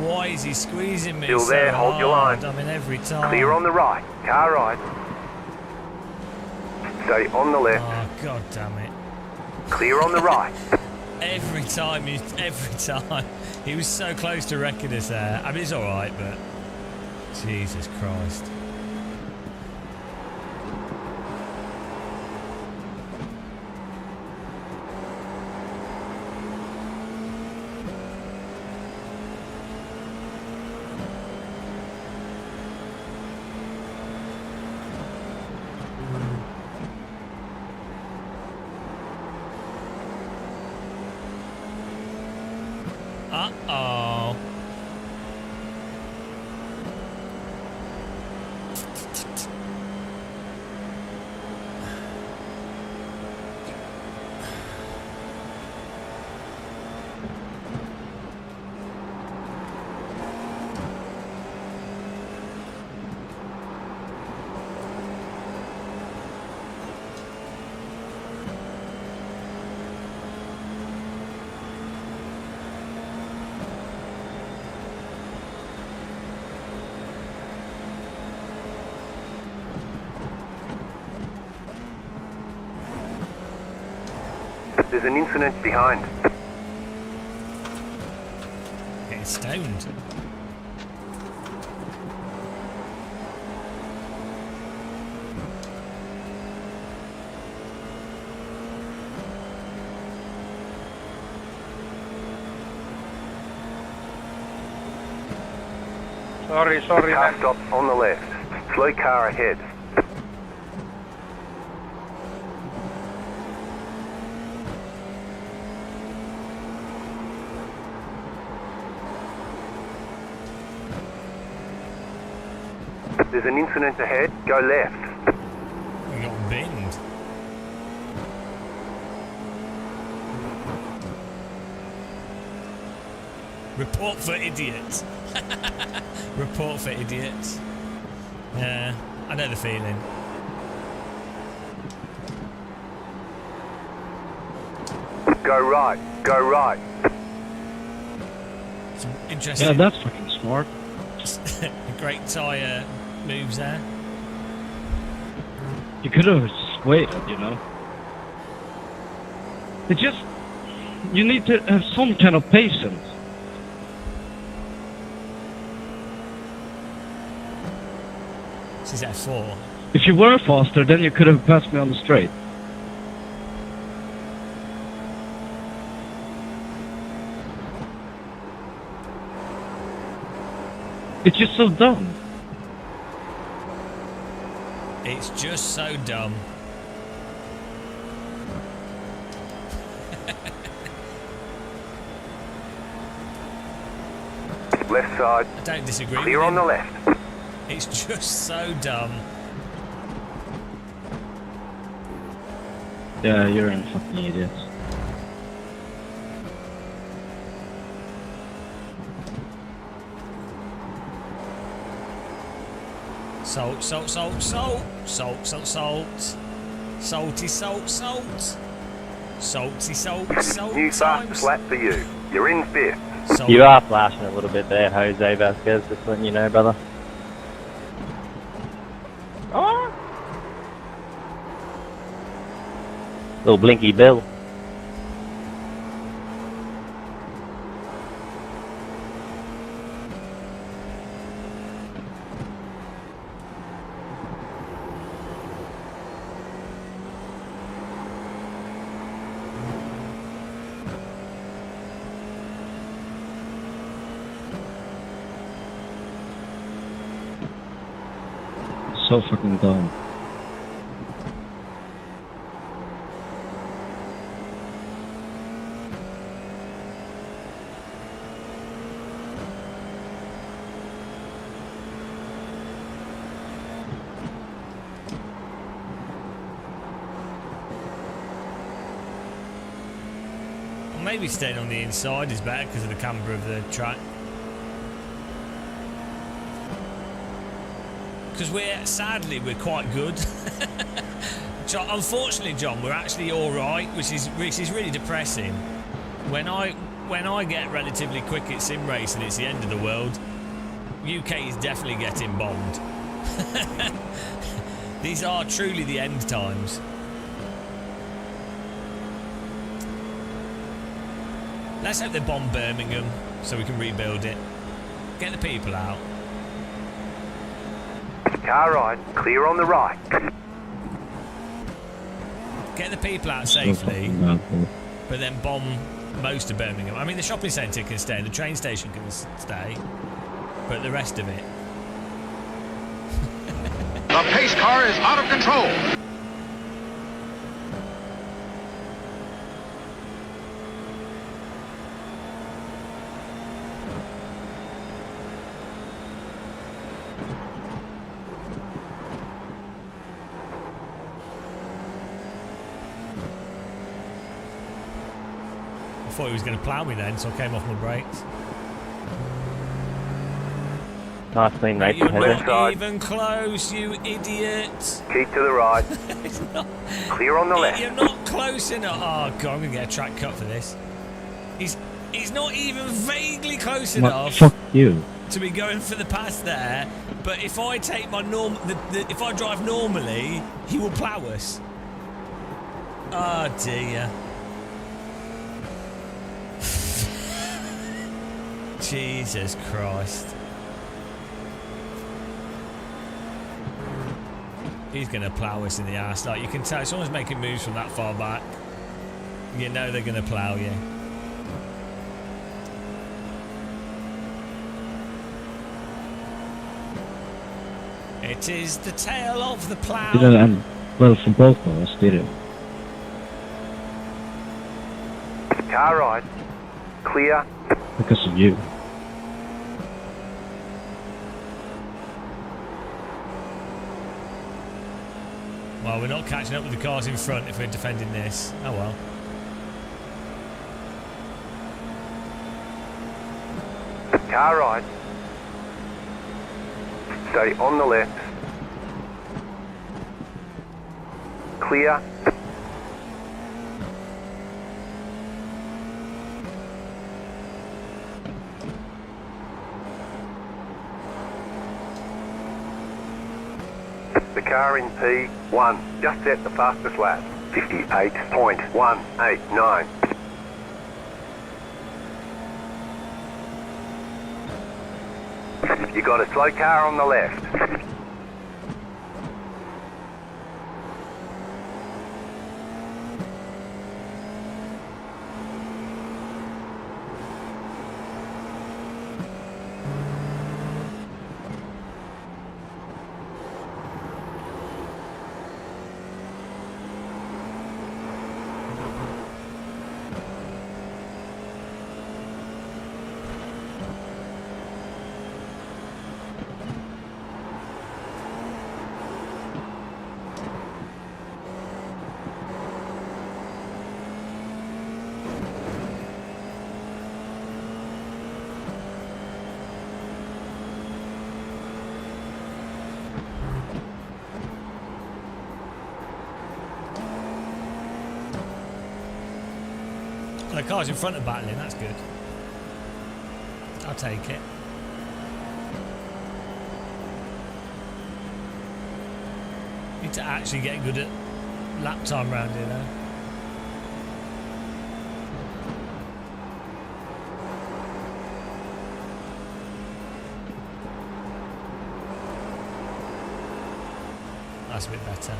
Why is he squeezing me Still so there, hold your hard? line. I mean, every time. Clear on the right. Car right. Stay on the left. Oh, god damn it. Clear on the right. Every time. He was so close to wrecking us there. I mean, it's alright, but... Jesus Christ. Uh-oh. There's an incident behind. Getting stoned. Sorry, Car man. stop on the left. Slow car ahead. There's an incident ahead. Go left. We got binned. Report for idiots. Report for idiots. Yeah, I know the feeling. Go right. Go right. Some interesting. Yeah, that's fucking smart. Great tyre moves there. You could have just waited, you know. It just... You need to have some kind of patience. This is F4. If you were faster, then you could have passed me on the straight. It's just so dumb. It's just so dumb. Left side. I don't disagree. Clear with on him. the left. It's just so dumb. Yeah, you're a fucking idiot. Salt, salt, salt, salt. Salt, salt, salt. Salty salt, salt. Salty salt, salt. New fast times. flat for you. You're in fifth. Salt. You are flashing a little bit there, Jose Vasquez, just letting you know, brother. Oh. Little blinky bill. So fucking dumb. Maybe staying on the inside is better because of the camber of the track. Because sadly we're quite good. Unfortunately, John, we're actually all right, which is really depressing. When I get relatively quick at sim racing, it's the end of the world. UK is definitely getting bombed. These are truly the end times. Let's hope they bomb Birmingham so we can rebuild it. Get the people out. Car right. Clear on the right. Get the people out safely, but then bomb most of Birmingham. I mean, the shopping centre can stay, the train station can stay, but the rest of it. The pace car is out of control. I thought he was going to plough me then, so I came off my brakes. Nice clean race. You're not even close, you idiot. Keep to the right. It's not, Clear on the left. You're not close enough. Oh, God, I'm going to get a track cut for this. He's not even vaguely close enough Fuck you. to be going for the pass there. But if I take my if I drive normally, he will plough us. Oh, dear. Jesus Christ. He's going to plough us in the arse. Like, you can tell, someone's making moves from that far back. You know they're going to plough you. It is the tale of the plough. Didn't end well for both of us, did it? Car right. Clear. Because of you. Well, we're not catching up with the cars in front if we're defending this. Oh well. Car right. Stay on the left. Clear. The car in P1 just set the fastest lap. 58.189. You got a slow car on the left. cars in front are battling. That's good. I'll take it. Need to actually get good at lap time round here, though. That's a bit better.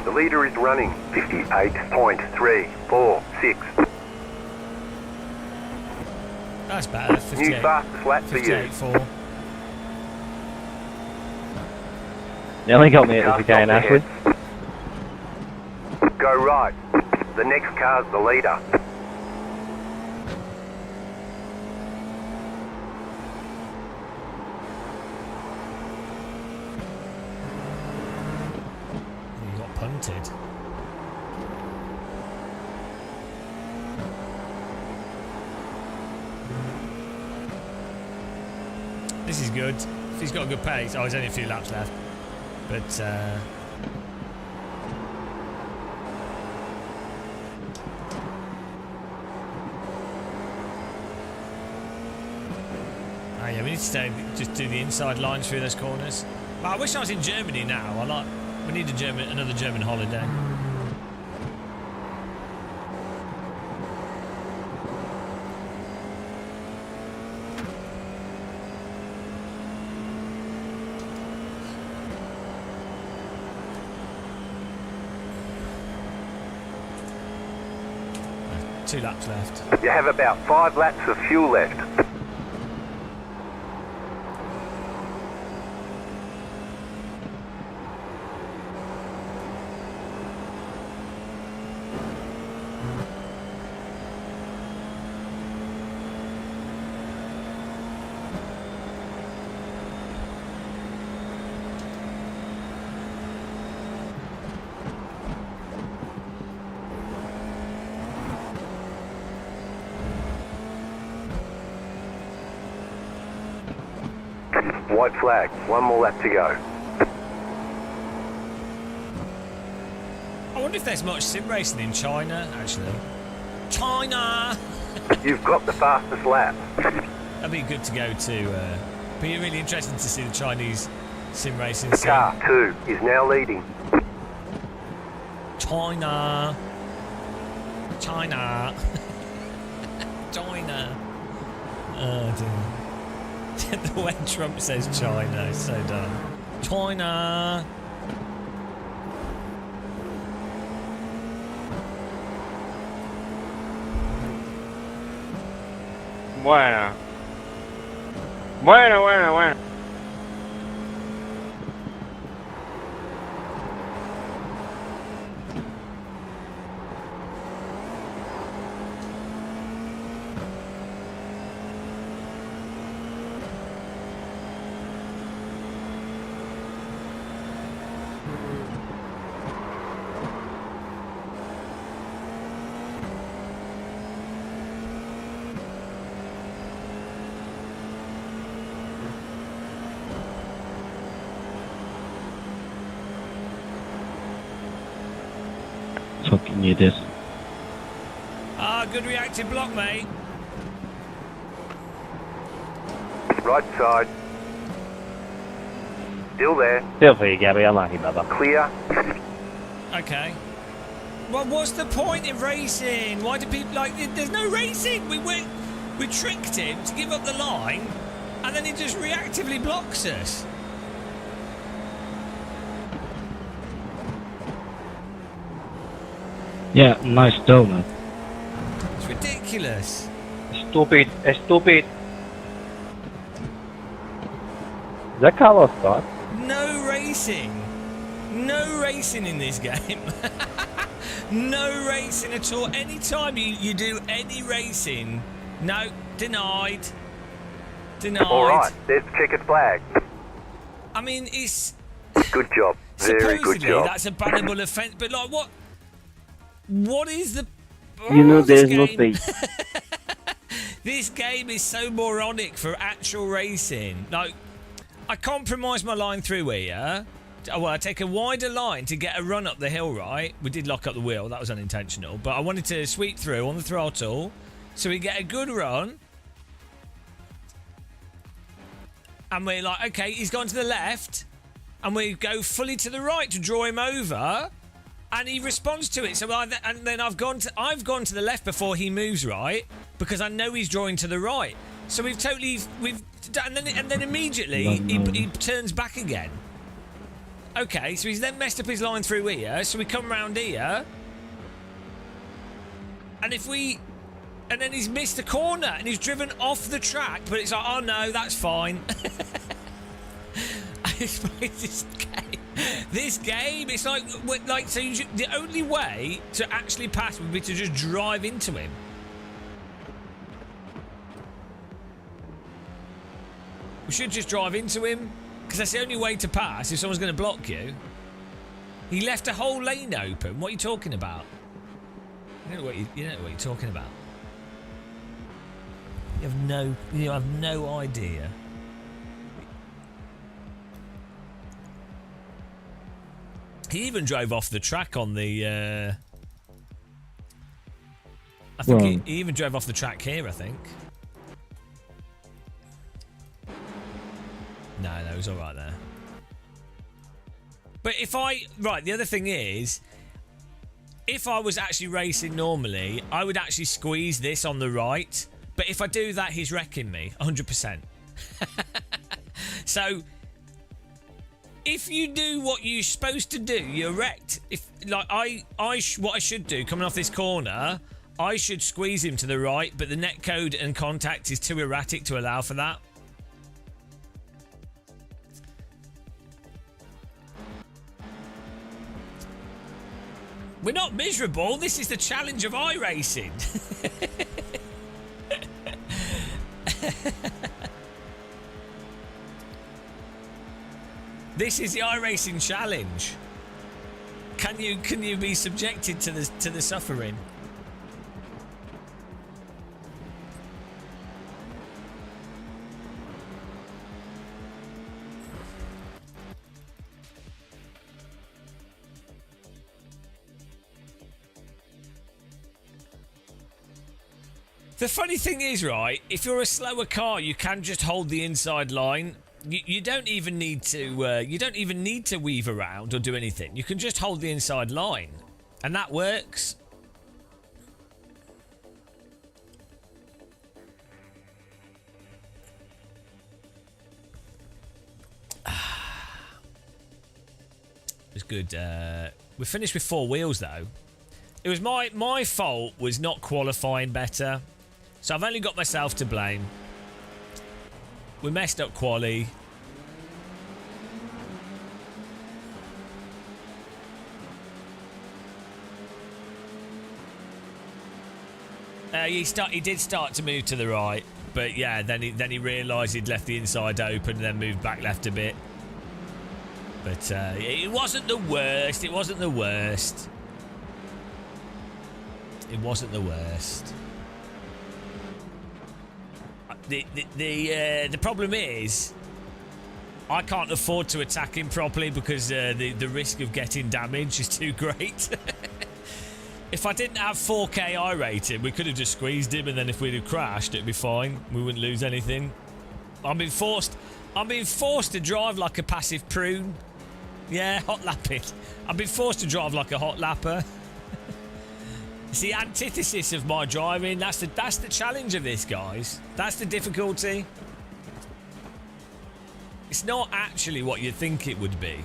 The leader is running 58.346. That's better. 58. New fastest lap for you. 58.4. You only got me at the again, Ashley. Go right. The next car's the leader. You got punted. This is good. He's got a good pace. Oh, there's only a few laps left. But, oh yeah, we need to just do the inside lines through those corners. But I wish I was in Germany now. We need another German holiday. Two laps left. You have about 5 laps of fuel left. White flag, 1 more lap to go. I wonder if there's much sim racing in China, actually. China! You've got the fastest lap. That'd be good to go to. Be really interesting to see the Chinese sim racing scene. Car 2 is now leading. China! China! China! Oh dear. The way Trump says China is so dumb. China! Bueno. Fucking idiot. Ah, good reactive block, mate. Right side. Still there. Still for you, Gabby. Unlucky, brother. Clear. Okay. Well, what's the point in racing? Why do people there's no racing? We tricked him to give up the line, and then he just reactively blocks us. Yeah, nice donut. It's ridiculous. Stupid. Stupid. Is that Carlos Scott? No racing. No racing in this game. No racing at all. Anytime you do any racing, no, denied. Denied. All right, there's the checkered flag. I mean, it's... Good job. Very good Supposedly, job. that's a bannable offence, but like, what? What is the? You know, this there's no game- space. This game is so moronic for actual racing. Like, I compromise my line through here. Well, I take a wider line to get a run up the hill. Right, we did lock up the wheel. That was unintentional, but I wanted to sweep through on the throttle, so we get a good run. And we're like, okay, he's gone to the left. And we go fully to the right to draw him over. And he responds to it. So then I've gone to the left before he moves right. Because I know he's drawing to the right. So and then immediately he turns back again. Okay, so he's then messed up his line through here. So we come round here. And then he's missed the corner and he's driven off the track. But it's like, oh no, that's fine. This game, it's like so the only way to actually pass would be to just drive into him. We should just drive into him, because that's the only way to pass if someone's going to block you. He left a whole lane open. What are you talking about? You don't know what you're talking about. You have no idea. He even drove off the track on the... I think he even drove off the track here, I think. No, it was all right there. But the other thing is, if I was actually racing normally, I would actually squeeze this on the right. But if I do that, he's wrecking me, 100%. So... if you do what you're supposed to do, you're wrecked. If what I should do coming off this corner, I should squeeze him to the right, but the netcode and contact is too erratic to allow for that. We're not miserable. This is the challenge of iRacing. This is the iRacing challenge. Can you be subjected to the suffering? The funny thing is, right, if you're a slower car, you can just hold the inside line. You don't even need to weave around or do anything. You can just hold the inside line, and that works. It was good. We finished with 4 wheels though. It was my fault was not qualifying better, so I've only got myself to blame. We messed up quali. He did start to move to the right, but yeah, then he realised he'd left the inside open and then moved back left a bit. But it wasn't the worst. It wasn't the worst. It wasn't the worst. The problem is, I can't afford to attack him properly because the risk of getting damage is too great. If I didn't have 4K iRating, we could have just squeezed him, and then if we'd have crashed, it'd be fine. We wouldn't lose anything. I'm being forced to drive like a passive prune. Yeah, hot lapping. I've been forced to drive like a hot lapper. It's the antithesis of my driving. That's the challenge of this, guys. That's the difficulty. It's not actually what you think it would be.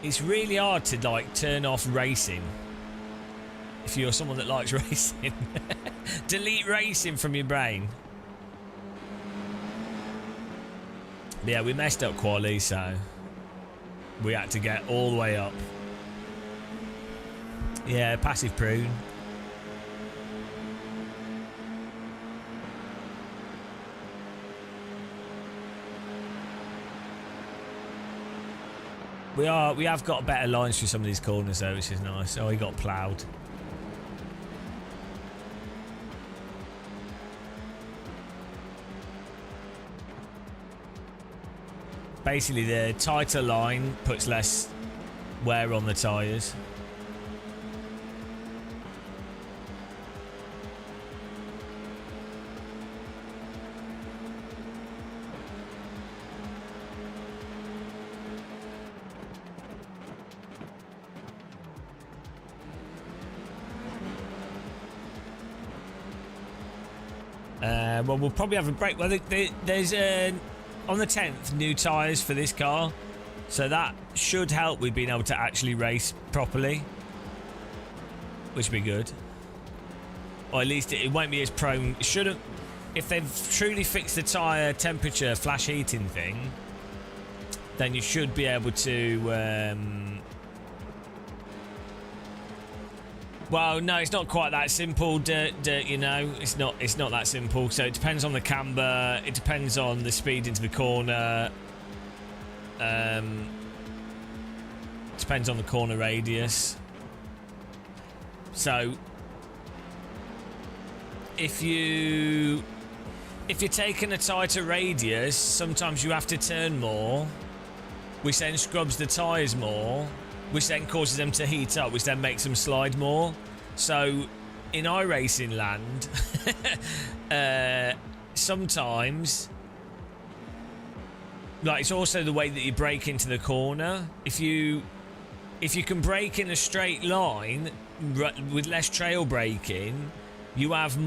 It's really hard to like turn off racing if you're someone that likes racing. Delete racing from your brain. Yeah, we messed up quali, so we had to get all the way up. Yeah, passive prune. We have got better lines through some of these corners though, which is nice. Oh, he got ploughed. Basically, the tighter line puts less wear on the tyres. Well, we'll probably have a break. Well, there's on the 10th new tyres for this car, so that should help with being able to actually race properly, which would be good. Or at least it won't be as prone. It shouldn't. If they've truly fixed the tyre temperature flash heating thing, then you should be able to. Well, no, it's not quite that simple, Dirt, you know. It's not that simple. So it depends on the camber, it depends on the speed into the corner. Depends on the corner radius. So if you're taking a tighter radius, sometimes you have to turn more, which then scrubs the tyres more, which then causes them to heat up, which then makes them slide more. So in iRacing land, sometimes, like, it's also the way that you brake into the corner. If you can brake in a straight line with less trail braking, you have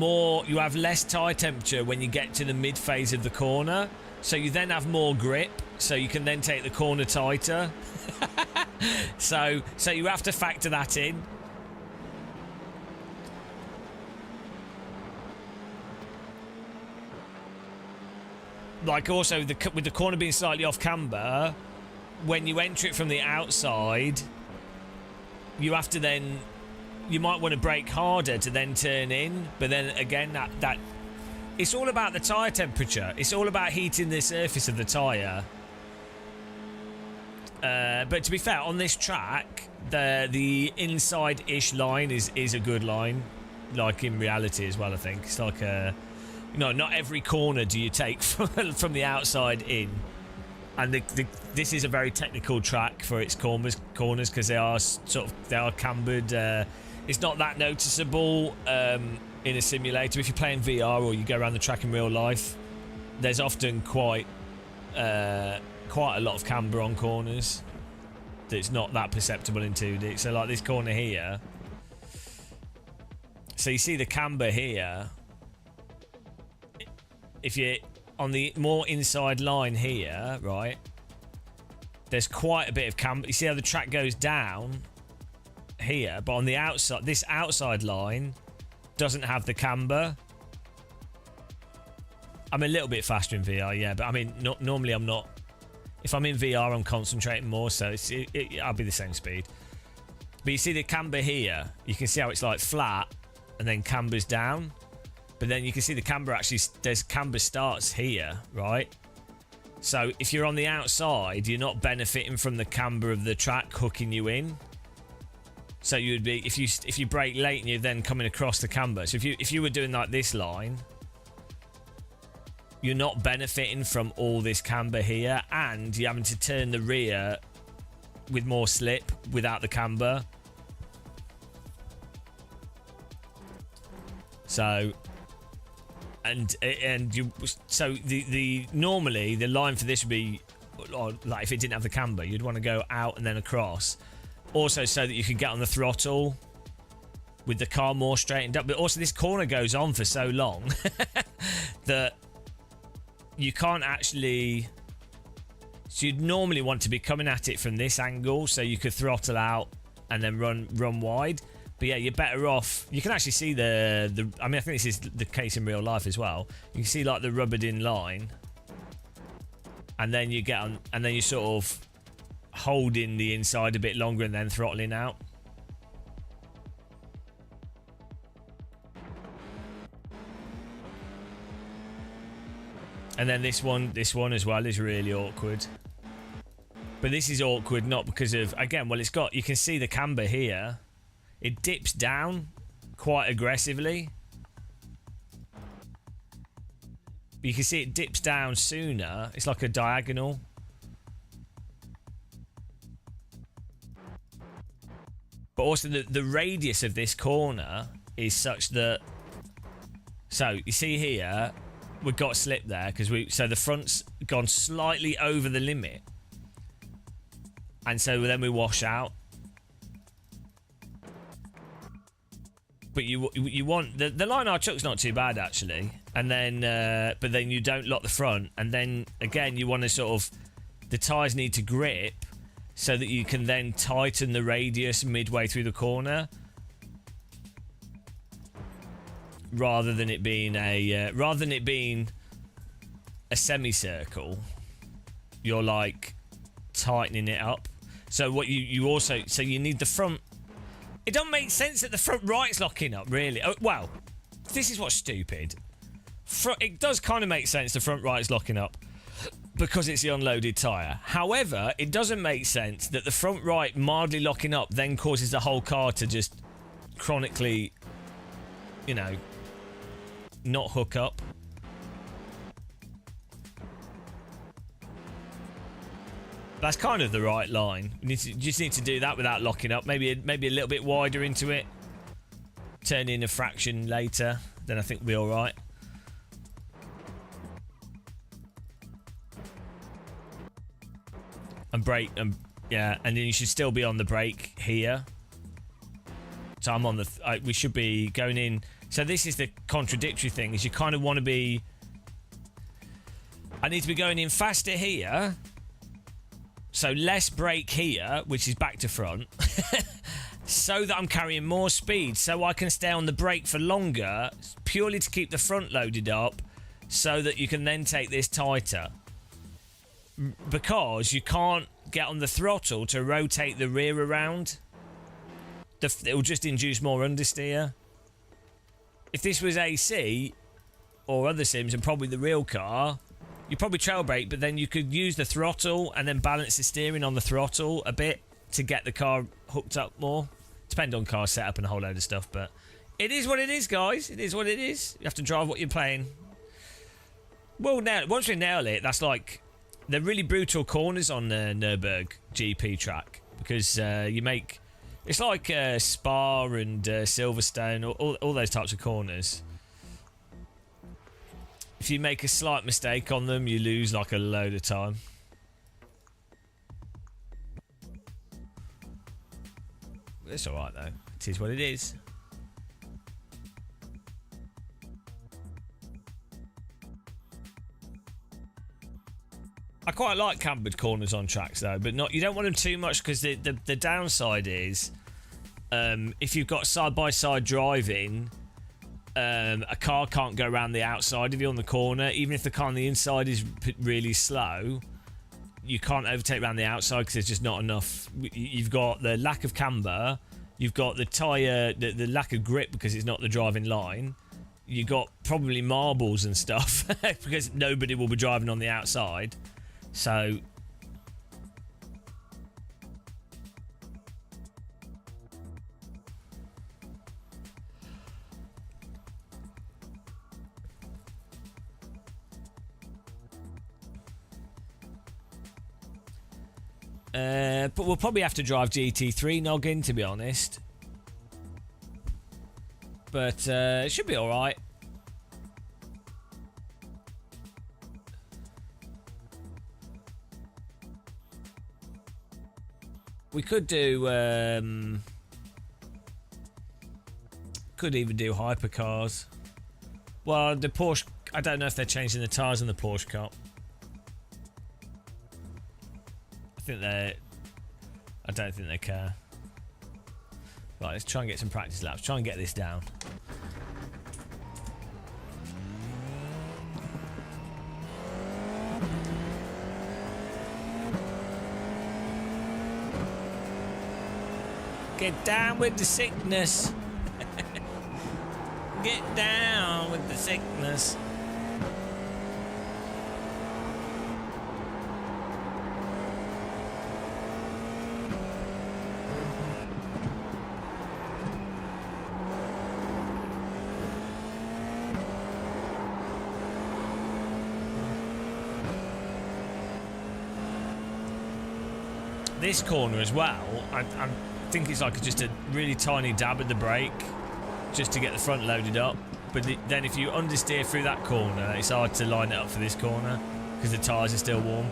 less tyre temperature when you get to the mid phase of the corner. So you then have more grip, so you can then take the corner tighter. So you have to factor that in. Like, also with the corner being slightly off camber, when you enter it from the outside, you have to then, you might want to brake harder to then turn in, but then again that it's all about the tyre temperature. It's all about heating the surface of the tyre. But to be fair, on this track, the inside-ish line is a good line, like in reality as well. I think it's like not every corner do you take from the outside in, and this is a very technical track for its corners because they are cambered. It's not that noticeable in a simulator. If you're playing VR or you go around the track in real life, there's often quite a lot of camber on corners that's not that perceptible in 2D. So like this corner here, so you see the camber here. If you're on the more inside line here, right, there's quite a bit of camber. You see how the track goes down here, but on the outside, this outside line doesn't have the camber. I'm a little bit faster in VR, yeah, but I mean, normally I'm not. If I'm in VR, I'm concentrating more, so I'll be the same speed. But you see the camber here, you can see how it's like flat and then cambers down. But then you can see the camber actually, there's camber starts here, right? So if you're on the outside, you're not benefiting from the camber of the track hooking you in. So you'd be, if you brake late and you're then coming across the camber. So if you were doing like this line, you're not benefiting from all this camber here, and you're having to turn the rear with more slip without the camber. So, normally the line for this would be, like, if it didn't have the camber, you'd want to go out and then across. Also, so that you can get on the throttle with the car more straightened up. But also, this corner goes on for so long that you can't actually. So you'd normally want to be coming at it from this angle, so you could throttle out and then run wide. But yeah, you're better off. You can actually see the. I mean, I think this is the case in real life as well. You can see like the rubbered in line, and then you get on, and then you sort of holding the inside a bit longer and then throttling out. And then this one as well is really awkward. But this is awkward not because of, again, well, it's got, you can see the camber here. It dips down quite aggressively. But you can see it dips down sooner. It's like a diagonal. But also the radius of this corner is such that, so you see here, we've got slip there because so the front's gone slightly over the limit. And so then we wash out. But you want the line R chuck's not too bad actually, and then but then you don't lock the front, and then again you want to sort of, the tyres need to grip so that you can then tighten the radius midway through the corner, rather than it being a semicircle. You're like tightening it up. So what you also, so you need the front. It don't make sense that the front right's locking up, really. Oh, well, this is what's stupid. It does kind of make sense the front right's locking up because it's the unloaded tyre. However, it doesn't make sense that the front right mildly locking up then causes the whole car to just chronically, you know, not hook up. That's kind of the right line. You just need to do that without locking up. Maybe a little bit wider into it. Turn in a fraction later. Then I think we'll be all right. And brake, yeah, and then you should still be on the brake here. So I'm on the. We should be going in. So this is the contradictory thing: is you kind of want to be. I need to be going in faster here. So less brake here, which is back to front, so that I'm carrying more speed, so I can stay on the brake for longer, purely to keep the front loaded up, so that you can then take this tighter. Because you can't get on the throttle to rotate the rear around. It will just induce more understeer. If this was AC, or other sims, and probably the real car, you probably trail brake, but then you could use the throttle and then balance the steering on the throttle a bit to get the car hooked up more. Depend on car setup and a whole load of stuff, but it is what it is, guys. It is what it is. You have to drive what you're playing. Well, now once we nail it, that's like they're really brutal corners on the Nürburgring GP track because you make it's like Spa and Silverstone, all those types of corners. If you make a slight mistake on them, you lose like a load of time. It's alright though. It is what it is. I quite like cambered corners on tracks though, but not. You don't want them too much because the downside is if you've got side-by-side driving, a car can't go around the outside of you on the corner. Even if the car on the inside is really slow, you can't overtake around the outside because there's just not enough. You've got the lack of camber, you've got the tyre, the lack of grip because it's not the driving line. You've got probably marbles and stuff because nobody will be driving on the outside. So but we'll probably have to drive GT3 noggin, to be honest. But it should be alright. We could do... could even do hypercars. Well, the Porsche... I don't know if they're changing the tyres in the Porsche Cup. I don't think they care. Right, let's try and get some practice laps. Try and get this down. Get down with the sickness. Get down with the sickness. This corner as well, I think it's like just a really tiny dab at the brake just to get the front loaded up, but then if you understeer through that corner, it's hard to line it up for this corner because the tyres are still warm.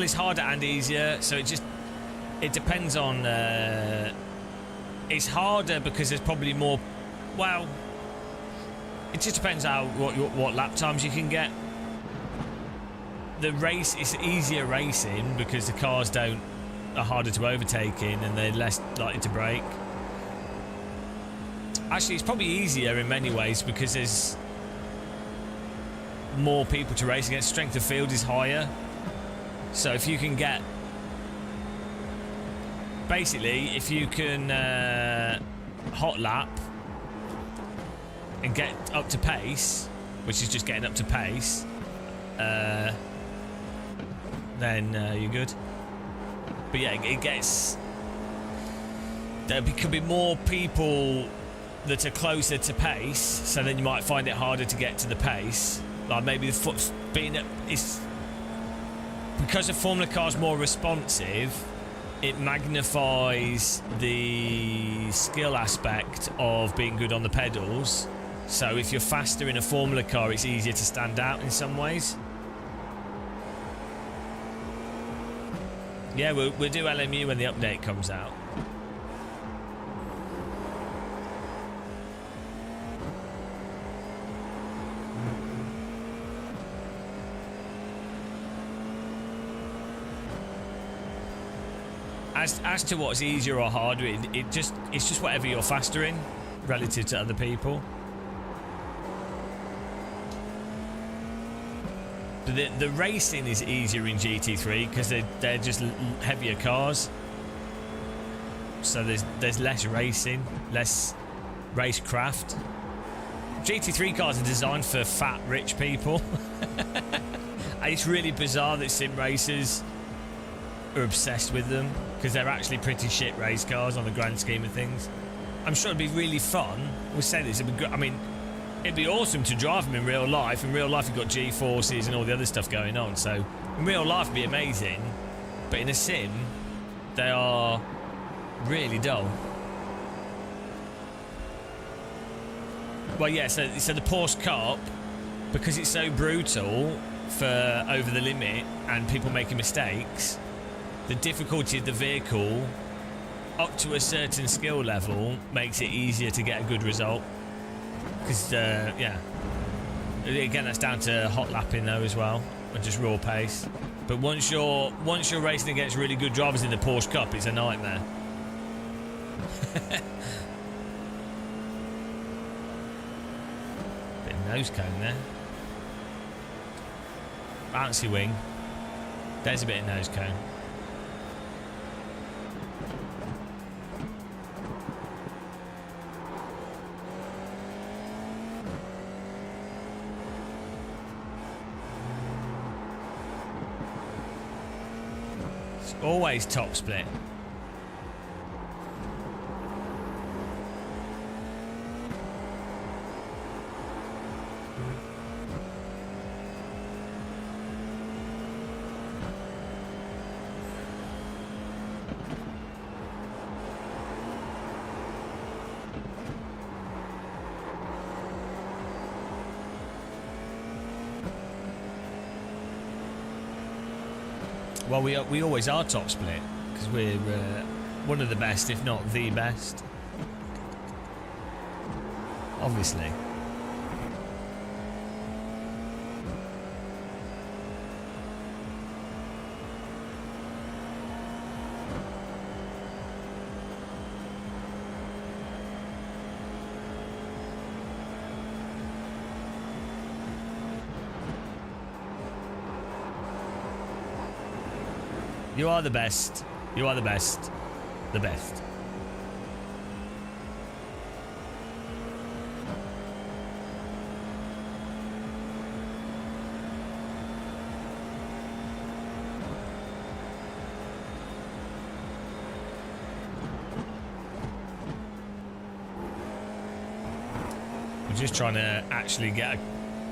It's harder and easier, so it depends on. It's harder because there's probably more. Well, it just depends what lap times you can get. The race is easier racing because the cars are harder to overtake in and they're less likely to brake. Actually, it's probably easier in many ways because there's more people to race against. Strength of field is higher. So if you can get, basically, if you can hot lap and get up to pace, which is just getting up to pace, then you're good. But yeah, there could be more people that are closer to pace, so then you might find it harder to get to the pace. Like maybe the foot's being because a Formula Car is more responsive, it magnifies the skill aspect of being good on the pedals. So if you're faster in a Formula Car, it's easier to stand out in some ways. Yeah, we'll do LMU when the update comes out. As to what's easier or harder, it's just whatever you're faster in relative to other people. The racing is easier in GT3 because they're just heavier cars. So there's less racing, less racecraft. GT3 cars are designed for fat, rich people. It's really bizarre that sim racers are obsessed with them because they're actually pretty shit race cars on the grand scheme of things. I'm sure it'd be really fun. We'll say this, it'd be good. I mean, it'd be awesome to drive them in real life. In real life, you've got G-forces and all the other stuff going on. So in real life, it'd be amazing. But in a sim, they are really dull. Well, yeah. So the Porsche Cup, because it's so brutal for over the limit and people making mistakes, the difficulty of the vehicle up to a certain skill level makes it easier to get a good result. Because, yeah. Again, that's down to hot lapping though as well, and just raw pace. But once you're racing against really good drivers in the Porsche Cup, it's a nightmare. Bit of nose cone there. Bouncy wing. There's a bit of nose cone. Always top split. Well, we always are top split because we're one of the best, if not the best. Obviously. You are the best. You are the best. The best. We're just trying to actually get a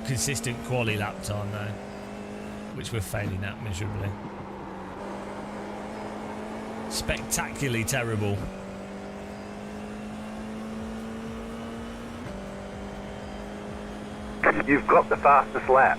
consistent quality lap time now, which we're failing at miserably. Spectacularly terrible. You've got the fastest lap.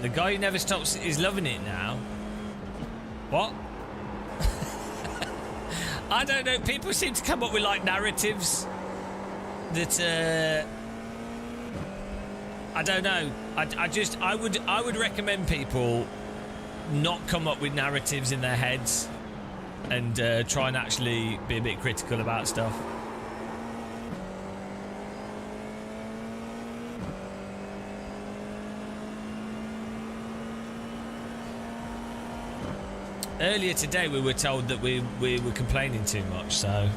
The guy who never stops is loving it now. What? I don't know. People seem to come up with like narratives that I don't know. I would recommend people not come up with narratives in their heads and try and actually be a bit critical about stuff. Earlier today we were told that we were complaining too much, so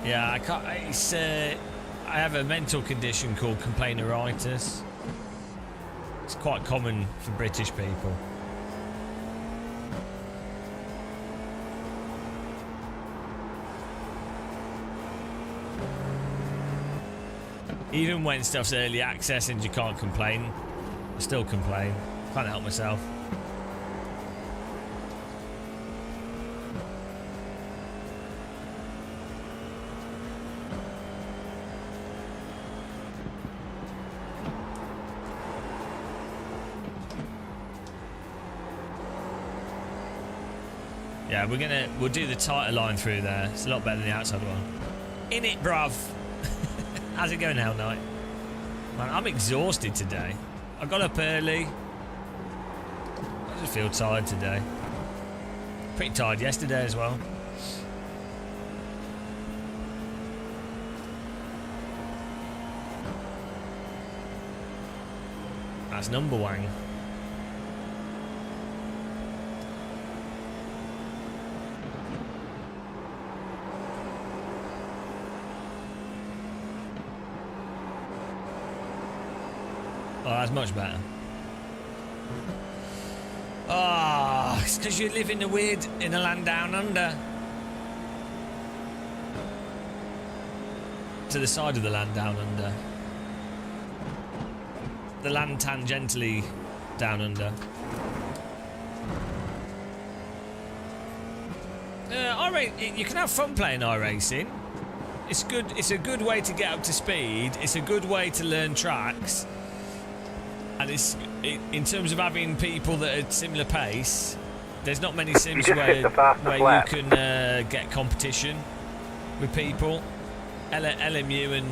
yeah, I can't. It's I have a mental condition called complaineritis. It's quite common for British people. Even when stuff's early access and you can't complain, I still complain. Can't help myself. Yeah, we'll do the tighter line through there. It's a lot better than the outside one. In it, bruv. How's it going, Hell Knight? Man, I'm exhausted today. I got up early. I just feel tired today. Pretty tired yesterday as well. That's number one. Oh, that's much better. Ah, oh, it's because you live in in a land down under. To the side of the land down under. The land tangentially down under. You can have fun playing iRacing. It's good. It's a good way to get up to speed. It's a good way to learn tracks. And in terms of having people that are at similar pace, there's not many sims where you can get competition with people. LMU and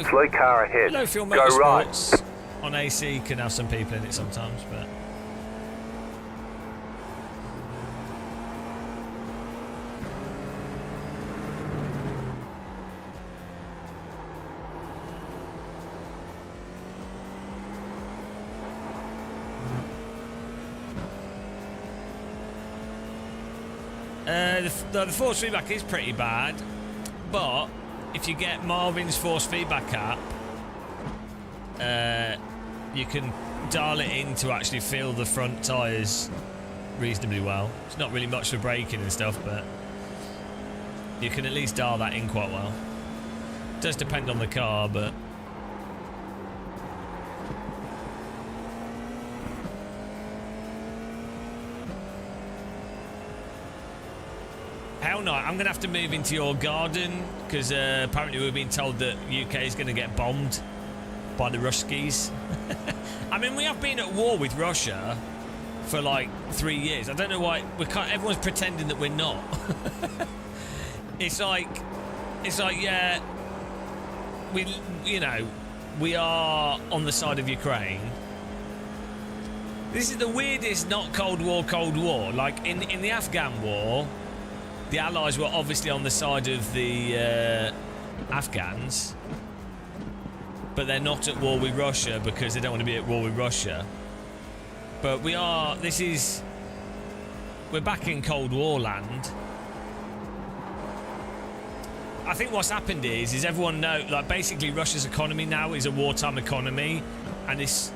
slow car ahead. Low fuel Go motorsports right. On AC can have some people in it sometimes, but. The force feedback is pretty bad, but if you get Marvin's force feedback app, you can dial it in to actually feel the front tyres reasonably well. It's not really much for braking and stuff, but you can at least dial that in quite well. It does depend on the car, but hell no, I'm going to have to move into your garden because apparently we've been told that UK is going to get bombed by the Ruskies. I mean, we have been at war with Russia for like 3 years. I don't know why everyone's pretending that we're not. It's like, yeah, we are on the side of Ukraine. This is the weirdest not Cold War. Like in the Afghan war, the Allies were obviously on the side of the Afghans, but they're not at war with Russia because they don't want to be at war with Russia. But we're back in Cold War land. I think what's happened is everyone knows, like, basically Russia's economy now is a wartime economy, and that's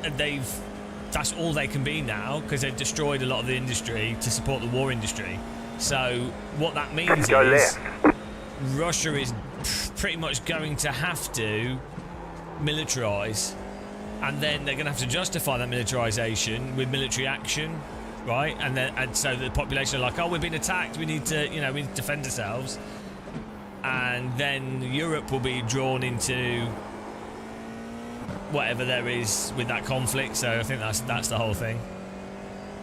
all they can be now because they've destroyed a lot of the industry to support the war industry. So what that means is Russia is pretty much going to have to militarise, and then they're going to have to justify that militarisation with military action, right? And so the population are like, oh, we've been attacked, we need to defend ourselves. And then Europe will be drawn into whatever there is with that conflict. So I think that's the whole thing.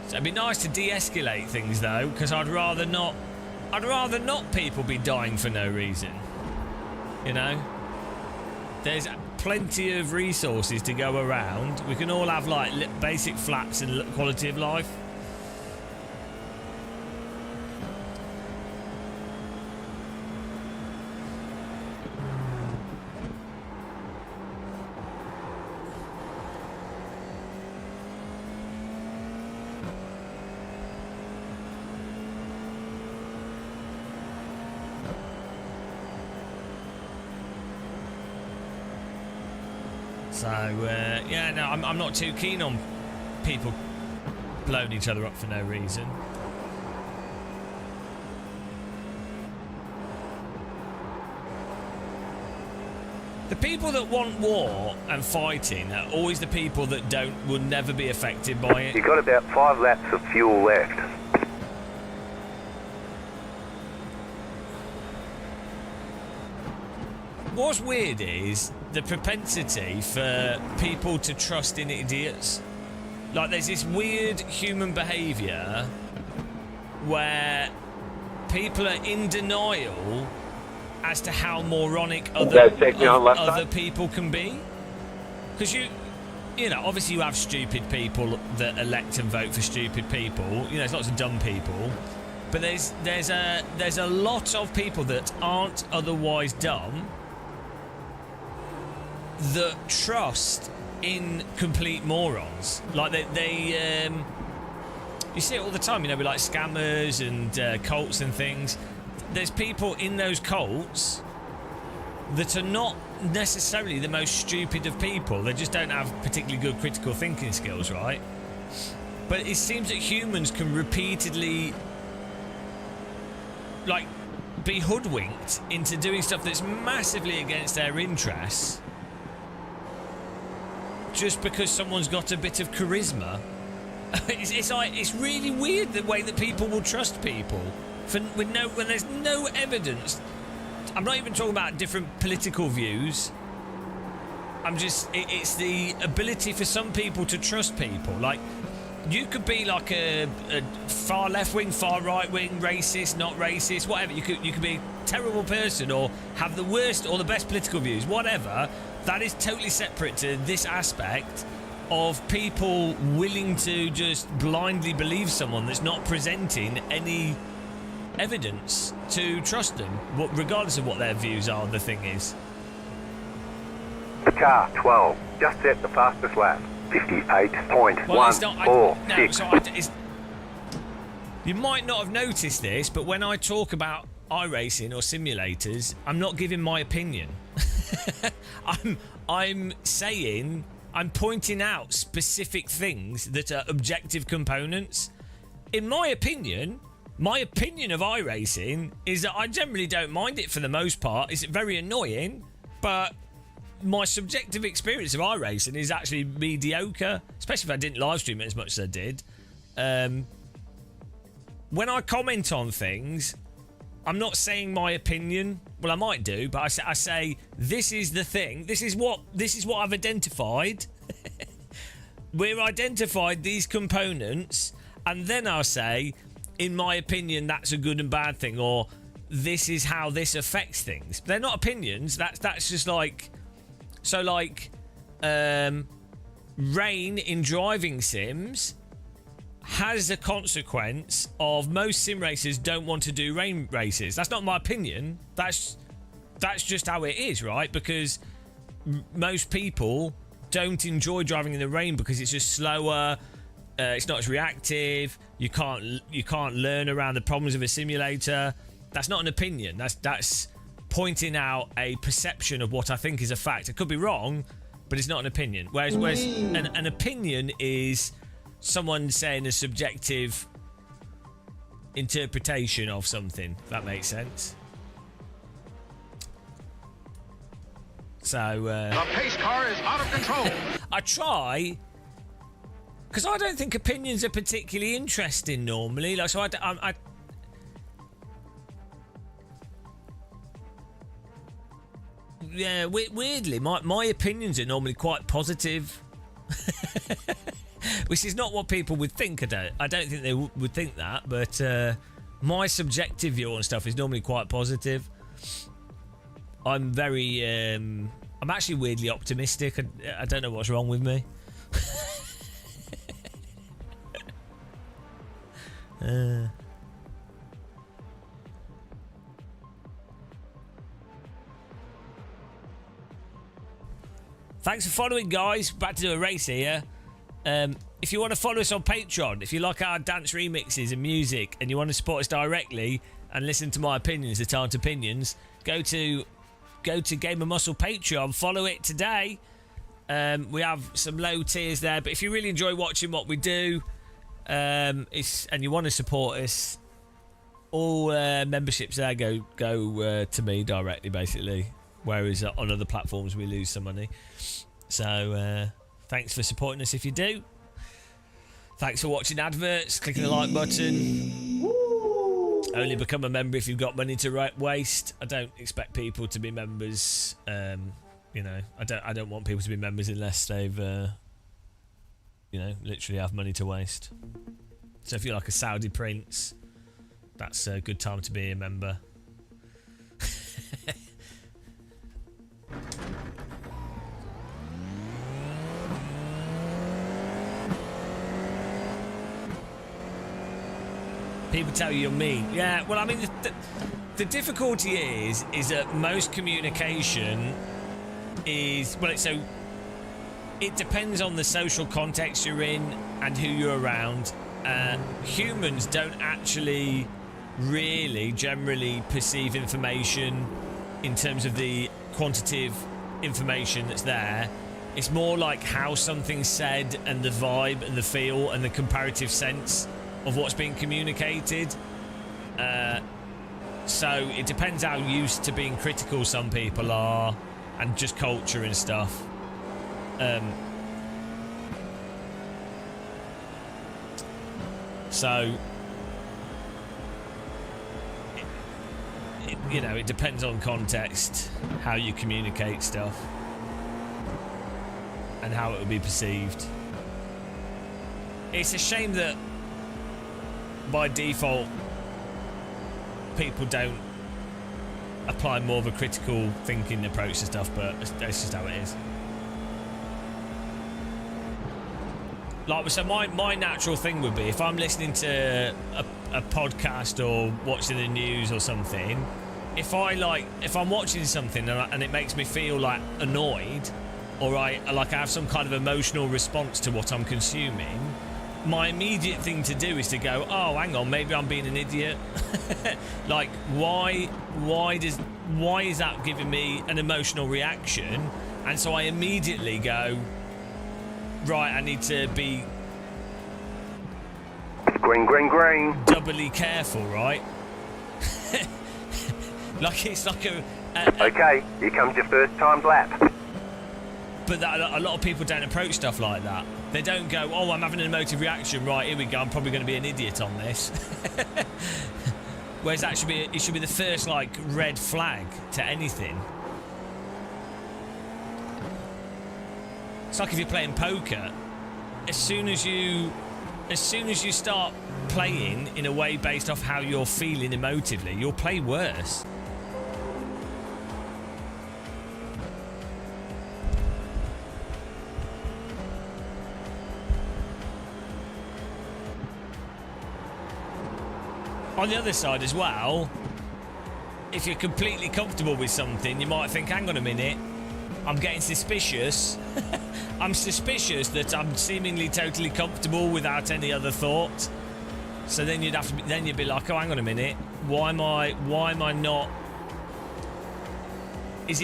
So it'd be nice to de-escalate things though, because I'd rather not people be dying for no reason. You know? There's plenty of resources to go around. We can all have like basic flaps and quality of life. So, yeah, no, I'm not too keen on people blowing each other up for no reason. The people that want war and fighting are always the people that will never be affected by it. You've got about 5 laps of fuel left. What's weird is the propensity for people to trust in idiots. Like, there's this weird human behaviour where people are in denial as to how moronic other people can be. Because you know, obviously you have stupid people that elect and vote for stupid people. You know, there's lots of dumb people. But there's a lot of people that aren't otherwise dumb that trust in complete morons. Like they you see it all the time, you know, with like scammers and cults and things. There's people in those cults that are not necessarily the most stupid of people. They just don't have particularly good critical thinking skills, right? But it seems that humans can repeatedly like be hoodwinked into doing stuff that's massively against their interests just because someone's got a bit of charisma. It's really weird the way that people will trust people when there's no evidence. I'm not even talking about different political views. It's the ability for some people to trust people. Like, you could be like a far left wing, far right wing, racist, not racist, whatever. You could be a terrible person or have the worst or the best political views, whatever. That is totally separate to this aspect of people willing to just blindly believe someone that's not presenting any evidence to trust them, regardless of what their views are. The thing is, Car 12 just set the fastest lap. 58.146. You might not have noticed this, but when I talk about iRacing or simulators, I'm not giving my opinion. I'm pointing out specific things that are objective components. In my opinion of iRacing is that I generally don't mind it for the most part. It's very annoying, but my subjective experience of iRacing is actually mediocre, especially if I didn't live stream it as much as I did. When I comment on things, I'm not saying my opinion. Well, I might do, but I say this is the thing. This is what I've identified. We've identified these components, and then I'll say, in my opinion, that's a good and bad thing, or this is how this affects things. They're not opinions. That's just like, so like, rain in driving sims has a consequence of most sim racers don't want to do rain races. That's not my opinion. That's just how it is, right? Because most people don't enjoy driving in the rain because it's just slower. It's not as reactive. You can't learn around the problems of a simulator. That's not an opinion. That's pointing out a perception of what I think is a fact. It could be wrong, but it's not an opinion. Whereas an opinion is someone saying a subjective interpretation of something, if that makes sense. So the pace car is out of control. I try, because I don't think opinions are particularly interesting normally. Like, so I yeah, weirdly, my opinions are normally quite positive. Which is not what people would think. I don't think they would think that, but my subjective view on stuff is normally quite positive. I'm very I'm actually weirdly optimistic. I don't know what's wrong with me. Thanks for following, guys. About to do a race here. If you want to follow us on Patreon, if you like our dance remixes and music and you want to support us directly and listen to my opinions that aren't opinions, go to Gamer Muscle Patreon, follow it today. We have some low tiers there, but if you really enjoy watching what we do, and you want to support us, all memberships there go to me directly, basically, whereas on other platforms we lose some money. So thanks for supporting us if you do. Thanks for watching adverts, clicking the like button. Only become a member if you've got money to waste. I don't expect people to be members. You know, I don't want people to be members unless they've, literally have money to waste. So if you're like a Saudi prince, that's a good time to be a member. People tell you you're mean. Yeah, well, I mean, the difficulty is that most communication is, well, so it depends on the social context you're in and who you're around. Humans don't actually really generally perceive information in terms of the quantitative information that's there. It's more like how something's said and the vibe and the feel and the comparative sense of what's being communicated. So it depends how used to being critical some people are and just culture and stuff. So it depends on context how you communicate stuff and how it will be perceived. It's a shame that by default people don't apply more of a critical thinking approach to stuff, but that's just how it is. Like, so my natural thing would be, if I'm listening to a podcast or watching the news or something, if I'm watching something and it makes me feel like annoyed, or I have some kind of emotional response to what I'm consuming, my immediate thing to do is to go, oh, hang on, maybe I'm being an idiot. Like, why is that giving me an emotional reaction? And so I immediately go, right, I need to be green. Doubly careful, right? Like it's like a okay, here comes your first timed lap. But that, a lot of people don't approach stuff like that. They don't go, oh, I'm having an emotive reaction. Right, here we go. I'm probably going to be an idiot on this. Whereas that it should be the first like red flag to anything. It's like if you're playing poker. As soon as you start playing in a way based off how you're feeling emotively, you'll play worse. On the other side as well, if you're completely comfortable with something, you might think, hang on a minute, I'm getting suspicious. I'm suspicious that I'm seemingly totally comfortable without any other thought. So then you'd be like, oh, hang on a minute, why am I not? Is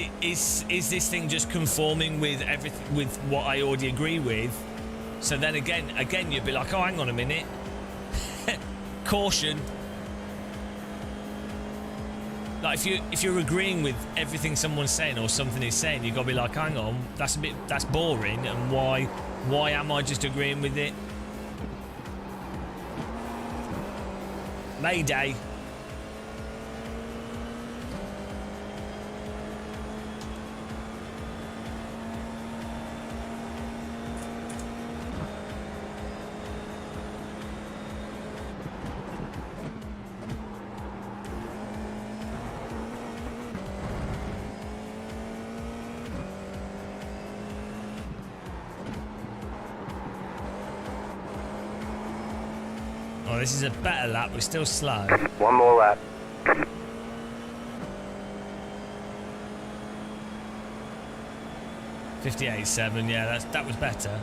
this thing just conforming with everything, with what I already agree with? So then again you'd be like, oh, hang on a minute, caution. Like if you're agreeing with everything someone's saying or something is saying, you've got to be like, hang on, that's boring, and why am I just agreeing with it? Mayday. Oh, this is a better lap. We're still slow. One more lap. 58.7. Yeah, that was better.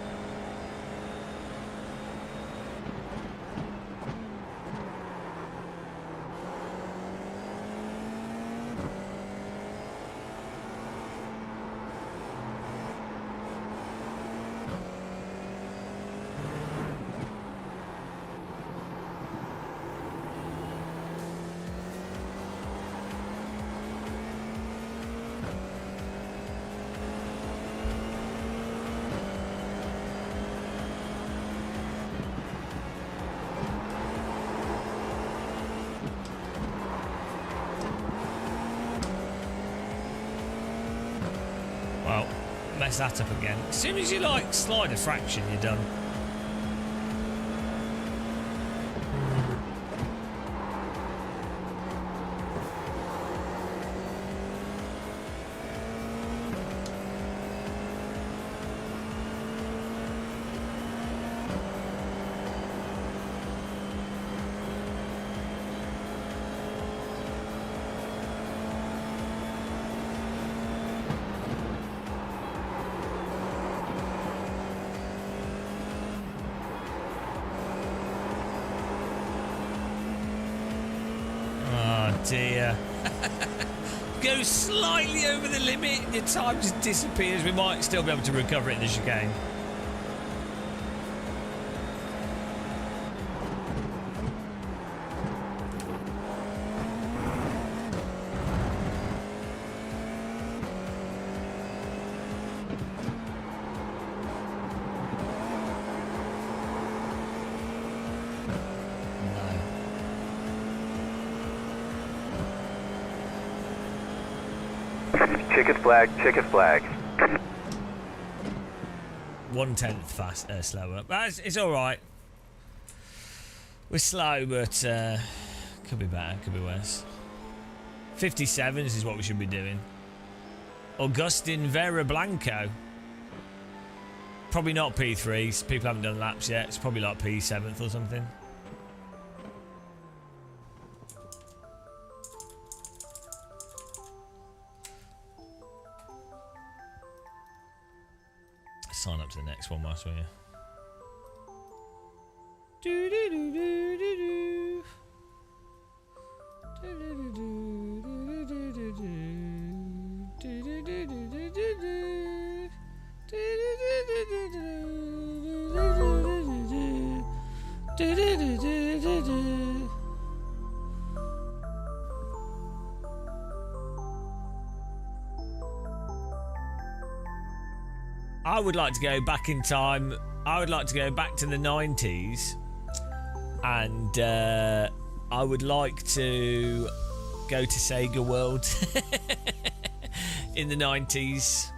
Well, mess that up again. As soon as you like slide a fraction, you're done. Dear. Go slightly over the limit and your time just disappears. We might still be able to recover it in the chicane. Checkered flag. 1/10 fast, slower. But it's all right. We're slow, but could be better, could be worse. 57s is what we should be doing. Augustin Vera Blanco. Probably not P3s. People haven't done laps yet. It's probably like P7th or something. Sign up to the next one whilst we're here. I would like to go back in time. I would like to go back to the 90s, and I would like to go to Sega World in the 90s.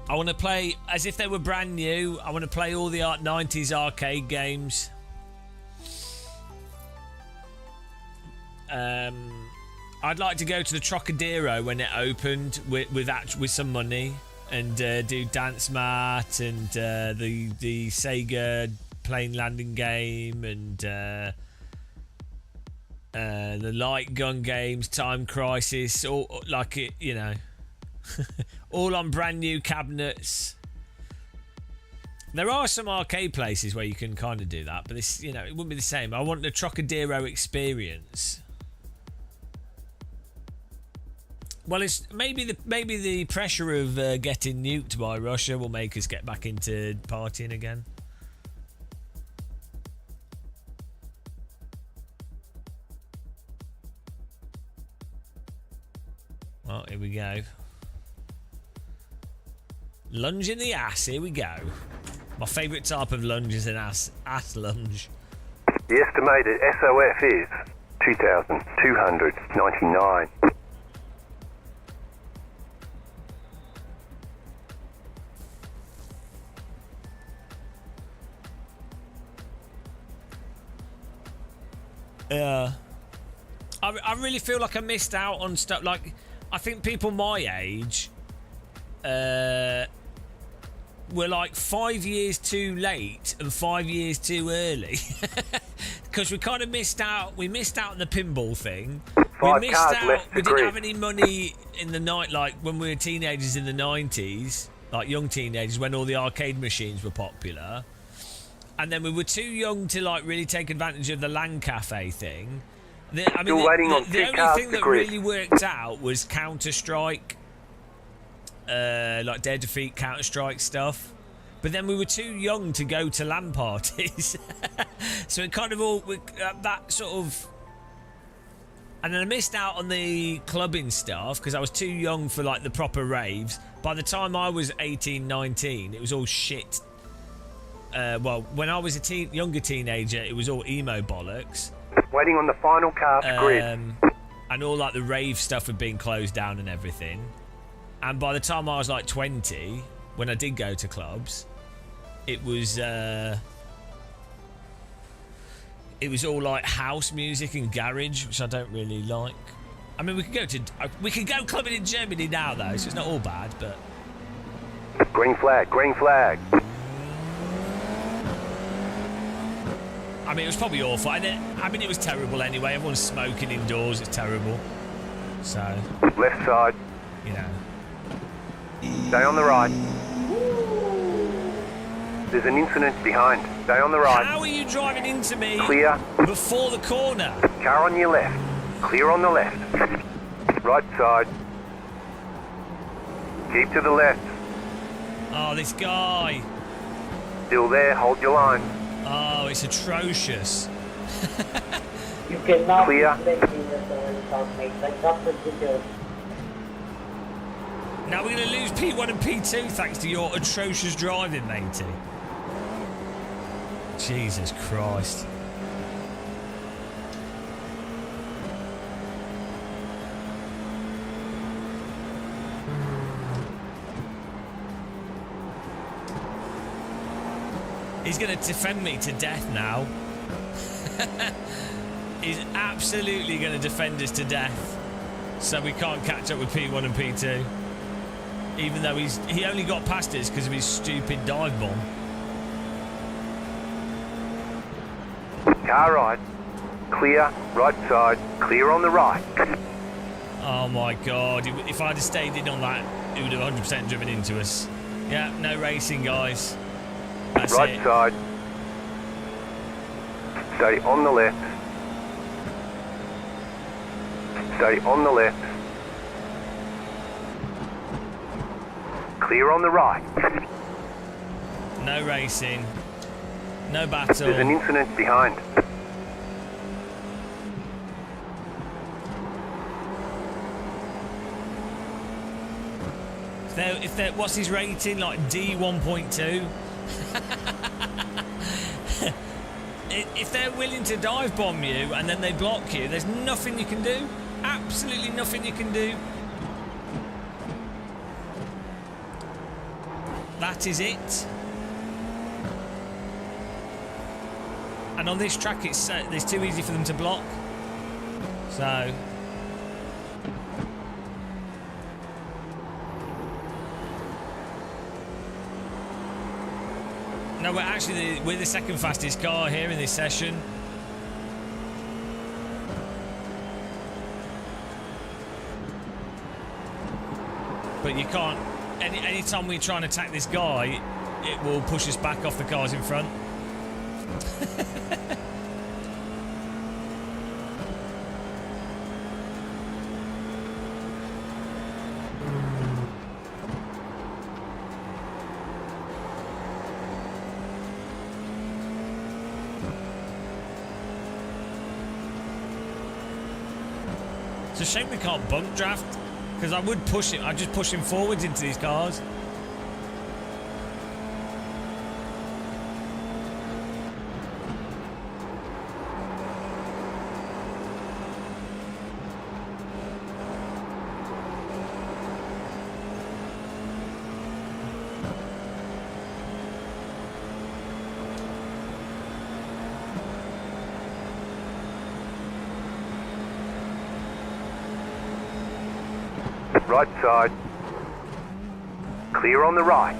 I want to play as if they were brand new. I want to play all the 90s arcade games. I'd like to go to the Trocadero when it opened with some money and do Dance Mat and the Sega plane landing game and the light gun games, Time Crisis, all like it, you know, all on brand new cabinets. There are some arcade places where you can kind of do that, but this, you know, it wouldn't be the same. I want the Trocadero experience. Well, it's maybe the pressure of getting nuked by Russia will make us get back into partying again. Well, here we go. Lunge in the ass. Here we go. My favourite type of lunge is an ass lunge. The estimated SOF is 2,299. I really feel like I missed out on stuff. Like, I think people my age were like 5 years too late and 5 years too early, because we kind of missed out. We missed out on the pinball thing. We missed out. We didn't have any money in the night, like when we were teenagers in the 90s, like young teenagers, when all the arcade machines were popular. And then we were too young to like really take advantage of the LAN cafe thing. The only thing that really worked out was Counter-Strike, like Dare Defeat, Counter-Strike stuff. But then we were too young to go to LAN parties, so it kind of all that sort of. And then I missed out on the clubbing stuff because I was too young for like the proper raves. By the time I was 18, 19, it was all shit. Well, when I was a younger teenager, it was all emo bollocks. Waiting on the final cast grid. And all like the rave stuff had been closed down and everything. And by the time I was like 20, when I did go to clubs, it was all like house music and garage, which I don't really like. I mean, we could go clubbing in Germany now though, so it's not all bad. But green flag, green flag. I mean, it was probably awful. I mean, it was terrible anyway. Everyone's smoking indoors. It's terrible. So left side. You know. Stay on the right. There's an incident behind. Stay on the right. How are you driving into me? Clear. Before the corner. Car on your left. Clear on the left. Right side. Keep to the left. Oh, this guy. Still there. Hold your line. Oh, it's atrocious. You cannot clear. Now we're going to lose P1 and P2 thanks to your atrocious driving, matey. Jesus Christ. He's going to defend me to death now. He's absolutely going to defend us to death. So we can't catch up with P1 and P2. Even though he only got past us because of his stupid dive bomb. Car right. Clear. Right side. Clear on the right. Oh my god, if I'd have stayed in on that, it would have 100% driven into us. Yeah, no racing, guys. That's Right it. side. Stay on the left. Stay on the left. Clear on the right. No racing. No battle. There's an incident behind. If they're, what's his rating? Like D 1.2? If they're willing to dive bomb you and then they block you, there's nothing you can do. Absolutely nothing you can do. That is it. And on this track, it's too easy for them to block. So. No, we're the second fastest car here in this session. But you can't. Any time we try and attack this guy, it will push us back off the cars in front. It's a shame we can't bunk draft, because I would push him. I'd just push him forwards into these cars. Right side. Clear on the right.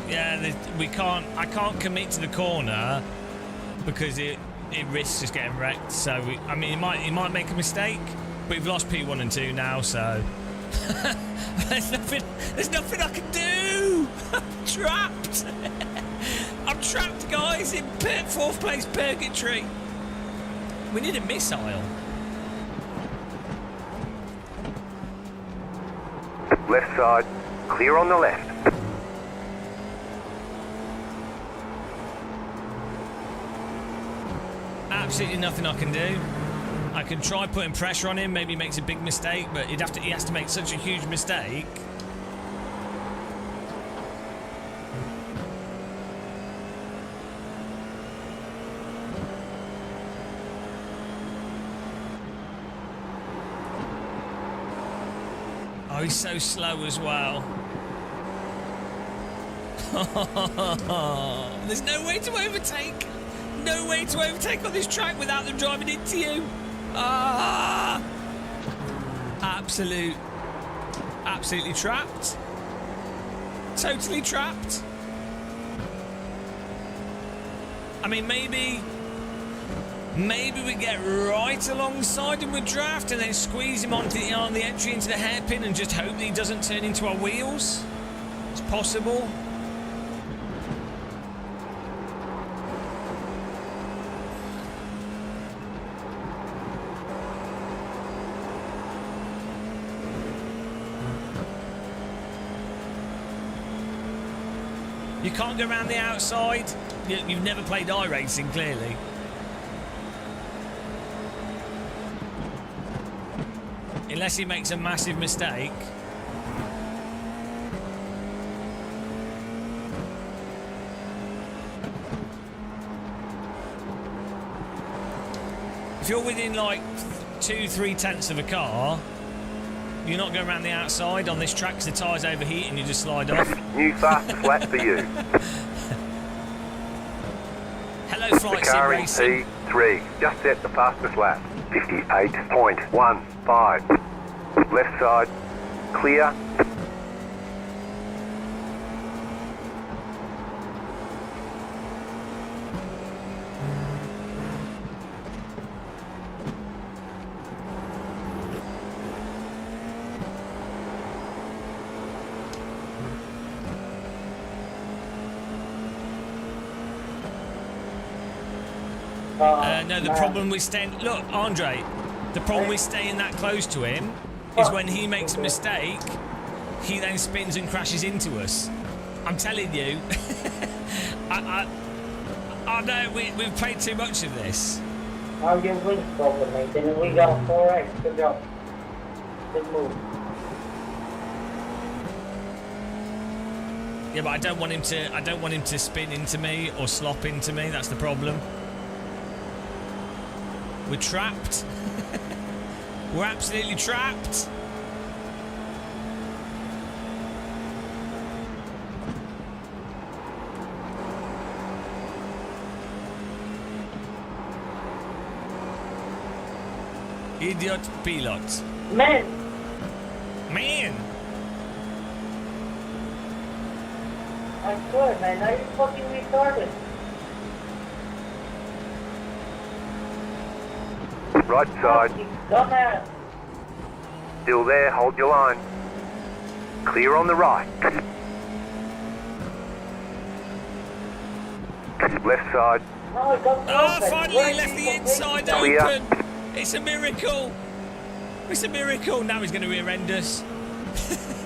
Yeah, we can't. I can't commit to the corner because it risks just getting wrecked. So I mean, he might make a mistake, but we've lost P1 and 2 now, so there's nothing I can do. I'm trapped. I'm trapped, guys, in 4th place purgatory. We need a missile. Left side. Clear on the left. Absolutely nothing I can do. I can try putting pressure on him, maybe he makes a big mistake, but he has to make such a huge mistake. Oh, he's so slow as well. There's no way to overtake. No way to overtake on this track without them driving into you. Ah! Absolutely trapped. Totally trapped. I mean, maybe we get right alongside him with draft and then squeeze him on the entry into the hairpin and just hope that he doesn't turn into our wheels. It's possible. You can't go around the outside. You've never played iRacing, clearly. Unless he makes a massive mistake. If you're within like 2-3 tenths of a car, you're not going around the outside on this track because the tyres overheat and you just slide off. New fastest lap for you. Hello, Flight Sim Racing. P3. Just set the fastest lap. 58.15. Left side. Clear. No, the problem with staying... Look, Andre, the problem with staying that close to him is when he makes a mistake, he then spins and crashes into us. I'm telling you. I know, we've played too much of this. How your wings problem, mate? Then we got 4x. Good job. Good move. Yeah, but I don't want him to spin into me or slop into me. That's the problem. We're trapped. We're absolutely trapped. Idiot pilot. Man! I swear, man, are you fucking retarded? Right side. Dumbass. Still there, hold your line. Clear on the right. Left side. No, don't finally left the inside Clear. open. It's a miracle. It's a miracle. Now he's going to rear-end us.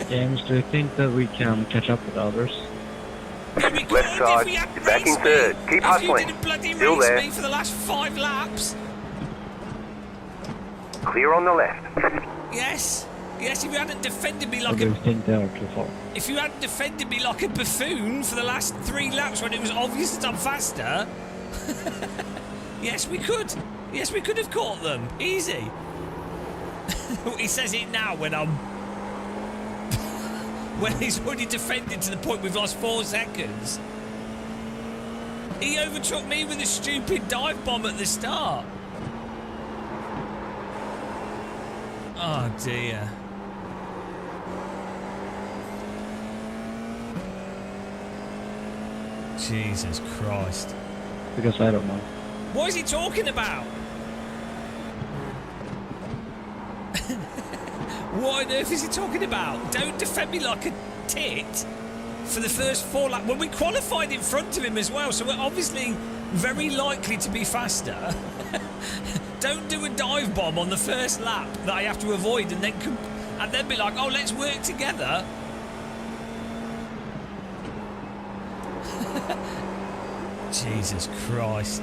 James, do you think that we can catch up with others? Yeah, we could Left side. if we hadn't You're back in raced third. me. Keep If hustling. you didn't bloody Still race there. me for the last 5 laps. Clear on the left. Yes. Yes, if you hadn't defended me Or like do a... you think they are too far? If you hadn't defended me like a buffoon for the last 3 laps when it was obvious that I'm faster... yes, we could. Yes, we could have caught them. Easy. He says it now when I'm... when he's already defended to the point we've lost 4 seconds. He overtook me with a stupid dive bomb at the start. Oh, dear. Jesus Christ. Because I don't know. What is he talking about? What on earth is he talking about? Don't defend me like a tit for the first 4 laps. When we qualified in front of him as well, so we're obviously very likely to be faster. Don't do a dive bomb on the first lap that I have to avoid and then be like, oh, let's work together. Jesus Christ.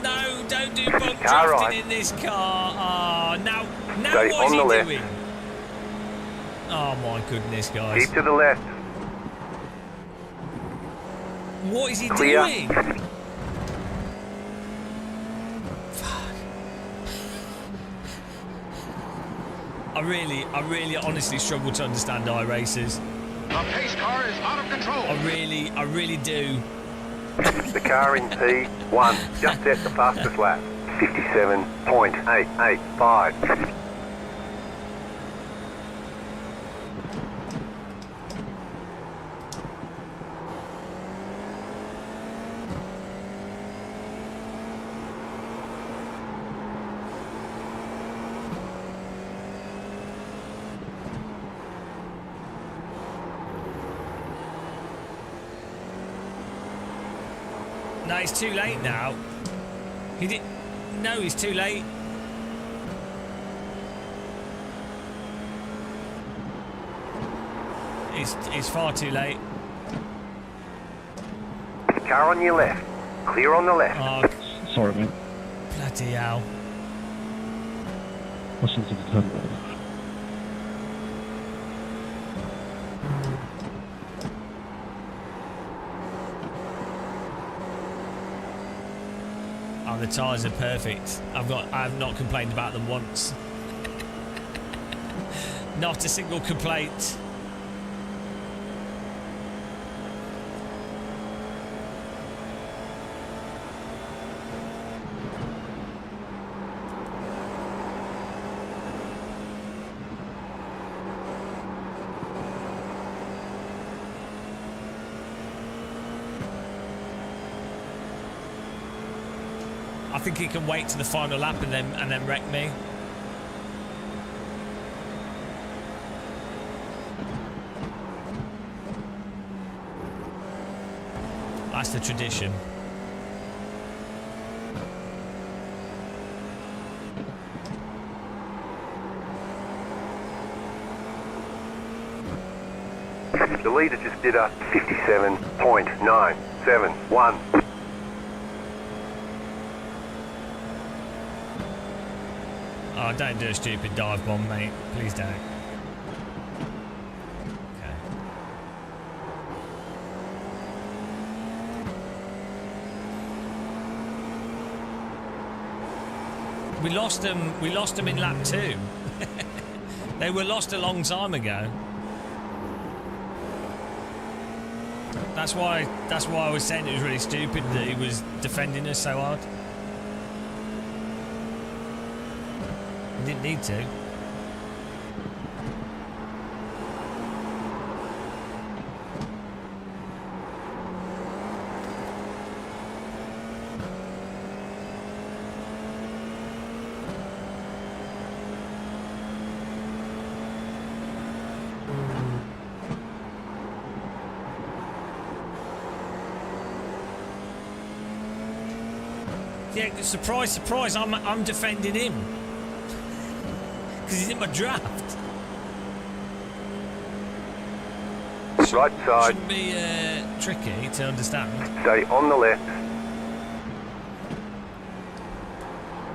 No, don't do bump Car drifting right. in this car. Oh, now Stay what is on he the left. doing? Oh my goodness, guys. Keep to the left. What is he Clear. doing? I really honestly struggle to understand iRacers. The pace car is out of control. I really do. The car in P1 just set the fastest lap. 57.885. No, he's too late now. He did. No, he's too late. He's far too late. Car on your left. Clear on the left. Oh, Sorry, man. bloody hell. Listen to the turn. Oh, the tyres are perfect. I've not complained about them once. Not a single complaint. I think he can wait to the final lap and then wreck me. That's the tradition. The leader just did a 57.971. Oh, don't do a stupid dive bomb, mate. Please don't. Okay. We lost them in lap 2. They were lost a long time ago. That's why I was saying it was really stupid that he was defending us so hard. He didn't need to. Yeah, surprise, surprise, I'm defending him. Because he's in my draft. Right side. Shouldn't be tricky to understand. Stay on the left.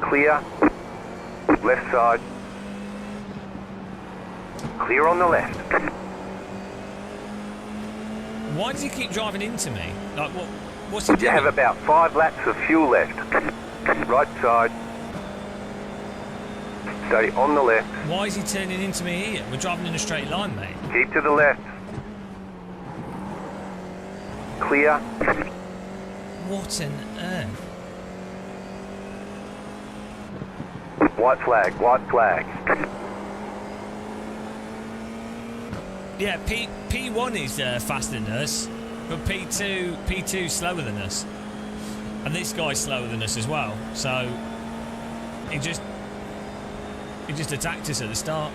Clear. Left side. Clear on the left. Why does he keep driving into me? Like, what's he doing? You have about 5 laps of fuel left. Right side. Stay on the left. Why is he turning into me here? We're driving in a straight line, mate. Keep to the left. Clear. What on earth? White flag, white flag. Yeah, P1 is faster than us, but P2 slower than us. And this guy's slower than us as well, so he just attacked us at the start.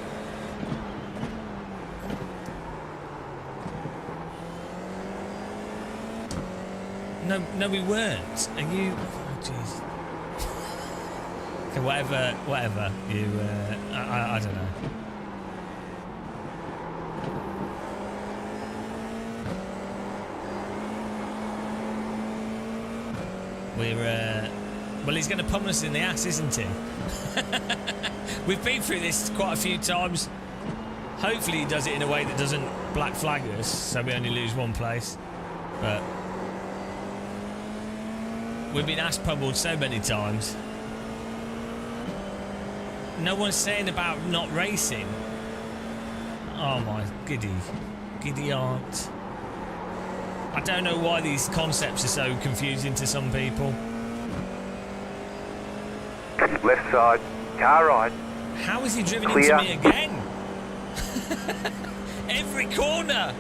No, we weren't. Are you? Oh, jeez. Okay, whatever. You, I don't know. Well, he's going to pummel us in the ass, isn't he? We've been through this quite a few times. Hopefully he does it in a way that doesn't black flag us, so we only lose one place. But we've been ass pummeled so many times. No one's saying about not racing. Oh my giddy aunt. I don't know why these concepts are so confusing to some people. Left side, car right. How has he driven Clear. into me again? Every corner.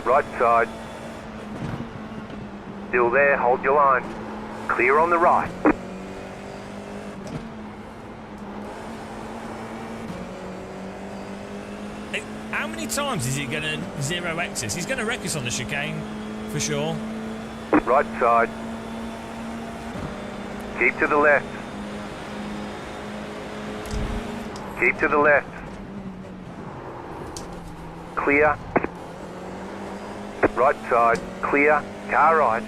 Right side. Still there, hold your line. Clear on the right. How many times is he going to 0x us? He's going to wreck us on the chicane, for sure. Right side. Keep to the left. Keep to the left. Clear. Right side. Clear. Car right.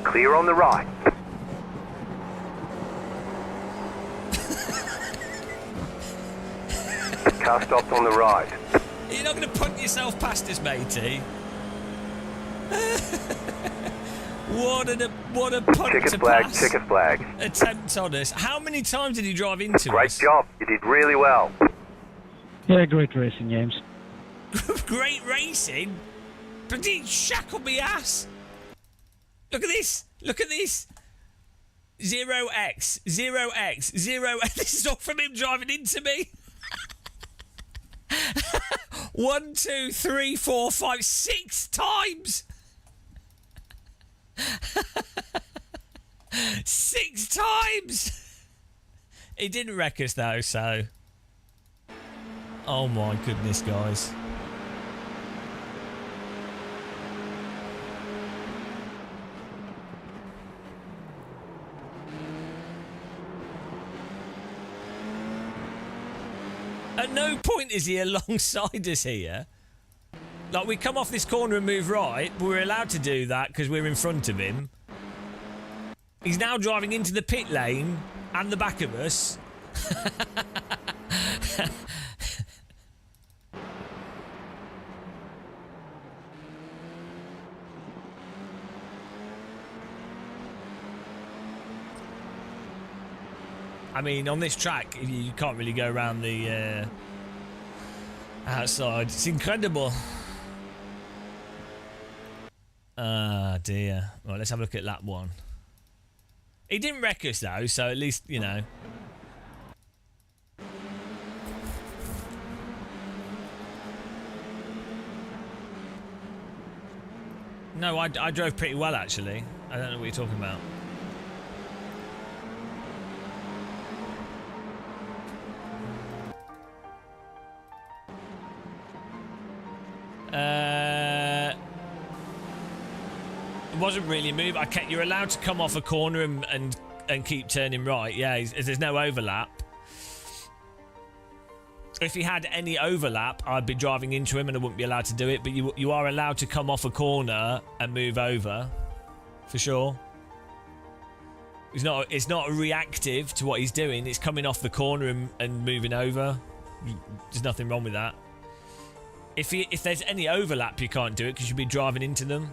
Clear on the right. Car stopped on the right. You're not going to punt yourself past us, matey. What a punt Checker to flag, pass checker flag. attempt on us. How many times did he drive into Great us? job. You did really well. Yeah, great racing, James. Great racing? But he shackled me ass. Look at this. Look at this. 0x, 0x, 0. This is all from him driving into me. 1, 2, 3, 4, 5, 6 times. 6 times. He didn't wreck us though, so. Oh my goodness, guys. no point is he alongside us here. Like, we come off this corner and move right, but we're allowed to do that because we're in front of him. He's now driving into the pit lane and the back of us. I mean, on this track, you can't really go around the outside. It's incredible. Ah, dear. Right, let's have a look at lap 1. He didn't wreck us, though, so at least, you know. No, I drove pretty well, actually. I don't know what you're talking about. It wasn't really a move. You're allowed to come off a corner and keep turning right. Yeah, there's no overlap. If he had any overlap, I'd be driving into him and I wouldn't be allowed to do it. But you are allowed to come off a corner and move over, for sure. It's not reactive to what he's doing. It's coming off the corner and moving over. There's nothing wrong with that. If there's any overlap, you can't do it because you'll be driving into them.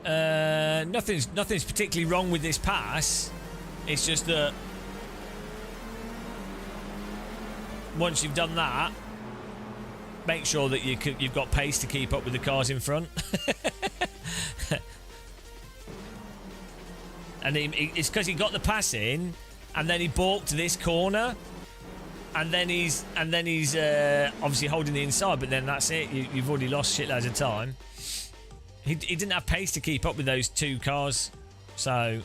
Nothing's particularly wrong with this pass. It's just that once you've done that, make sure that you've got pace to keep up with the cars in front. And it's because he got the pass in, and then he balked this corner, and then he's obviously holding the inside. But then that's it. You've already lost shitloads of time. He didn't have pace to keep up with those two cars, so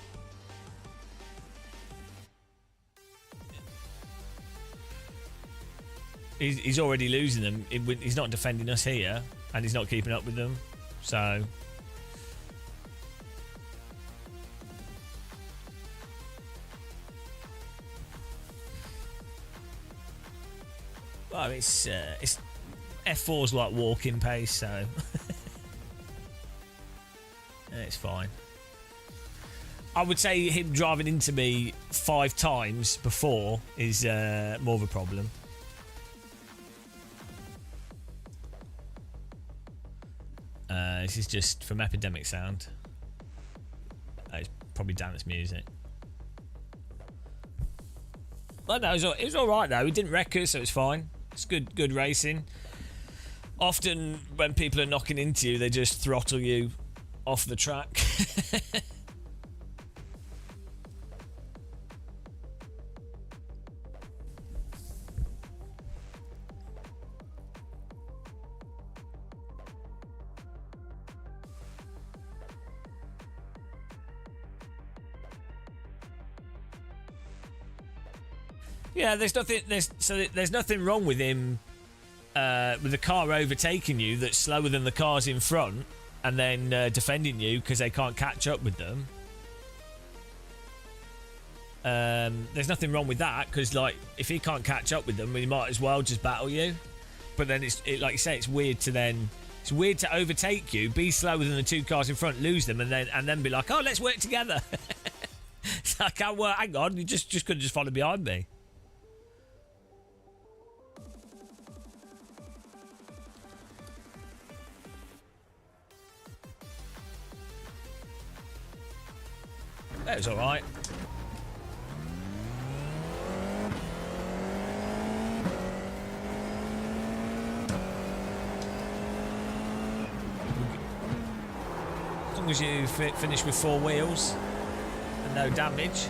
he's already losing them. He's not defending us here, and he's not keeping up with them, so well, it's F4's like walking pace, so. It's fine. I would say him driving into me 5 times before is more of a problem. This is just from Epidemic Sound. It's probably Dan's music. But no, it was all right though. He didn't wreck us, so it's fine. It's good racing. Often when people are knocking into you, they just throttle you off the track. Yeah, there's nothing wrong with him with the car overtaking you that's slower than the cars in front and then defending you because they can't catch up with them. There's nothing wrong with that because, like, if he can't catch up with them, he might as well just battle you. But then like you say, it's weird to overtake you, be slower than the 2 cars in front, lose them, and then be like, oh, let's work together. It's like, oh, well, hang on, you just could have just followed behind me. That was alright. As long as you finish with 4 wheels and no damage.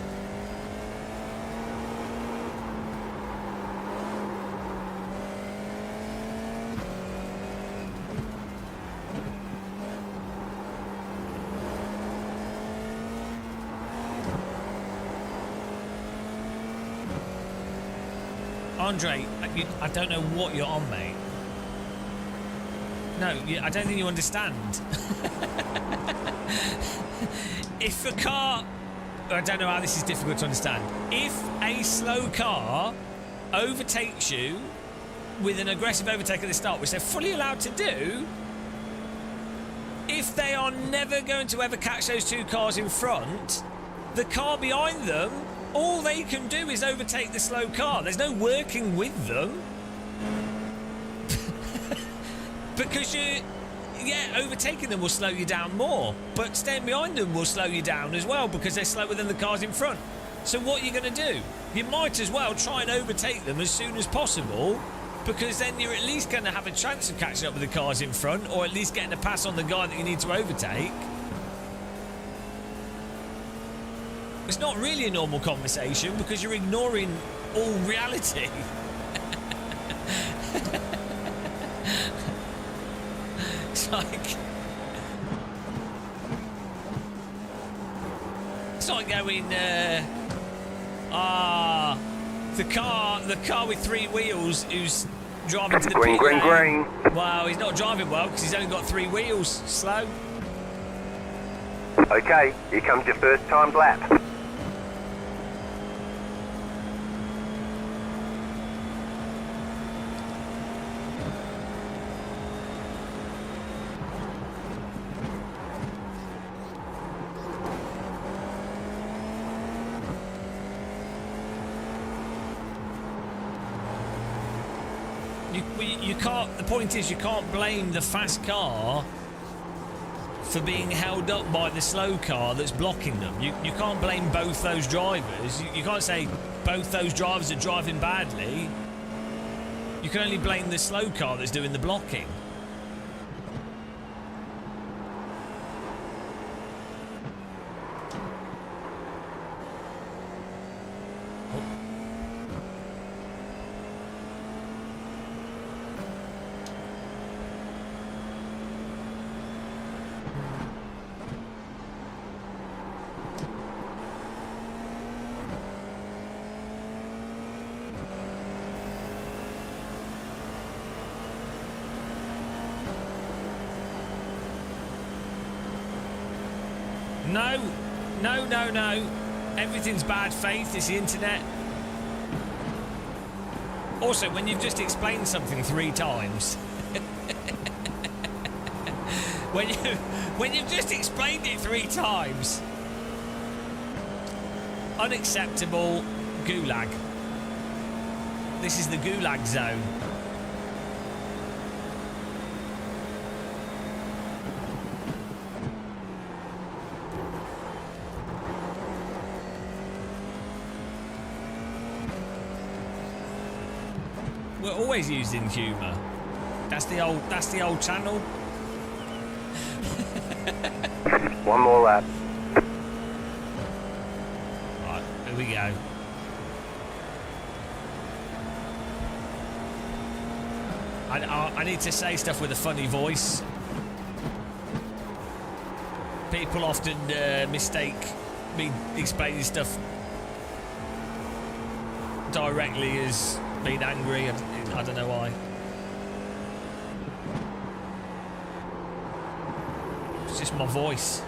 Andre, I don't know what you're on, mate. No, I don't think you understand. If a car I don't know how this is difficult to understand. If a slow car overtakes you with an aggressive overtake at the start, which they're fully allowed to do, if they are never going to ever catch those two cars in front, the car behind them, all they can do is overtake the slow car. There's no working with them. Because overtaking them will slow you down more, but staying behind them will slow you down as well because they're slower than the cars in front. So what are you going to do? You might as well try and overtake them as soon as possible, because then you're at least going to have a chance of catching up with the cars in front, or at least getting a pass on the guy that you need to overtake. It's not really a normal conversation because you're ignoring all reality. It's like going, the car with three wheels who's driving to the green. Well, he's not driving well because he's only got three wheels. Slow. Okay, here comes your first timed lap. You can't. The point is, you can't blame the fast car for being held up by the slow car that's blocking them. You can't blame both those drivers. You can't say both those drivers are driving badly. You can only blame the slow car that's doing the blocking. No. Everything's bad faith. It's the internet. Also, when you've just explained something 3 times, when you've just explained it 3 times, unacceptable. Gulag. This is the Gulag zone. We're always using humour. That's the old channel. One more lap. Right, here we go. I need to say stuff with a funny voice. People often mistake me explaining stuff directly as being angry. I don't know why. It's just my voice.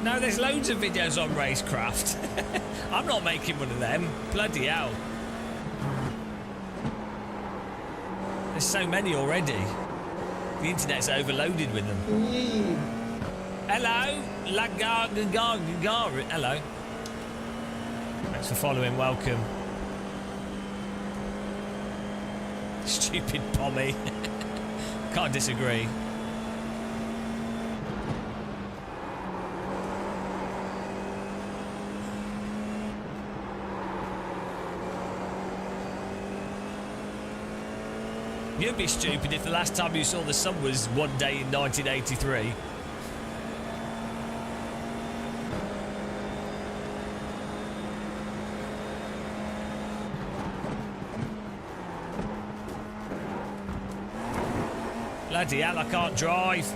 No, there's loads of videos on Racecraft. I'm not making one of them. Bloody hell. There's so many already. The internet's overloaded with them. Hello, hello. Thanks for following. Welcome. Stupid Pommy. Can't disagree. You'd be stupid if the last time you saw the sun was one day in 1983. Bloody hell, I can't drive.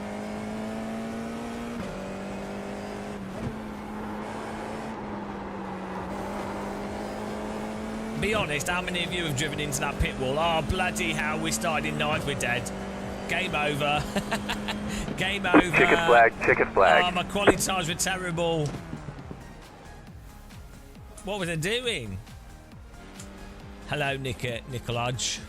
Be honest, how many of you have driven into that pit wall? Oh, bloody hell, we started in 9th, we're dead. Game over. Game over. Chicken flag, chicken flag. Oh, my quality times were terrible. What was I doing? Hello, Nicolaj.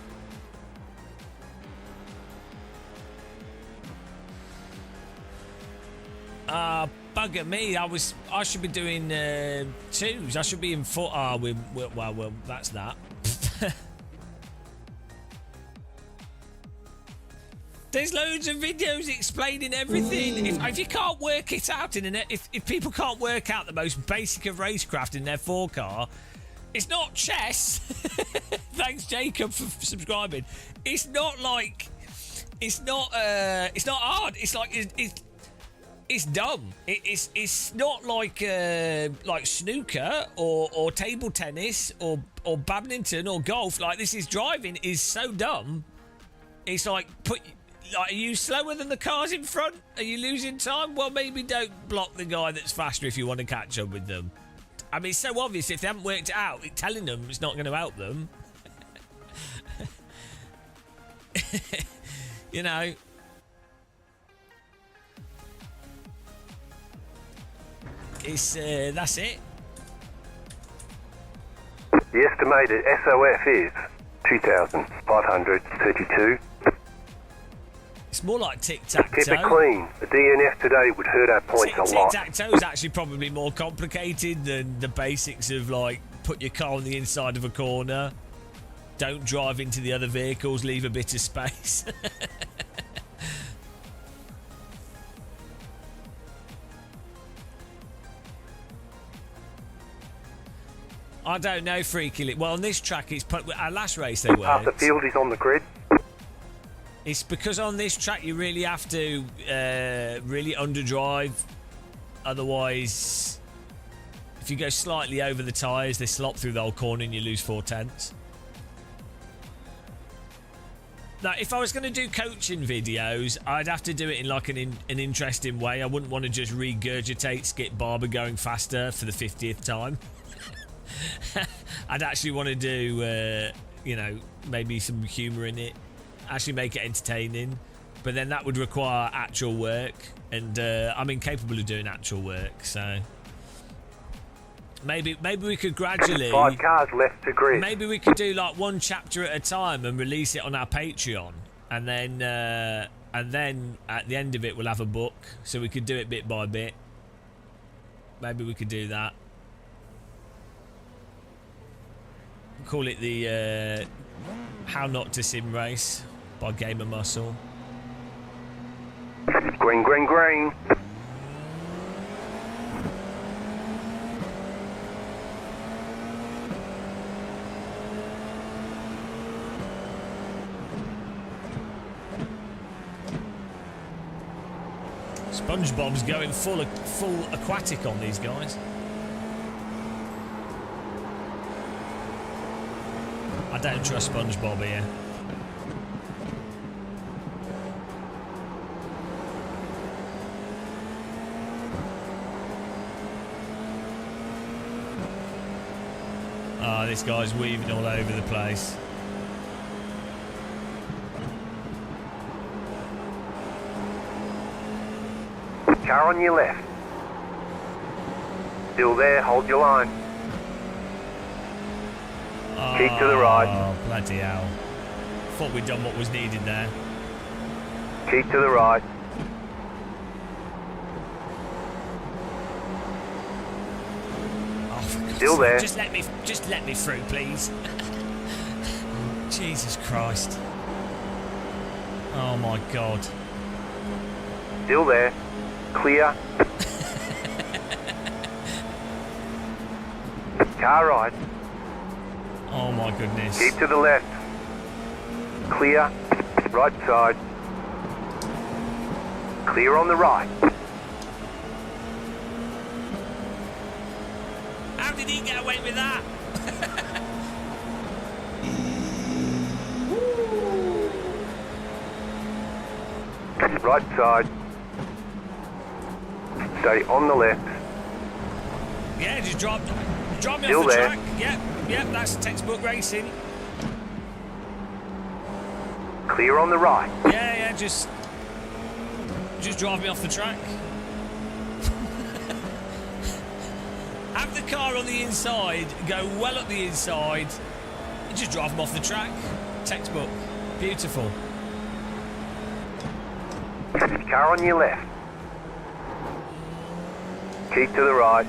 Bugger me. I should be doing 2s. I should be in 4. Well, that's that. There's loads of videos explaining everything. If you can't work it out if people can't work out the most basic of racecraft in their 4 car, it's not chess. Thanks, Jacob, for subscribing. It's not hard. It's like it's dumb. It's not like snooker or table tennis or badminton or golf. Like, this is driving is so dumb. It's like are you slower than the cars in front? Are you losing time? Well, maybe don't block the guy that's faster if you want to catch up with them. I mean, it's so obvious. If they haven't worked it out, telling them it's not going to help them. You know. It's that's it. The estimated SOF is 2,532. It's more like tic-tac-toe. Keep it clean. The DNF today would hurt our points a lot. Tic-tac-toe is actually probably more complicated than the basics of, like, put your car on the inside of a corner, don't drive into the other vehicles, leave a bit of space. I don't know, Freaky. Well, on this track, it's our last race they were. Half the field is on the grid. It's because on this track you really have to really underdrive. Otherwise, if you go slightly over the tyres, they slop through the whole corner and you lose 4/10. Now, if I was going to do coaching videos, I'd have to do it in like an interesting way. I wouldn't want to just regurgitate Skip Barber going faster for the 50th time. I'd actually want to do, maybe some humour in it. Actually make it entertaining. But then that would require actual work. And I'm incapable of doing actual work, so... Maybe we could gradually... 5 cars left to grid. Maybe we could do like one chapter at a time and release it on our Patreon. And then at the end of it we'll have a book. So we could do it bit by bit. Maybe we could do that. Call it the How Not to Sim Race by Gamer Muscle. Green, green, green. SpongeBob's going full aquatic on these guys. I don't trust SpongeBob here. This guy's weaving all over the place. Car on your left. Still there, hold your line. Keep to the right. Oh, bloody hell. Thought we'd done what was needed there. Keep to the right. Oh, for God's Still sake, there. Just let me through, please. Jesus Christ. Oh my God. Still there. Clear. Car right. Oh my goodness. Keep to the left. Clear. Right side. Clear on the right. How did he get away with that? right side. Stay on the left. Yeah, just drop me Still off the there. track. Yep, that's textbook racing. Clear on the right. Yeah, just drive me off the track. Have the car on the inside, go well up the inside, and just drive them off the track. Textbook. Beautiful. Car on your left. Keep to the right.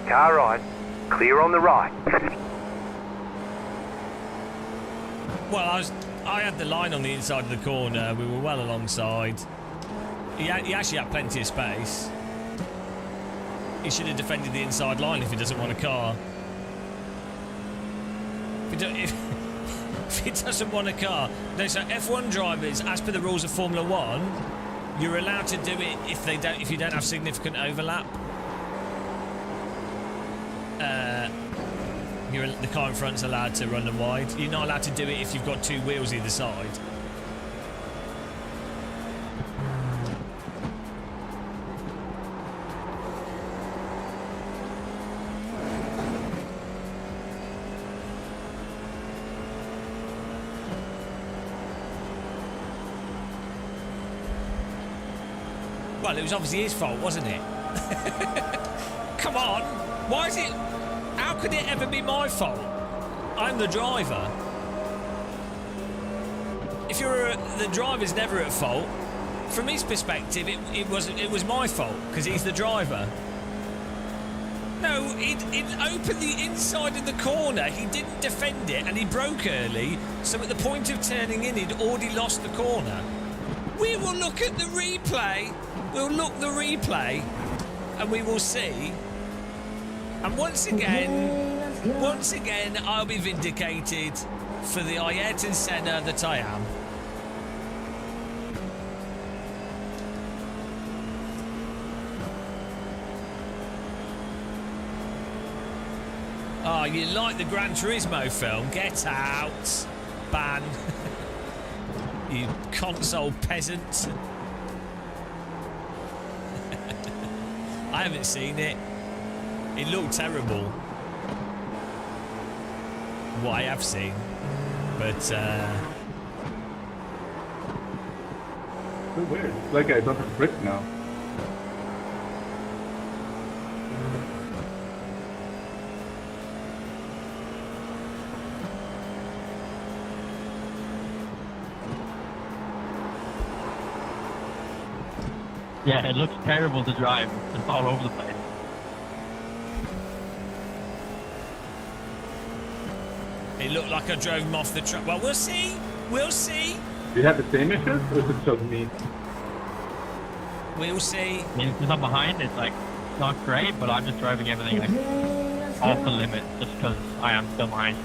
Car right. Clear on the right. Well, I had the line on the inside of the corner. We were well alongside. He actually had plenty of space. He should have defended the inside line if he doesn't want a car. If he doesn't want a car. No, so F1 drivers, as per the rules of Formula 1, you're allowed to do it if you don't have significant overlap. The car in front's allowed to run them wide. You're not allowed to do it if you've got two wheels either side. Well, it was obviously his fault, wasn't it? Come on! Why is it... How could it ever be my fault? I'm the driver. If the driver's never at fault, from his perspective, it was my fault because he's the driver. No, he'd opened the inside of the corner. He didn't defend it, and he broke early. So at the point of turning in, he'd already lost the corner. We will look at the replay. We'll look the replay, and we will see. And once again, I'll be vindicated for the Ayrton Senna that I am. Oh, you like the Gran Turismo film? Get out. Ban. You console peasant. I haven't seen it. It looked terrible. What I have seen. But, So weird. It's like I don't have brick now. Yeah, it looks terrible to drive. It's all over the place. it looked like I drove him off the track. Well, we'll see. We'll see. Do you have the same issues, or is it just me? We'll see. I mean, because I'm behind, it's like not great, but I'm just driving everything like off the limit just because I am still behind.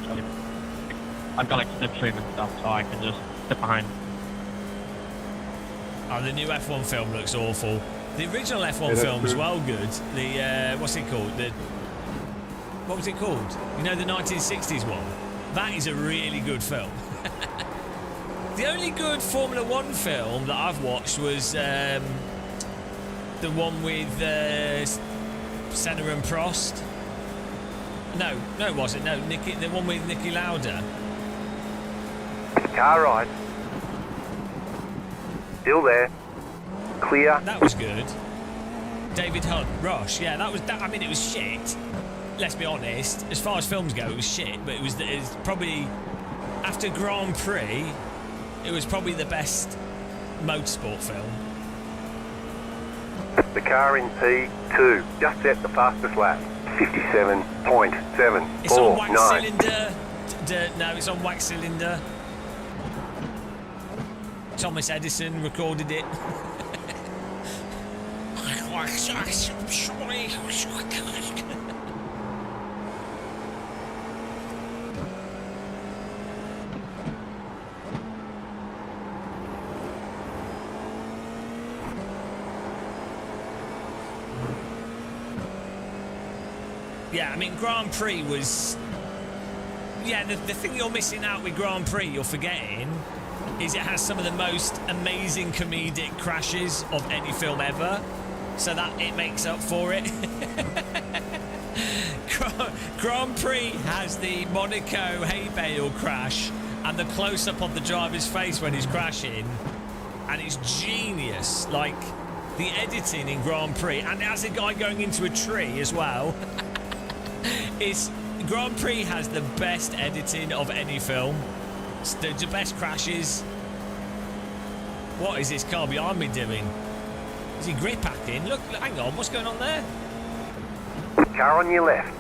I've got like slipstream and stuff, so I can just sit behind. Oh, the new F1 film looks awful. The original F1 film's well good. The what's it called? What was it called? You know, the 1960s one. That is a really good film. The only good Formula 1 film that I've watched was the one with Senna and Prost. No, it wasn't. No, the one with Nicky Lauda. Car right. Still there. Clear. That was good. David Hunt, Rush. Yeah, that was. I mean, it was shit. Let's be honest. As far as films go, it was shit. But it was probably after Grand Prix. It was probably the best motorsport film. The car in P2 just set the fastest lap. 57.749. It's on wax cylinder. No, it's on wax cylinder. Thomas Edison recorded it. Yeah, I mean, Grand Prix was... Yeah, the thing you're missing out with Grand Prix, you're forgetting, is it has some of the most amazing comedic crashes of any film ever, so that it makes up for it. Grand Prix has the Monaco hay bale crash and the close-up of the driver's face when he's crashing, and it's genius. Like, the editing in Grand Prix, and it has a guy going into a tree as well. Grand Prix has the best editing of any film. It's the best crashes. What is this car behind me doing? Is he grip hacking? Look, hang on, what's going on there? Car on your left.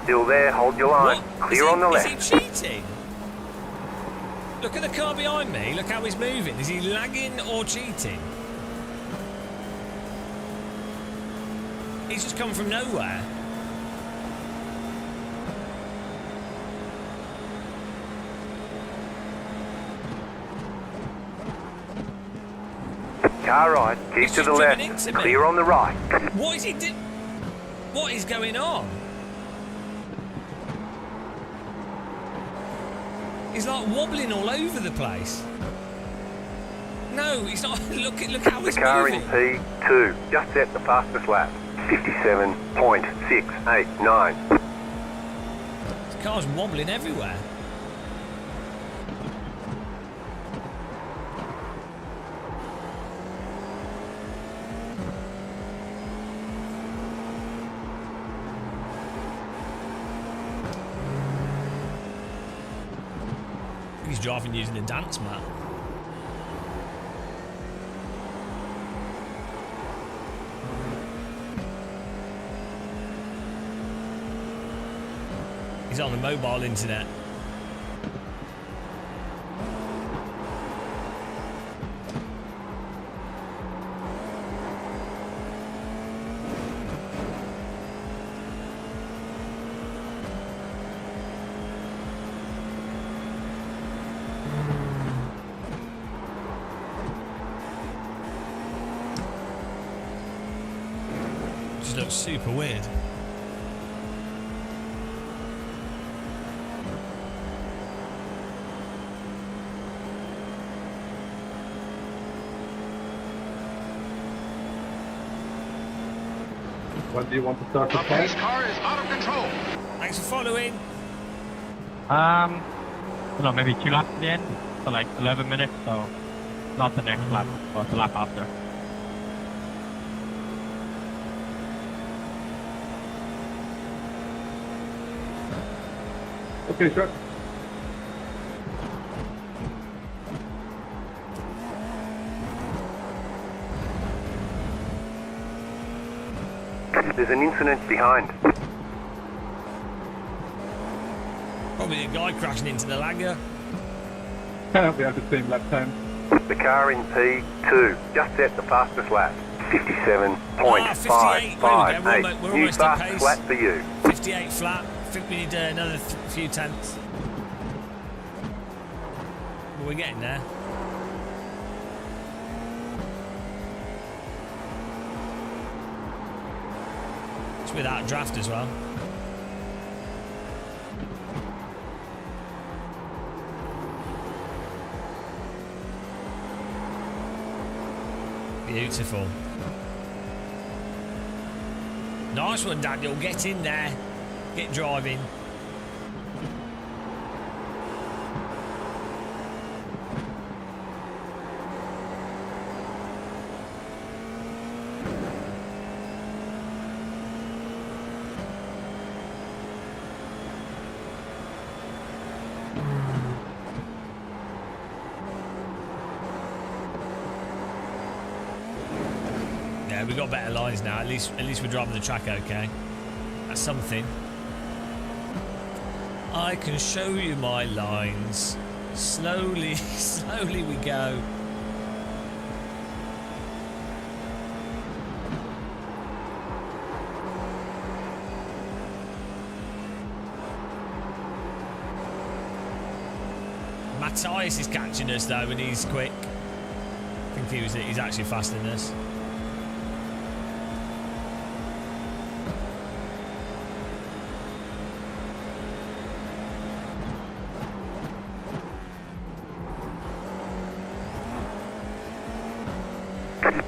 Still there, hold your line. What? Clear on the left. Is he cheating? Look at the car behind me. Look how he's moving. Is he lagging or cheating? He's just come from nowhere. Car right, keep to the left. Clear on the right. What is he doing? What is going on? He's like wobbling all over the place. No, he's not. Look how he's The car moving. in P2 just set the fastest lap. 57.689. This car's wobbling everywhere. He's driving using a dance mat. He's on the mobile internet. Just looks super weird. When do you want to start the Police car is out of control. Thanks for following. I don't know, maybe 2 laps at the end, so like 11 minutes, so not the next lap, but the lap after. Okay, sure. There's an incident behind. Probably a guy crashing into the lagger. We have the same lap time. The car in P2 just set the fastest lap. 57.558. We're New almost at fast pace. lap for you. 58 flat. I think we need another few tenths. But we're getting there. It's without draft as well. Beautiful. Nice one, Daniel. Get in there. Get driving. Yeah, we've got better lines now. At least we're driving the track okay. That's something. I can show you my lines. Slowly, slowly we go. Matthias is catching us though, and he's quick. I think he's actually faster than us.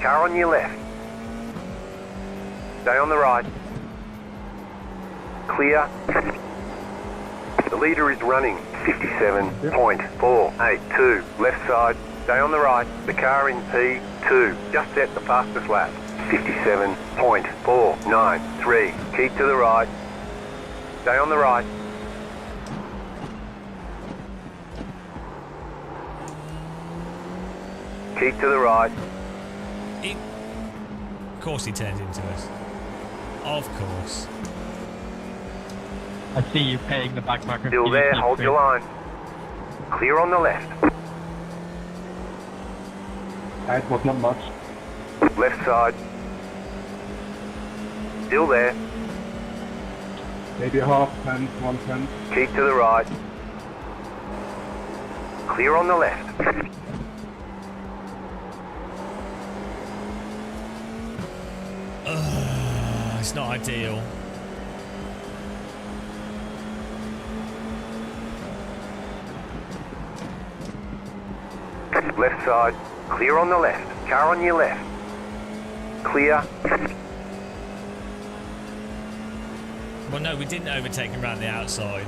Car on your left. Stay on the right. Clear. The leader is running 57.482. Left side. Stay on the right. The car in P2. Just set the fastest lap. 57.493. Keep to the right. Stay on the right. Keep to the right. Of course he turns into us. Of course. I see you paying the backmarker. Still there, hold your line. Clear on the left. It was not much. Left side. Still there. Maybe a half, 10, 110. Keep to the right. Clear on the left. It's not ideal. Left side. Clear on the left. Car on your left. Clear. Well, no, we didn't overtake him around the outside.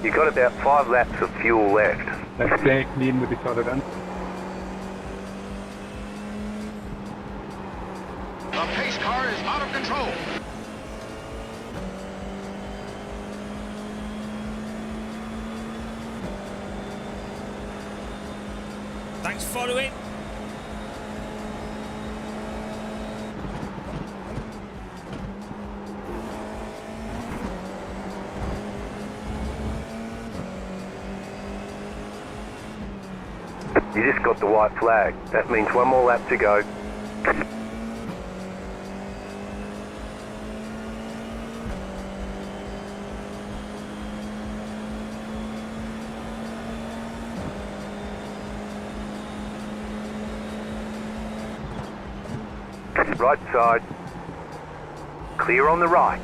You got about 5 laps of fuel left. Let's stay clean with each other then. The pace car is out of control. Thanks for following. You just got the white flag. That means one more lap to go. Right side. Clear on the right.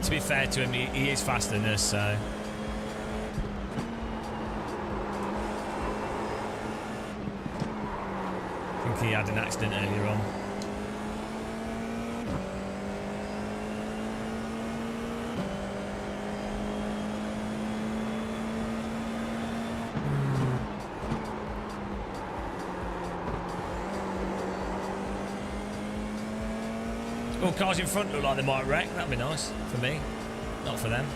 To be fair to him, he is faster than us, so... I think he had an accident earlier on. All cars in front look like they might wreck. That'd be nice for me, not for them.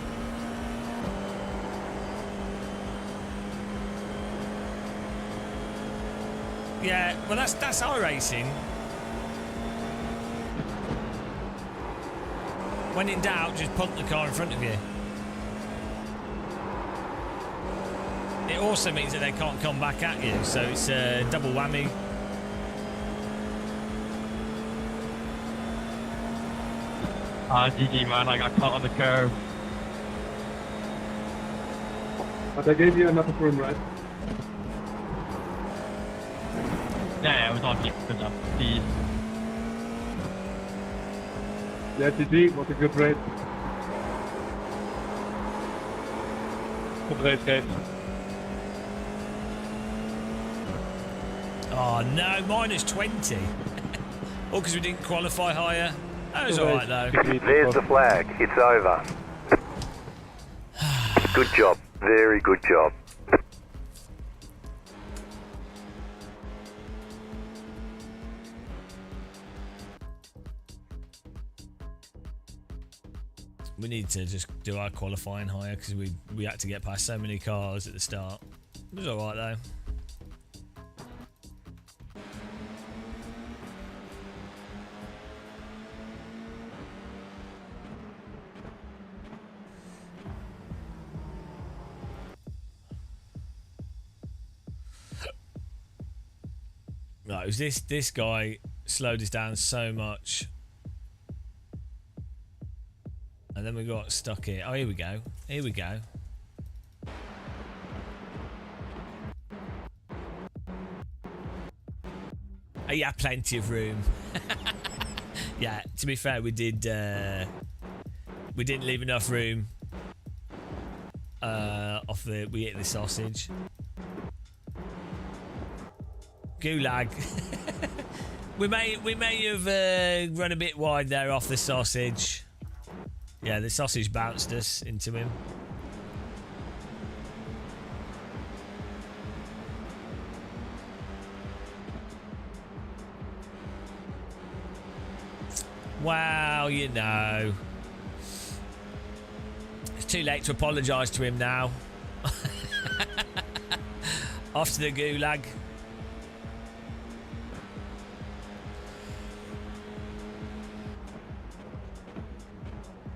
Yeah, well that's iRacing. When in doubt, just punt the car in front of you. It also means that they can't come back at you, so it's a double whammy. GG man, I got caught on the curve. But I gave you enough room, right? Yeah, it was on good enough. Please. Yeah, GG, was a good race. Good race, guys. Oh no, minus 20. All because we didn't qualify higher. That was alright though. There's the flag. It's over. Good job. Very good job. We need to just do our qualifying higher because we had to get past so many cars at the start. It was alright though. Right, it was this guy slowed us down so much And then we got stuck here. Oh, here we go. Here we go. Oh, yeah, plenty of room. Yeah, to be fair, we didn't leave enough room. We ate the sausage. Gulag. we may have run a bit wide there off the sausage. Yeah, the sausage bounced us into him. Well, you know. It's too late to apologise to him now. Off to the gulag.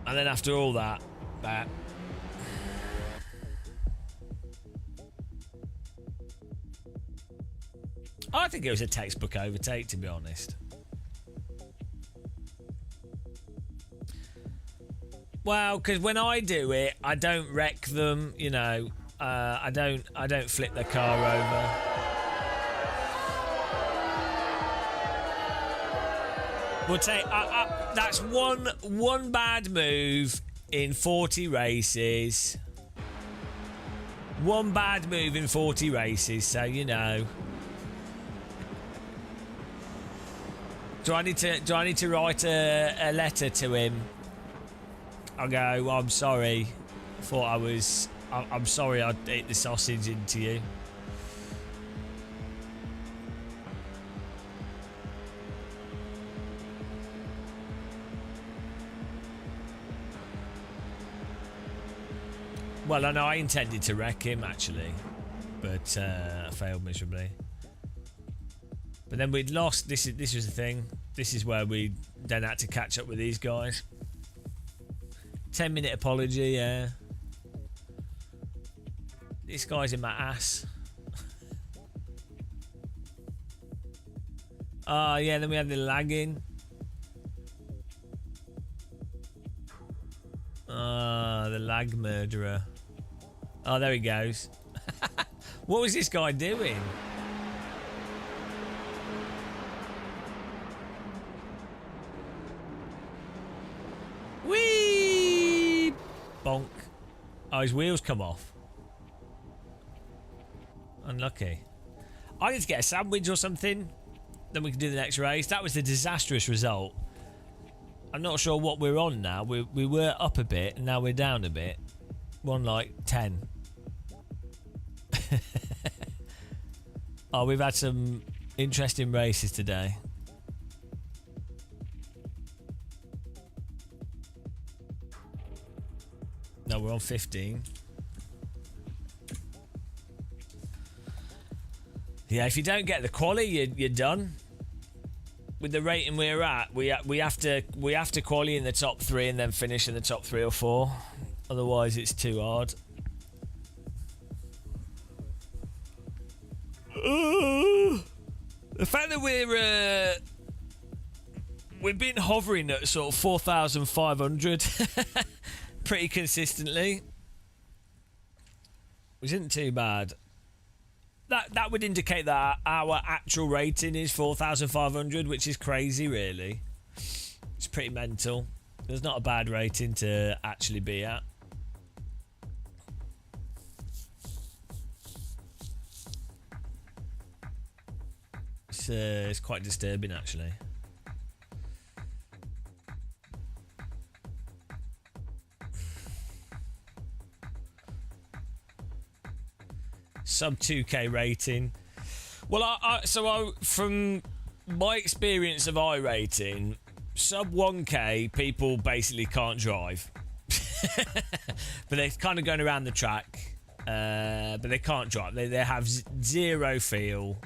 And then after all that, I think it was a textbook overtake, to be honest. Well, because when I do it, I don't wreck them, you know. I don't flip the car over. We'll take that's one bad move in 40 races. One bad move in 40 races, so you know. Do I need to write a letter to him? I'll go, well, I'm sorry. I'm sorry I ate the sausage into you. Well, I know I intended to wreck him, actually. But I failed miserably. But then we'd lost. This was the thing. This is where we then had to catch up with these guys. 10-minute apology, yeah. This guy's in my ass. Oh, yeah, then we had the lagging. Ah, the lag murderer. Oh, there he goes. What was this guy doing? Whee! Bonk. Oh, his wheels come off. Unlucky. I need to get a sandwich or something. Then we can do the next race. That was a disastrous result. I'm not sure what we're on now. We were up a bit and now we're down a bit. One like 10. Oh, we've had some interesting races today. No, we're on 15. Yeah, if you don't get the quali, you're done. With the rating we're at, we have to quali in the top 3 and then finish in the top 3 or 4. Otherwise, it's too hard. The fact that we've been hovering at sort of 4,500 pretty consistently, which isn't too bad. That would indicate that our actual rating is 4,500, which is crazy, really. It's pretty mental. There's not a bad rating to actually be at. It's quite disturbing, actually. Sub 2k rating. Well, so from my experience of iRacing, sub 1k people basically can't drive. But they're kind of going around the track, but they can't drive. They have zero feel,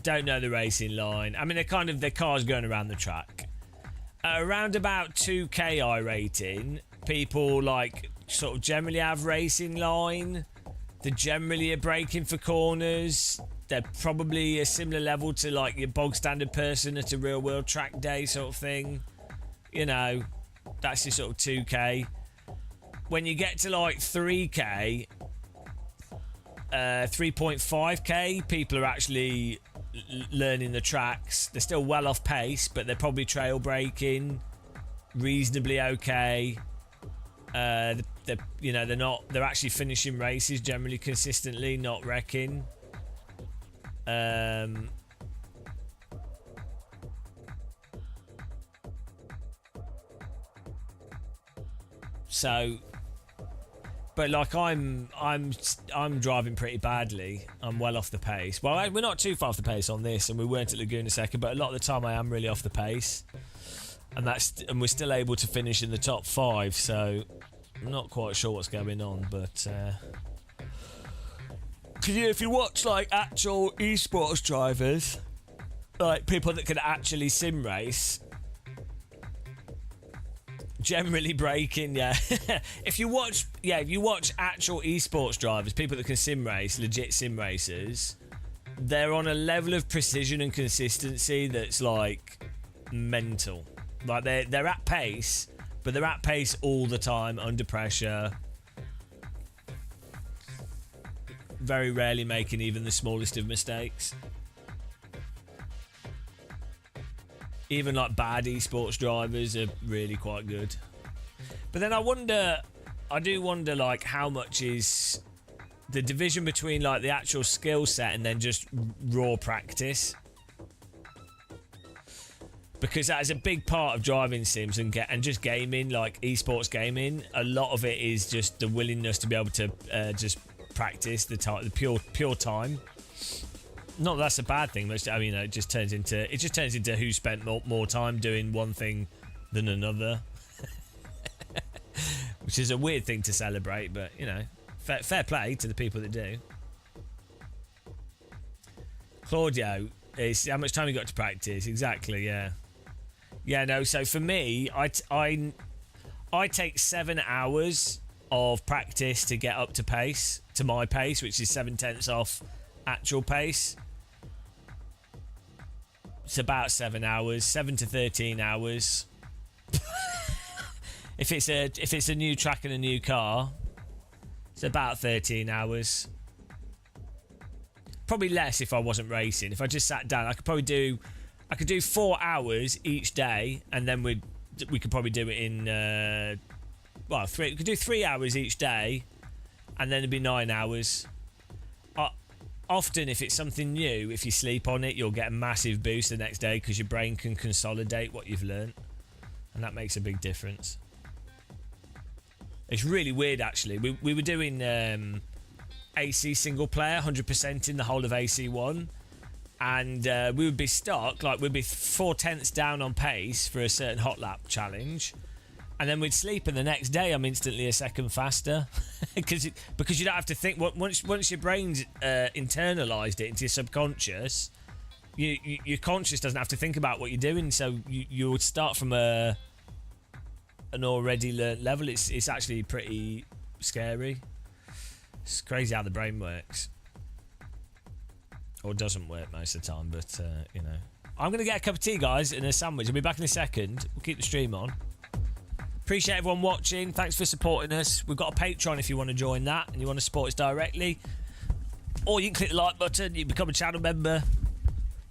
don't know the racing line. I mean, their car's going around the track. Around about 2k iRating, people like sort of generally have racing line. They generally are braking for corners. They're probably a similar level to like your bog standard person at a real world track day sort of thing. You know, that's your sort of 2k. when you get to like 3k, 3.5k, people are actually learning the tracks. They're still well off pace, but they're probably trail braking reasonably okay. They're actually finishing races generally consistently, not wrecking. So, but like I'm driving pretty badly. I'm well off the pace. Well, we're not too far off the pace on this, and we weren't at Laguna Seca, but a lot of the time I am really off the pace, and we're still able to finish in the top 5. So I'm not quite sure what's going on, but if you watch like actual esports drivers, like people that can actually sim race, generally braking, yeah. If you watch actual esports drivers, people that can sim race, legit sim racers, they're on a level of precision and consistency that's like mental. Like they're at pace, but they're at pace all the time, under pressure. Very rarely making even the smallest of mistakes. Even like bad esports drivers are really quite good. But then I do wonder like how much is the division between like the actual skill set and then just raw practice. Because that is a big part of driving sims and just gaming, like esports gaming. A lot of it is just the willingness to be able to just practice the pure time. Not that that's a bad thing, but I mean, it just turns into who spent more time doing one thing than another, which is a weird thing to celebrate. But you know, fair play to the people that do. Claudio, is how much time you got to practice? Exactly, yeah. No. So for me, I take 7 hours of practice to get up to my pace, which is 7/10 off actual pace. It's about 7 hours, 7 to 13 hours. If it's a new track and a new car, it's about 13 hours. Probably less if I wasn't racing. If I just sat down, I could do 4 hours each day, and then we could probably do it in we could do 3 hours each day, and then it'd be 9 hours. Often, if it's something new, if you sleep on it, you'll get a massive boost the next day because your brain can consolidate what you've learned, and that makes a big difference. It's really weird, actually. We were doing AC single player, 100% in the whole of AC1, and we would be stuck, like we'd be 4/10 down on pace for a certain hot lap challenge, and then we'd sleep, and the next day I'm instantly a second faster because you don't have to think. Once your brain's internalized it into your subconscious, your conscious doesn't have to think about what you're doing, so you would start from an already learnt level. It's actually pretty scary. It's crazy how the brain works, or doesn't work most of the time, but you know. I'm gonna get a cup of tea, guys, and a sandwich. I'll be back in a second. We'll keep the stream on. Appreciate everyone watching. Thanks for supporting us. We've got a Patreon if you want to join that and you want to support us directly. Or you can click the like button, you can become a channel member.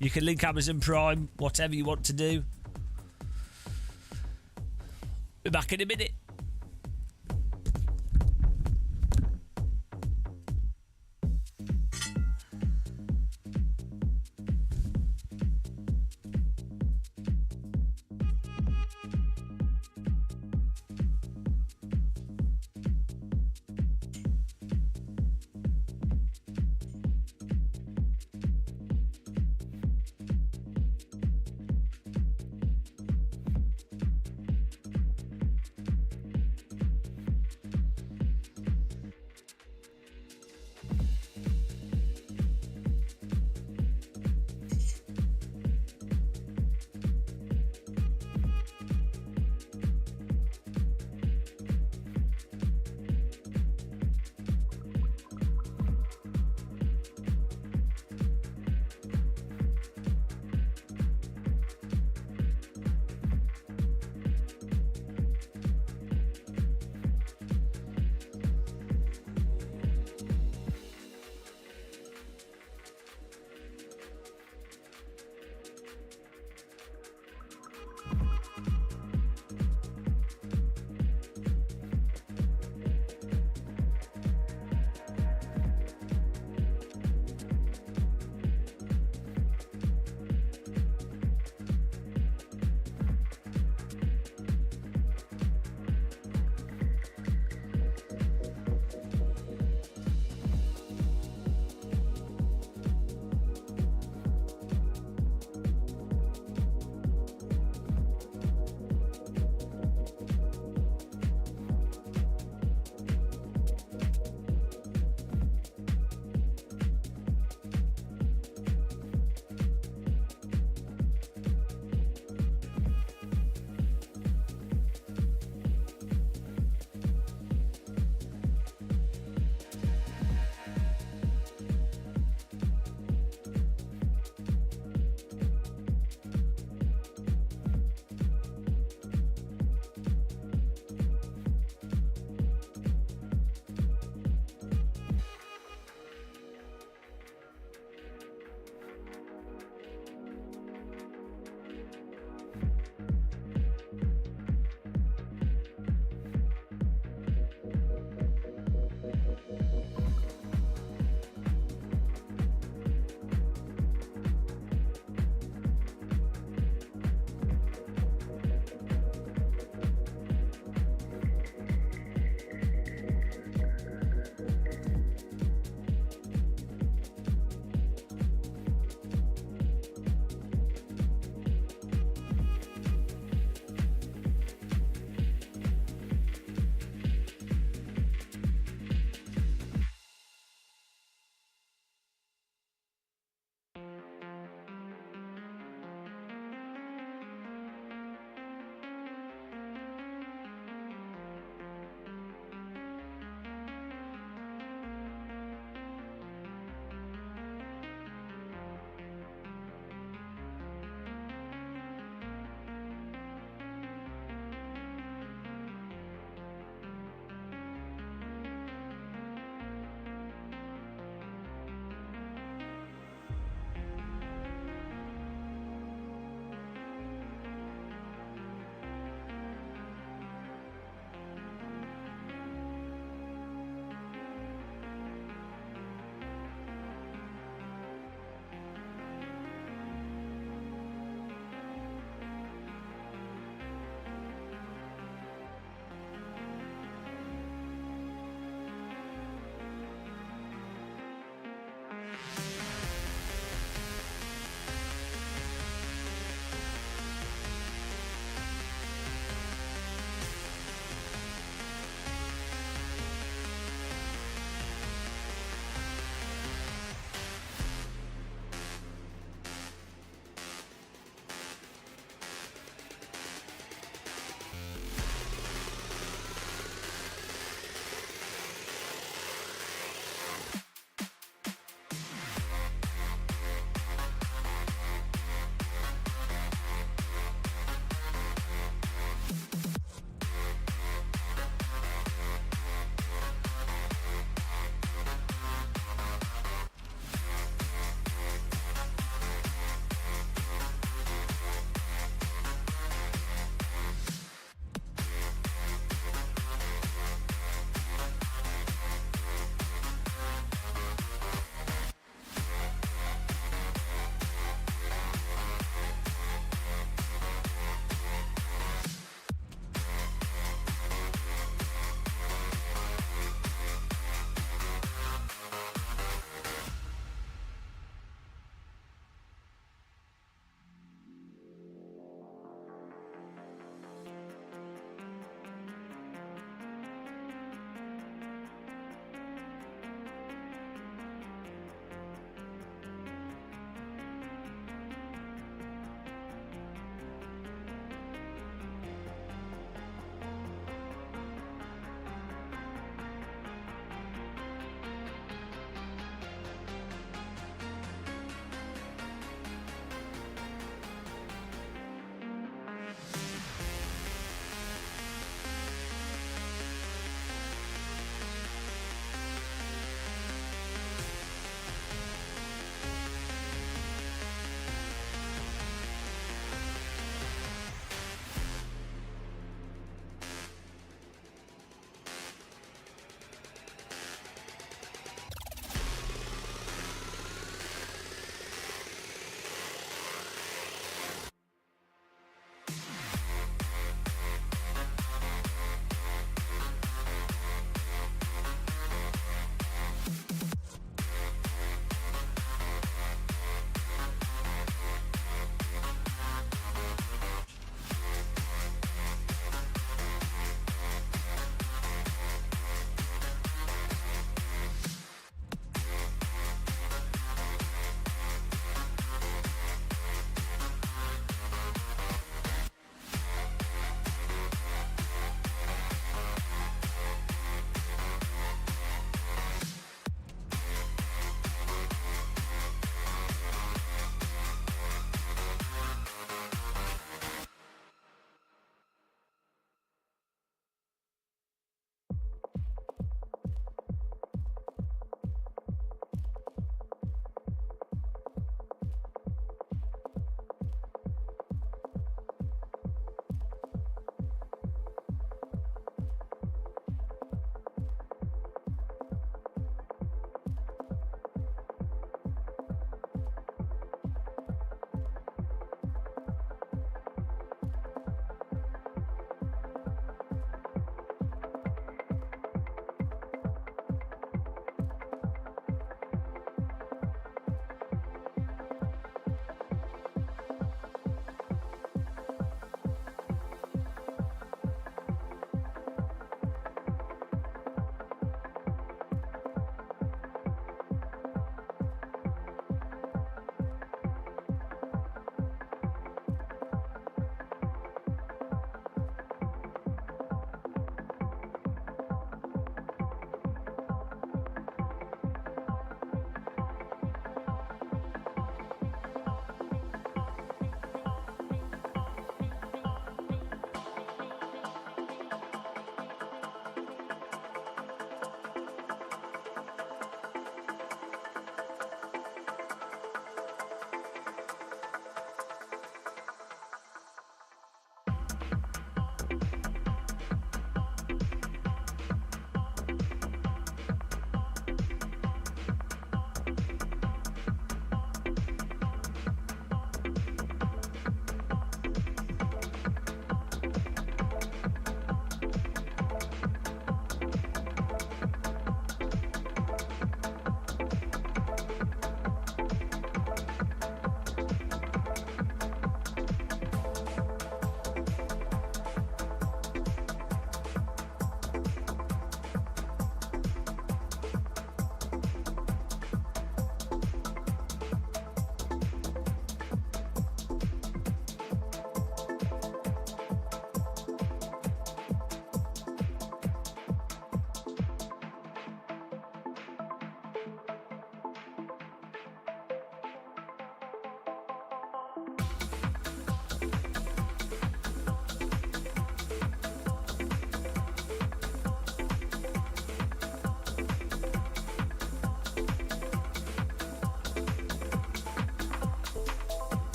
You can link Amazon Prime, whatever you want to do. Be back in a minute.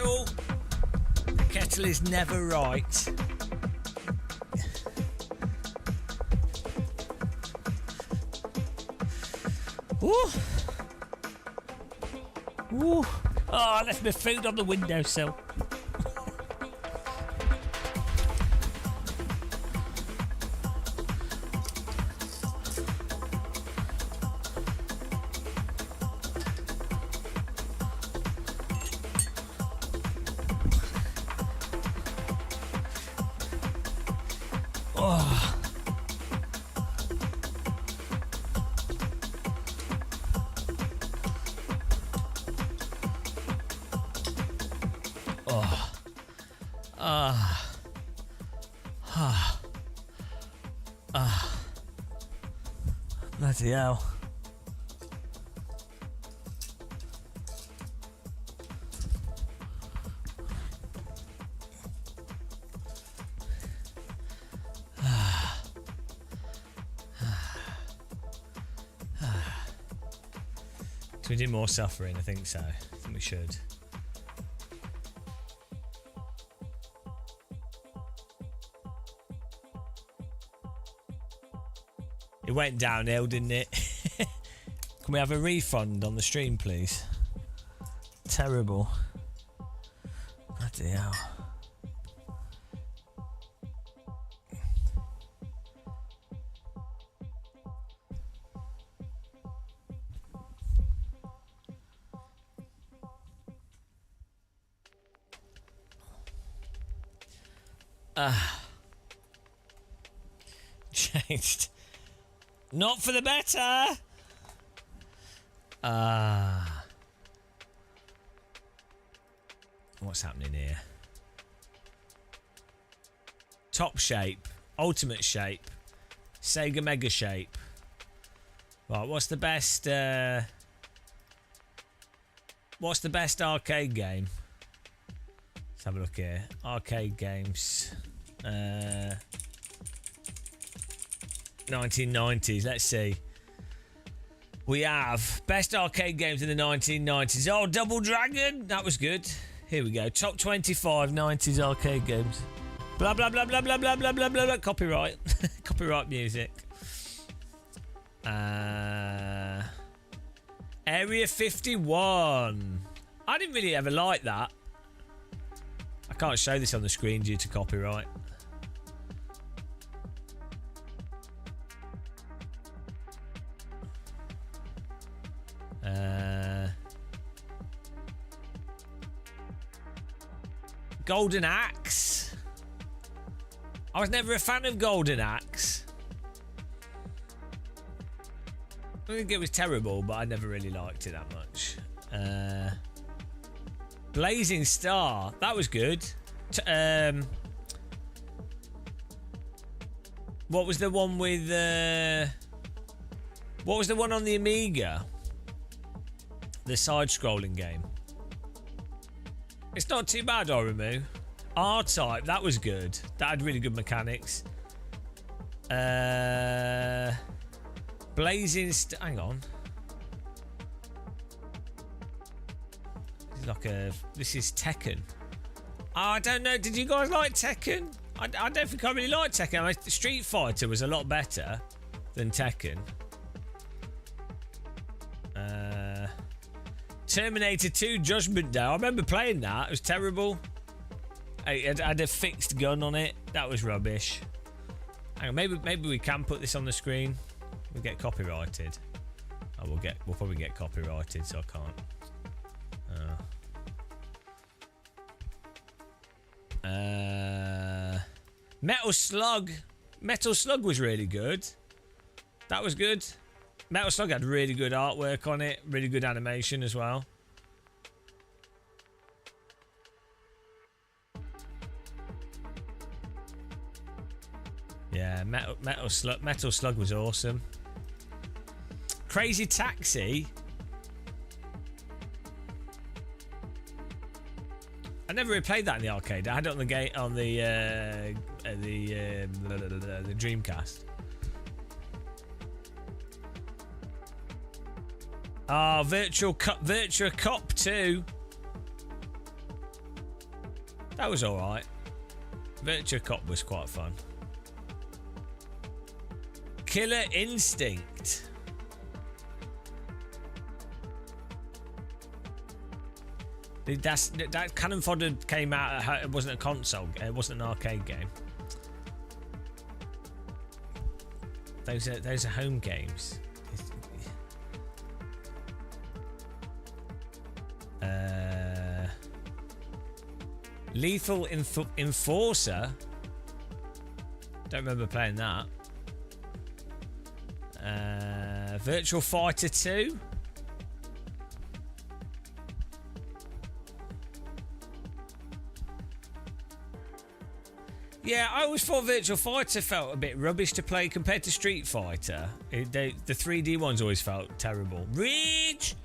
kettle. The kettle is never right. Ooh. Ooh. Oh, I left my food on the windowsill. Oh. Oh. Ah. Ah. Ah. Bloody hell. Can we do more suffering? I think so. I think we should. It went downhill, didn't it? Can we have a refund on the stream, please? Terrible. Bloody hell. Changed. Not for the better. What's happening here? Top shape, ultimate shape, Sega Mega shape. Right, what's the best? What's the best arcade game? Let's have a look here. Arcade games. 1990s. Let's see. We have best arcade games in the 1990s. Oh, Double Dragon. That was good. Here we go. Top 25 90s arcade games. Blah blah blah blah blah blah blah blah blah. Copyright. Copyright music. Area 51. I didn't really ever like that. I can't show this on the screen due to copyright. Golden Axe. I was never a fan of Golden Axe. I think it was terrible, but I never really liked it that much. Blazing Star. That was good. What was the one with... what was the one on the Amiga? The side-scrolling game. It's not too bad, Oromu. R-Type, that was good. That had really good mechanics. Blazing hang on. This is like a... This is Tekken. Oh, I don't know. Did you guys like Tekken? I don't think I really liked Tekken. I mean, Street Fighter was a lot better than Tekken. Terminator 2 Judgment Day. I remember playing that. It was terrible. It had a fixed gun on it. That was rubbish. Hang on, maybe we can put this on the screen. We'll get copyrighted. Oh, we'll probably get copyrighted, so I can't. Metal Slug. Metal Slug was really good. That was good. Metal Slug had really good artwork on it, really good animation as well. Yeah, Metal Slug was awesome. Crazy Taxi. I never really played that in the arcade. I had it on the the Dreamcast. Ah, Virtua Cop 2. That was alright. Virtua Cop was quite fun. Killer Instinct. That Cannon Fodder came out. It wasn't a console. It wasn't an arcade game. Those are home games. Lethal Enforcer. Don't remember playing that. Virtual Fighter 2. Yeah, I always thought Virtual Fighter felt a bit rubbish to play compared to Street Fighter. The 3D ones always felt terrible. Ridge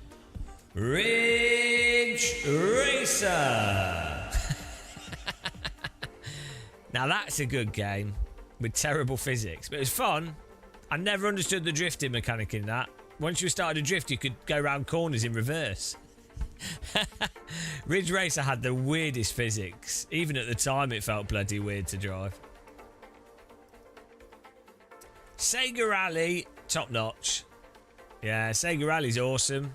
Racer. Now that's a good game with terrible physics, but it was fun. I never understood the drifting mechanic in that. Once you started to drift, you could go around corners in reverse. Ridge Racer had the weirdest physics. Even at the time, it felt bloody weird to drive. Sega Rally, top notch. Yeah, Sega Rally's awesome.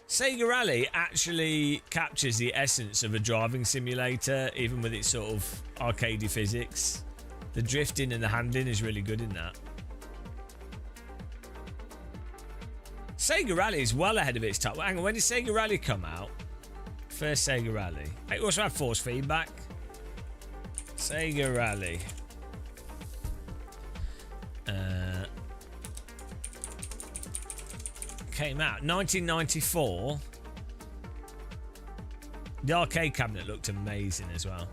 Sega Rally actually captures the essence of a driving simulator, even with its sort of arcadey physics. The drifting and the handling is really good in that. Sega Rally is well ahead of its time. Hang on, when did Sega Rally come out? First Sega Rally. It also had force feedback. Sega Rally. Came out 1994. The arcade cabinet looked amazing as well.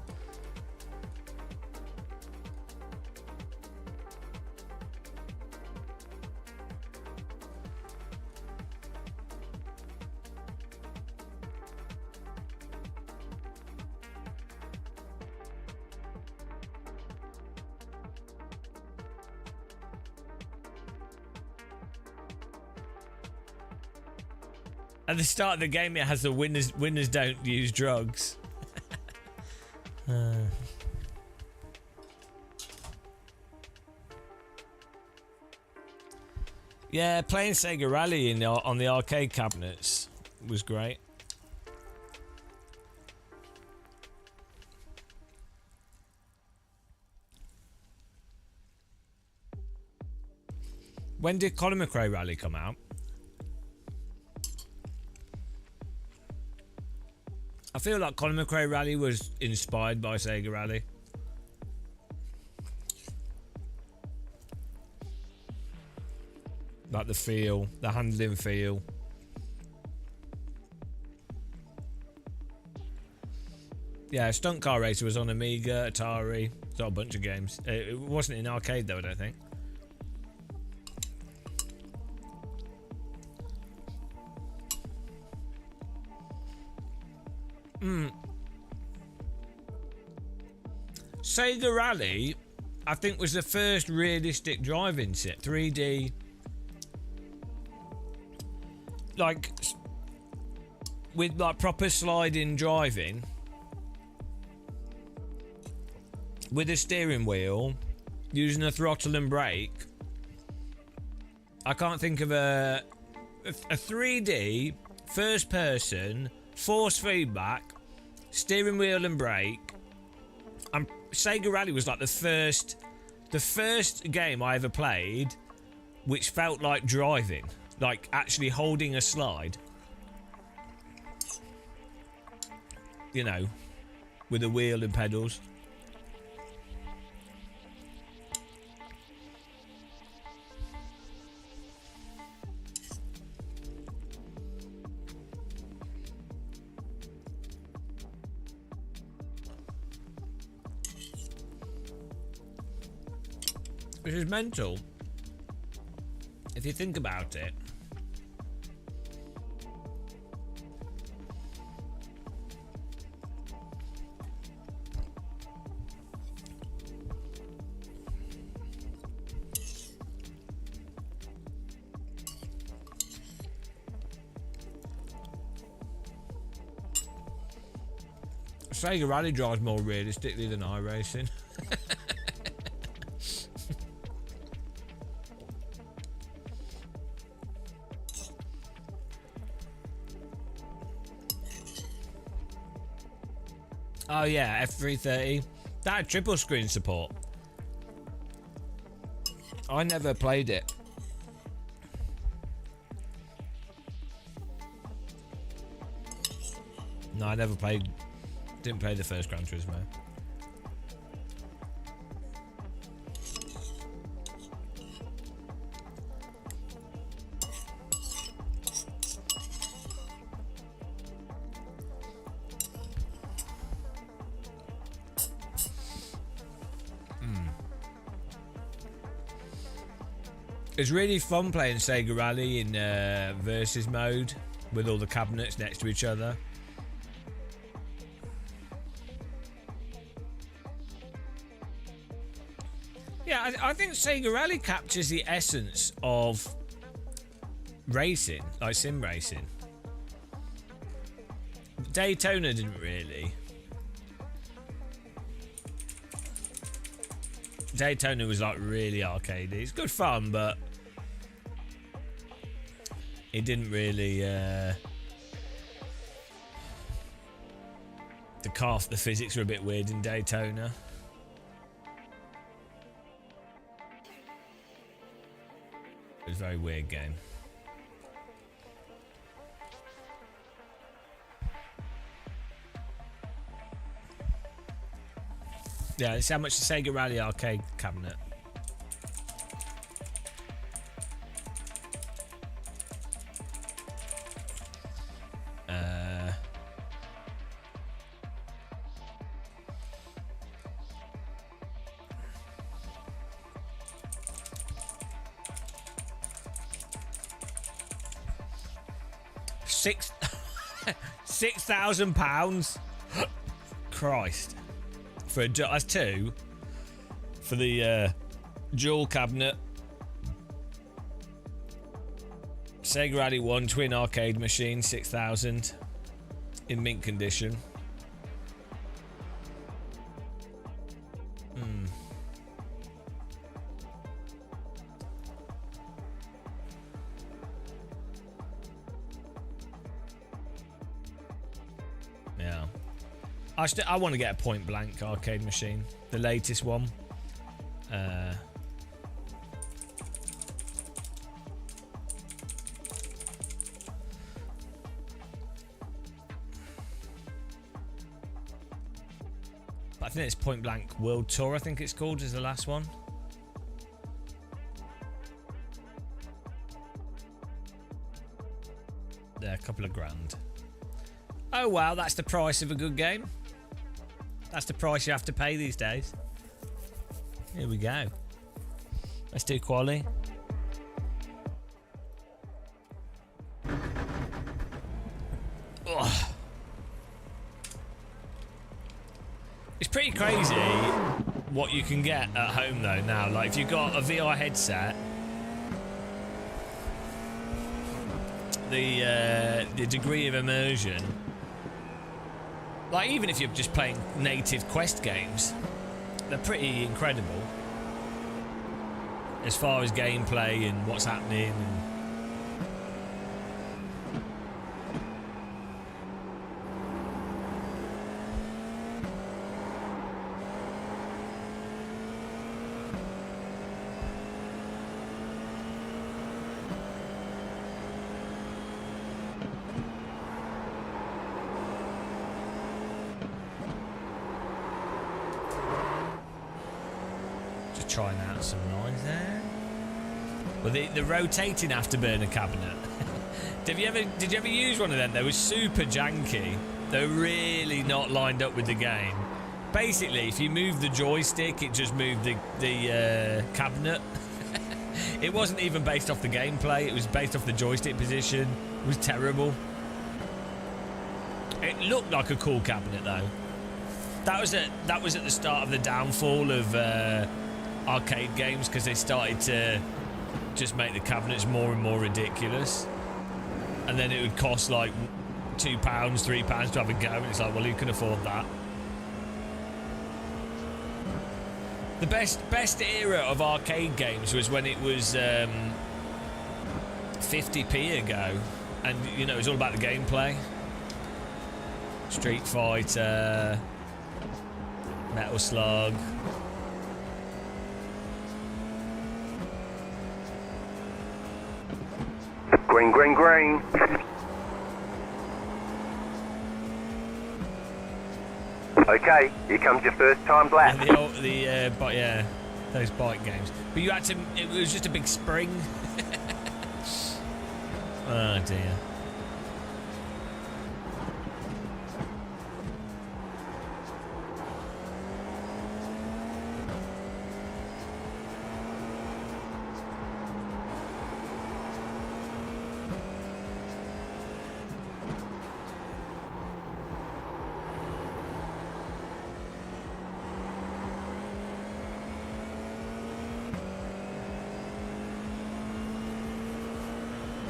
At the start of the game, it has the winners don't use drugs. Yeah, playing Sega Rally on the arcade cabinets was great. When did Colin McRae Rally come out? I feel like Colin McRae Rally was inspired by Sega Rally. Like the feel, the handling feel. Yeah, Stunt Car Racer was on Amiga, Atari, got a bunch of games. It wasn't in arcade though, I don't think. Sega Rally, I think, was the first realistic driving set, 3D, like with like proper sliding driving, with a steering wheel, using a throttle and brake. I can't think of a 3D first person force feedback, steering wheel and brake. And Sega Rally was like the first game I ever played which felt like driving, like actually holding a slide, you know, with a wheel and pedals. Which is mental if you think about it. Sega Rally drives more realistically than iRacing. Oh yeah, F330. That had triple screen support. I never played it. No, I never played. Didn't play the first Gran Turismo. It's really fun playing Sega Rally in versus mode with all the cabinets next to each other. Yeah, I think Sega Rally captures the essence of racing, like sim racing. Daytona didn't really. Daytona was like really arcadey. It's good fun, but it didn't really the physics were a bit weird in Daytona. It was a very weird game. Yeah, let's see how much the Sega Rally arcade cabinet. £6,000. Christ. For that's two for the dual cabinet. Sega Rally 1 twin arcade machine, 6,000 in mint condition. Yeah. I want to get a point blank arcade machine, the latest one. But I think it's Point Blank World Tour, I think it's called, is the last one. There, a couple of grand. Oh wow, that's the price of a good game. That's the price you have to pay these days. Here we go. Let's do quali. Ugh. It's pretty crazy what you can get at home though now. Like if you've got a VR headset, the degree of immersion. Like, even if you're just playing native Quest games, they're pretty incredible. As far as gameplay and what's happening. Trying out some lines there. Well, the rotating afterburner cabinet. Did you ever use one of them? They were super janky. They're really not lined up with the game. Basically, if you move the joystick, it just moved the cabinet. It wasn't even based off the gameplay. It was based off the joystick position. It was terrible. It looked like a cool cabinet though. That was at the start of the downfall of arcade games, because they started to just make the cabinets more and more ridiculous, and then it would cost like £2, £3 to have a go, and it's like, well, who can afford that? The best era of arcade games was when it was 50p ago, and you know it was all about the gameplay. Street Fighter, Metal Slug. Green, green, green. Okay, here comes your first time lap. But yeah, those bike games. But you had to. It was just a big spring. Oh dear.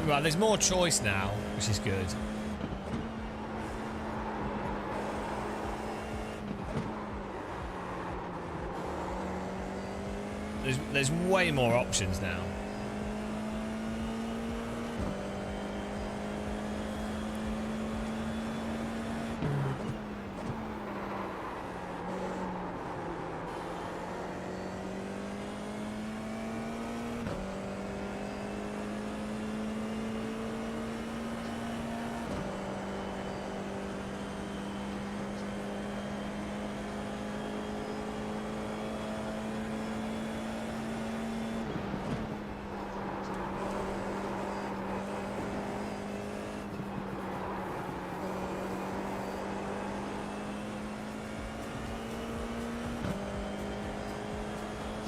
Right, there's more choice now, which is good. There's way more options now.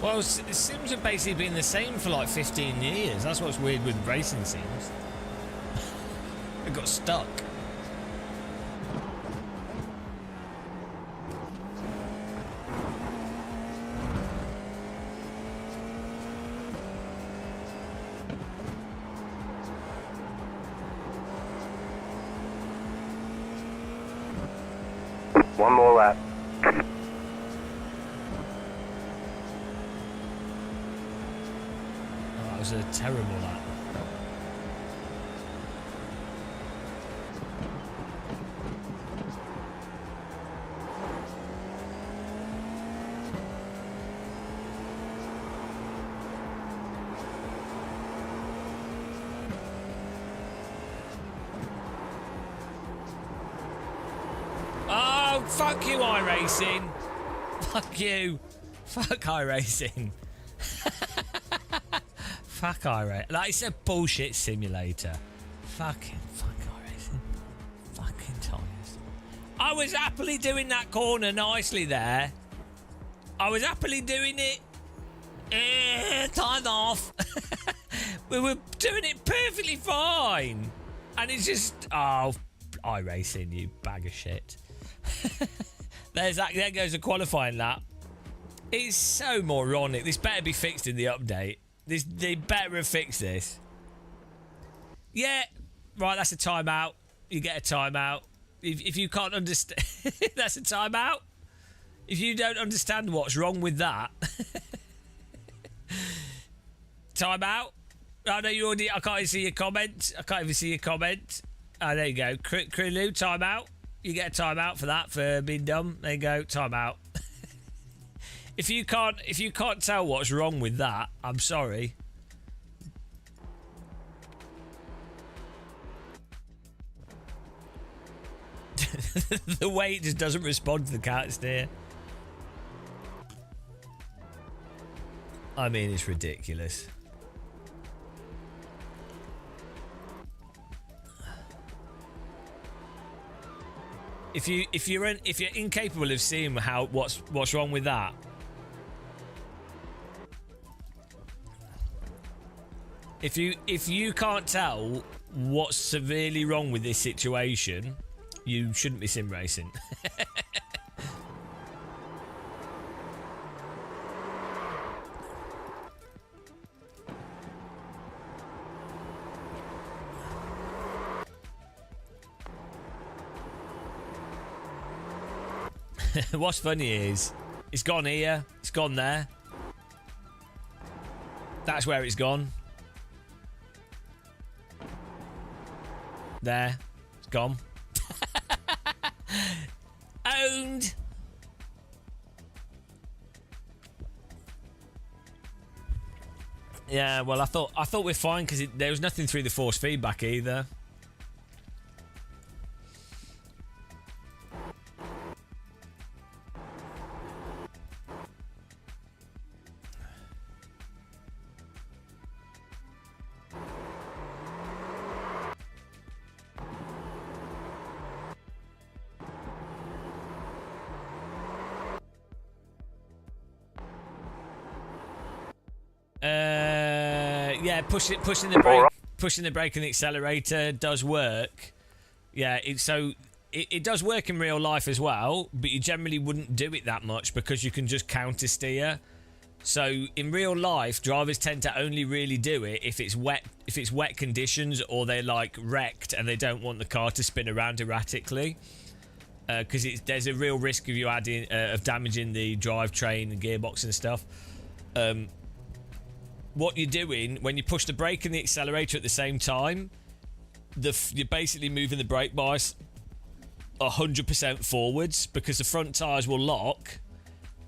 Well, Sims have basically been the same for like 15 years. That's what's weird with racing sims. It got stuck. One more lap. That was a terrible lap. Oh, fuck you, iRacing. Fuck you. Fuck iRacing. Fuck iRacing. Like, it's a bullshit simulator. Fuck iRacing. Fucking tires. I was happily doing that corner nicely there. I was happily doing it. Time off. We were doing it perfectly fine. And it's just... Oh, iRacing, you bag of shit. There goes a qualifying lap. It's so moronic. This better be fixed in the update. They better have fixed this. Yeah, right, that's a timeout. You get a timeout. If you can't understand... That's a timeout. If you don't understand what's wrong with that... Timeout. Oh, no, you already... I can't even see your comment. I can't even see your comment. Oh, there you go. Krilu, timeout. You get a timeout for that, for being dumb. There you go, timeout. If you can't tell what's wrong with that, I'm sorry. The way it just doesn't respond to the cat steer. I mean, it's ridiculous. If you're incapable of seeing what's wrong with that. If you can't tell what's severely wrong with this situation, you shouldn't be sim racing. What's funny is It's gone here. It's gone there. That's where it's gone. There. It's gone. Owned. Yeah, well, I thought we're fine because there was nothing through the force feedback either. Yeah, pushing the brake and the accelerator does work. Yeah, it does work in real life as well, but you generally wouldn't do it that much because you can just counter steer. So in real life, drivers tend to only really do it if it's wet conditions or they're like wrecked and they don't want the car to spin around erratically. Because there's a real risk of you of damaging the drivetrain and gearbox and stuff. What you're doing when you push the brake and the accelerator at the same time, you're basically moving the brake bias 100% forwards because the front tyres will lock,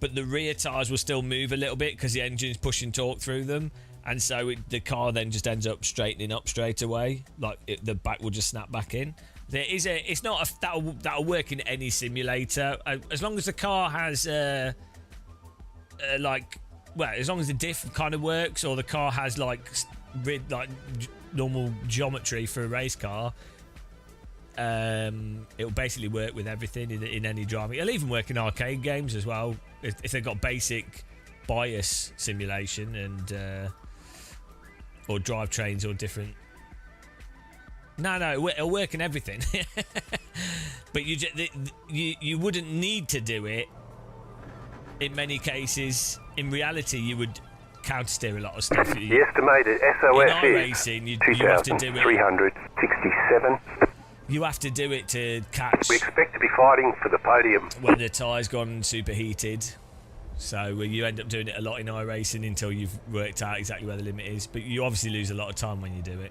but the rear tyres will still move a little bit because the engine's pushing torque through them, and so the car then just ends up straightening up straight away. Like the back will just snap back in. It's not that'll work in any simulator as long as the car has as long as the diff kind of works or the car has like normal geometry for a race car, it'll basically work with everything in any driving. It'll even work in arcade games as well if they've got basic bias simulation and or drivetrains or different. No, it'll work in everything. But you wouldn't need to do it. In many cases, in reality, you would counter-steer a lot of stuff. The estimated SOS in iRacing, you have to do it. 2,367. You have to do it to catch. We expect to be fighting for the podium when the tyre's gone superheated. So you end up doing it a lot in iRacing until you've worked out exactly where the limit is. But you obviously lose a lot of time when you do it.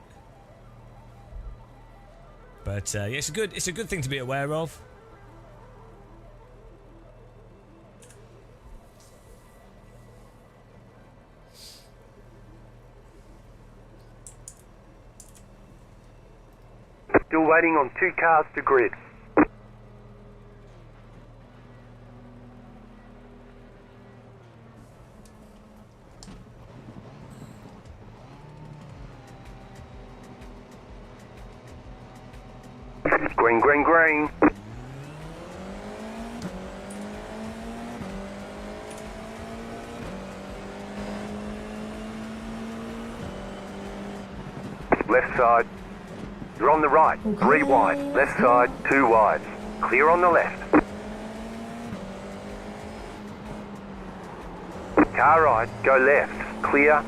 But yeah, it's a good thing to be aware of. Still waiting on 2 cars to grid. Green, green, green. Left side. You're on the right. 3 wide. Left side, 2 wide. Clear on the left. Car right, go left. Clear.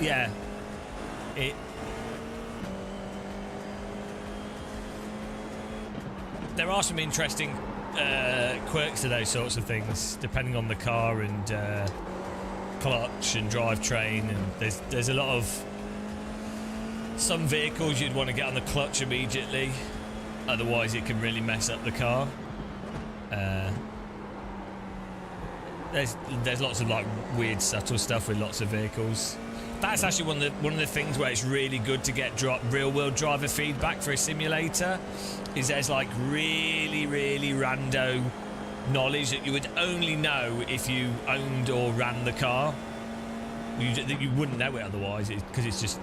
Yeah. There are some interesting quirks to those sorts of things, depending on the car and clutch and drivetrain. And there's a lot of some vehicles you'd want to get on the clutch immediately, otherwise it can really mess up the car. There's lots of like weird subtle stuff with lots of vehicles. That's actually one of the things where it's really good to get real world driver feedback for a simulator. Is there's like really rando knowledge that you would only know if you owned or ran the car. You wouldn't know it otherwise because it's just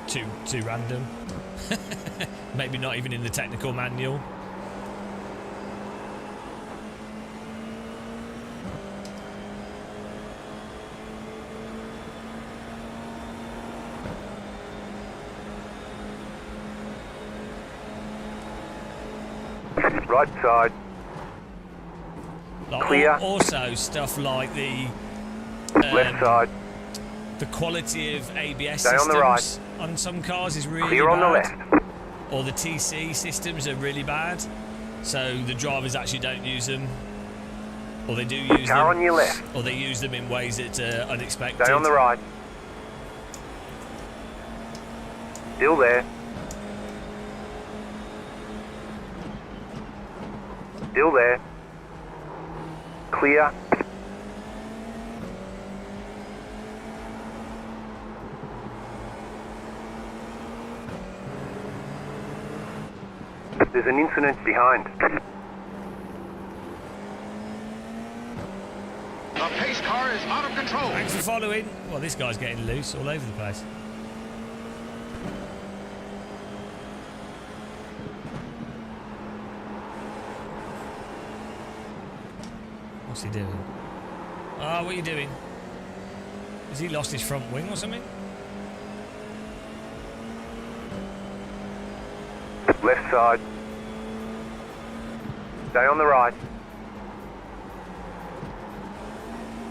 too random. Maybe not even in the technical manual. Right side. Like Clear. Also, stuff like the left side. the quality of ABS Stay on systems the right. on some cars is really Clear bad. on the left. Or the TC systems are really bad, so the drivers actually don't use them, or they do use them. Car on your left. Or they use them in ways that are unexpected. Stay on the right. Still there. Still there. Clear. There's an incident behind. The pace car is out of control. Thanks for following. Well, this guy's getting loose all over the place. What's he doing? Ah, what are you doing? Has he lost his front wing or something? Left side. Stay on the right.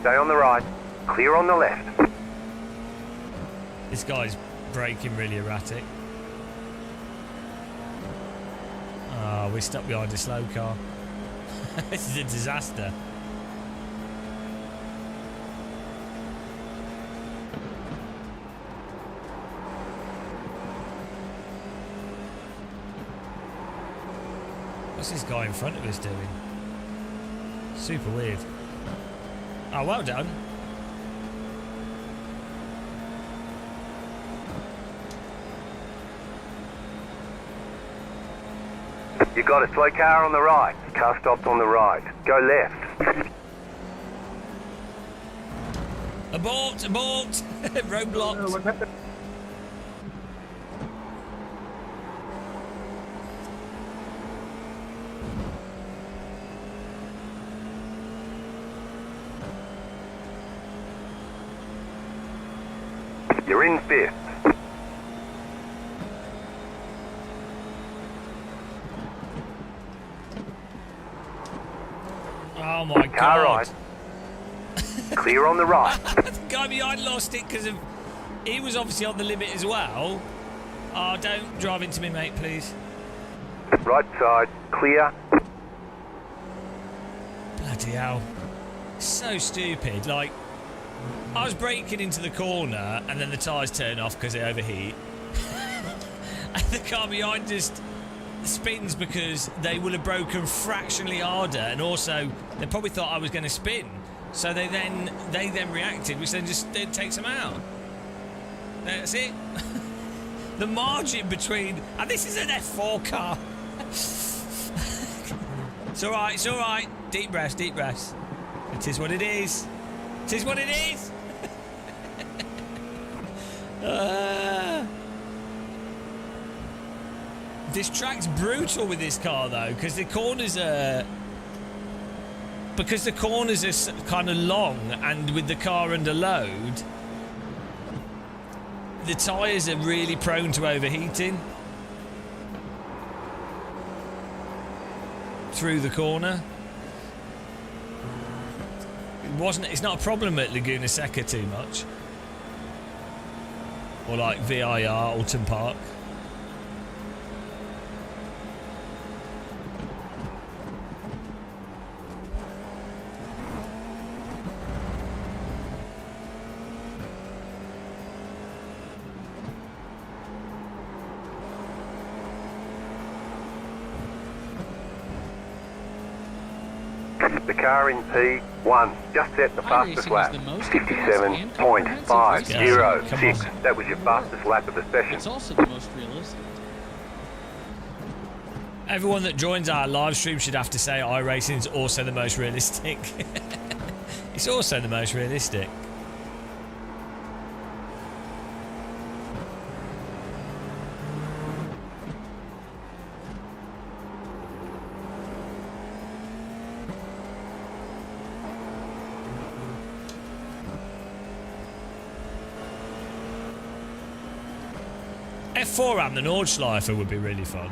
Stay on the right. Clear on the left. This guy's braking really erratic. Ah, we're stuck behind a slow car. This is a disaster. What's this guy in front of us doing? Super weird. Oh, well done. You got a slow car on the right. Car stopped on the right. Go left. Abort! Abort! Roadblocked. What happened? You're in fifth. Oh my god. Car right. Clear on the right. The guy behind lost it because of... He was obviously on the limit as well. Oh, don't drive into me, mate, please. Right side. Clear. Bloody hell. So stupid. Like, I was braking into the corner and then the tyres turn off because they overheat. And the car behind just spins because they will have broken fractionally harder, and also they probably thought I was going to spin. So they then reacted, which then just takes them out. That's it. The margin between... And this is an F4 car. It's all right, it's all right. Deep breaths, deep breaths. It is what it is. It is what it is. This track's brutal with this car, though, because the corners are... Because the corners are kind of long, and with the car under load, the tyres are really prone to overheating through the corner. It's not a problem at Laguna Seca too much, or like VIR, Alton Park. The car in P1 just set the fastest lap. 57.506. That was your fastest lap of the session. It's also the most realistic. Everyone that joins our live stream should have to say iRacing is also the most realistic. It's also the most realistic. F4 and the Nordschleife would be really fun.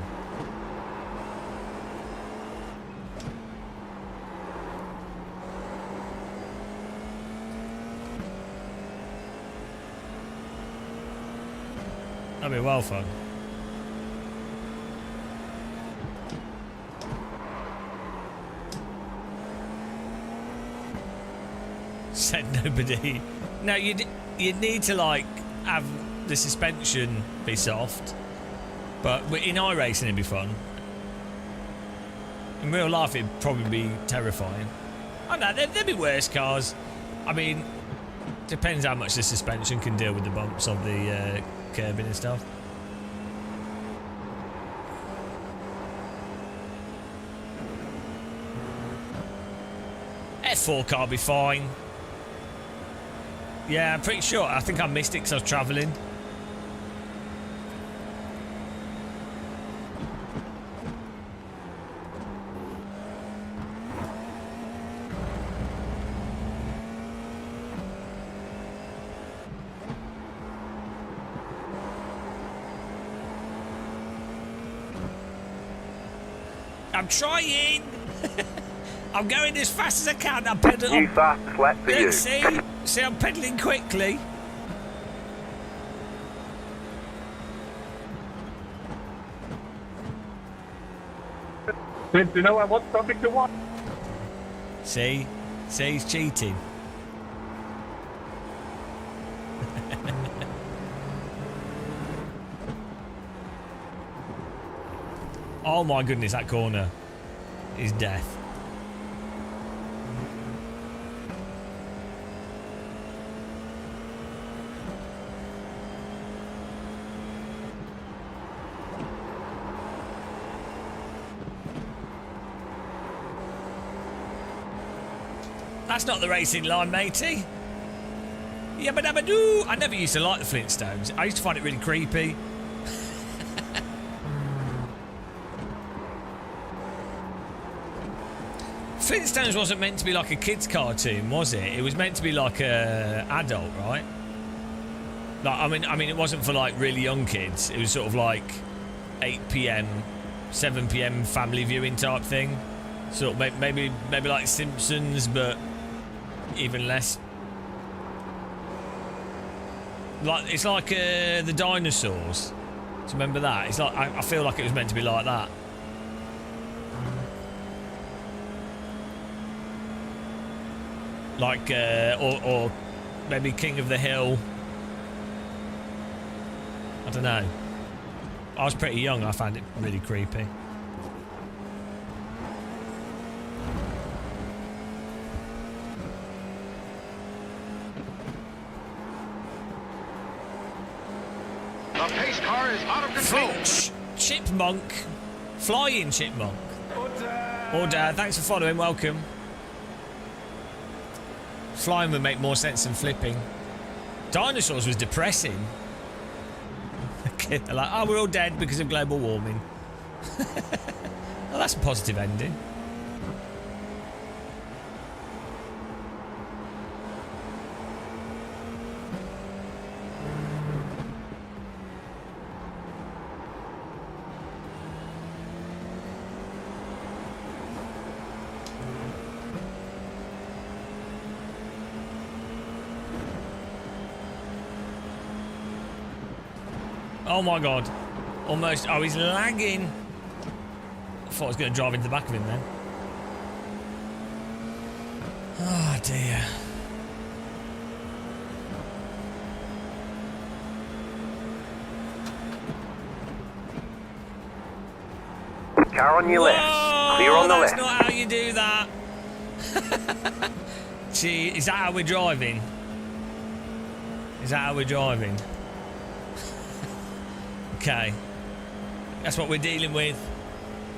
That'd be well fun. Said nobody. No, you need to like have the suspension be soft, but in iRacing it'd be fun. In real life it'd probably be terrifying. I know there'd be worse cars. I mean, depends how much the suspension can deal with the bumps of the curbing and stuff. F4 car will be fine. Yeah, I'm pretty sure. I think I missed it because I was travelling. I'm trying. I'm going as fast as I can. I'm pedaling. New fastest lap for you. See, I'm pedaling quickly. Vince, you know I want something to watch. See, he's cheating. Oh my goodness, that corner is death. That's not the racing line, matey. Yabba dabba doo. I never used to like the Flintstones. I used to find it really creepy. Flintstones wasn't meant to be like a kid's cartoon, was it? It was meant to be like a adult, right? Like, I mean, it wasn't for like really young kids. It was sort of like 8 p.m, 7 p.m. family viewing type thing. Sort of maybe like Simpsons, but even less. Like it's like the dinosaurs. Do you remember that? It's like I feel like it was meant to be like that. Like or maybe King of the Hill. I don't know. I was pretty young. I found it really creepy. The pace car is out of control. French chipmunk, flying chipmunk. Order. Thanks for following. Welcome. Flying would make more sense than flipping. Dinosaurs was depressing. They're like, oh, we're all dead because of global warming. Well, that's a positive ending. Oh my god. Almost. Oh, he's lagging. I thought I was going to drive into the back of him then. Oh dear. Car on your left. Clear on the that's left. not how you do that. Gee, is that how we're driving? Is that how we're driving? Okay. That's what we're dealing with.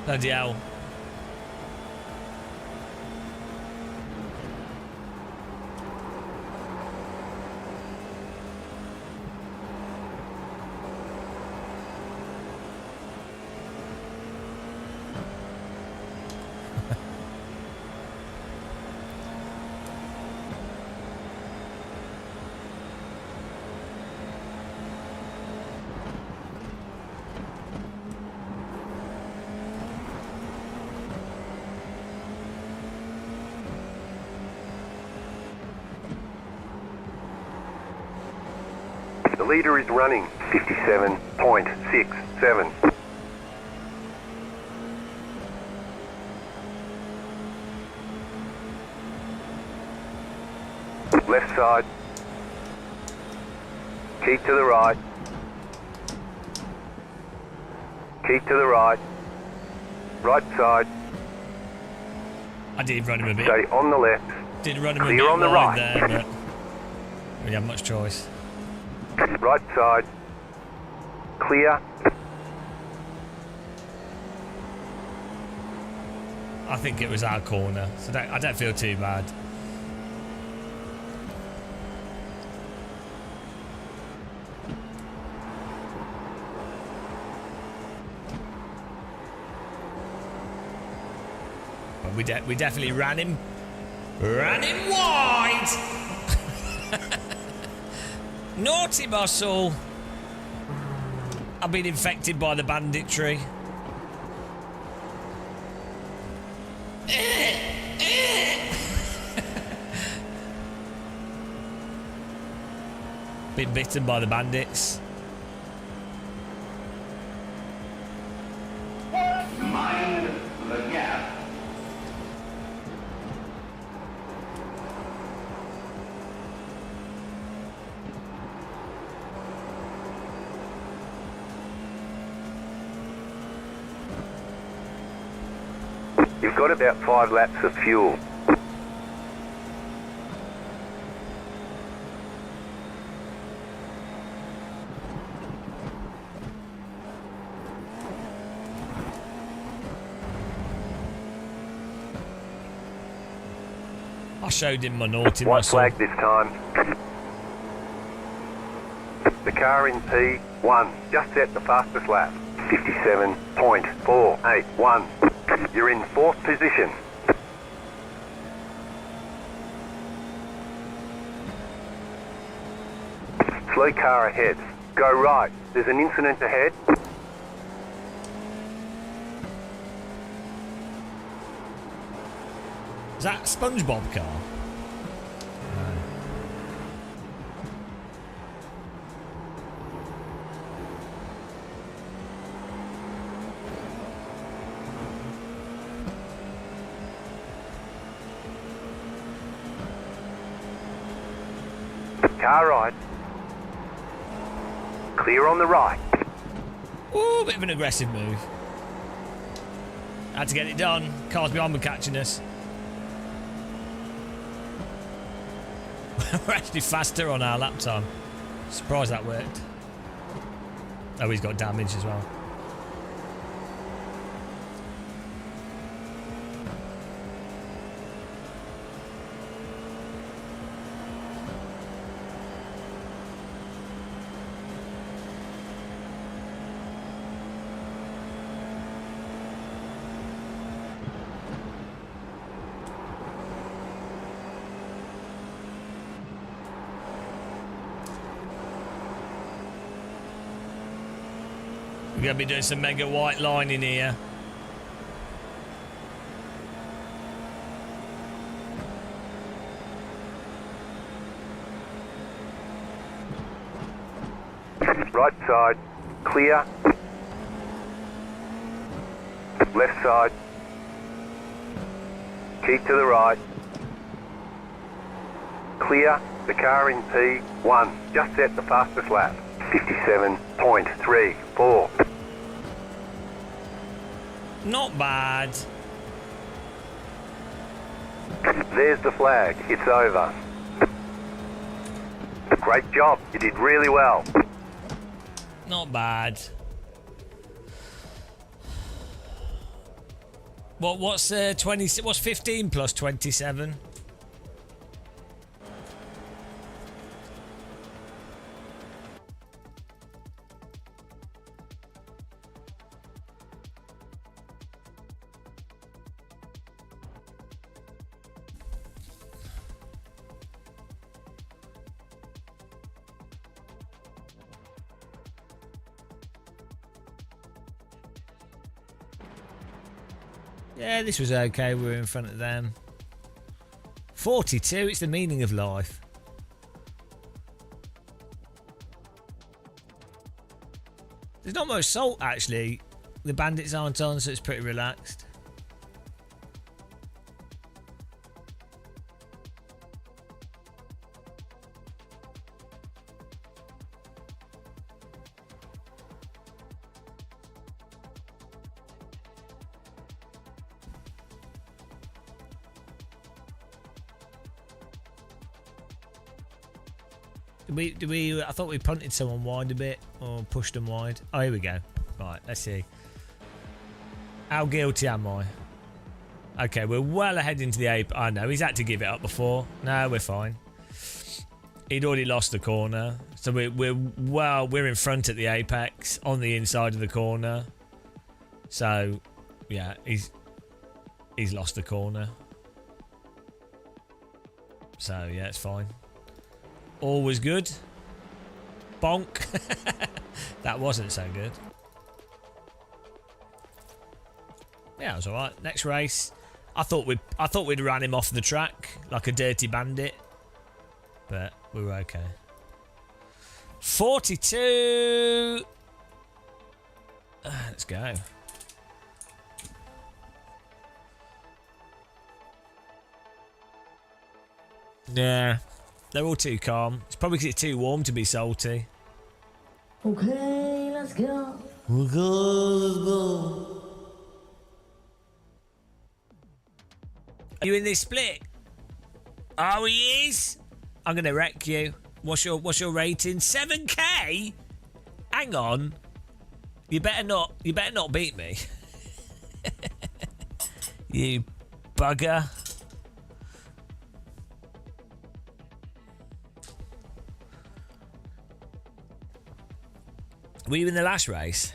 Bloody hell. The leader is running 57.67. Left side. Keep to the right. Keep to the right. Right side. I did run him a bit. Stay on the left. Did run him a Clear bit on the wide right. there, but we didn't have much choice. Right side. Clear. I think it was our corner, so I don't feel too bad. But we definitely ran him wide. Naughty muscle. I've been infected by the banditry. Been bitten by the bandits. Mind the gap. You've got about 5 laps of fuel. I showed him my naughty White muscle. flag this time. The car in P1 just set the fastest lap. 57.481. You're in 4th position. Slow car ahead. Go right. There's an incident ahead. Is that SpongeBob car? Car right. Clear on the right. Ooh, bit of an aggressive move. Had to get it done. Cars behind were catching us. We're actually faster on our lap time. Surprised that worked. Oh, he's got damage as well. We're going to be doing some mega white line in here. Right side. Clear. Left side. Keep to the right. Clear. The car in P1 just set the fastest lap. 57.34. Not bad. There's the flag. It's over. Great job. You did really well. Not bad. What's 20? What's 15 plus 27? Yeah, this was okay. We were in front of them. 42, it's the meaning of life. There's not much salt, actually. The bandits aren't on, so it's pretty relaxed. Did we? I thought we punted someone wide a bit or pushed them wide. Oh, here we go. Right, let's see. How guilty am I? Okay, we're well ahead into the ape. I know he's had to give it up before. No, we're fine. He'd already lost the corner, so we're in front at the apex on the inside of the corner. So, yeah, he's lost the corner. So yeah, it's fine. All was good. Bonk. That wasn't so good. Yeah, it was alright. Next race. I thought we'd ran him off the track like a dirty bandit. But we were okay. 42. Let's go. Yeah. They're all too calm. It's probably because it's too warm to be salty. Okay, let's go. Let's go. Are you in this split? Oh, he is. I'm gonna wreck you. What's your rating? 7K? Hang on. You better not beat me. You bugger. Were you in the last race?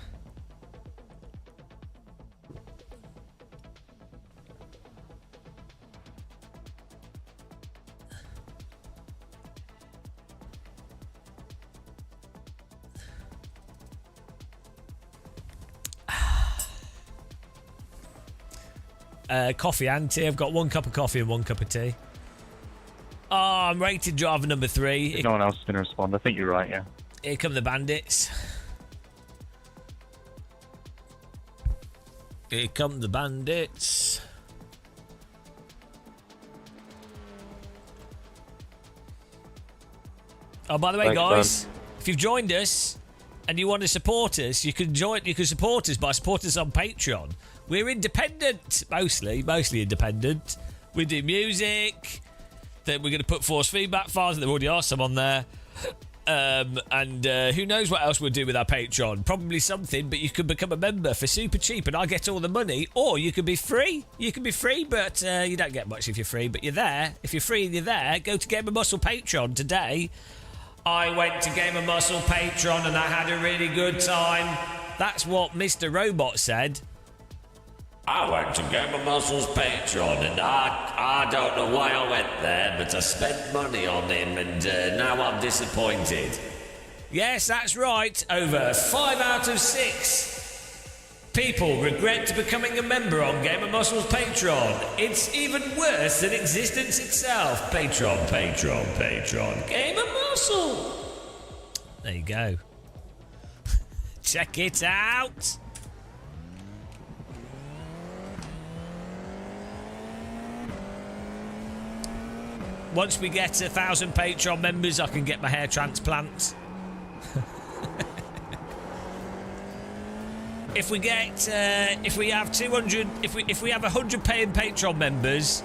Coffee and tea. I've got 1 cup of coffee and 1 cup of tea. Oh, I'm rated driver number 3. No one else is going to respond. I think you're right, yeah. Here come the bandits. Here come the bandits. Oh, by the way, Thanks, guys, man. if you've joined us and you want to support us, you can support us by supporting us on Patreon. We're independent, mostly independent. We do music. Then we're going to put force feedback files. There already are some on there. And who knows what else we'll do with our Patreon. Probably something, but you can become a member for super cheap and I get all the money. Or you can be free. You can be free, but you don't get much if you're free. But you're there. If you're free and you're there, go to Game of Muscle Patreon today. I went to Game of Muscle Patreon and I had a really good time. That's what Mr. Robot said. I went to Game of Muscle's Patreon and I don't know why I went there, but I spent money on him and now I'm disappointed. Yes, that's right. Over 5 out of 6 people regret becoming a member on Game of Muscle's Patreon. It's even worse than existence itself. Patreon. Game of Muscle. There you go. Check it out. Once we get 1,000 Patreon members, I can get my hair transplant. If we have 200, if we have 100 paying Patreon members,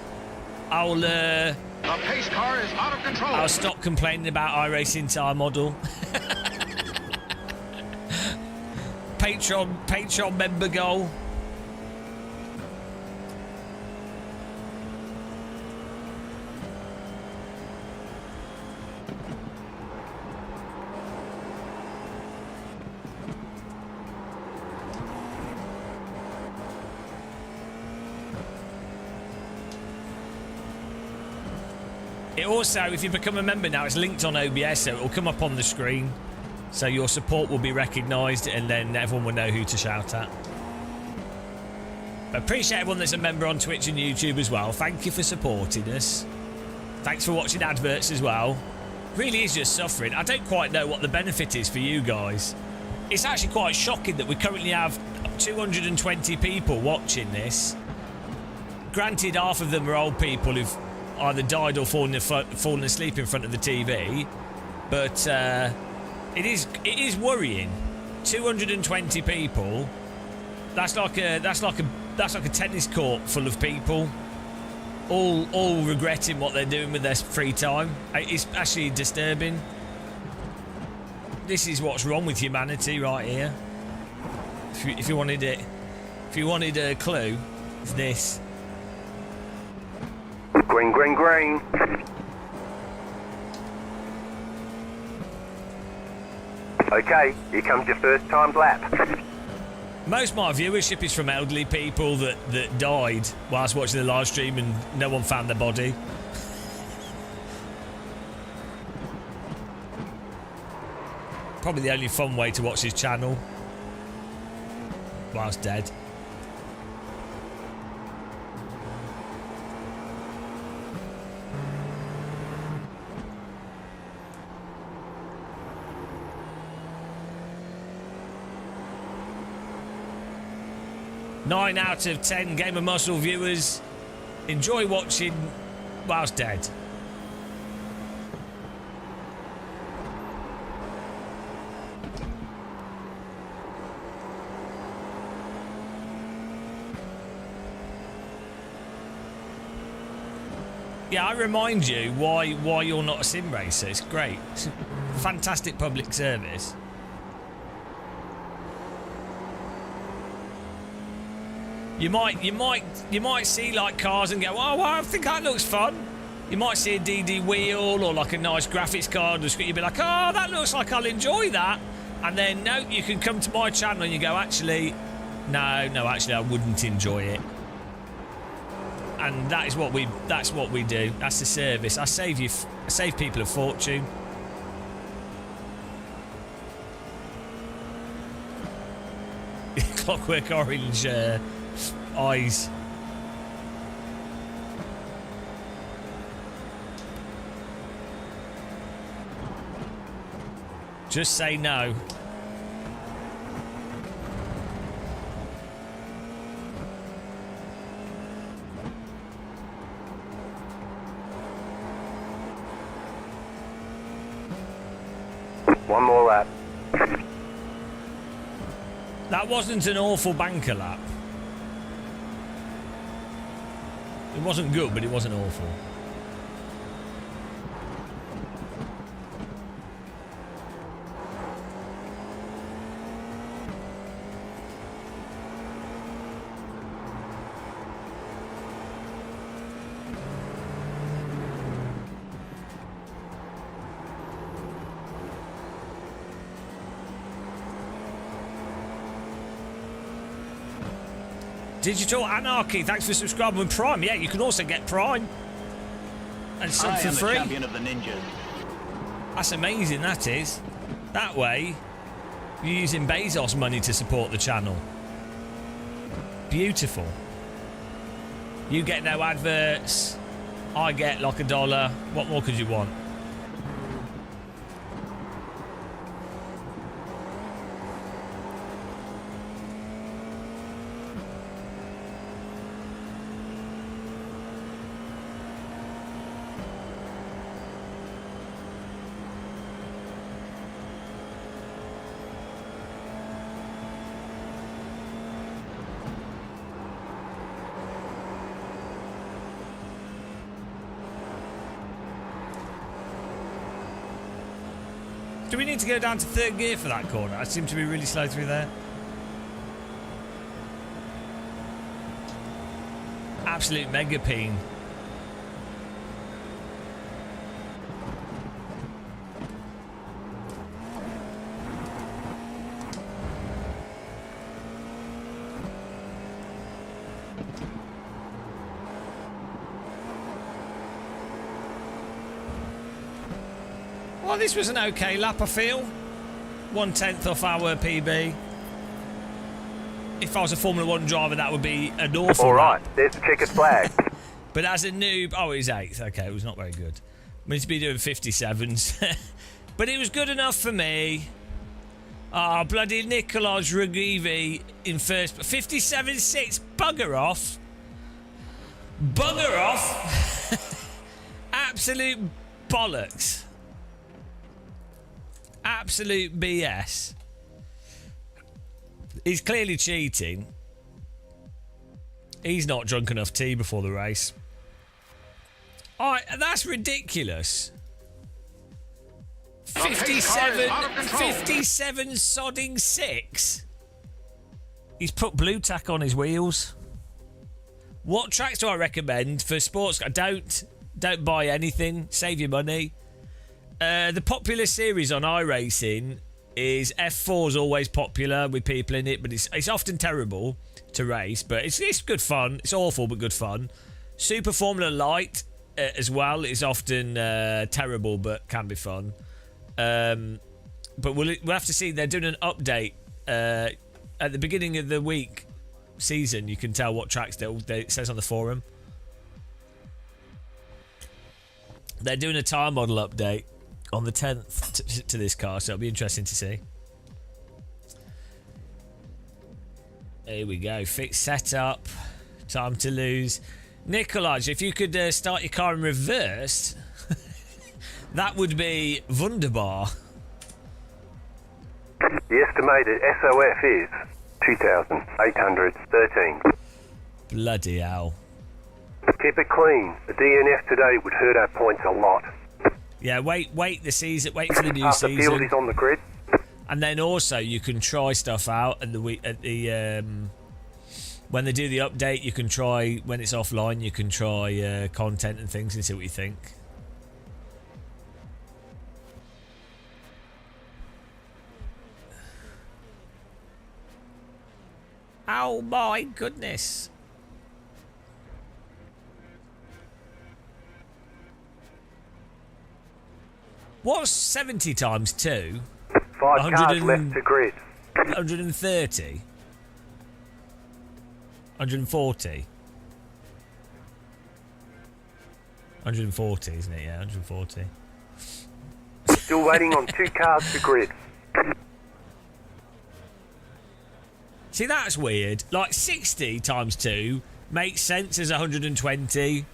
The pace car is out of control. I'll stop complaining about iRacing tire model. Patreon member goal. It also, if you become a member now, it's linked on OBS, so it will come up on the screen. So your support will be recognised and then everyone will know who to shout at. Appreciate everyone that's a member on Twitch and YouTube as well. Thank you for supporting us. Thanks for watching adverts as well. Really is just suffering. I don't quite know what the benefit is for you guys. it's actually quite shocking that we currently have 220 people watching this. Granted, half of them are old people who've either died or fallen asleep in front of the TV, but it is worrying. 220 people. That's like a tennis court full of people, all regretting what they're doing with their free time. It's actually disturbing. This is what's wrong with humanity right here. If you wanted a clue, it's this. Green, green, green. Okay, here comes your first timed lap. Most of my viewership is from elderly people that died whilst watching the live stream and no one found their body. Probably the only fun way to watch his channel whilst dead. Nine out of 10 Game of Muscle viewers enjoy watching whilst dead. Yeah, I remind you why you're not a sim racer. It's great. It's a fantastic public service. You might see like cars and go, oh, well, I think that looks fun. You might see a DD wheel or like a nice graphics card on the screen. You'll be like, oh, that looks like I'll enjoy that. And then no, you can come to my channel and you go, actually, no, actually I wouldn't enjoy it. And that's what we do. That's the service. I save people a fortune. Clockwork Orange eyes. Just say no. One more lap. That wasn't an awful banker lap. It wasn't good, but it wasn't awful. Digital Anarchy, thanks for subscribing with Prime. Yeah, you can also get Prime and sub for free. Champion of the ninjas. That's amazing, that is. That way, you're using Bezos money to support the channel. Beautiful. You get no adverts. I get like $1. What more could you want? Do we need to go down to third gear for that corner? I seem to be really slow through there. Absolute mega peen. Well, this was an okay lap, I feel. 1/10 off our PB. If I was a Formula 1 driver, that would be an awful Alright, lap. there's the checkered flag. But as a noob... Oh, it was 8th. Okay, it was not very good. I mean, to be doing 57s. But it was good enough for me. Oh, bloody Nikolaj Rugivi in first. 57.6. Bugger off. Bugger off. Absolute bollocks. Absolute BS. He's clearly cheating. He's not drunk enough tea before the race. Alright, that's ridiculous. 57 sodding 6. He's put blue tack on his wheels. What tracks do I recommend for sports car? Don't buy anything. Save your money. The popular series on iRacing is F4 is always popular with people in it, but it's often terrible to race, but it's good fun. It's awful, but good fun. Super Formula Light as well is often terrible, but can be fun. But we'll have to see. They're doing an update at the beginning of the week season. You can tell what tracks it says on the forum. They're doing a tire model update on the 10th to this car, so it'll be interesting to see. Here we go. Fix setup. Time to lose. Nikolaj, if you could start your car in reverse, that would be wunderbar. The estimated SOF is 2,813. Bloody hell. Keep it clean. The DNF today would hurt our points a lot. Yeah, wait the season. Wait for the new Half the field season. is on the grid. And then also you can try stuff out at the when they do the update. You can try when it's offline. You can try content and things and see what you think. Oh my goodness. What's 70 times 2? 5 cars left to grid. 130. 140. 140, isn't it? Yeah, 140. Still waiting on 2 cars to grid. See, that's weird. Like 60 times 2 makes sense as 120.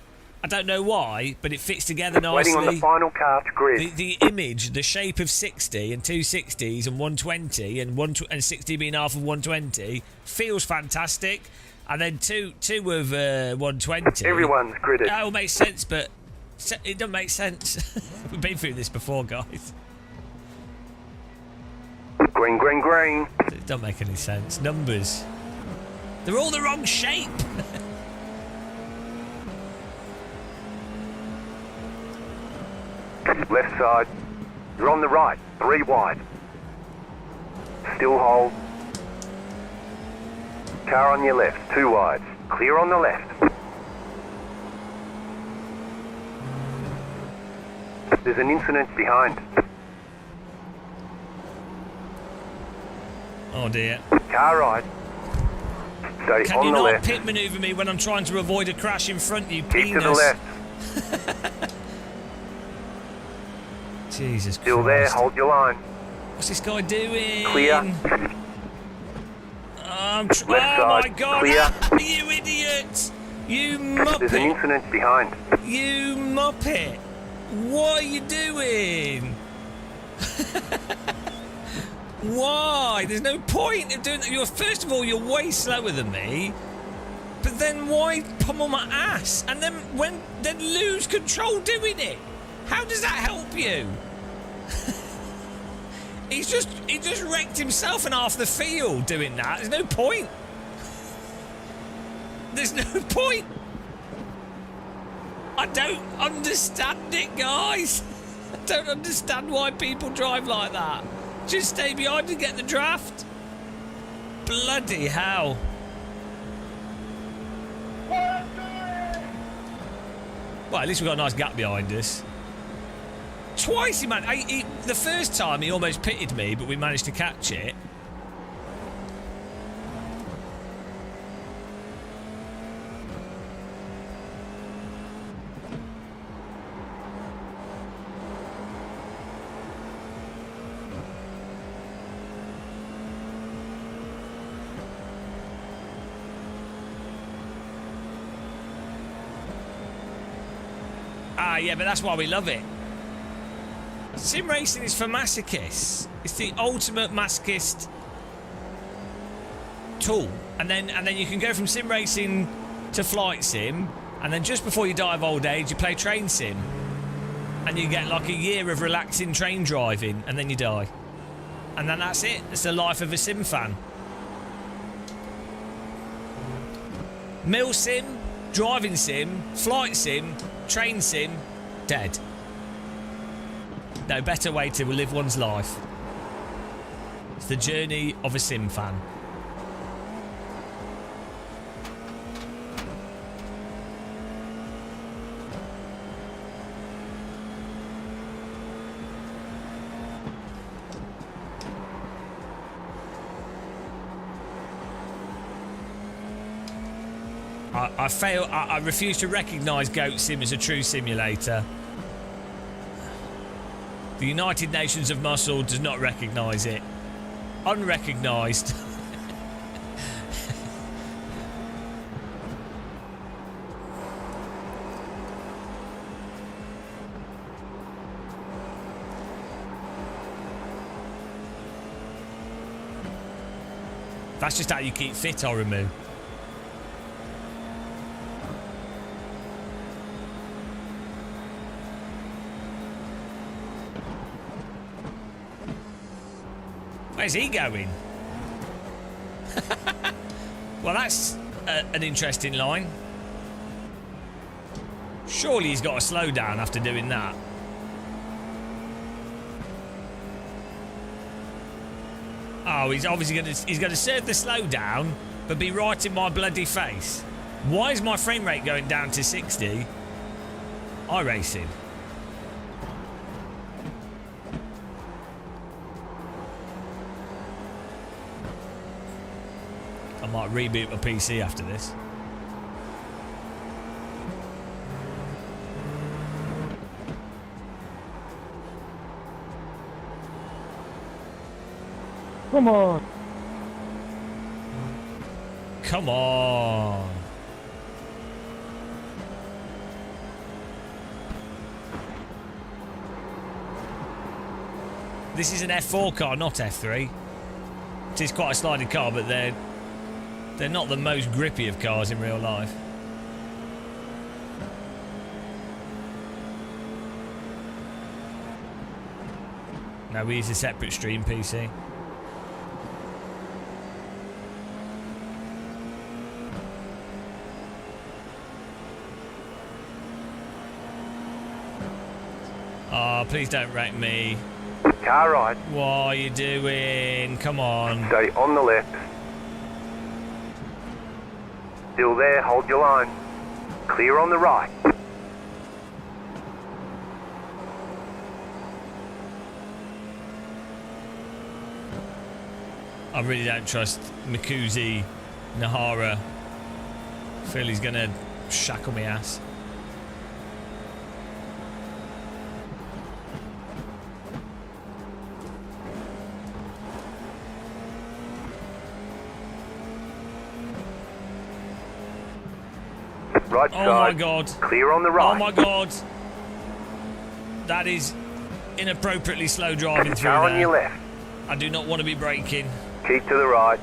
I don't know why, but it fits together nicely. Waiting on the final car to grid. The image, the shape of 60 and 2 60s and 120 and 60 being half of 120 feels fantastic. And then two of 120. Everyone's gridded. Oh, it makes sense, but it doesn't make sense. We've been through this before, guys. Green, green, green. It doesn't make any sense. Numbers. They're all the wrong shape. Left side. You're on the right. 3 wide. Still hold. Car on your left. 2 wide. Clear on the left. There's an incident behind. Oh dear. Car right. Stay Can on you the not left. pit manoeuvre me when I'm trying to avoid a crash in front, you Keep penis? to the left. Jesus Still Christ. there. Hold your line. What's this guy doing? Clear. Oh my God! Clear. You idiot! You muppet! There's an incident behind. You muppet! What are you doing? Why? There's no point of doing that. First of all, you're way slower than me. But then why pummel my ass? And then lose control doing it? How does that help you? He just wrecked himself and half the field doing that. There's no point. There's no point. I don't understand it, guys. I don't understand why people drive like that. Just stay behind and get the draft. Bloody hell. Well, at least we've got a nice gap behind us. Twice, man. The first time he almost pitted me, but we managed to catch it. yeah, but that's why we love it. Sim racing is for masochists. It's the ultimate masochist tool. And then you can go from sim racing to flight sim, and then just before you die of old age, you play train sim. And you get like a year of relaxing train driving, and then you die. And then that's it. It's the life of a sim fan. Mill sim, driving sim, flight sim, train sim, dead. No better way to live one's life. It's the journey of a sim fan. I refuse to recognise Goat Sim as a true simulator. The United Nations of Muscle does not recognise it. Unrecognised. That's just how you keep fit, Orimu. Where's he going? Well, that's an interesting line. Surely he's got to slow down after doing that. Oh, he's obviously going to serve the slow down, but be right in my bloody face. Why is my frame rate going down to 60? iRacing. I might reboot my PC after this. Come on. Come on. This is an F4 car, not F3. It is quite a sliding car, but they're not the most grippy of cars in real life. No, we use a separate stream PC. Oh, please don't wreck me. Car right. What are you doing? Come on. Stay on the left. Still there, hold your line. Clear on the right. I really don't trust Mikuzi Nahara. Feel he's gonna shackle me ass. Right oh side. My god. Clear on the right. Oh my god. That is inappropriately slow driving through Car there. on your left. I do not want to be braking. Keep to the right.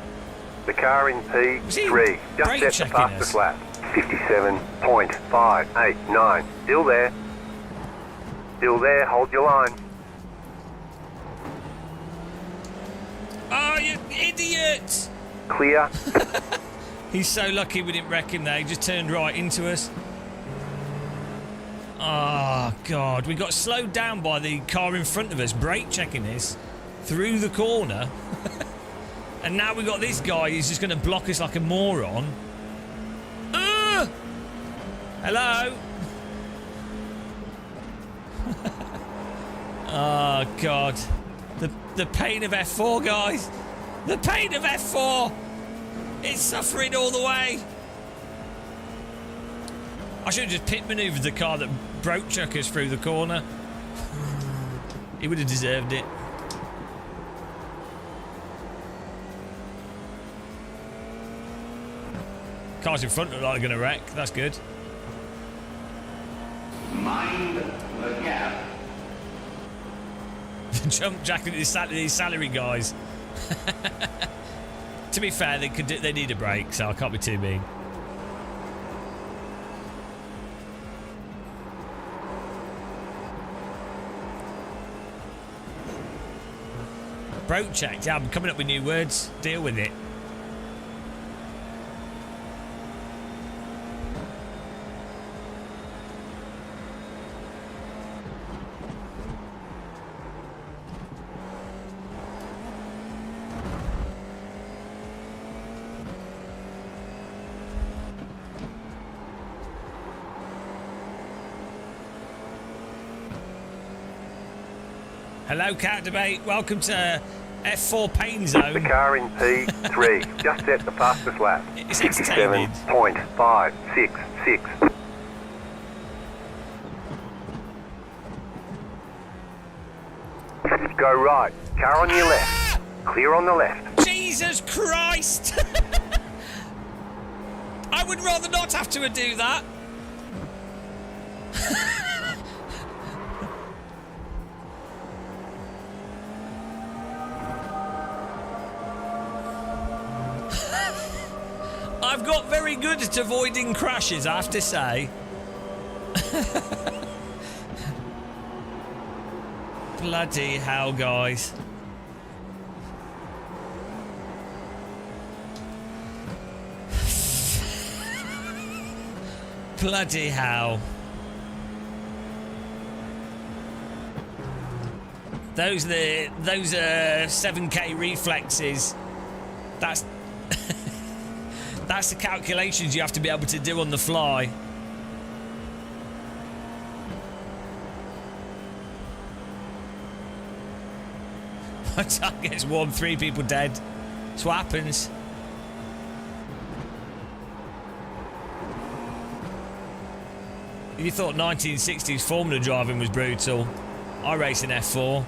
The car in P3. Just set the fastest lap. 57.589. Still there. Still there, hold your line. Oh, you idiot! Clear. He's so lucky we didn't wreck him there. He just turned right into us. Oh, God. We got slowed down by the car in front of us, brake checking this through the corner. And now we got this guy who's just going to block us like a moron. Hello? Oh, God. The pain of F4, guys. The pain of F4. It's suffering all the way. I should have just pit manoeuvred the car that broke chuck us through the corner. He would have deserved it. Cars in front look like they're going to wreck. That's good. Mind the gap. Jump jack into these salary guys. To be fair, they need a break, so I can't be too mean. Broke checked. Yeah, I'm coming up with new words. Deal with it. Hello, Cat Debate. Welcome to F4 Pain Zone. The car in P3 just set the fastest lap. It's entertaining. 57.566. Go right. Car on your left. Clear on the left. Jesus Christ! I would rather not have to do that. I've got very good at avoiding crashes, I have to say. Bloody hell, guys. Bloody hell. Those are 7K reflexes. That's that's the calculations you have to be able to do on the fly. My tongue gets warm, 3 people dead. That's what happens. You thought 1960s Formula driving was brutal. iRacing F4.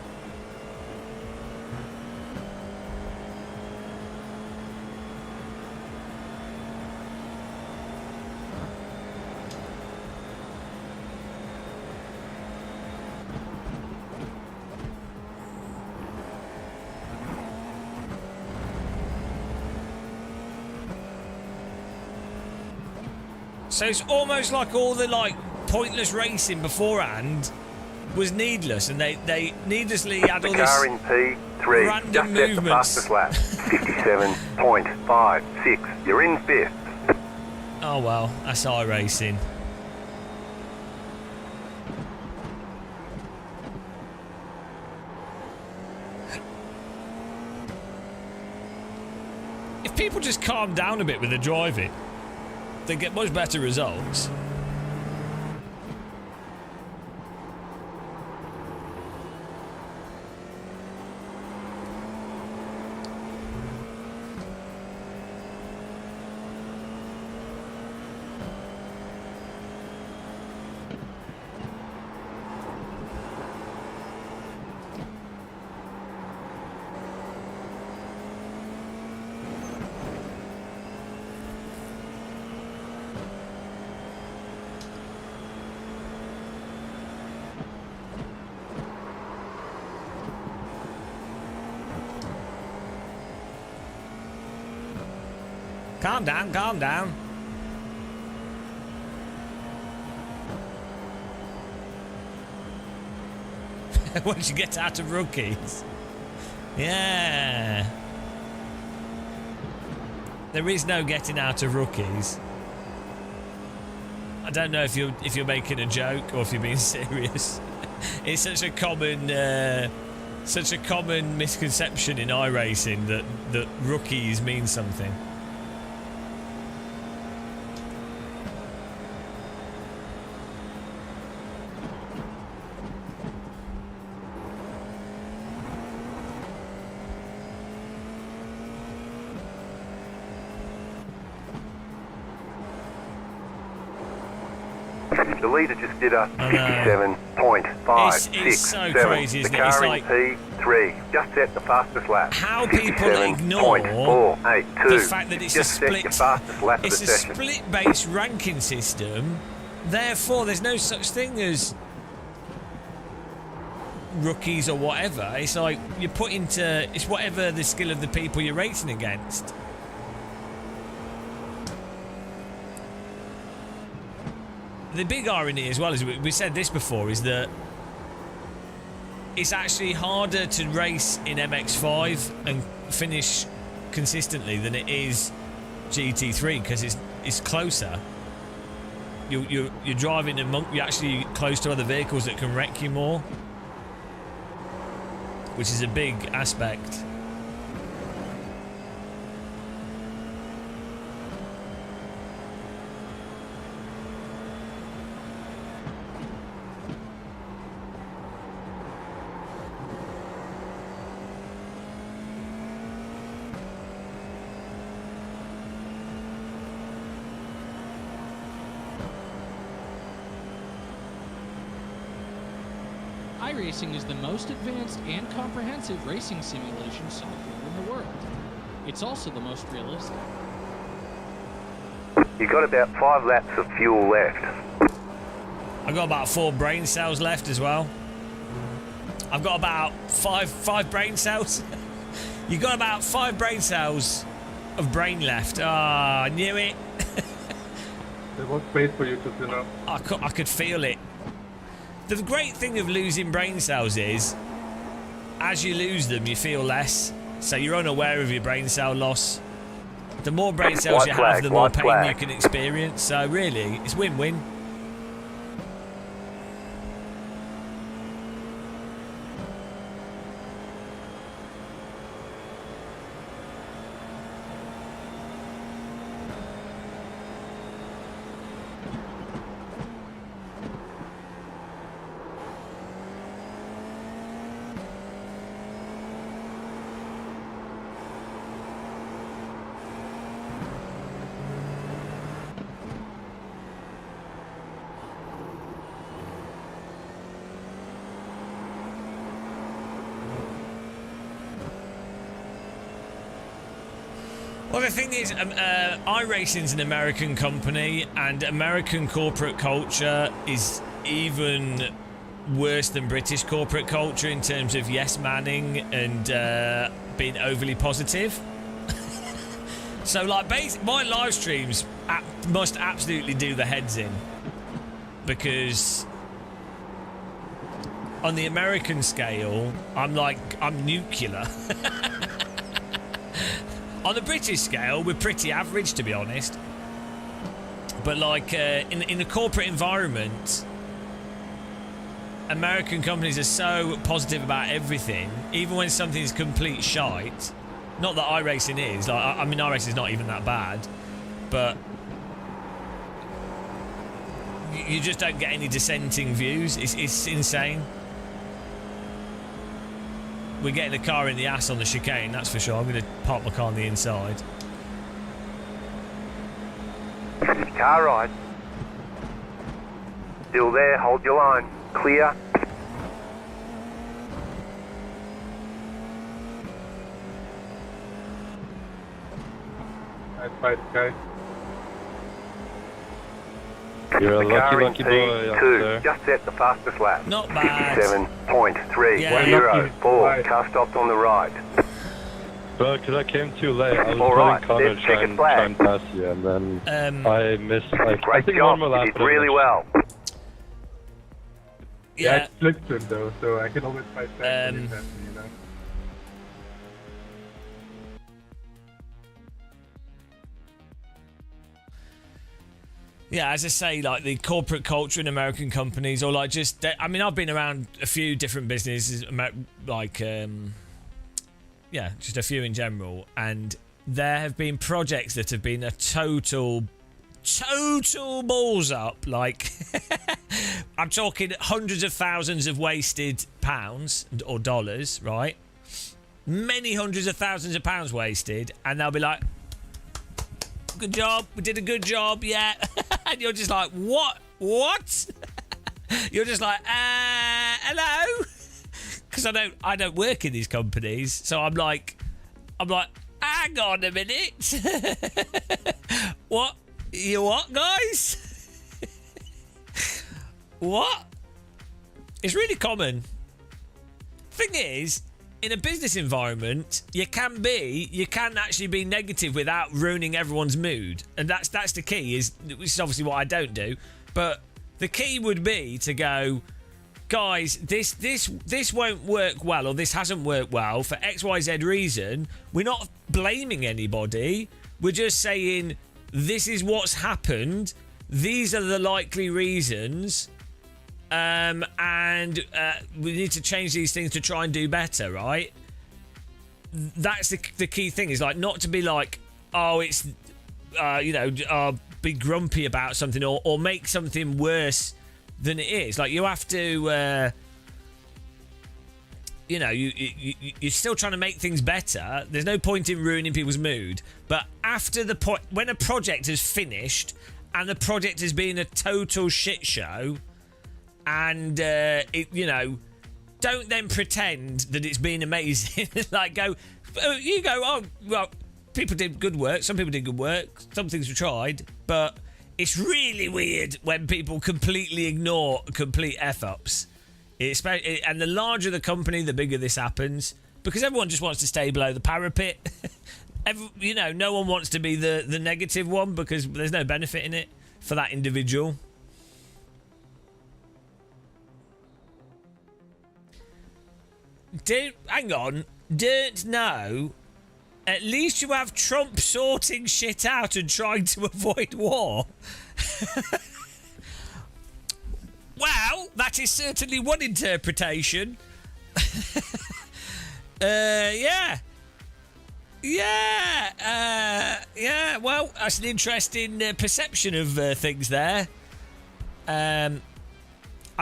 So it's almost like all the pointless racing beforehand was needless, and they needlessly had all the car in P3 random just movements. set the fastest lap. 57.56. You're in 5th. Oh well, that's iRacing. If people just calm down a bit with the driving, they get much better results. Calm down, calm down. Once you get out of rookies. Yeah. There is no getting out of rookies. I don't know if you're making a joke or if you're being serious. It's such a common misconception in iRacing that rookies mean something. The leader just did a 57.567. It's so crazy, isn't the it? It's car like in P3 just set the fastest lap. How people ignore the fact that it's just set your fastest lap of the session. split-based ranking system Therefore, there's no such thing as rookies or whatever. It's like you're put into, it's whatever the skill of the people you're racing against. The big irony as well, is we said this before, is that it's actually harder to race in MX-5 and finish consistently than it is GT3 because it's closer. You're driving you're actually close to other vehicles that can wreck you more, which is a big aspect. iRacing is the most advanced and comprehensive racing simulation software in the world. It's also the most realistic. You got about 5 laps of fuel left. I've got about 4 brain cells left as well. I've got about five brain cells. You got about 5 brain cells of brain left. Ah, I knew it. There was space for you to fill up. I could feel it. The great thing of losing brain cells is, as you lose them, you feel less. So you're unaware of your brain cell loss. The more brain cells you have, the more pain you can experience. So really, it's win-win. Well, the thing is, iRacing's an American company, and American corporate culture is even worse than British corporate culture in terms of yes-manning and being overly positive. So, like, my live streams must absolutely do the heads in, because on the American scale, I'm nuclear. On the British scale, we're pretty average, to be honest. But like in a corporate environment, American companies are so positive about everything, even when something's complete shite. Not that iRacing is. Like, I mean, iRacing is not even that bad, but you just don't get any dissenting views. It's insane. We're getting the car in the ass on the chicane, that's for sure. I'm going to park my car on the inside. Car ride. Still there, hold your line. Clear. Nice fight, guys. You're a The lucky car in monkey boy, P2 officer. just set the fastest lap. Not bad. 7.304. Yeah. Car stopped on the right. Bro, because I came too late. I was All right, Connor let's check a trying flag. pass you, and then I missed, like, I Great think job, normal lap. you did really well. Yeah, Yeah. it's Blitzen though, so I can always fight back when it happens, you know. Yeah, as I say, like the corporate culture in American companies, or like just, I mean, I've been around a few different businesses, like, yeah, just a few in general, and there have been projects that have been a total balls up. Like, I'm talking hundreds of thousands of wasted pounds or dollars, right? Many hundreds of thousands of pounds wasted, and they'll be like, good job, we did a good job, yeah. And you're just like, what? You're just like, hello? Because I don't work in these companies, so I'm like, hang on a minute. What? You what, guys? What? It's really common. Thing is, in a business environment, you can actually be negative without ruining everyone's mood, and that's the key. Which is obviously what I don't do, but the key would be to go, guys, this won't work well, or this hasn't worked well for XYZ reason. We're not blaming anybody. We're just saying this is what's happened. These are the likely reasons. And we need to change these things to try and do better, right? That's the key thing, is like not to be like, oh, it's be grumpy about something or make something worse than it is. Like, you have to you're still trying to make things better. There's no point in ruining people's mood, but after the point, when a project is finished and the project has been a total shit show, and don't then pretend that it's been amazing. Like, oh, well, people did good work. Some people did good work. Some things were tried, but it's really weird when people completely ignore complete f-ups. And the larger the company, the bigger this happens, because everyone just wants to stay below the parapet. No one wants to be the negative one, because there's no benefit in it for that individual. Don't know. At least you have Trump sorting shit out and trying to avoid war. Well, that is certainly one interpretation. Yeah. Well, that's an interesting perception of things there. I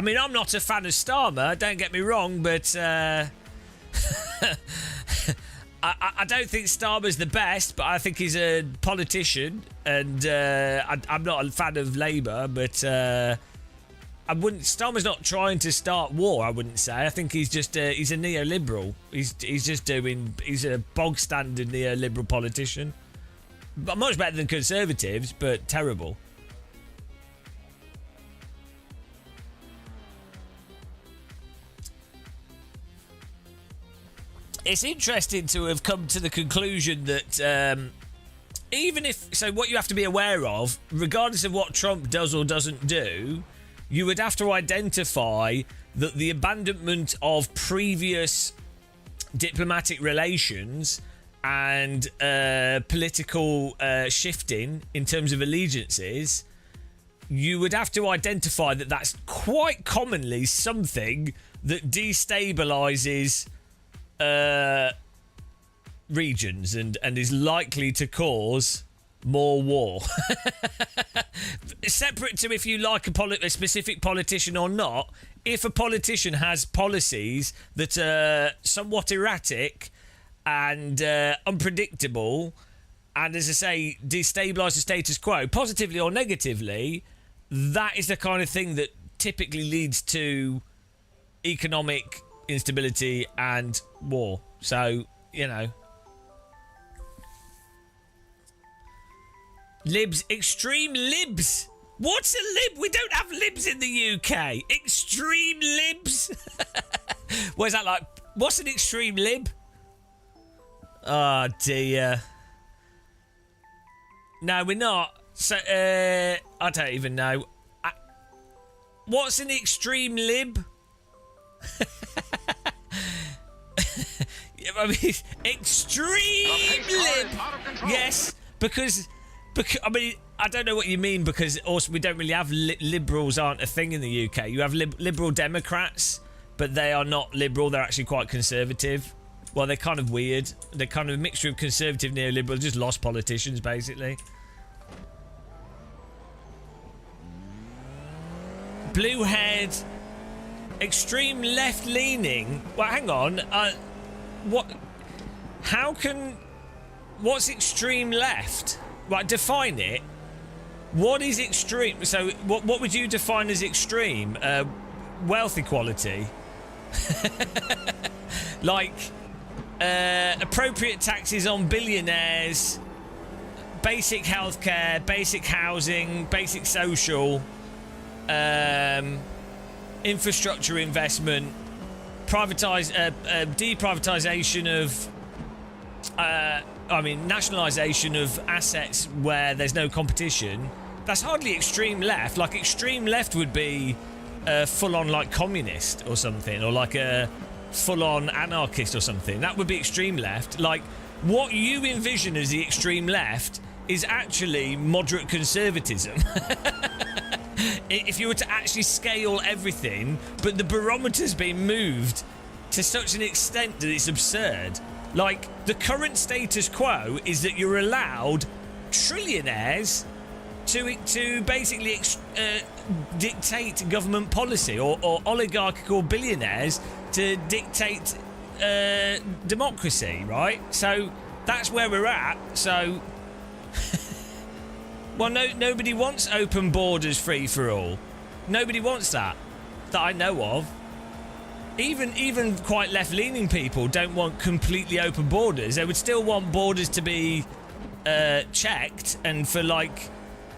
mean, I'm not a fan of Starmer, don't get me wrong, but I don't think Starmer's the best, but I think he's a politician, and I'm not a fan of Labour, but Starmer's not trying to start war, I wouldn't say. I think he's just he's a neoliberal. He's a bog standard neoliberal politician, but much better than Conservatives, but terrible. It's interesting to have come to the conclusion that what you have to be aware of, regardless of what Trump does or doesn't do, you would have to identify that the abandonment of previous diplomatic relations and political shifting in terms of allegiances, you would have to identify that that's quite commonly something that destabilises regions and is likely to cause more war. Separate to if you like a specific politician or not, if a politician has policies that are somewhat erratic and unpredictable, and, as I say, destabilise the status quo, positively or negatively, that is the kind of thing that typically leads to economic instability and war. So, libs, extreme libs. What's a lib? We don't have libs in the UK. Extreme libs. What is that like? What's an extreme lib? Oh dear. No, we're not. So, I don't even know. What's an extreme lib? I mean, extreme lib. Yes, because I mean, I don't know what you mean, because also we don't really have liberals aren't a thing in the UK. You have liberal Democrats, but they are not liberal. They're actually quite conservative. Well, they're kind of weird. They're kind of a mixture of conservative, neoliberal, just lost politicians, basically. Blue head, extreme left-leaning. Well, hang on. What? How can? What's extreme left? Right, define it. What is extreme? So, what would you define as extreme? Wealth equality. Like appropriate taxes on billionaires, basic healthcare, basic housing, basic social. infrastructure investment, deprivatisation of, nationalisation of assets where there's no competition. That's hardly extreme left. Like, extreme left would be full-on, like, communist or something, or like a full-on anarchist or something. That would be extreme left. Like, what you envision as the extreme left is actually moderate conservatism. If you were to actually scale everything, but the barometer's been moved to such an extent that it's absurd. Like, the current status quo is that you're allowed trillionaires to basically dictate government policy, or oligarchical billionaires to dictate democracy, right? So that's where we're at. So, well, nobody wants open borders, free for all. Nobody wants that I know of. Even quite left-leaning people don't want completely open borders. They would still want borders to be checked, and for, like,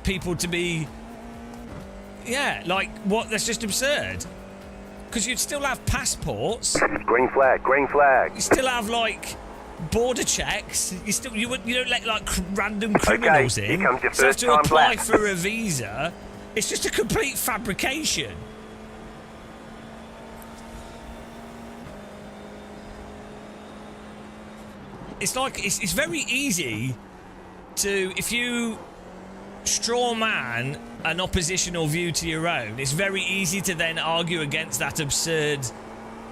people to be, like, what? That's just absurd. Because you'd still have passports. Green flag, green flag. You still have, like, border checks. You don't let, like, random criminals in. Here comes your So first to time apply black. for a visa, it's just a complete fabrication. It's like, it's very easy to, if you straw man an oppositional view to your own, it's very easy to then argue against that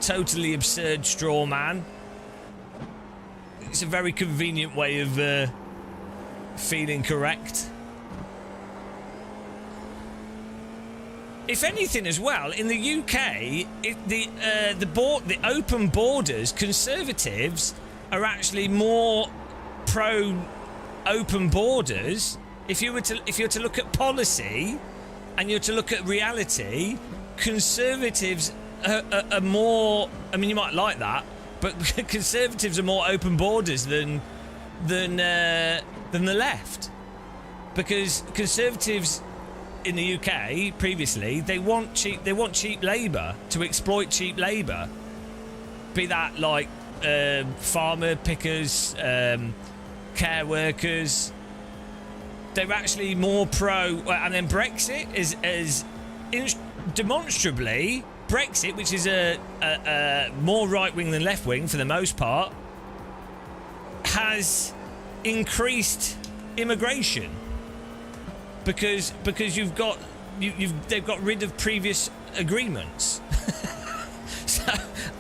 totally absurd straw man. It's a very convenient way of feeling correct. If anything, as well, in the UK, the open borders, Conservatives are actually more pro open borders. If you were to look at policy, and you're to look at reality, Conservatives are more. I mean, you might like that, but Conservatives are more open borders than the left, because Conservatives in the UK previously, they want cheap labour, to exploit cheap labour, be that like farmer pickers, care workers. They're actually more pro, and then Brexit is demonstrably Brexit, which is a more right wing than left wing for the most part, has increased immigration because they've got rid of previous agreements.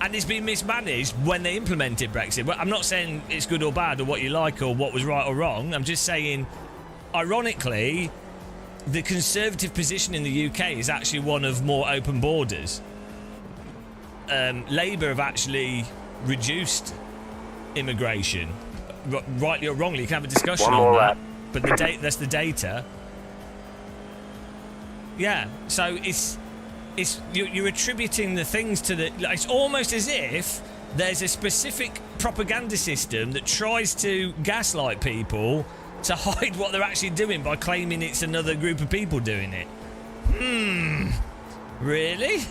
And it's been mismanaged when they implemented Brexit. Well, I'm not saying it's good or bad, or what you like, or what was right or wrong. I'm just saying, ironically, the Conservative position in the UK is actually one of more open borders. Labour have actually reduced immigration. Rightly or wrongly, you can have a discussion on that. But that's the data. Yeah, so you're attributing the things to the. It's almost as if there's a specific propaganda system that tries to gaslight people to hide what they're actually doing by claiming it's another group of people doing it. Really?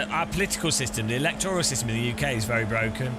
Our political system, the electoral system in the UK is very broken.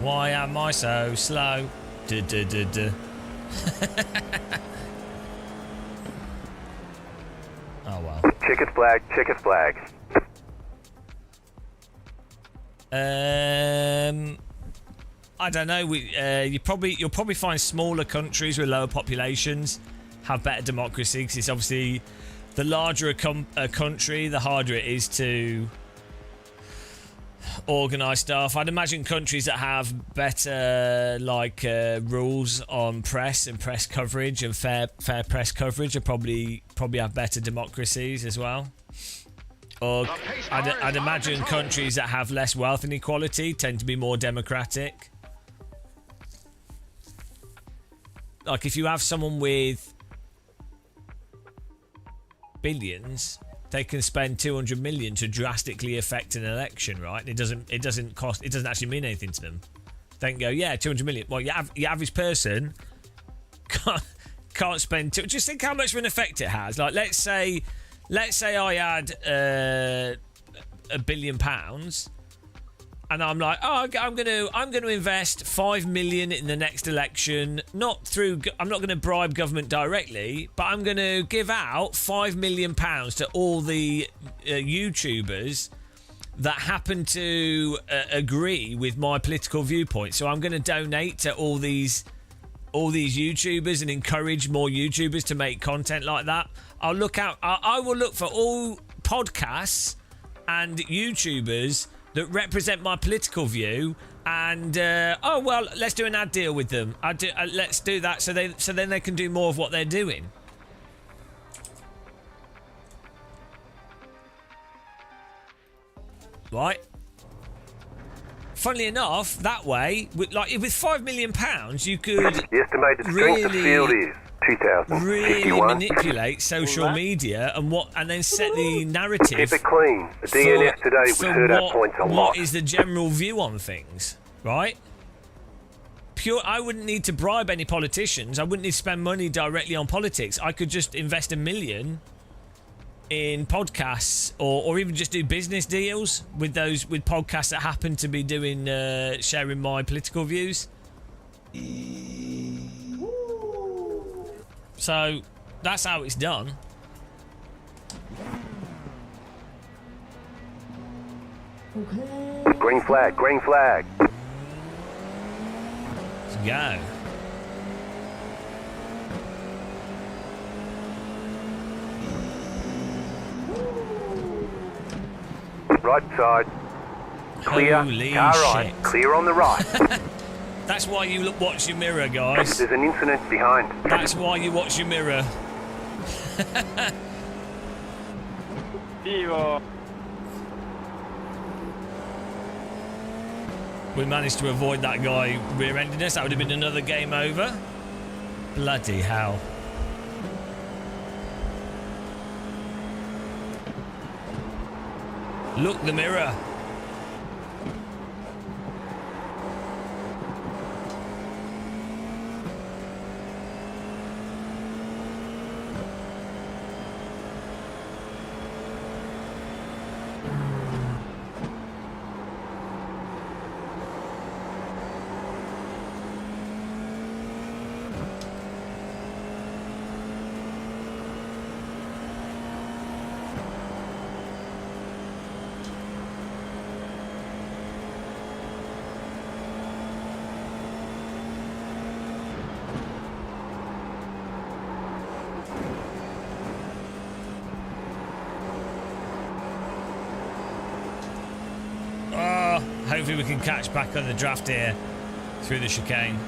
Why am I so slow? Duh, duh, duh, duh. Oh well. Checkered flag, checkered flag. I don't know. You'll probably find smaller countries with lower populations have better democracy, because it's obviously the larger a country, the harder it is to organise stuff. I'd imagine countries that have better rules on press and press coverage and fair press coverage are probably have better democracies as well. Or I'd imagine countries that have less wealth inequality tend to be more democratic. Like if you have someone with billions, they can spend 200 million to drastically affect an election, right? It doesn't actually mean anything to them. They can go, yeah, 200 million. Well, your average person can't spend. Just think how much of an effect it has. Like, let's say I had £1 billion, and I'm like, oh, I'm going to invest 5 million in the next election. I'm not going to bribe government directly, but I'm going to give out 5 million pounds to all the YouTubers that happen to agree with my political viewpoint. So I'm going to donate to all these YouTubers and encourage more YouTubers to make content like that. I will look for all podcasts and YouTubers that represent my political view, and let's do an ad deal with them. Let's do that so then they can do more of what they're doing. Right? Funnily enough, that way, with £5 million, you could The estimated strength of field is 2,051. really manipulate social media and then set the narrative. Keep it clean. The DNF today would hurt our points a lot. What is the general view on things, right? I wouldn't need to bribe any politicians. I wouldn't need to spend money directly on politics. I could just invest $1 million in podcasts, or even just do business deals with podcasts that happen to be doing sharing my political views. So that's how it's done. Green flag, green flag. Let's go. Right side. Clear. Holy car shit. right. Clear on the right. That's why you watch your mirror, guys. There's an incident behind. That's why you watch your mirror. We managed to avoid that guy rear-ending us. That would have been another game over. Bloody hell. Look, the mirror. Hopefully we can catch back on the draft here through the chicane.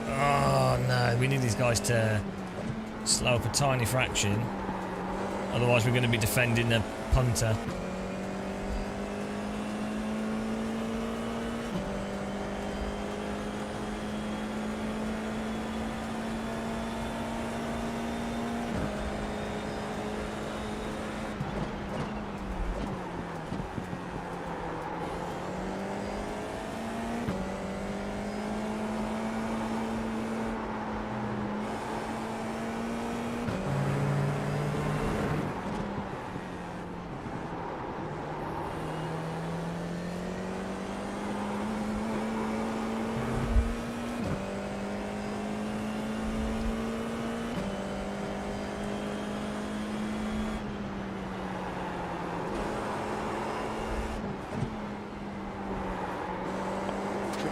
Oh no, we need these guys to slow up a tiny fraction. Otherwise we're going to be defending a punter.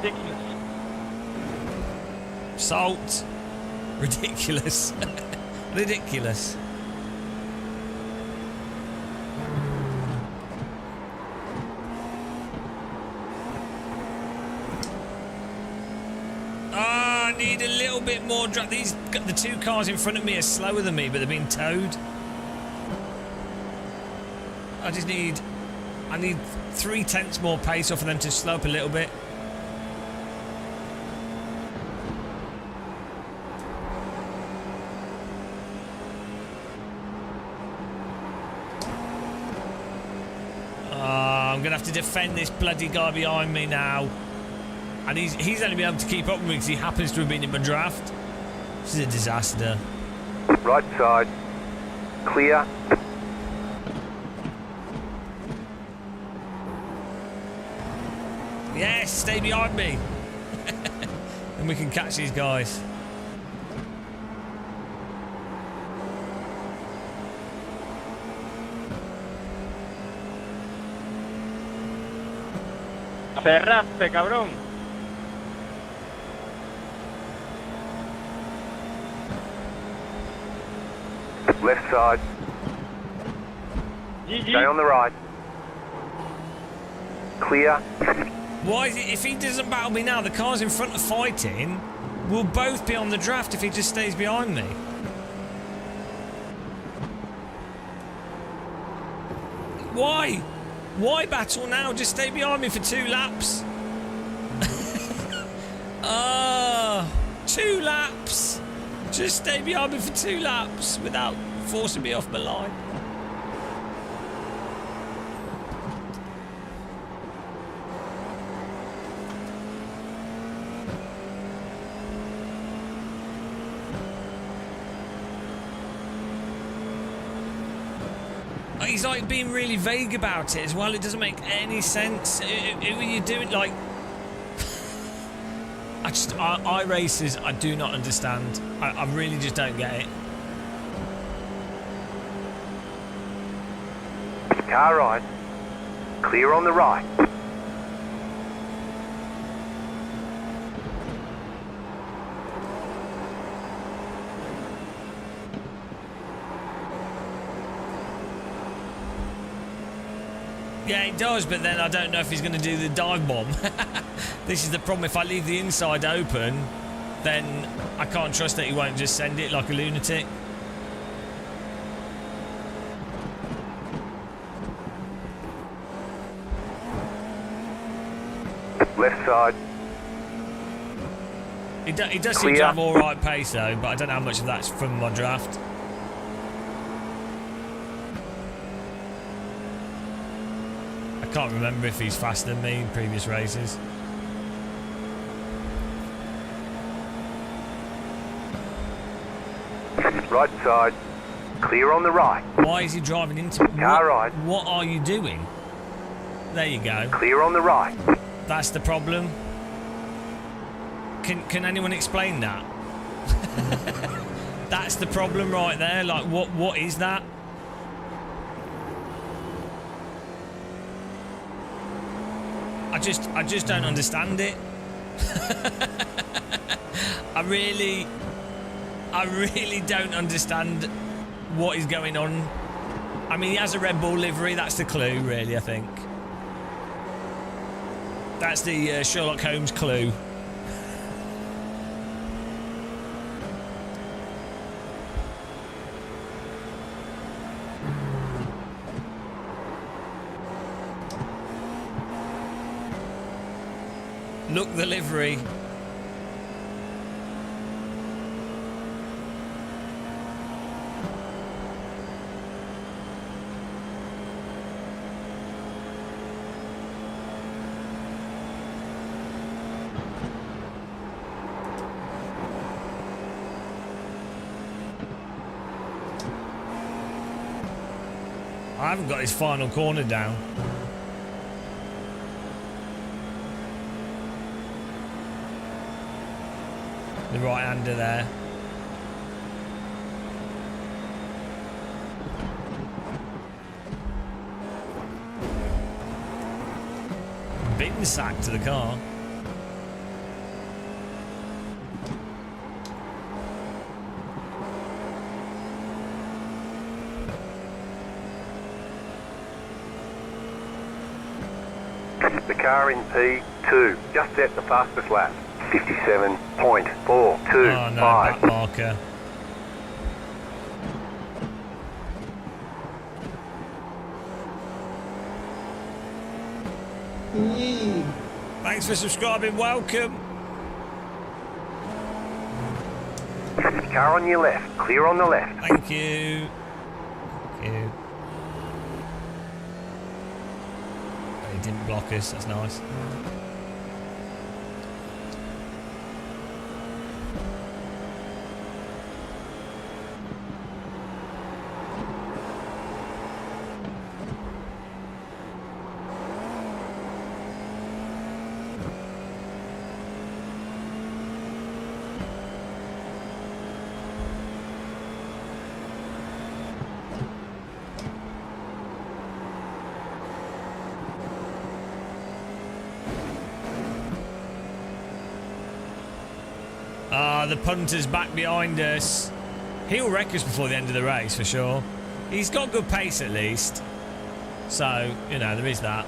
Ridiculous. Salt. Ridiculous. Ridiculous. I need a little bit more drag. The two cars in front of me are slower than me, but they're being towed. I need 3/10 more pace off of them to slow up a little bit. I'm gonna have to defend this bloody guy behind me now. And he's only been able to keep up with me because he happens to have been in my draft. This is a disaster. Right side. Clear. Yes, stay behind me. And we can catch these guys. Cerraste, cabrón. Left side. GG. Stay on the right. Clear. Why is it, if he doesn't battle me now, the cars in front are fighting, we'll both be on the draft if he just stays behind me. Why? Why battle now? Just stay behind me for 2 laps. 2 laps. Just stay behind me for 2 laps without forcing me off my line. He's like being really vague about it as well. It doesn't make any sense. Who are you doing? Like, iRacers, I do not understand. I really just don't get it. Car right. Clear on the right. Yeah, it does, but then I don't know if he's going to do the dive bomb. This is the problem. If I leave the inside open, then I can't trust that he won't just send it like a lunatic. Left side. He does seem to have all right pace though, but I don't know how much of that's from my draft. I can't remember if he's faster than me in previous races. Right side. Clear on the right. Why is he driving into me? Car right. What are you doing? There you go. Clear on the right. That's the problem. Can anyone explain that? That's the problem right there. Like, what is that? I just don't understand it. I really don't understand what is going on. I mean, he has a Red Bull livery. That's the clue, really, I think. That's the Sherlock Holmes clue. Look, the livery. I haven't got his final corner down. The right-hander there. Bin sack to the car. The car in P2 just set the fastest lap. 57.425. Oh no, back marker. Thanks for subscribing, welcome. Car on your left, clear on the left. Thank you. Thank you. Oh, he didn't block us, that's nice. The punter's back behind us. He'll wreck us before the end of the race for sure. He's got good pace at least. So, you know, there is that.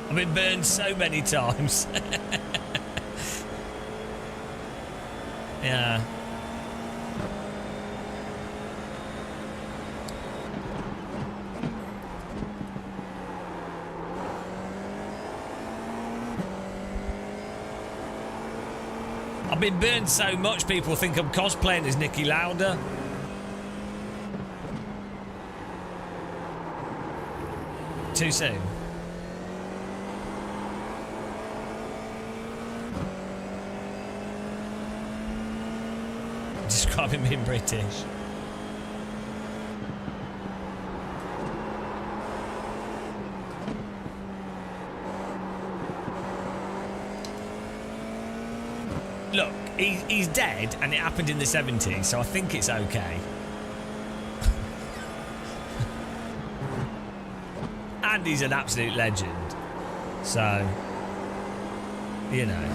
I've been burned so many times. Yeah. I've been burned so much people think I'm cosplaying as Nicky Lauda. Too soon. Describing me in British. Look, he's dead and it happened in the 70s, so I think it's okay. And he's an absolute legend. So, you know.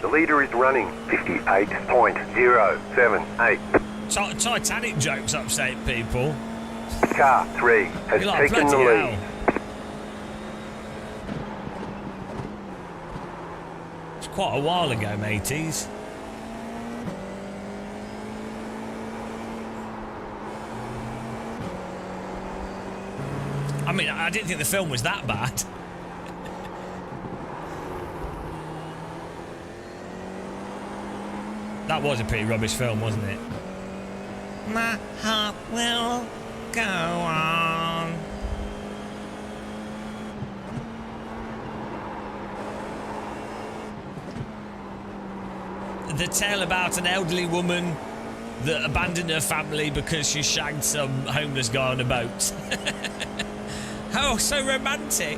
The leader is running 58.078. Titanic jokes upset people. Car 3 has You're like, taken the bloody lead. hell. It's quite a while ago, mateys. I mean, I didn't think the film was that bad. That was a pretty rubbish film, wasn't it? My heart will go on. The tale about an elderly woman that abandoned her family because she shagged some homeless guy on a boat. Oh, so romantic.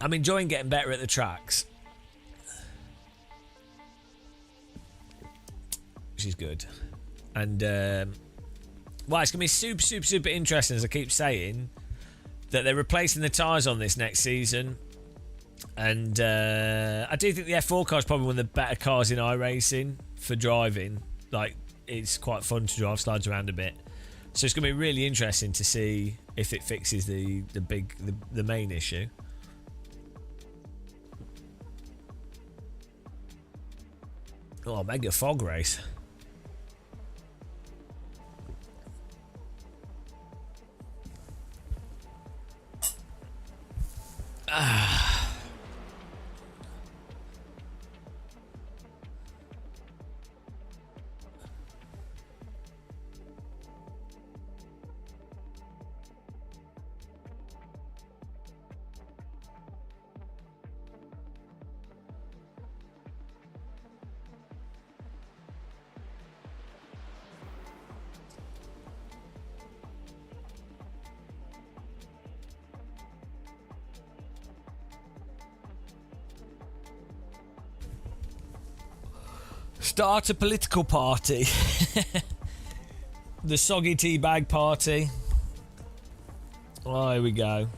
I'm enjoying getting better at the tracks. She's good. And, well, it's going to be super interesting, as I keep saying, that they're replacing the tyres on this next season. And I do think the F4 car is probably one of the better cars in iRacing for driving. Like, it's quite fun to drive, slides around a bit. So it's going to be really interesting to see if it fixes the main issue. Oh, mega fog race. Start a political party. The soggy tea bag party. Oh, here we go.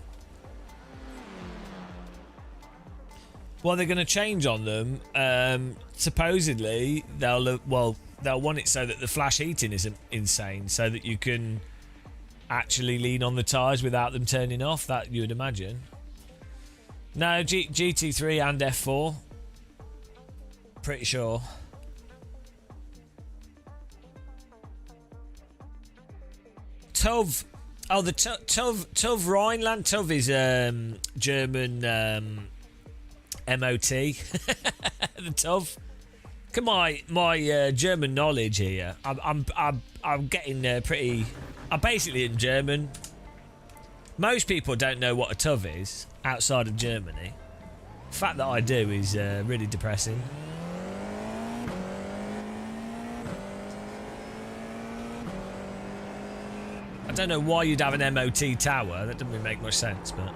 Well, they're going to change on them. Supposedly, they'll want it so that the flash heating isn't insane, so that you can actually lean on the tyres without them turning off. That you would imagine. No, GT3 and F4. Pretty sure. TUV. Oh, the TUV Rhineland. TUV is German MOT. The TUV. Come on, my German knowledge here. I'm getting pretty. I'm basically in German. Most people don't know what a TUV is outside of Germany. The fact that I do is really depressing. I don't know why you'd have an MOT tower. That doesn't really make much sense, but...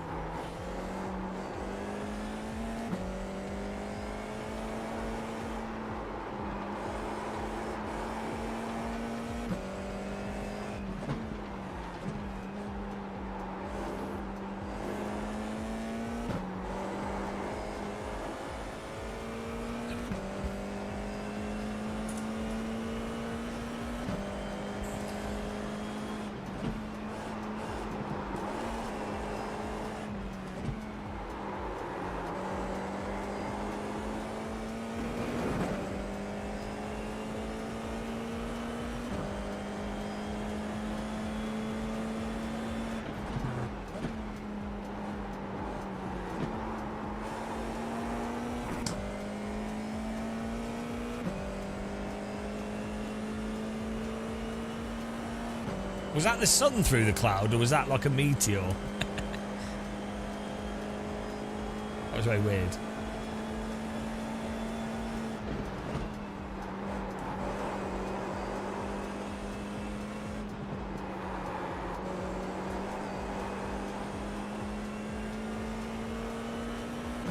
Was that the sun through the cloud, or was that like a meteor? That was very weird.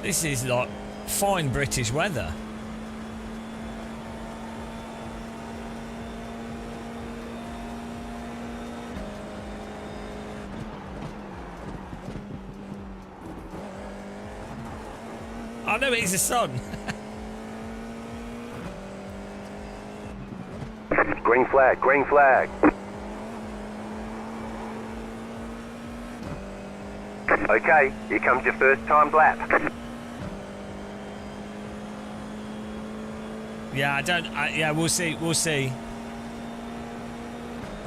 This is like fine British weather. I know it's the sun. Green flag, green flag. Okay, here comes your first time lap. Yeah, I don't... yeah, we'll see. We'll see.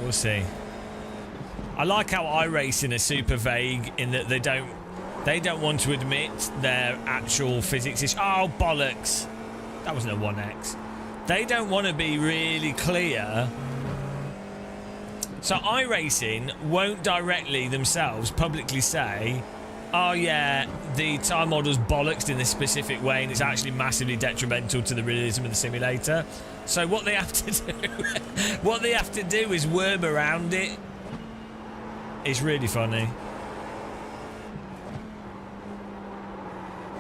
We'll see. I like how iRacing are super vague in that they don't want to admit their actual physics issue. Oh, bollocks. That wasn't a 1X. They don't want to be really clear. So iRacing won't directly themselves publicly say, oh yeah, the time model's bollocksed in this specific way and it's actually massively detrimental to the realism of the simulator. So what they have to do, is worm around it. It's really funny.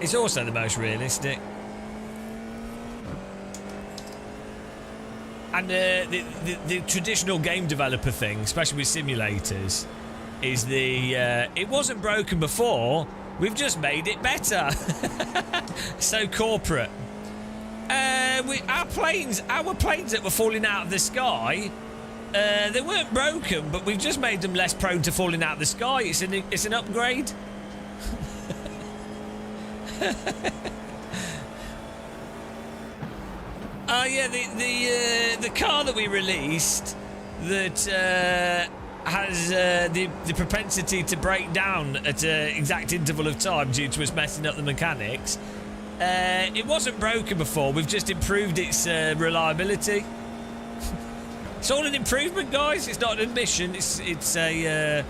It's also the most realistic. And the traditional game developer thing, especially with simulators, is it wasn't broken before, we've just made it better. So corporate. Our planes that were falling out of the sky, they weren't broken, but we've just made them less prone to falling out of the sky. It's an upgrade. Yeah, the car that we released that has the propensity to break down at an exact interval of time due to us messing up the mechanics. It wasn't broken before. We've just improved its reliability. It's all an improvement, guys. It's not an admission. It's an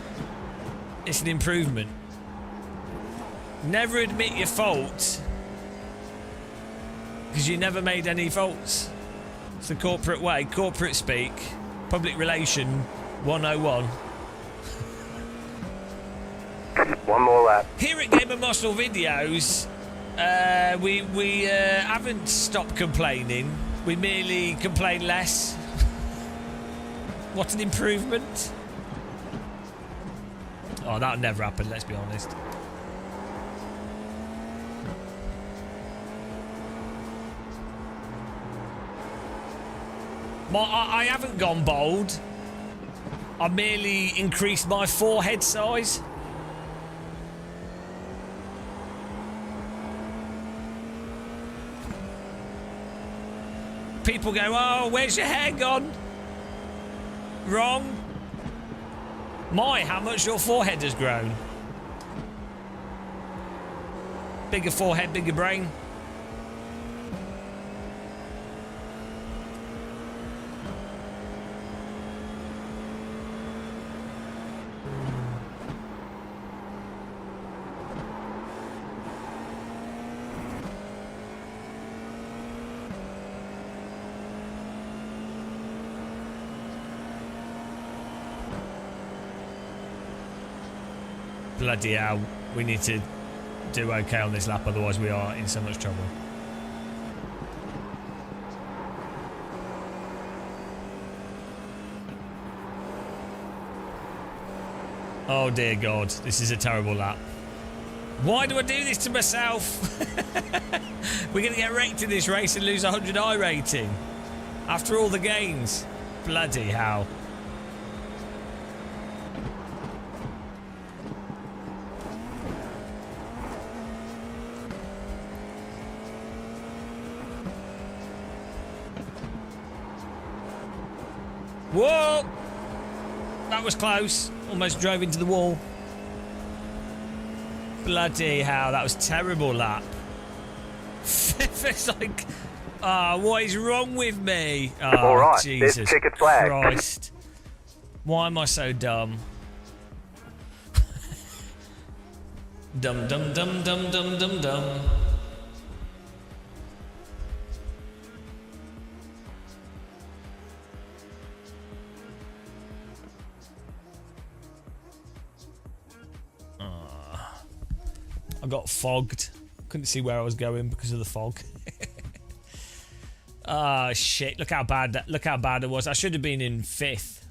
improvement. Never admit your fault, because you never made any faults. It's the corporate way, corporate speak, public relation 101. One more lap. Here at Game of Muscle Videos, we haven't stopped complaining. We merely complain less. What an improvement. Oh, that'll never happen, let's be honest. I haven't gone bold. I merely increased my forehead size. People go, oh, where's your hair gone? Wrong. How much your forehead has grown. Bigger forehead, bigger brain. Bloody hell, we need to do okay on this lap, otherwise we are in so much trouble. Oh dear God, this is a terrible lap. Why do I do this to myself? We're going to get wrecked in this race and lose 100 iRating after all the gains. Bloody hell. Whoa! That was close. Almost drove into the wall. Bloody hell, that was terrible lap. It's like, what is wrong with me? Oh, all right, Jesus there's ticket flag. Christ. Why am I so dumb? Dum dum dum dum dum dum dum. I got fogged. Couldn't see where I was going because of the fog. Oh shit! Look how bad it was. I should have been in 5th.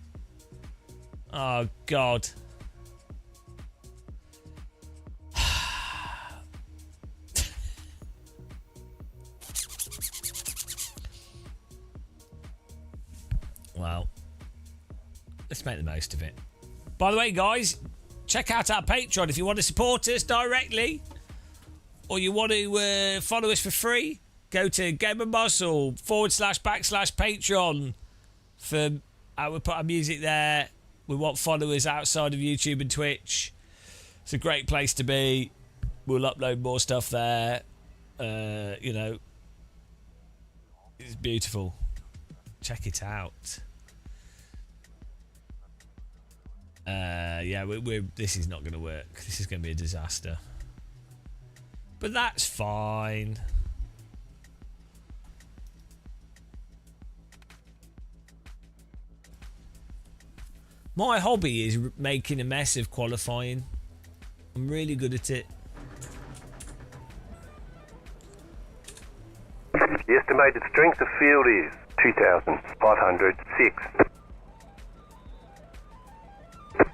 Oh God. Well, let's make the most of it. By the way, guys, check out our Patreon if you want to support us directly, or you want to follow us for free. Go to Game of Muscle //Patreon we put our music there. We want followers outside of YouTube and Twitch. It's a great place to be. We'll upload more stuff there. You know, it's beautiful. Check it out. Yeah, this is not going to work. This is going to be a disaster. But that's fine. My hobby is making a mess of qualifying. I'm really good at it. The estimated strength of field is 2,506.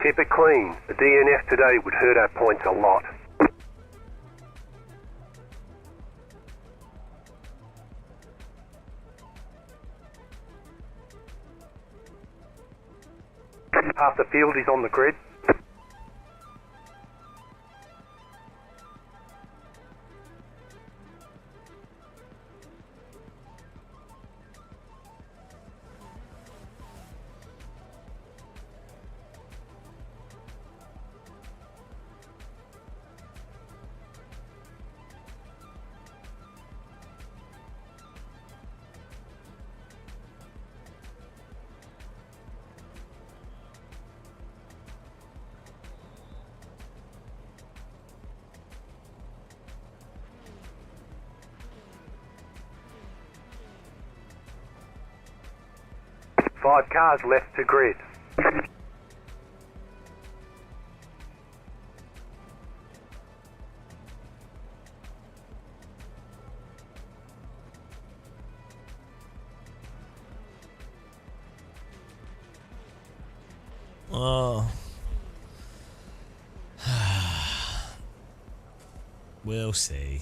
Keep it clean. A DNF today would hurt our points a lot. Half the field is on the grid. Five cars left to grid. Oh. We'll see.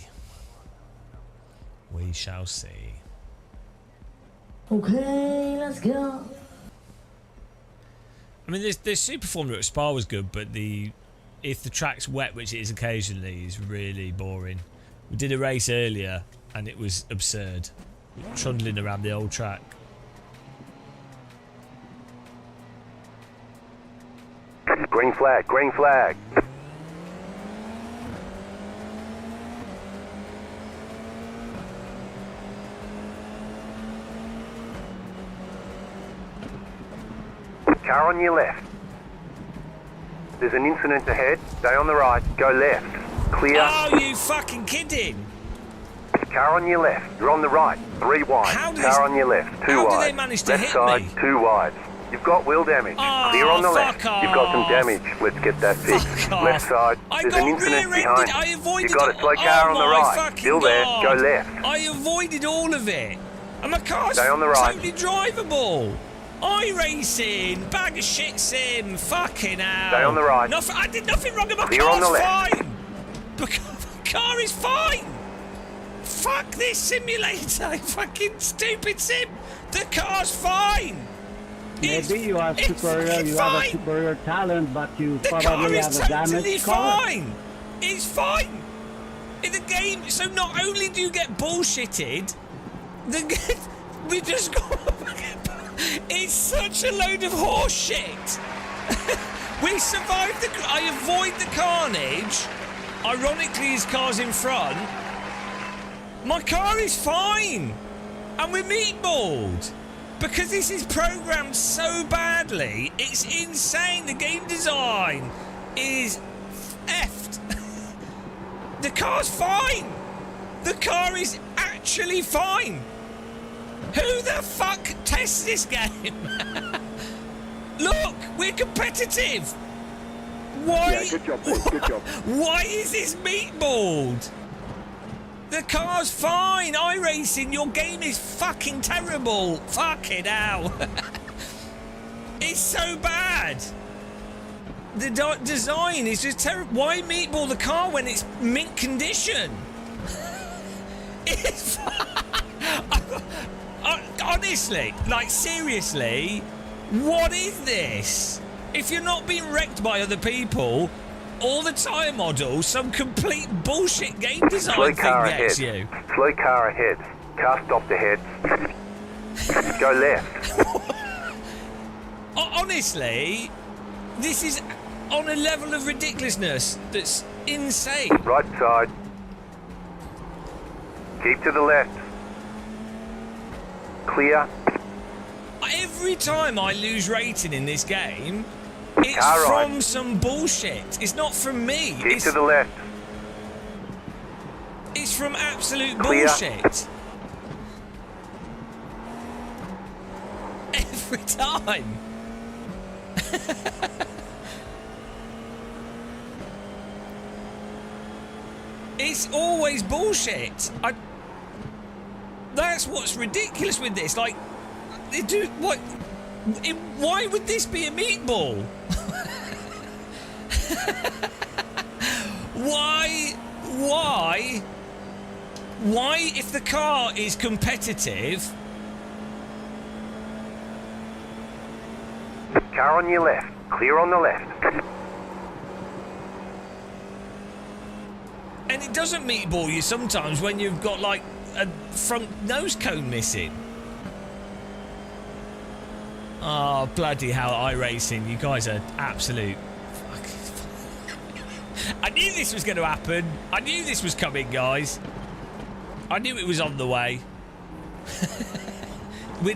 We shall see. Okay, let's go. I mean, the Super Formula at Spa was good, but if the track's wet, which it is occasionally, is really boring. We did a race earlier, and it was absurd. Trundling around the old track. Green flag, green flag. Car on your left. There's an incident ahead. Stay on the right. Go left. Clear. Oh, you fucking kidding? Car on your left. You're on the right. 3 wide. Car on your left. 2 how wide. How did they manage to left hit side, me? 2 wide. You've got wheel damage. Oh, Clear on the left. fuck You've got some off. damage. Let's get that fixed. Fuck Left off. side. I There's got an incident rear-ended. behind. I avoided You've got a slow car on the right. fucking Still there. God. Go left. I avoided all of it. And my car's Stay on the right. totally drivable. iRacing, bag of shit sim, fucking hell. Stay on the right. I did nothing wrong and my Clear on car's the left. fine. My car is fine. Fuck this simulator, fucking stupid sim. The car's fine. Maybe you are superior, you have a superior talent, but you The car probably is have a totally damaged car. fine. It's fine. In the game, so not only do you get bullshitted, we just got. It's such a load of horse shit. We survived I avoid the carnage. Ironically, his car's in front. My car is fine. And we're meatballed. Because this is programmed so badly. It's insane. The game design is effed. The car's fine. The car is actually fine. Who the fuck tests this game? Look, we're competitive. Why? Yeah, good job, Pete. Good job. Why is this meatballed? The car's fine. iRacing, your game is fucking terrible. Fucking hell. It's so bad. The design is just terrible. Why meatball the car when it's mint condition? It's honestly, like seriously, what is this? If you're not being wrecked by other people, all the tyre models, some complete bullshit game design Slow thing car gets ahead. you. Slow car ahead. Car stopped ahead. Go left. Honestly, this is on a level of ridiculousness that's insane. Right side. Keep to the left. Clear. Every time I lose rating in this game, it's Car right. from some bullshit. It's not from me. Keep to the left. It's from absolute Clear. bullshit. Every time. It's always bullshit. That's what's ridiculous with this. Like, they do what? Why would this be a meatball? Why, if the car is competitive? Car on your left. Clear on the left. And it doesn't meatball you sometimes when you've got, like, a front nose cone missing. Oh, bloody hell, iRacing. You guys are absolute... I knew this was going to happen. I knew this was coming, guys. I knew it was on the way. We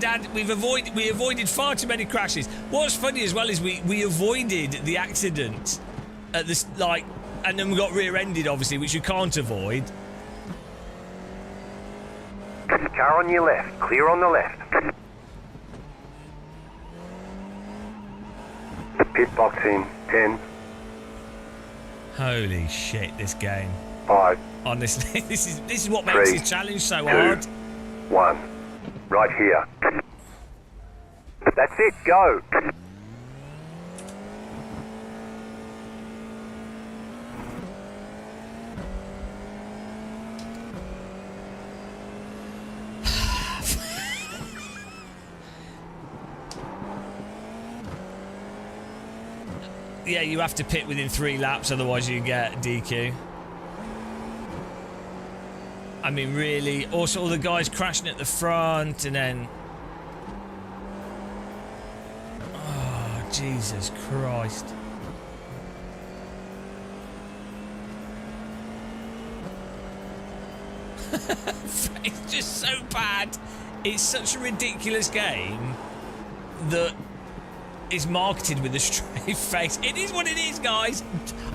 avoided far too many crashes. What's funny as well is we avoided the accident at this, like, and then we got rear-ended, obviously, which you can't avoid. Car on your left. Clear on the left. Pit box in 10. Holy shit, this game. 5. Honestly, this is what makes 3, this challenge so 2, hard. 1. Right here. That's it, go. Yeah, you have to pit within 3 laps, otherwise you get DQ. I mean, really. Also, all the guys crashing at the front, and then... Oh, Jesus Christ. It's just so bad. It's such a ridiculous game that is marketed with a straight face. It is what it is, guys.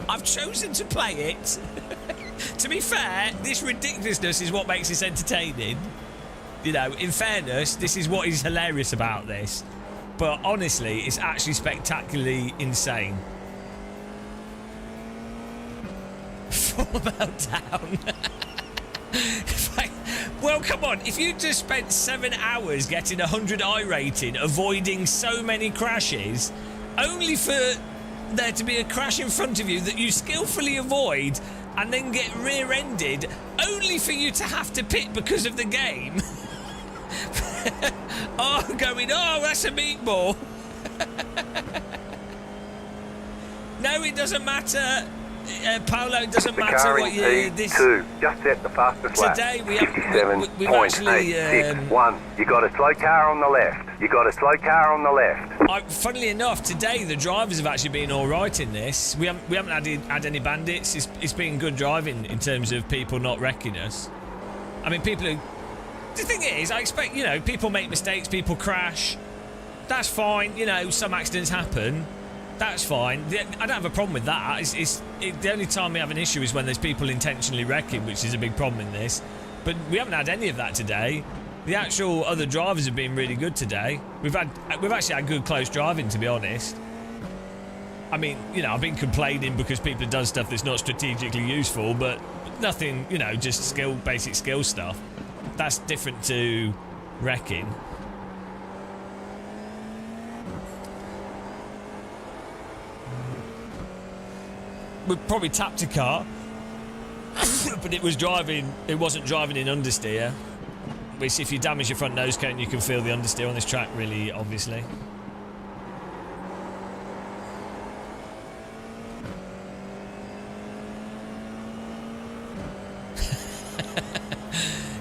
I've chosen to play it. To be fair, this ridiculousness is what makes this entertaining. You know, in fairness, this is what is hilarious about this. But honestly, it's actually spectacularly insane. Fall down. Well, come on. If you just spent 7 hours getting 100 iRating, avoiding so many crashes, only for there to be a crash in front of you that you skillfully avoid and then get rear-ended, only for you to have to pit because of the game. Oh, that's a meatball. No, it doesn't matter. Paolo, it doesn't matter what you... This 2, just set the fastest lap. Today we've actually... 6.1. You got a slow car on the left. You got a slow car on the left. Funnily enough, today the drivers have actually been all right in this. We haven't had any bandits. It's been good driving in terms of people not wrecking us. I mean, people who... The thing is, I expect, you know, people make mistakes, people crash. That's fine. You know, some accidents happen. That's fine. I don't have a problem with that. The only time we have an issue is when there's people intentionally wrecking, which is a big problem in this. But we haven't had any of that today. The actual other drivers have been really good today. We've actually had good close driving, to be honest. I mean, you know, I've been complaining because people have done stuff that's not strategically useful, but nothing, you know, just basic skill stuff. That's different to wrecking. We probably tapped a car, but it wasn't driving in understeer. Which, if you damage your front nose cone, you can feel the understeer on this track really obviously.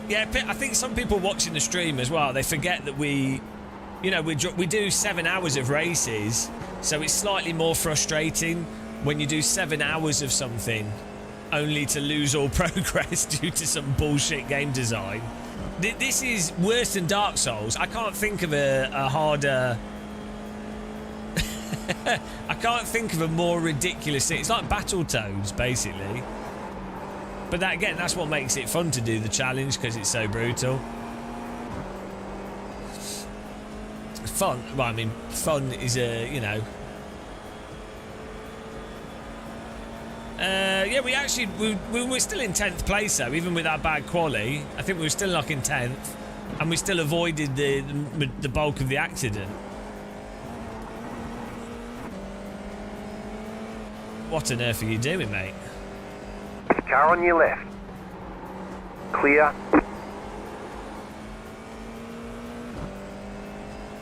Yeah, I think some people watching the stream as well, they forget that we do 7 hours of races, so it's slightly more frustrating when you do 7 hours of something only to lose all progress due to some bullshit game design. This is worse than Dark Souls. I can't think of a harder... I can't think of a more ridiculous thing. It's like Battletoads, basically. But that's what makes it fun to do the challenge, because it's so brutal. Fun. Well, I mean, fun is you know... yeah, we were still in 10th place though, even with our bad quali. I think we were still like in 10th. And we still avoided the bulk of the accident. What on earth are you doing, mate? Car on your left. Clear.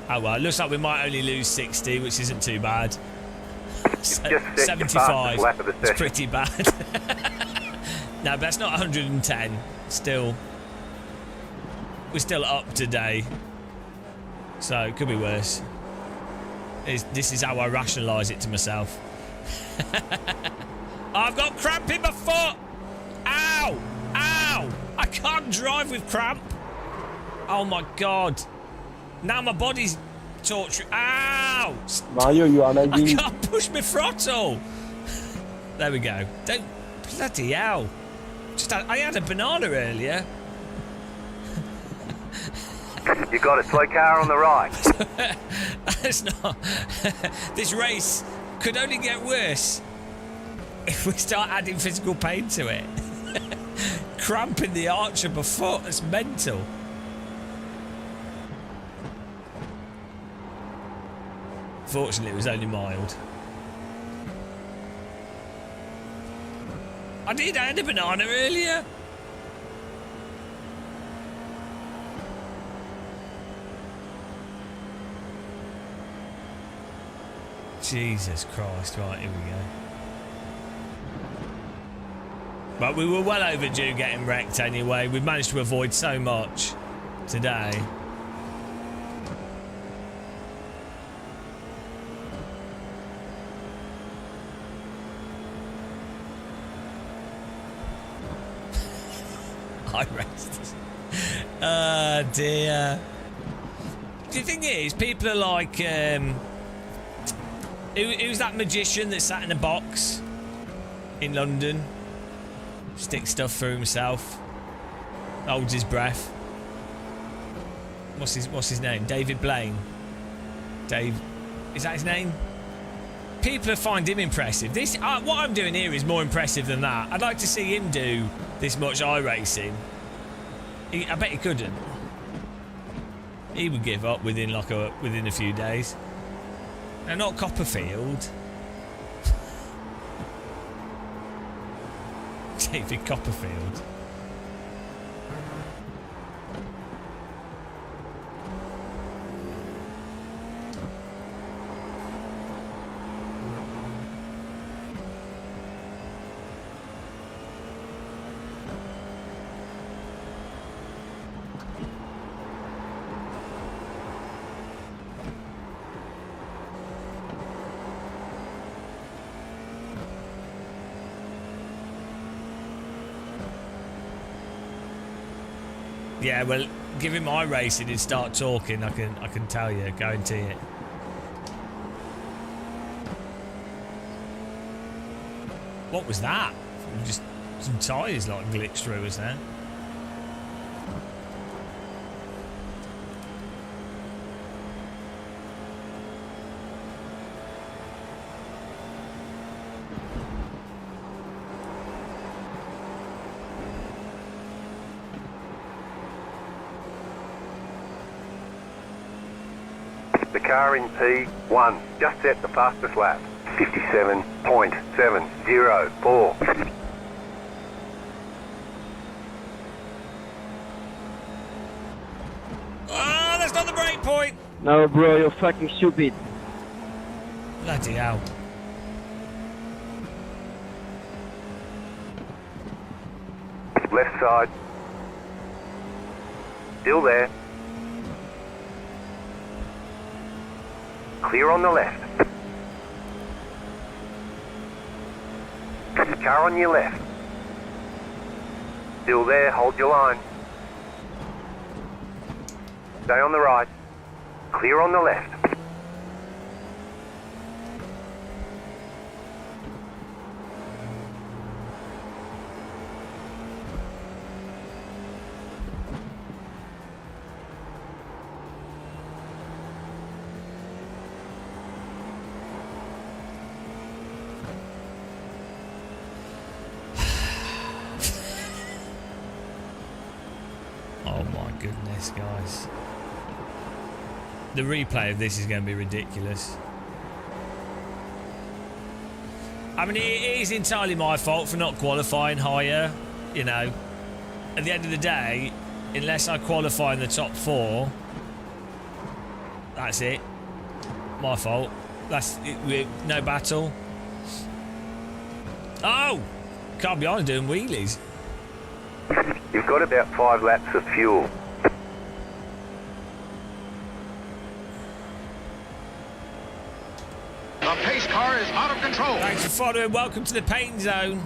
Oh well, it looks like we might only lose 60, which isn't too bad. Just set your 75. fastest lap of the It's session. pretty bad. No, but that's not 110. Still, we're still up today, so it could be worse. This is how I rationalise it to myself. I've got cramp in my foot. Ow! Ow! I can't drive with cramp. Oh my god! Now my body's torturing. Ow! Mario, you are I lagging. can't push my throttle. There we go. Don't bloody hell! I had a banana earlier. You got a slow car on the right. It's not. This race could only get worse if we start adding physical pain to it. Cramp in the arch of my foot. It's mental. Fortunately, it was only mild. I had a banana earlier. Jesus Christ, right, here we go. But we were well overdue getting wrecked anyway. We've managed to avoid so much today. iRacing. Oh dear. The thing is, people are like, who's that magician that sat in a box in London? Sticks stuff through himself. Holds his breath. What's his name? David Blaine. Dave, is that his name? People find him impressive. This, what I'm doing here is more impressive than that. I'd like to see him do this much iRacing. I bet he couldn't. He would give up within a few days. Now, not Copperfield. David Copperfield. Yeah, well, give him iRacing and start talking. I can tell you, guarantee it. What was that? Just some tyres like glitched through us there. The car in P1 just set the fastest lap. 57.704. Ah, that's not the break point. No, bro, you're fucking stupid. Bloody hell. Left side. Still there. Clear on the left. Car on your left. Still there, hold your line. Stay on the right. Clear on the left. Oh my goodness, guys. The replay of this is going to be ridiculous. I mean, it is entirely my fault for not qualifying higher, you know. At the end of the day, unless I qualify in the top 4, that's it. My fault. That's it, no battle. Oh! Can't be on doing wheelies. You've got about 5 laps of fuel. The pace car is out of control. Thanks for following. Welcome to the pain zone.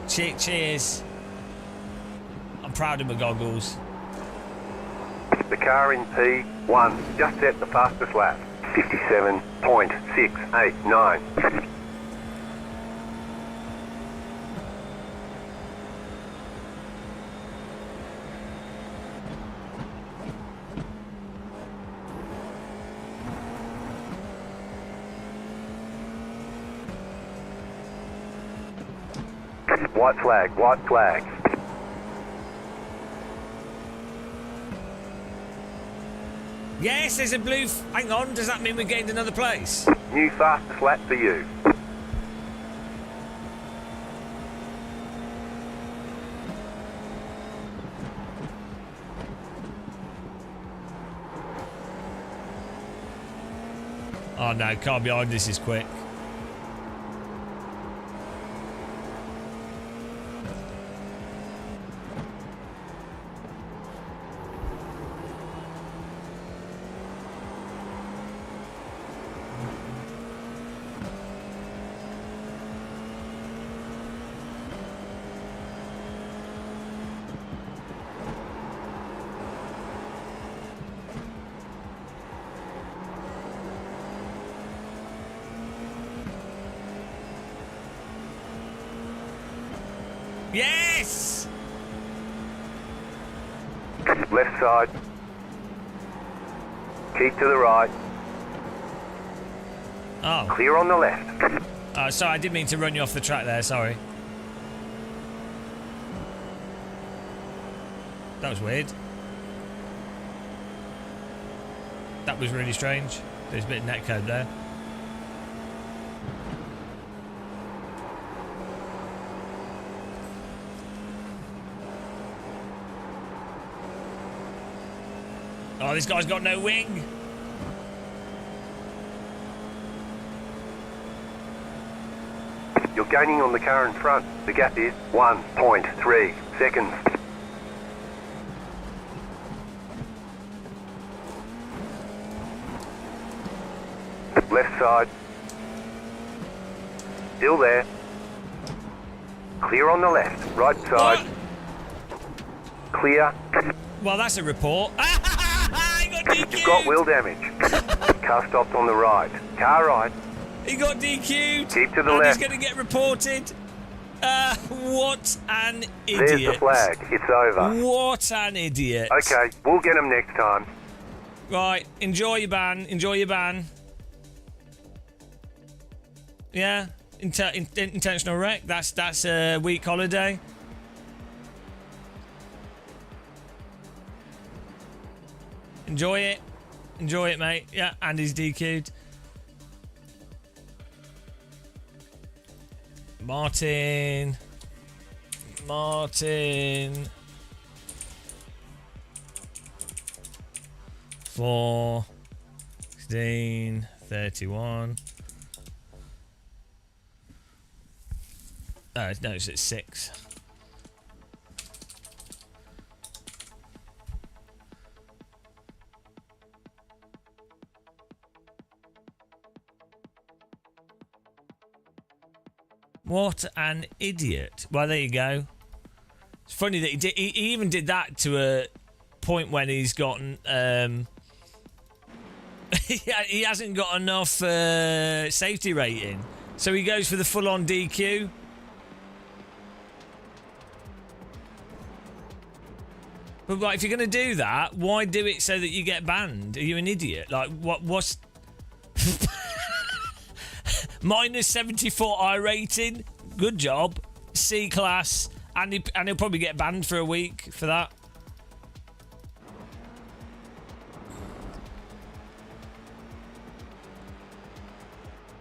Cheers. I'm proud of my goggles. The car in P1 just set the fastest lap. 57.689. White flag, white flag. Yes, there's a blue... Hang on, does that mean we gained another place? New fastest lap for you. Oh no, car behind this is quick. Yes! Left side. Keep to the right. Oh. Clear on the left. Sorry, I didn't mean to run you off the track there, sorry. That was weird. That was really strange. There's a bit of netcode there. Oh, this guy's got no wing. You're gaining on the car in front. The gap is 1.3 seconds. Left side. Still there. Clear on the left. Right side. Clear. Well, that's a report. You've got wheel damage. Car stopped on the right. Car right. He got DQ'd. Keep to the and left. He's going to get reported. What an idiot. There's the flag. It's over. What an idiot. Okay, we'll get him next time. Right, enjoy your ban. Enjoy your ban. Yeah, intentional wreck. That's a week holiday. Enjoy it. Enjoy it, mate. Yeah, and he's DQ'd. Martin. 4, 16, 31. Oh, no, it's at 6. What an idiot. Well, there you go. It's funny that he even did that to a point when he's gotten... he hasn't got enough safety rating. So he goes for the full-on DQ. But like, if you're going to do that, why do it so that you get banned? Are you an idiot? Like, what's... Minus 74 iRating. Good job. C class. And he'll probably get banned for a week for that.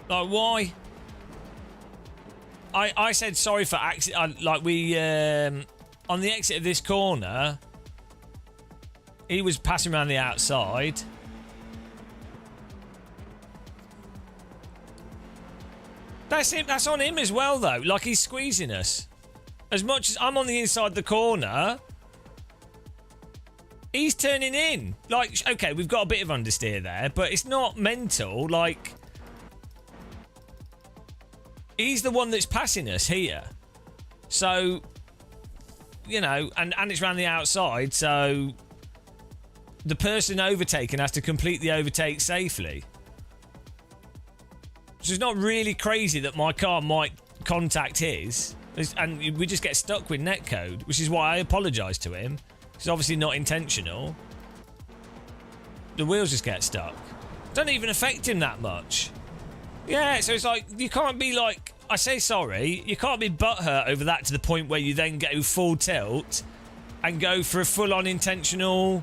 Like, why? I said sorry for accident. Like, we, on the exit of this corner, he was passing around the outside. That's him. That's on him as well, though. Like, he's squeezing us. As much as I'm on the inside the corner, he's turning in. Like, okay, we've got a bit of understeer there, but it's not mental. Like, he's the one that's passing us here. So, you know, and it's around the outside, so the person overtaken has to complete the overtake safely. So it's not really crazy that my car might contact his, and we just get stuck with netcode, which is why I apologise to him. It's obviously not intentional. The wheels just get stuck. Don't even affect him that much. Yeah, so it's like, you can't be like, I say sorry, you can't be butthurt over that to the point where you then go full tilt and go for a full-on intentional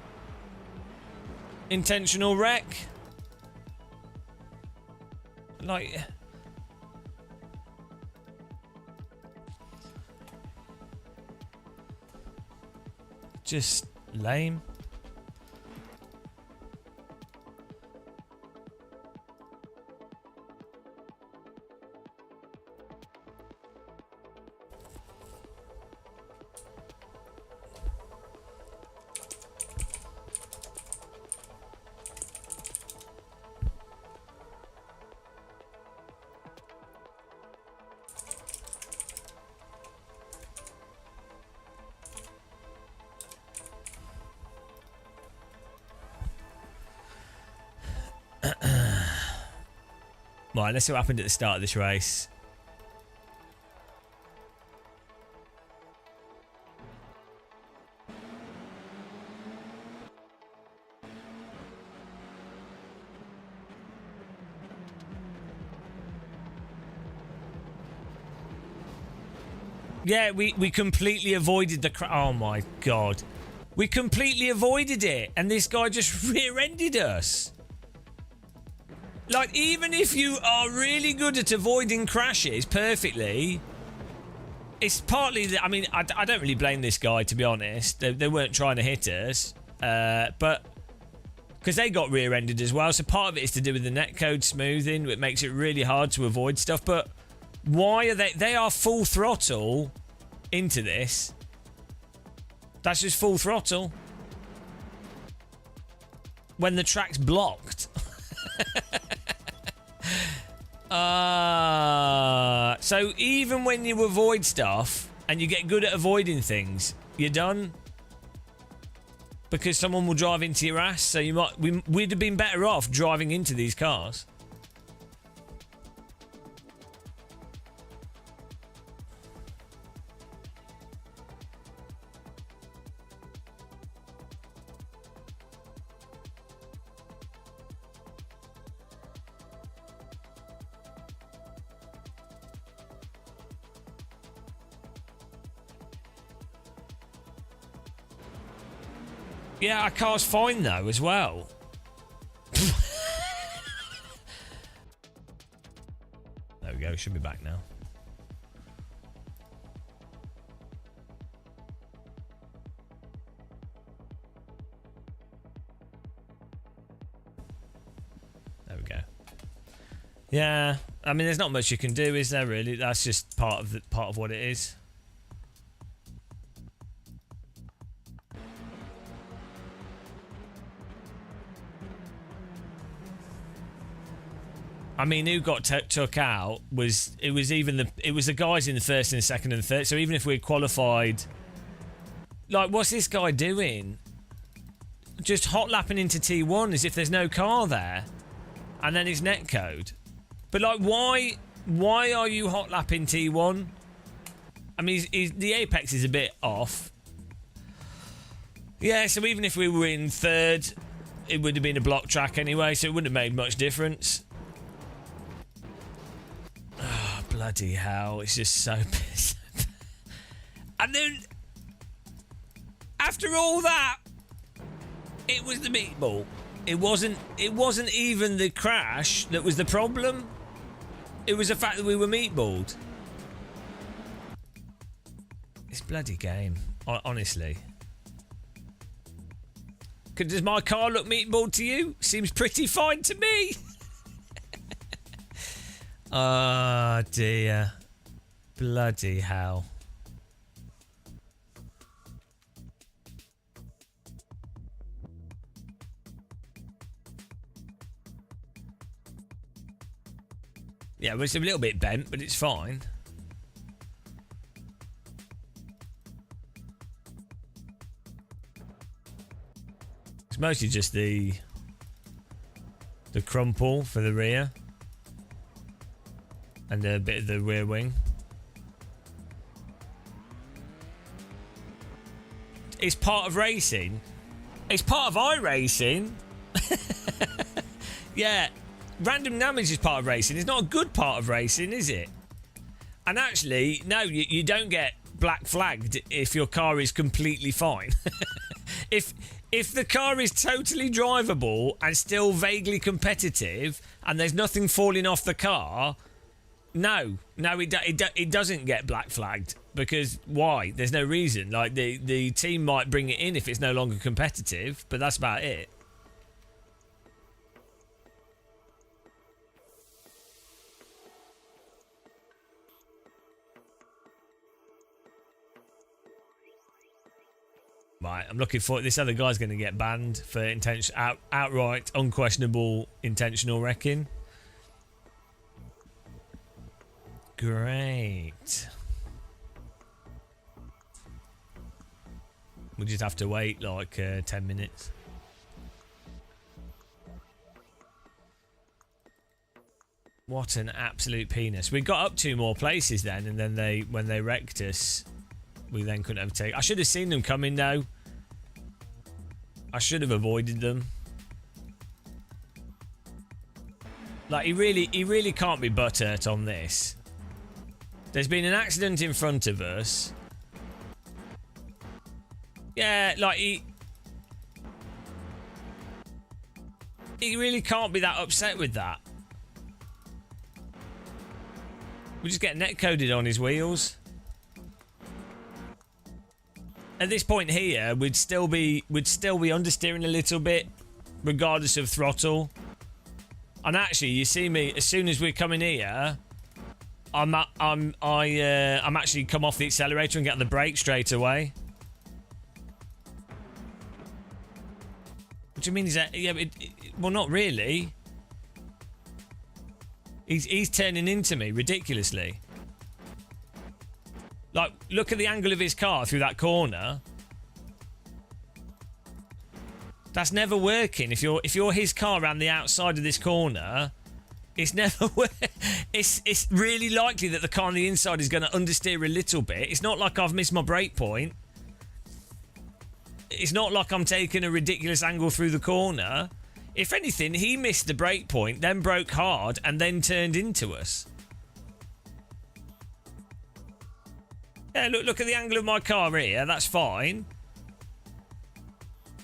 wreck. Like, just lame. Right, let's see what happened at the start of this race. Yeah, we completely avoided the oh my god. We completely avoided it, and this guy just rear-ended us. Like, even if you are really good at avoiding crashes perfectly, it's partly that, I mean, I don't really blame this guy, to be honest. They weren't trying to hit us, but because they got rear-ended as well, so part of it is to do with the netcode smoothing. It makes it really hard to avoid stuff, but why are they are full throttle into this. That's just full throttle when the track's blocked. So even when you avoid stuff and you get good at avoiding things, you're done because someone will drive into your ass. So we'd have been better off driving into these cars. Yeah, our car's fine though as well. There we go, should be back now. There we go. Yeah, I mean there's not much you can do, is there really? That's just part of what it is. I mean, who got took out was it was the guys in the first and the second and the third. So even if we qualified, like, what's this guy doing? Just hot lapping into T1 as if there's no car there, and then his netcode. But like, why are you hot lapping T1? I mean, the apex is a bit off. Yeah, so even if we were in third, it would have been a block track anyway, so it wouldn't have made much difference. Bloody hell, it's just so pissed. And then, after all that, it was the meatball. It wasn't even the crash that was the problem. It was the fact that we were meatballed. This bloody game, honestly. Does my car look meatballed to you? Seems pretty fine to me. Oh dear. Bloody hell. Yeah, well, it's a little bit bent, but it's fine. It's mostly just the crumple for the rear and a bit of the rear wing. It's part of racing. It's part of iRacing. Yeah. Random damage is part of racing. It's not a good part of racing, is it? And actually, no, you don't get black flagged if your car is completely fine. If the car is totally drivable and still vaguely competitive and there's nothing falling off the car, no, it doesn't get black flagged. Because why? There's no reason. Like the team might bring it in if it's no longer competitive, but that's about it. Right, I'm looking for this other guy's going to get banned for outright unquestionable intentional wrecking. Great. We'll just have to wait like 10 minutes. What an absolute penis. We got up 2 more places then, and then when they wrecked us, we then couldn't have taken. I should have seen them coming though. I should have avoided them. Like he really can't be butthurt on this. There's been an accident in front of us. Yeah, like he really can't be that upset with that. We just get netcoded on his wheels. At this point here, we'd still be understeering a little bit, regardless of throttle. And actually, you see me as soon as we're coming here, I'm actually come off the accelerator and get on the brake straight away. What do you mean? Is that? Yeah, well, not really. He's turning into me ridiculously. Like, look at the angle of his car through that corner. That's never working. If you're his car around the outside of this corner, it's never it's really likely that the car on the inside is going to understeer a little bit. It's not like I've missed my brake point. It's not like I'm taking a ridiculous angle through the corner. If anything, he missed the brake point, then broke hard, and then turned into us. Yeah, look at the angle of my car here. That's fine.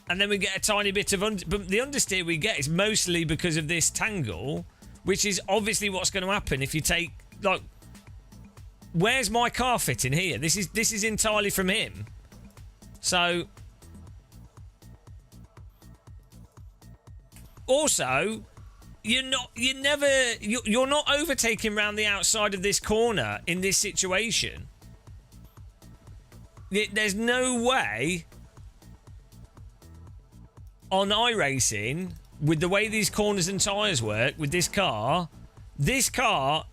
And then we get a tiny bit of... but the understeer we get is mostly because of this tangle, which is obviously what's going to happen if you take... Like, where's my car fitting here? This is entirely from him. So... Also, you're not overtaking round the outside of this corner in this situation. There's no way on iRacing, with the way these corners and tyres work with this car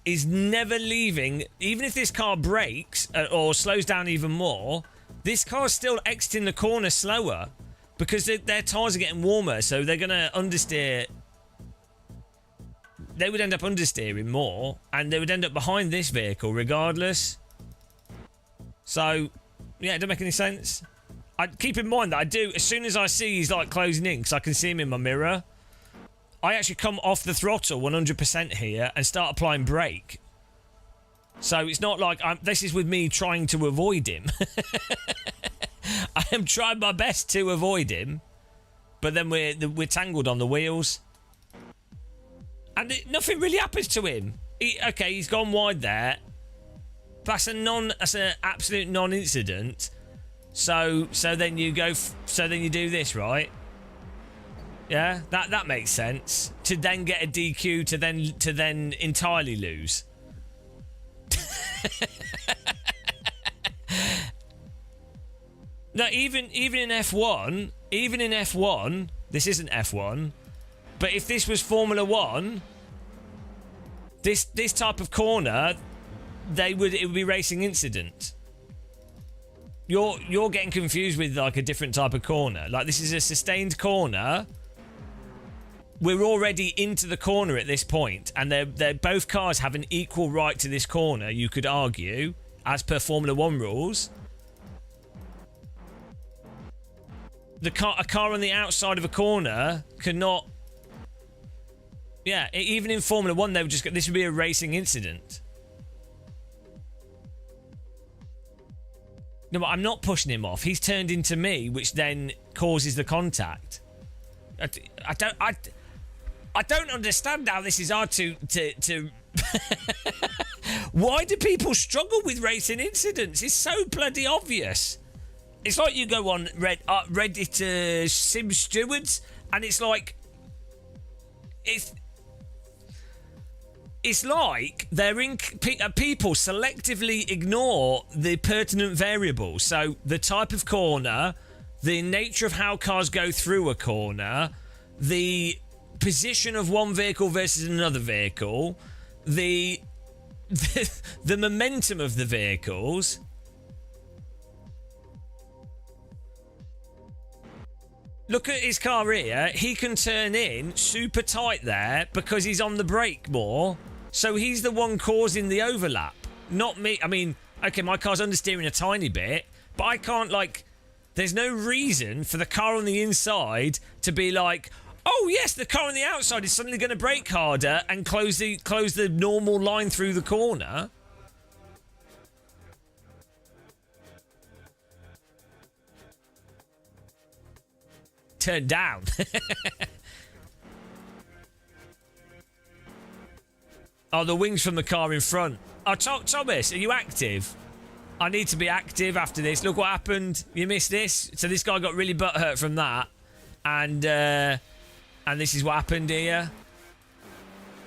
is never leaving. Even if this car brakes or slows down even more, this car's still exiting the corner slower because their tyres are getting warmer, so they're going to understeer. They would end up understeering more, and they would end up behind this vehicle regardless. So... yeah, it doesn't make any sense. I keep in mind that I do, as soon as I see he's like closing in, because I can see him in my mirror, I actually come off the throttle 100% here and start applying brake. So it's not like this is with me trying to avoid him. I am trying my best to avoid him, but then we're tangled on the wheels, and nothing really happens to him. Okay, he's gone wide there. That's an absolute non-incident. So then you go. So then you do this, right? Yeah, that makes sense. To then get a DQ, to then entirely lose. No, even in F1, this isn't F1, but if this was Formula 1, this type of corner, it would be racing incident. You're getting confused with like a different type of corner. Like this is a sustained corner. We're already into the corner at this point, and they're both cars have an equal right to this corner. You could argue, as per Formula 1 rules. A car on the outside of a corner cannot. Yeah, even in Formula 1, they would just. This would be a racing incident. No, but I'm not pushing him off. He's turned into me, which then causes the contact. I don't understand how this is hard to Why do people struggle with racing incidents? It's so bloody obvious. It's like you go on Reddit Sim Stewards, and it's like it's like people selectively ignore the pertinent variables. So the type of corner, the nature of how cars go through a corner, the position of one vehicle versus another vehicle, the momentum of the vehicles. Look at his car here. He can turn in super tight there because he's on the brake more. So he's the one causing the overlap, not me. I mean, okay, my car's understeering a tiny bit, but I can't there's no reason for the car on the inside to be like, oh yes, the car on the outside is suddenly going to brake harder and close the normal line through the corner. Turn down. Oh, the wings from the car in front. Oh, Thomas, are you active? I need to be active after this. Look what happened. You missed this. So this guy got really butthurt from that. And this is what happened here.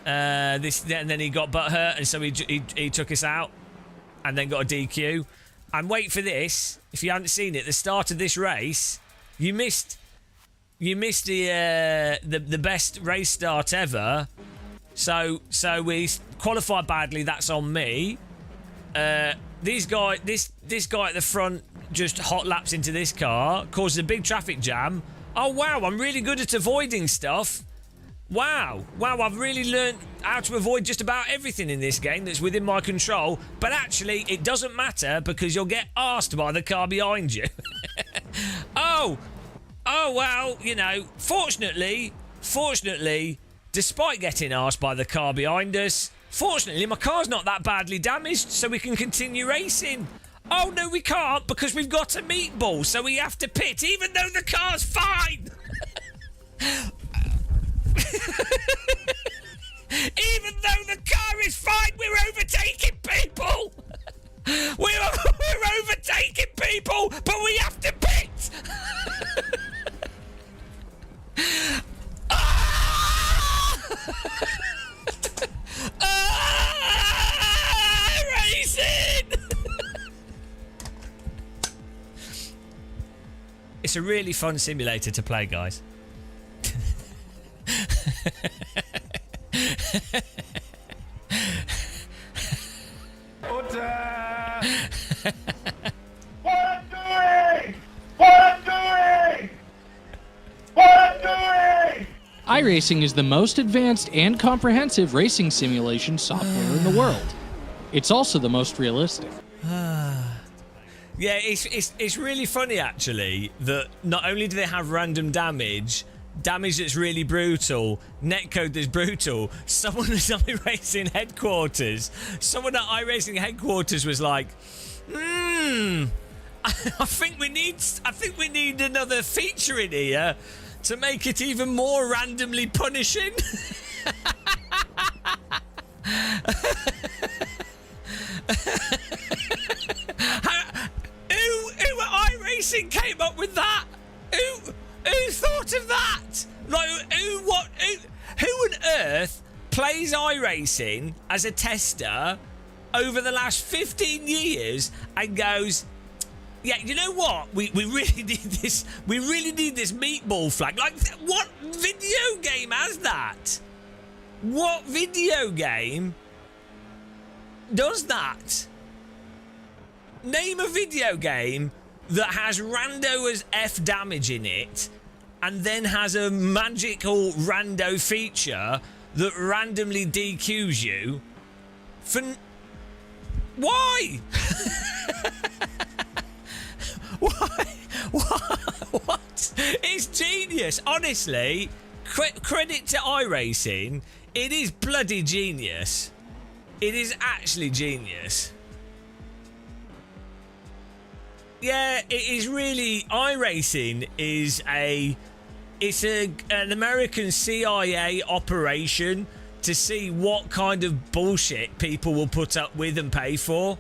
And then he got butthurt, and so he took us out, and then got a DQ. And wait for this. If you hadn't seen it, the start of this race, you missed the best race start ever. So we qualified badly. That's on me. This guy at the front just hot laps into this car, causes a big traffic jam. Oh wow, I'm really good at avoiding stuff. Wow, I've really learned how to avoid just about everything in this game that's within my control. But actually, it doesn't matter because you'll get arsed by the car behind you. Oh well, fortunately, despite getting arsed by the car behind us, fortunately my car's not that badly damaged, so we can continue racing. Oh no, we can't because we've got a meatball, so we have to pit even though the car's fine. Even though the car is fine, we're overtaking people. We're overtaking people, but we have to pit. Racing. It's a really fun simulator to play, guys. iRacing is the most advanced and comprehensive racing simulation software in the world. It's also the most realistic. Yeah, it's really funny actually that not only do they have random damage that's really brutal, netcode that's brutal. Someone at iRacing headquarters was like, I think we need another feature in here to make it even more randomly punishing. Who at iRacing came up with that? Who thought of that? Like, who on earth plays iRacing as a tester over the last 15 years and goes, yeah, you know what? We really need this. We really need this meatball flag. Like, what video game has that? What video game does that? Name a video game that has rando as F damage in it and then has a magical rando feature that randomly DQs you for... Why? Why? What? It's genius. Honestly, credit to iRacing. It is bloody genius. It is actually genius. Yeah, it is really... iRacing is an American CIA operation to see what kind of bullshit people will put up with and pay for.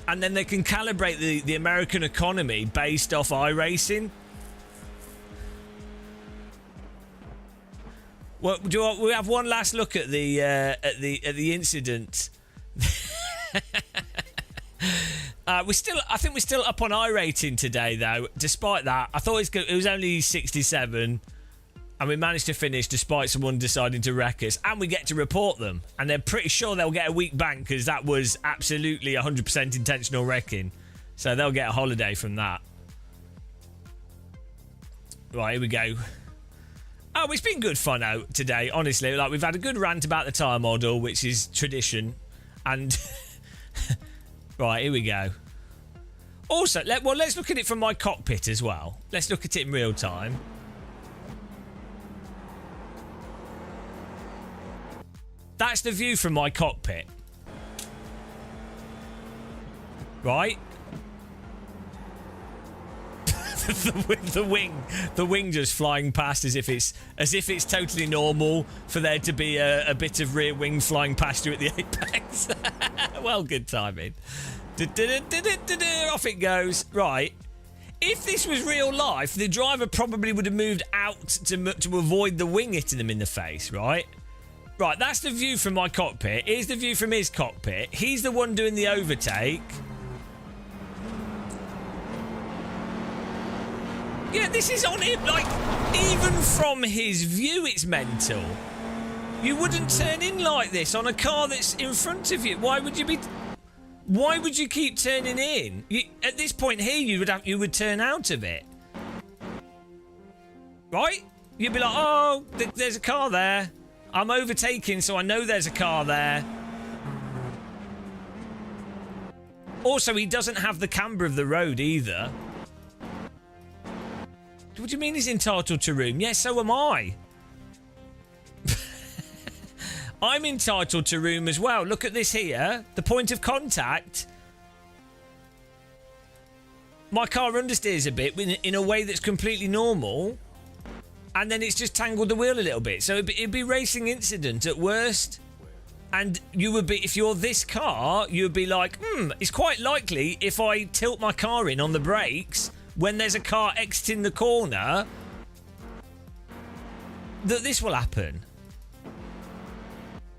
And then they can calibrate the American economy based off iRacing. Well, we have one last look at the incident. I think we're still up on iRating today, though. Despite that, I thought it was only 67, and we managed to finish despite someone deciding to wreck us, and we get to report them. And they're pretty sure they'll get a week bank because that was absolutely 100% intentional wrecking. So they'll get a holiday from that. Right, here we go. Oh, it's been good fun out today, honestly. Like, we've had a good rant about the tyre model, which is tradition, and right, here we go. Also, let's look at it from my cockpit as well. Let's look at it in real time. That's the view from my cockpit. Right? the wing just flying past as if it's totally normal for there to be a bit of rear wing flying past you at the apex. Well, good timing. Off it goes. Right. If this was real life, the driver probably would have moved out to avoid the wing hitting them in the face, right? Right, that's the view from my cockpit. Here's the view from his cockpit. He's the one doing the overtake. Yeah, this is on him. Like, even from his view, it's mental. You wouldn't turn in like this on a car that's in front of you. Why would you keep turning in? At this point here, you would turn out of it. Right? You'd be like, oh, there's a car there. I'm overtaking, so I know there's a car there. Also, he doesn't have the camber of the road either. What do you mean he's entitled to room? Yes, so am I. I'm entitled to room as well. Look at this here. The point of contact. My car understeers a bit in a way that's completely normal. And then it's just tangled the wheel a little bit. So it'd be racing incident at worst. And you would be, if you're this car, you would be like, it's quite likely if I tilt my car in on the brakes when there's a car exiting the corner that this will happen.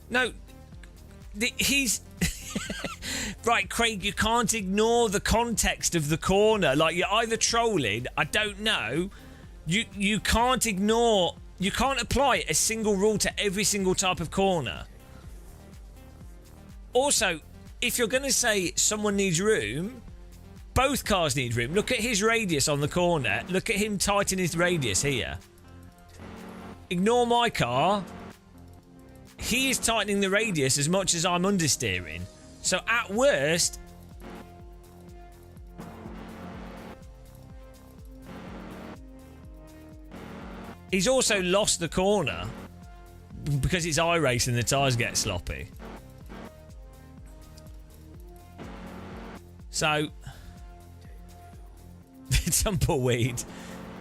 No, he's... Right, Craig, you can't ignore the context of the corner. Like, you're either trolling, I don't know. You can't ignore... You can't apply a single rule to every single type of corner. Also, if you're going to say someone needs room, both cars need room. Look at his radius on the corner. Look at him tightening his radius here. Ignore my car. He is tightening the radius as much as I'm understeering. So at worst... He's also lost the corner because it's iRacing and the tyres get sloppy. So, tumbleweed.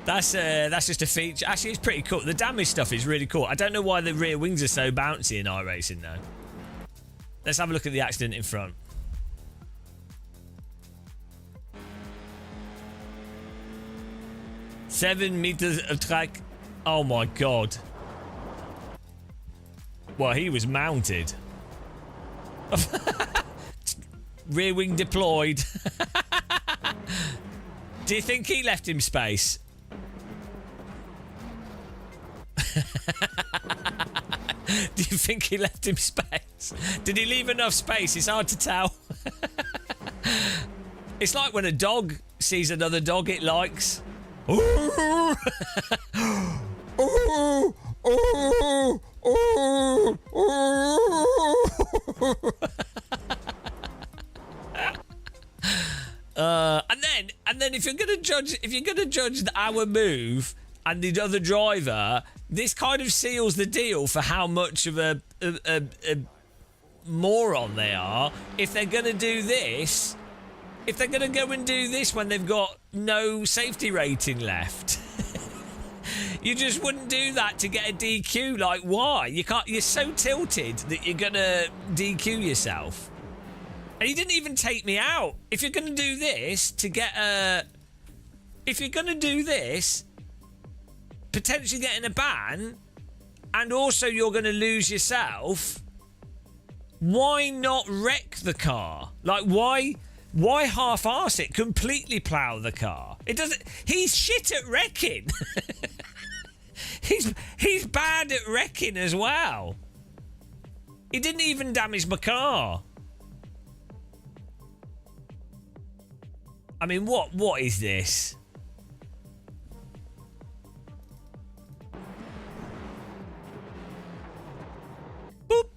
That's just a feature. Actually, it's pretty cool. The damage stuff is really cool. I don't know why the rear wings are so bouncy in iRacing though. Let's have a look at the accident in front. Seven meters of track. Oh my god. Well, he was mounted. Rear wing deployed. Do you think he left him space? Do you think he left him space? Did he leave enough space? It's hard to tell. It's like when a dog sees another dog it likes. And then if you're gonna judge our move and the other driver, this kind of seals the deal for how much of a moron they are. If they're gonna do this, if they're gonna go and do this when they've got no safety rating left. You just wouldn't do that to get a DQ. Like, why? You can't. You're so tilted that you're gonna DQ yourself. And you didn't even take me out. If you're gonna do this to get a, if you're gonna do this, potentially getting a ban, and also you're gonna lose yourself. Why not wreck the car? Like, why half-arse it? Completely plough the car. It doesn't. He's shit at wrecking. He's bad at wrecking as well. He didn't even damage my car. I mean, what is this? Boop.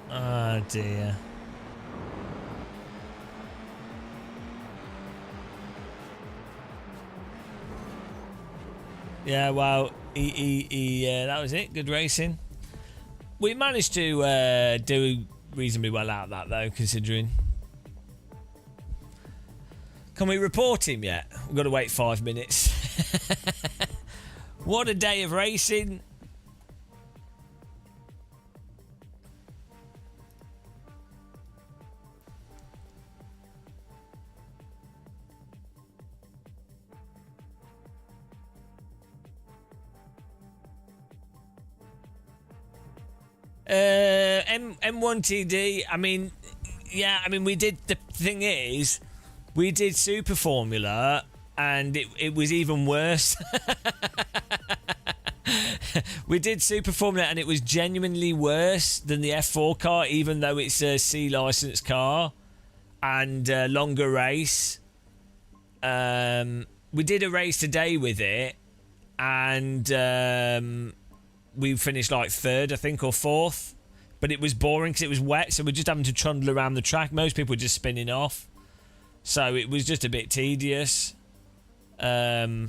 Oh dear. Yeah, well, that was it. Good racing. We managed to do reasonably well out of that, though, considering. Can we report him yet? We've got to wait 5 minutes. What a day of racing. M1TD, I mean, yeah, I mean, we did, the thing is, we did Super Formula, and it was even worse. We did Super Formula, and it was genuinely worse than the F4 car, even though it's a C licensed car, and longer race. We did a race today with it, and we finished like 3rd, I think, or 4th. But it was boring because it was wet, so we're just having to trundle around the track. Most people were just spinning off. So it was just a bit tedious. Yeah,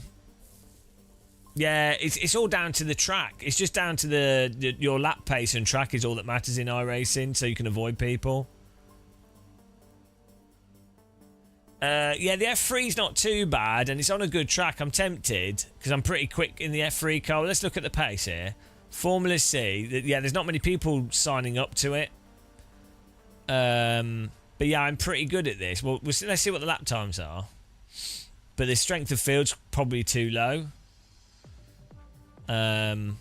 it's all down to the track. It's just down to your lap pace and track is all that matters in iRacing, so you can avoid people. Yeah, the F3's not too bad, and it's on a good track. I'm tempted, because I'm pretty quick in the F3 car. Let's look at the pace here. Formula C, yeah, there's not many people signing up to it. But yeah, I'm pretty good at this. Well, let's see what the lap times are. But the strength of field's probably too low. Oh no,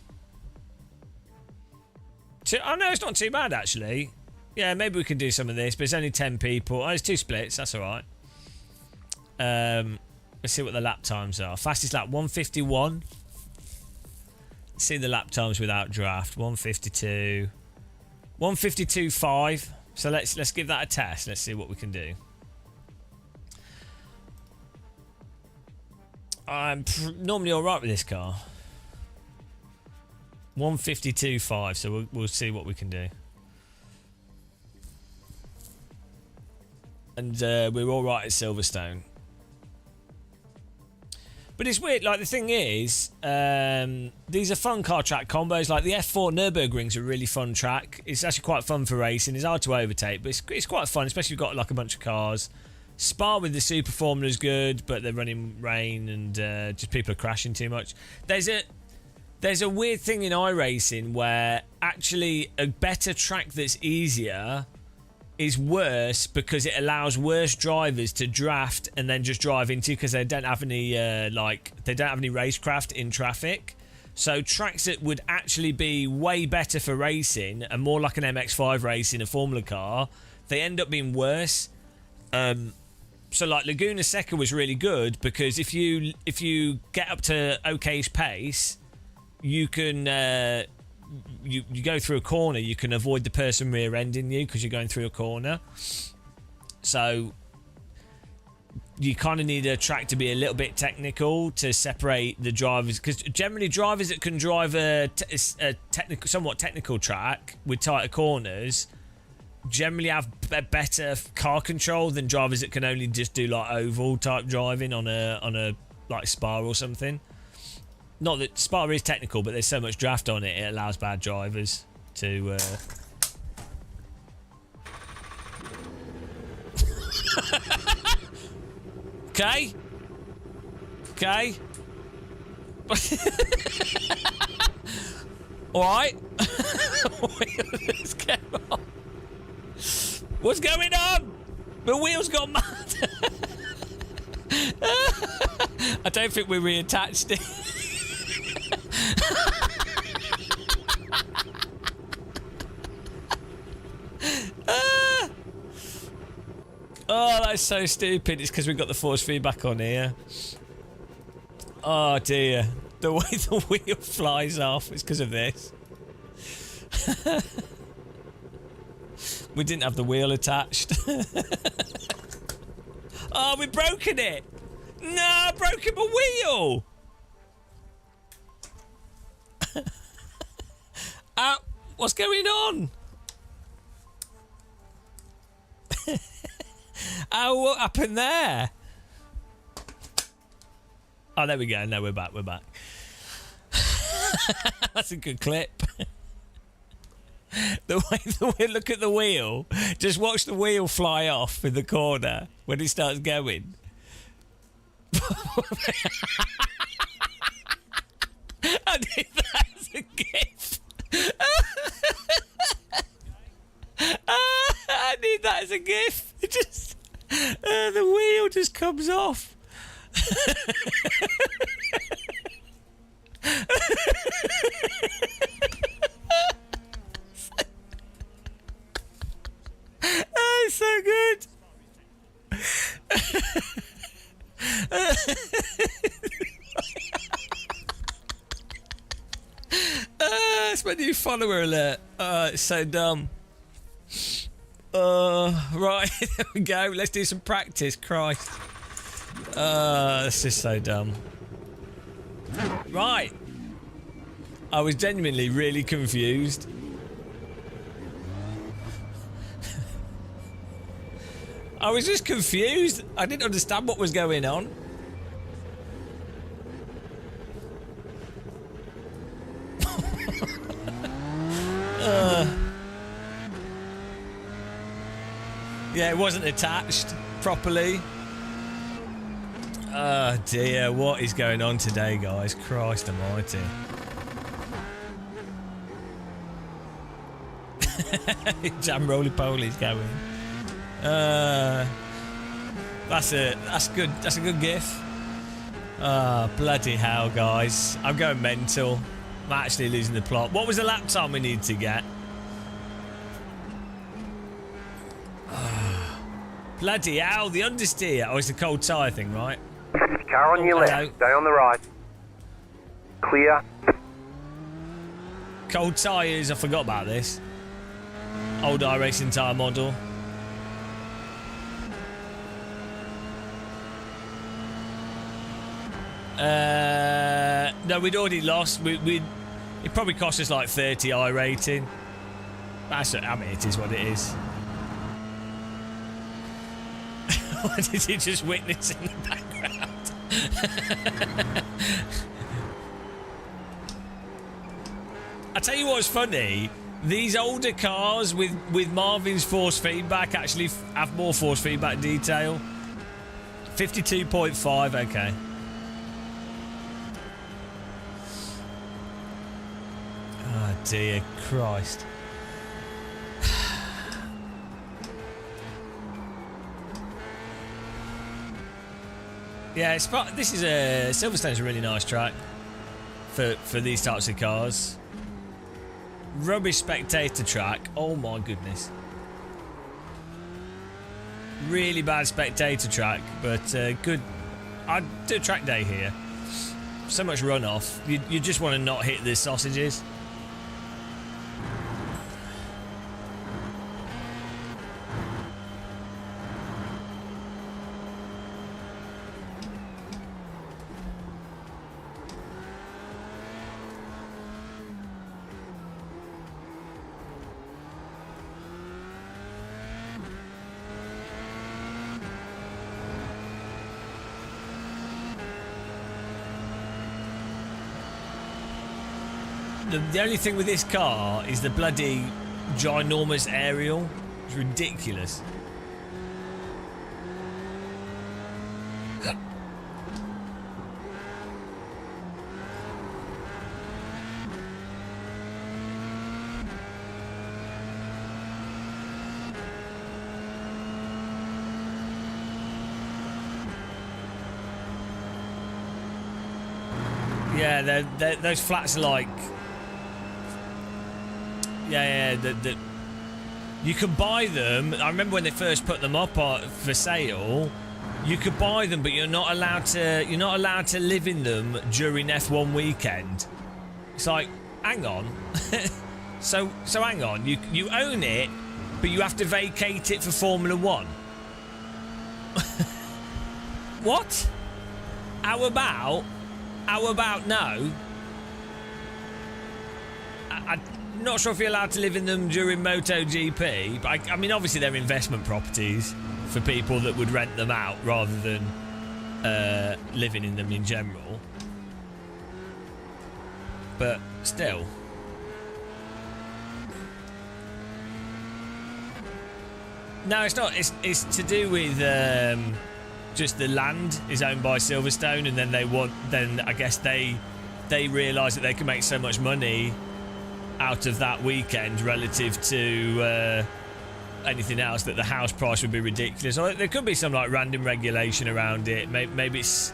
it's not too bad, actually. Yeah, maybe we can do some of this, but it's only 10 people. Oh, it's 2 splits, that's alright. Let's see what the lap times are. Fastest lap, 151. See the lap times without draft. 152. 152.5. So let's give that a test. Let's see what we can do. I'm normally alright with this car. 152.5. So we'll see what we can do. And we're alright at Silverstone. But it's weird, like the thing is, these are fun car track combos. Like the F4 Nürburgring's a really fun track. It's actually quite fun for racing. It's hard to overtake, but it's quite fun, especially if you've got like a bunch of cars. Spa with the Super Formula is good, but they're running rain and just people are crashing too much. There's a weird thing in iRacing where actually a better track that's easier is worse because it allows worse drivers to draft and then just drive into because they don't have any racecraft in traffic. So tracks that would actually be way better for racing and more like an MX-5 race in a Formula car, they end up being worse. So like Laguna Seca was really good because if you get up to okayish pace, you can you go through a corner, you can avoid the person rear-ending you because you're going through a corner. So you kind of need a track to be a little bit technical to separate the drivers, because generally drivers that can drive a somewhat technical track with tighter corners generally have better car control than drivers that can only just do like oval type driving on a like Spa or something. Not that Spa is technical, but there's so much draft on it, it allows bad drivers to Okay. Alright. What's going on? What's going on? The wheels got mad. I don't think we reattached it. Oh, that's so stupid. It's because we've got the force feedback on here. Oh dear. The way the wheel flies off is because of this. We didn't have the wheel attached. Oh, we've broken it. No, I've broken my wheel. What's going on? Oh, what happened there? Oh, there we go. No, we're back. That's a good clip. The way look at the wheel. Just watch the wheel fly off in the corner when it starts going. I did that as a gif. I need that as a gif. It just the wheel just comes off. Oh, it's so good. It's my new follower alert. It's so dumb. Right, there we go. Let's do some practice. Christ. This is so dumb. Right. I was genuinely really confused. I was just confused. I didn't understand what was going on. Yeah, it wasn't attached properly. Oh dear, what is going on today, guys? Christ almighty. Jam roly-poly's going. That's good. That's a good gif. Bloody hell, guys. I'm going mental. I'm actually losing the plot. What was the lap time we need to get? Bloody hell, the understeer. Oh, it's the cold tyre thing, right? Car on your left, stay on the right. Clear. Cold tyres, I forgot about this. Old iRacing tyre model. No, we'd already lost. It probably cost us like 30 iRating. I mean, it is what it is. What did he just witness in the background? I tell you what's funny. These older cars with Marvin's force feedback actually have more force feedback detail. 52.5, okay. Oh dear Christ. Yeah, this is Silverstone's a really nice track for these types of cars. Rubbish spectator track. Oh my goodness. Really bad spectator track, but good. I'd do a track day here. So much runoff. You just want to not hit the sausages. The only thing with this car is the bloody ginormous aerial. It's ridiculous. Yeah, those flats are like... Yeah, you can buy them. I remember when they first put them up for sale. You could buy them, but you're not allowed to live in them during F1 weekend. It's like, hang on. so hang on. You own it, but you have to vacate it for Formula 1. What? How about no? I'm not sure if you're allowed to live in them during MotoGP, but I mean, obviously they're investment properties for people that would rent them out rather than living in them in general. But still. No, it's not. It's to do with just the land is owned by Silverstone, and then I guess they realise that they can make so much money out of that weekend relative to anything else that the house price would be ridiculous. Or there could be some like random regulation around it. Maybe it's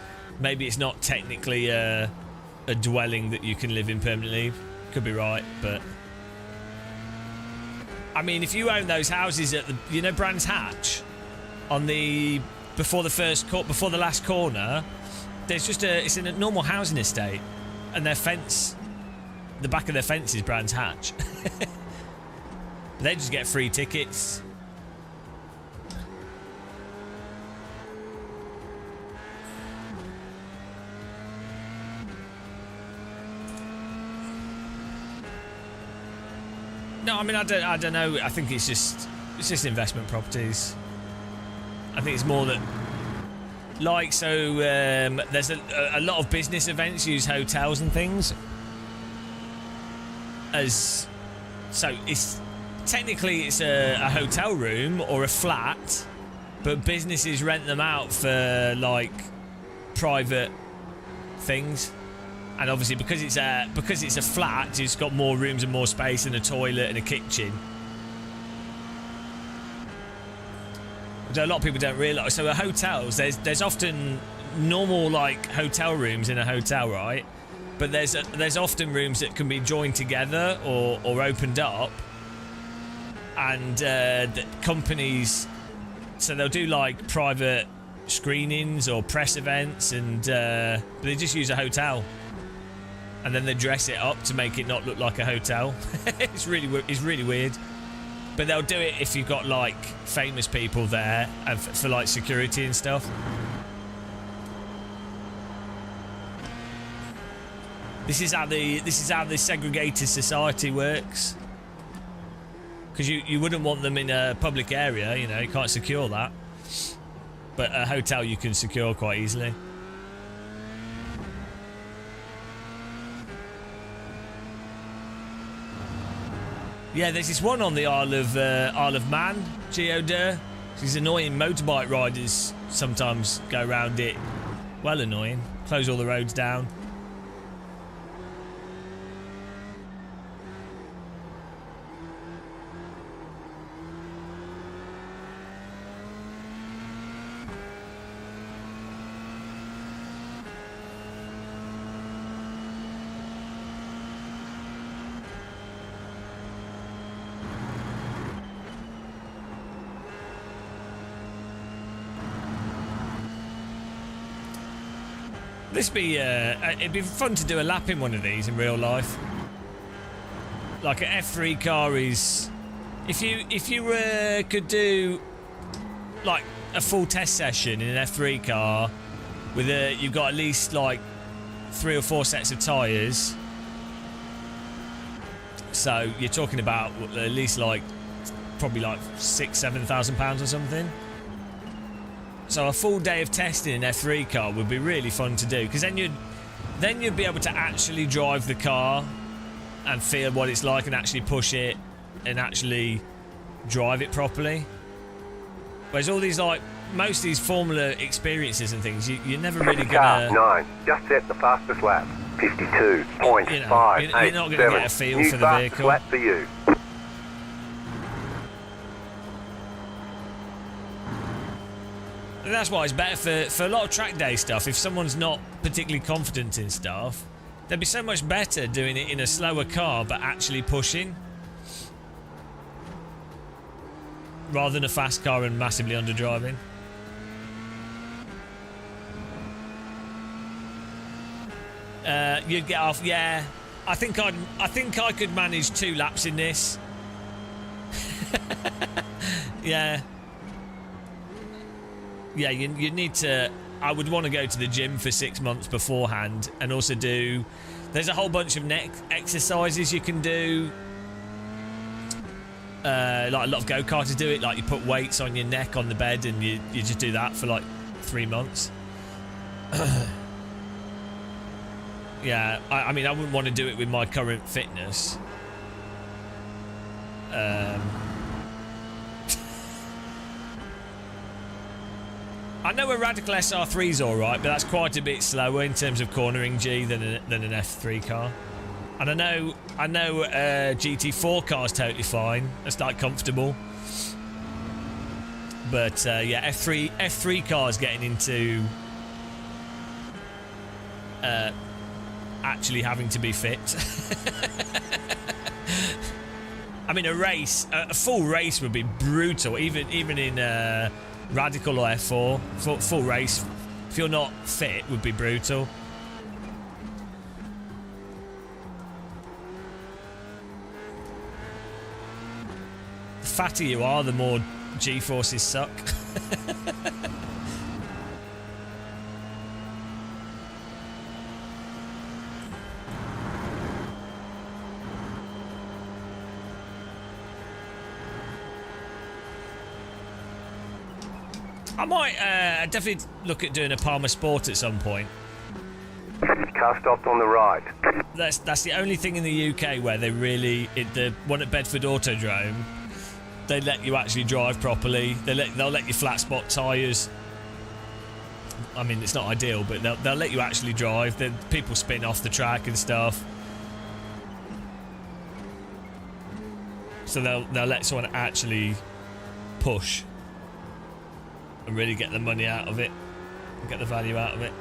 not technically a dwelling that you can live in permanently. Could be right, but I mean, if you own those houses at the Brands Hatch on the before the last corner, there's just it's in a normal housing estate, and their fence. The back of their fence is Brands Hatch. They just get free tickets. No, I mean I don't know. I think it's just investment properties. I think it's more that there's a lot of business events use hotels and things. It's technically a hotel room or a flat, but businesses rent them out for like private things, and obviously because it's a flat, it's got more rooms and more space and a toilet and a kitchen. Which a lot of people don't realise. So at hotels, there's often normal like hotel rooms in a hotel, right? But there's often rooms that can be joined together or opened up, and the companies, so they'll do like private screenings or press events, and they just use a hotel, and then they dress it up to make it not look like a hotel. It's really weird, but they'll do it if you've got like famous people there and for like security and stuff. This is how the segregated society works. Because you wouldn't want them in a public area, you can't secure that. But a hotel you can secure quite easily. Yeah, there's this one on the Isle of Man, Geodur. These annoying motorbike riders sometimes go around it. Well annoying. Close all the roads down. It'd be fun to do a lap in one of these in real life. Like an F3 car is, if you could do like a full test session in an F3 car with you've got at least like 3 or 4 sets of tyres. So you're talking about at least like probably like £6,000-7,000 or something. So a full day of testing an F3 car would be really fun to do, because then you'd be able to actually drive the car and feel what it's like and actually push it and actually drive it properly. Whereas all these most of these Formula experiences and things, you're never really Car gonna. 9 just set the fastest lap. 52.587. You're not gonna get a feel New for the fastest vehicle. lap for you. And that's why it's better for a lot of track day stuff. If someone's not particularly confident in stuff, they'd be so much better doing it in a slower car but actually pushing, rather than a fast car and massively underdriving. You'd get off. Yeah, I think I could manage 2 laps in this. Yeah. Yeah, you need to. I would want to go to the gym for 6 months beforehand, and also do. There's a whole bunch of neck exercises you can do. Like a lot of go-karters do it. Like you put weights on your neck on the bed, and you just do that for like 3 months. Yeah, I mean, I wouldn't want to do it with my current fitness. I know a Radical SR3's alright, but that's quite a bit slower in terms of cornering G than an F3 car. And I know GT4 car's totally fine. That's like comfortable. But yeah, F3 cars getting into actually having to be fit. I mean, a full race would be brutal, even in Radical or F4. Full race, if you're not fit, would be brutal. The fatter you are, the more G-forces suck. I might definitely look at doing a Palmer Sport at some point. Car stopped on the right. That's the only thing in the UK where they really, the one at Bedford Autodrome, they let you actually drive properly. They'll let you flat spot tyres. I mean, it's not ideal, but they'll let you actually drive. Then people spin off the track and stuff. So they'll let someone actually push and really get the money out of it, get the value out of it.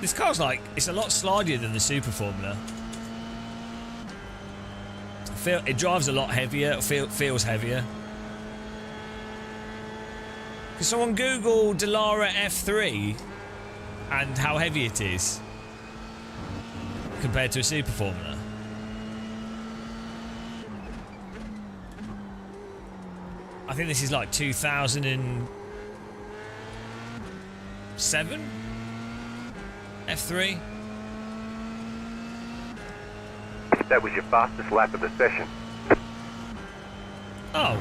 This car's it's a lot slidier than the Super Formula. It drives a lot heavier, feels heavier. Can someone Google Dallara F3 and how heavy it is compared to a Super Formula? I think this is like 2007 F3. That was your fastest lap of the session. Oh.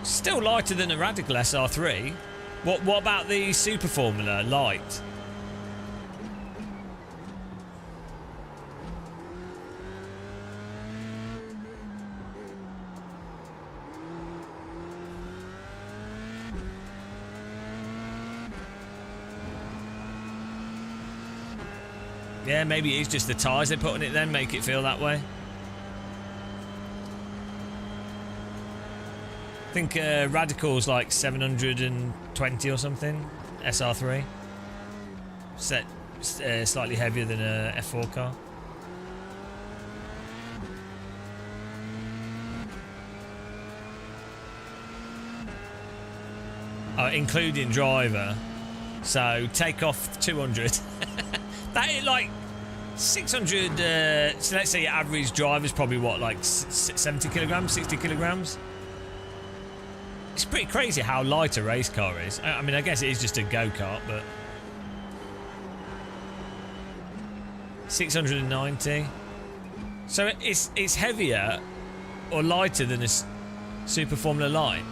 Still lighter than a Radical SR3. What about the Super Formula light? Yeah, maybe it's just the tyres they put on it then, make it feel that way. I think Radical's like 720 or something, SR3. Set slightly heavier than a F4 car. Including driver. So take off 200. That is like 600. So let's say your average driver is probably what, like 70 kilograms, 60 kilograms. It's pretty crazy how light a race car is. I mean, I guess it is just a go-kart, but 690. So it's heavier or lighter than a Super Formula Light.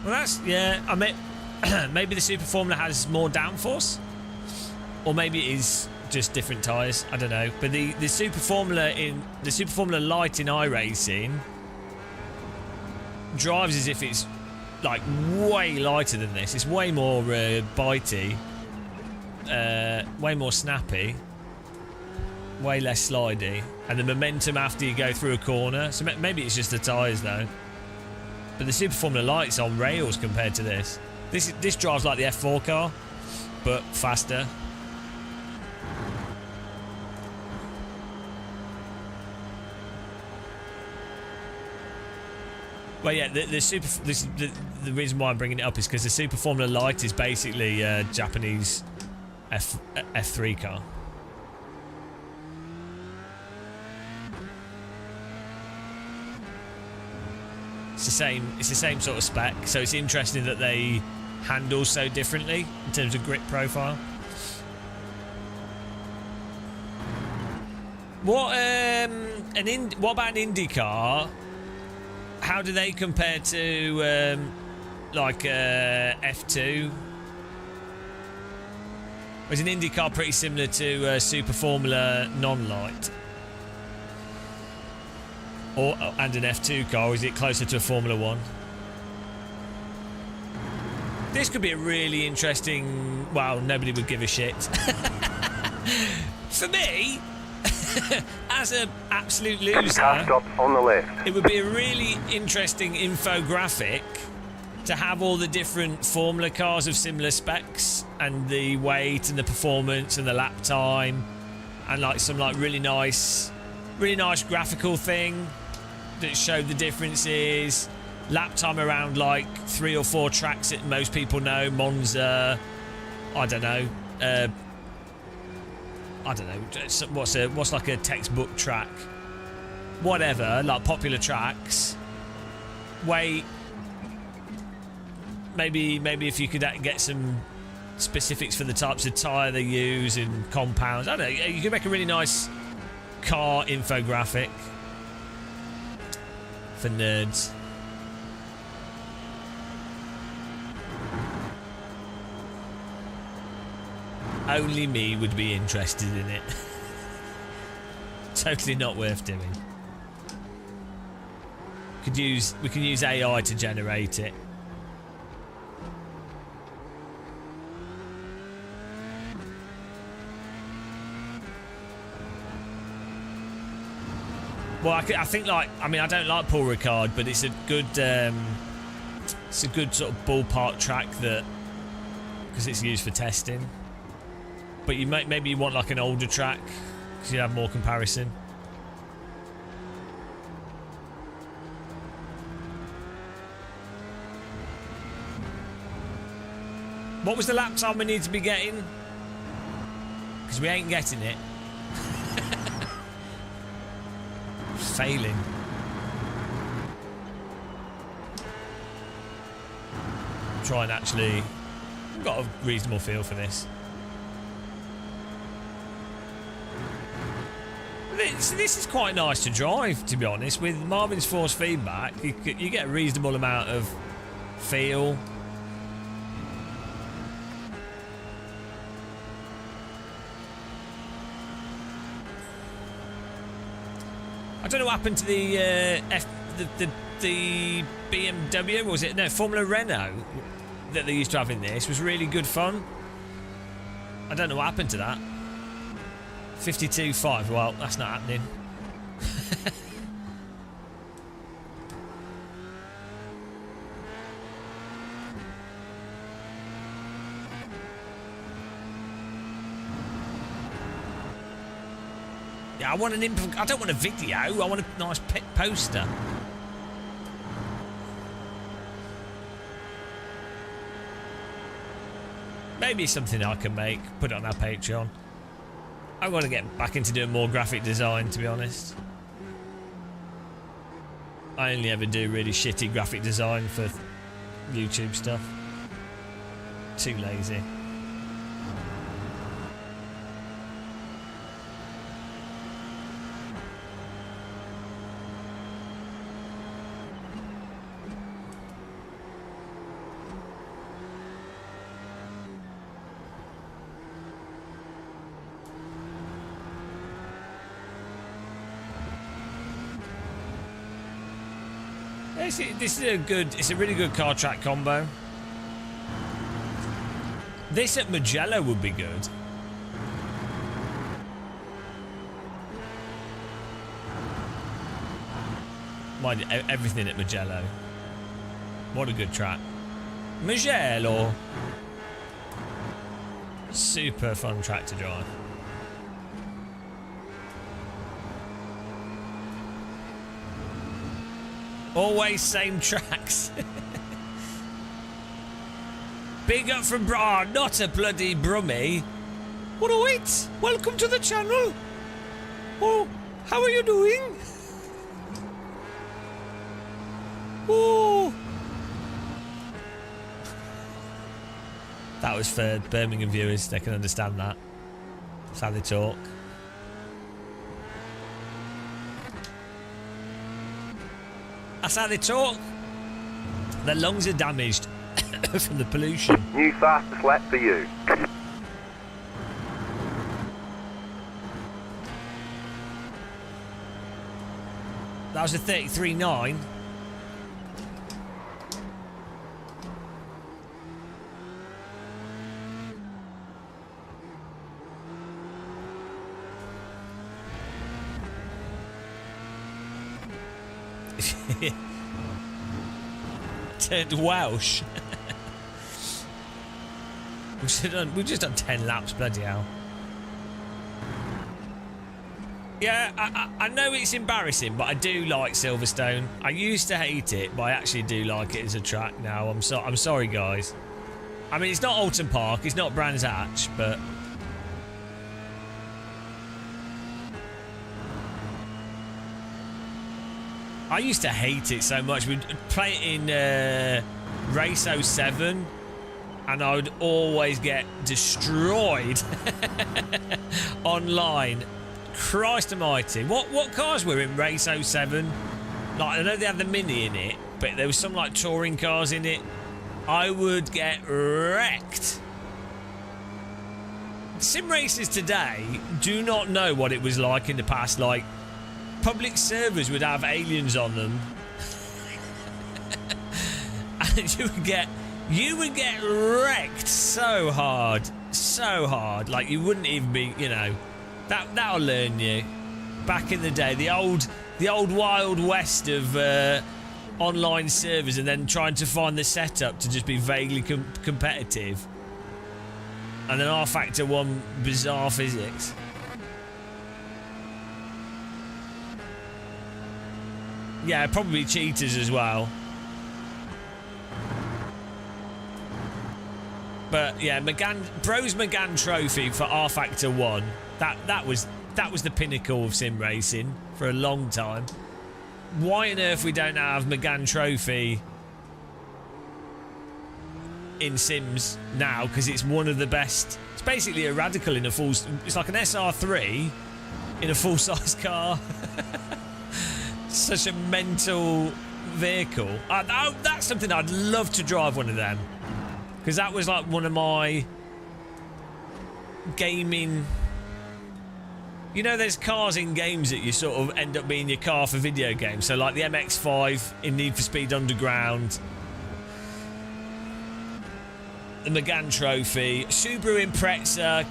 Well, that's, yeah. I mean, maybe the Super Formula has more downforce, or maybe it is just different tyres. I don't know. But the Super Formula Light in iRacing drives as if it's like way lighter than this. It's way more bitey, way more snappy, way less slidey, and the momentum after you go through a corner. So maybe it's just the tyres though. But the Super Formula Light's on rails compared to this. This drives like the F4 car, but faster. Well, yeah, the reason why I'm bringing it up is because the Super Formula Light is basically a Japanese F3 car. It's the same sort of spec, so it's interesting that they handle so differently in terms of grip profile. What about an Indy car? How do they compare to F2? Or is an Indy car pretty similar to Super Formula non-light? And an F2 car, or is it closer to a Formula 1? This could be a really interesting... Well, nobody would give a shit. For me, as an absolute loser, car stops on the left. It would be a really interesting infographic to have all the different Formula cars of similar specs and the weight and the performance and the lap time, and like some like really nice graphical thing that showed the differences. Lap time around like 3 or 4 tracks that most people know. Monza, I don't know. What's like a textbook track? Whatever, like popular tracks. Weight. Maybe if you could get some specifics for the types of tyre they use and compounds. I don't know. You could make a really nice car infographic for nerds. Only me would be interested in it. Totally not worth doing. We can use AI to generate it. Well, I think like, I mean, I don't like Paul Ricard, but it's a good sort of ballpark track that, because it's used for testing. But you maybe you want like an older track because you have more comparison. What was the lap time we need to be getting? Because we ain't getting it. Failing. try and actually... I've got a reasonable feel for this. This is quite nice to drive, to be honest. With Marvin's force feedback, you get a reasonable amount of feel. I don't know what happened to the BMW, was it? No, Formula Renault that they used to have in this was really good fun. I don't know what happened to that. 52.5, well, that's not happening. Yeah, I want an I don't want a video, I want a nice poster. Maybe something I can make, put it on our Patreon. I want to get back into doing more graphic design, to be honest. I only ever do really shitty graphic design for YouTube stuff. Too lazy. This is it's a really good car track combo. This at Mugello would be good. Mind everything at Mugello. What a good track. Mugello. Super fun track to drive. Always same tracks. Big up from not a bloody Brummie. What a wait! Welcome to the channel. Oh, how are you doing? Oh. That was for Birmingham viewers, they can understand that. That's how they talk. That's how they talk. Their lungs are damaged from the pollution. New fastest lap for you. That was a 33.9. Turned Welsh. We've just done 10 laps, bloody hell. Yeah, I know it's embarrassing, but I do like Silverstone. I used to hate it, but I actually do like it as a track now. I'm sorry, guys. I mean, it's not Alton Park, it's not Brands Hatch, but I used to hate it so much. We'd play it in Race 07 and I would always get destroyed online. Christ almighty. What cars were in Race 07? Like, I know they had the Mini in it, but there was some like touring cars in it. I would get wrecked. Sim racers today do not know what it was like in the past. Like, public servers would have aliens on them. And you would get wrecked so hard. So hard. Like, you wouldn't even be, you know, that'll learn you. Back in the day, the old Wild West of online servers, and then trying to find the setup to just be vaguely competitive. And then R-Factor 1 bizarre physics. Yeah, probably cheaters as well. But yeah, Bros McGann Trophy for R-Factor 1. That was the pinnacle of sim racing for a long time. Why on earth we don't have McGann Trophy in Sims now because it's one of the best. It's basically a radical in a full. It's like an SR3 in a full-size car. Such a mental vehicle. That's something I'd love to drive, one of them, because that was like one of my gaming. You know, there's cars in games that you sort of end up being your car for video games. So like the MX-5 in Need for Speed Underground, the Megane Trophy, Subaru Impreza,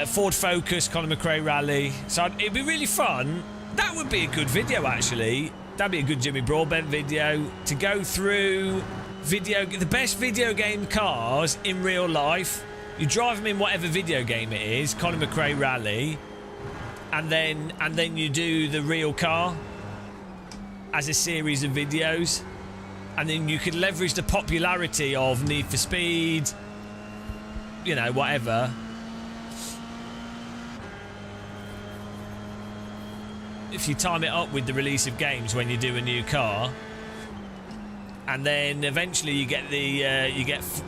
Ford Focus, Colin McRae Rally. So it'd be really fun. That would be a good video, actually. That'd be a good Jimmy Broadbent video to go through the best video game cars in real life. You drive them in whatever video game it is, Colin McRae Rally, and then you do the real car as a series of videos, and then you could leverage the popularity of Need for Speed, you know, whatever. If you time it up with the release of games when you do a new car, and then eventually you get the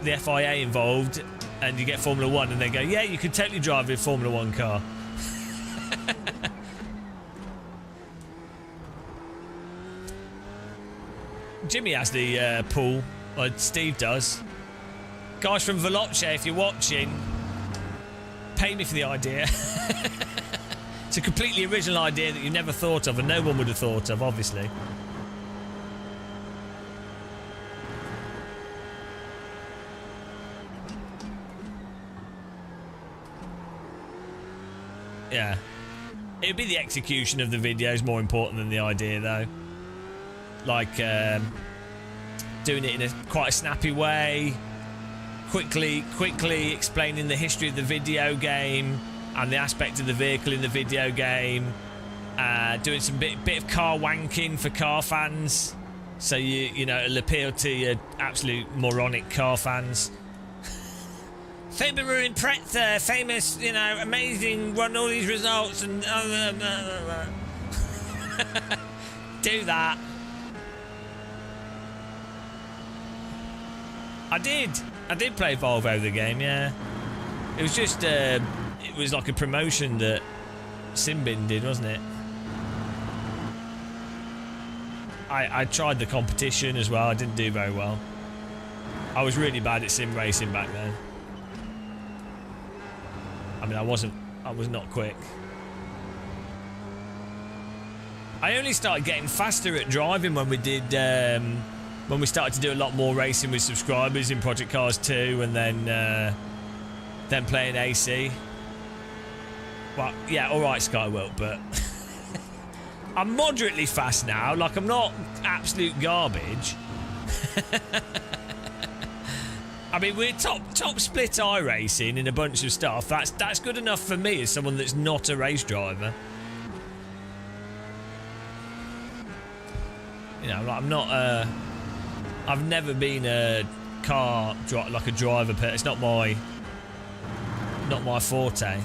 FIA involved and you get Formula 1, and they go, yeah, you could totally drive a Formula 1 car. Jimmy has the pool, or Steve does. Guys from Veloce, if you're watching, pay me for the idea. It's a completely original idea that you never thought of, and no one would have thought of, obviously. Yeah. It'd be the execution of the videos more important than the idea, though. Like, doing it in quite a snappy way, quickly explaining the history of the video game and the aspect of the vehicle in the video game, doing some bit of car wanking for car fans, so you know, it'll appeal to your absolute moronic car fans. Subaru Impreza, famous, you know, amazing, won all these results, and do that. I did play Volvo the game, yeah. It was just it was like a promotion that Simbin did, wasn't it? I tried the competition as well. I didn't do very well. I was really bad at sim racing back then. I mean, I was not quick. I only started getting faster at driving when we did when we started to do a lot more racing with subscribers in Project Cars 2, and then playing AC. Well, yeah, all right, Skyworld, but I'm moderately fast now. Like, I'm not absolute garbage. I mean, we're top split iRacing in a bunch of stuff. That's good enough for me as someone that's not a race driver. You know, like, I'm not. I've never been a like a driver. It's not my forte.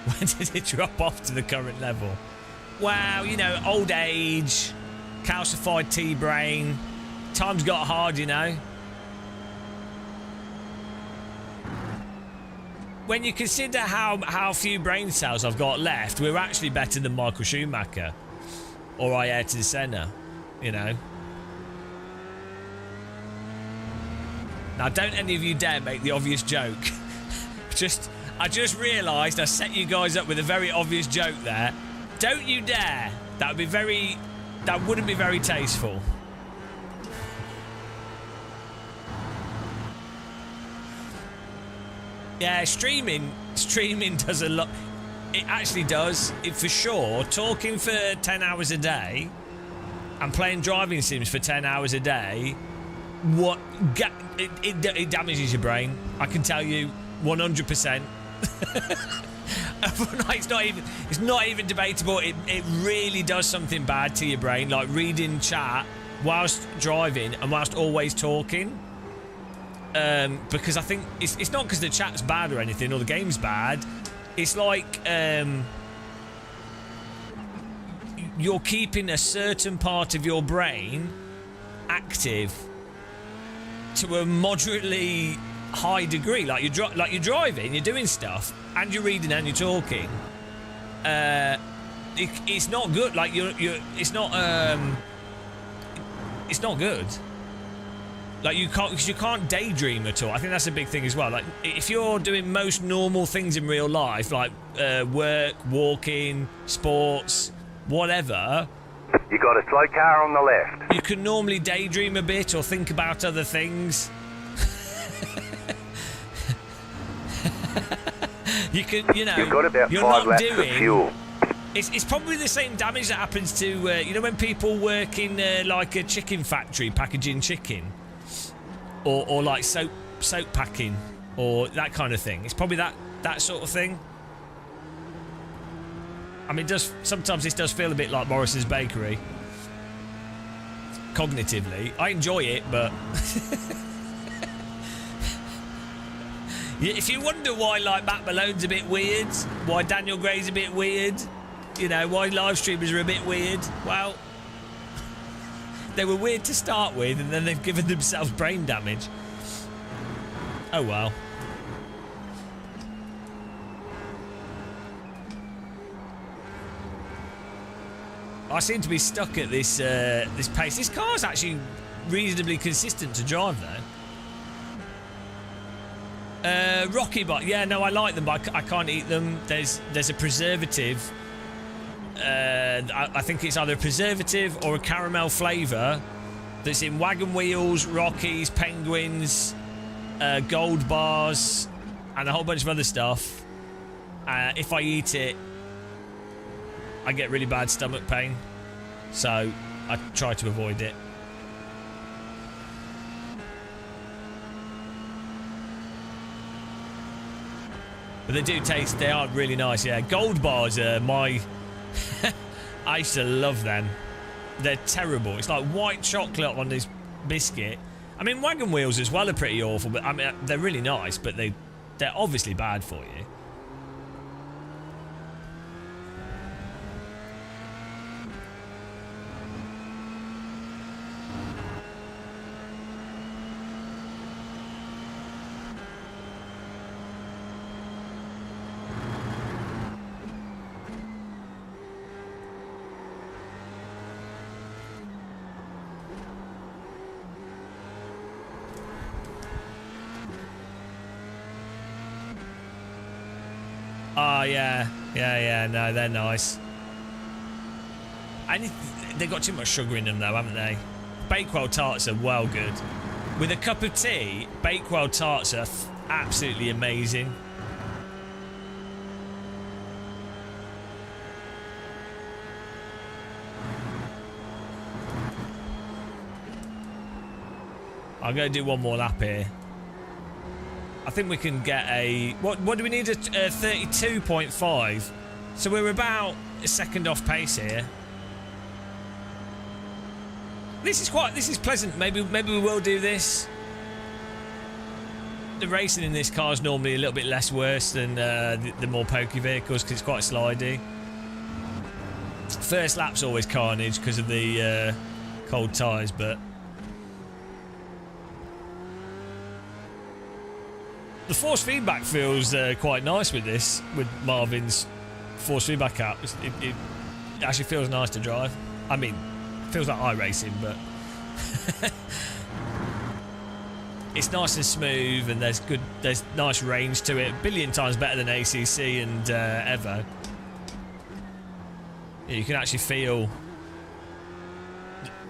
When did it drop off to the current level? Wow, you know, old age, calcified T-brain, times got hard, you know. When you consider how few brain cells I've got left, we're actually better than Michael Schumacher or Ayrton Senna, you know. Now, don't any of you dare make the obvious joke. I just realised I set you guys up with a very obvious joke there. Don't you dare. That wouldn't be very tasteful. Yeah, streaming does a lot. It actually does. It for sure. Talking for 10 hours a day and playing driving sims for 10 hours a day, it damages your brain. I can tell you 100%. It's not even debatable. It really does something bad to your brain. Like reading chat whilst driving and whilst always talking. Because I think it's not because the chat's bad or anything or the game's bad. It's like you're keeping a certain part of your brain active to a moderately high degree. Like you're driving, you're doing stuff, and you're reading and you're talking. It's not good. Like it's not good. Like you can't daydream at all. I think that's a big thing as well. Like if you're doing most normal things in real life, like work, walking, sports, whatever. You got a slow car on the left. You can normally daydream a bit or think about other things. You can, You've got about you're 5 not laps doing. of fuel. It's probably the same damage that happens to when people work in like a chicken factory packaging chicken, or like soap packing or that kind of thing. It's probably that sort of thing. I mean, sometimes this does feel a bit like Morrison's Bakery. Cognitively, I enjoy it, but if you wonder why like Matt Malone's a bit weird, why Daniel Gray's a bit weird, why live streamers are a bit weird, well, they were weird to start with, and then they've given themselves brain damage. Oh well. I seem to be stuck at this this pace. This car's actually reasonably consistent to drive, though. Rocky Bot, yeah, no, I like them, but I can't eat them. There's a preservative. I think it's either a preservative or a caramel flavour that's in Wagon Wheels, Rockies, Penguins, Gold Bars, and a whole bunch of other stuff. If I eat it, I get really bad stomach pain, so I try to avoid it. But they do taste, they are really nice, yeah. Gold Bars are my... I used to love them. They're terrible. It's like white chocolate on this biscuit. I mean, Wagon Wheels as well are pretty awful, but I mean, they're really nice, but they're obviously bad for you. Oh, yeah, no, they're nice. They've got too much sugar in them, though, haven't they? Bakewell tarts are well good. With a cup of tea, Bakewell tarts are absolutely amazing. I'm going to do one more lap here. I think we can get a... What do we need? A 32.5. So we're about a second off pace here. This is pleasant. Maybe we will do this. The racing in this car is normally a little bit less worse than the more pokey vehicles because it's quite slidey. First lap's always carnage because of the cold tyres, but... The force feedback feels quite nice with this, with Marvin's force feedback app. It actually feels nice to drive. I mean, it feels like iRacing, but it's nice and smooth, and there's nice range to it. A billion times better than ACC and Evo. Yeah, you can actually feel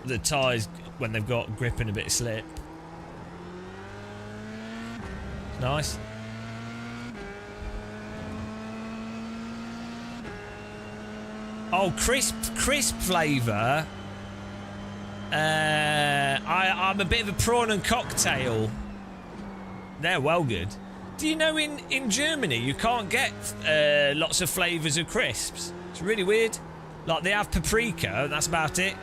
the tyres when they've got grip and a bit of slip. Nice. Oh, crisp flavour. I'm a bit of a prawn and cocktail. They're well good. Do you know in Germany you can't get lots of flavours of crisps? It's really weird. Like they have paprika, that's about it.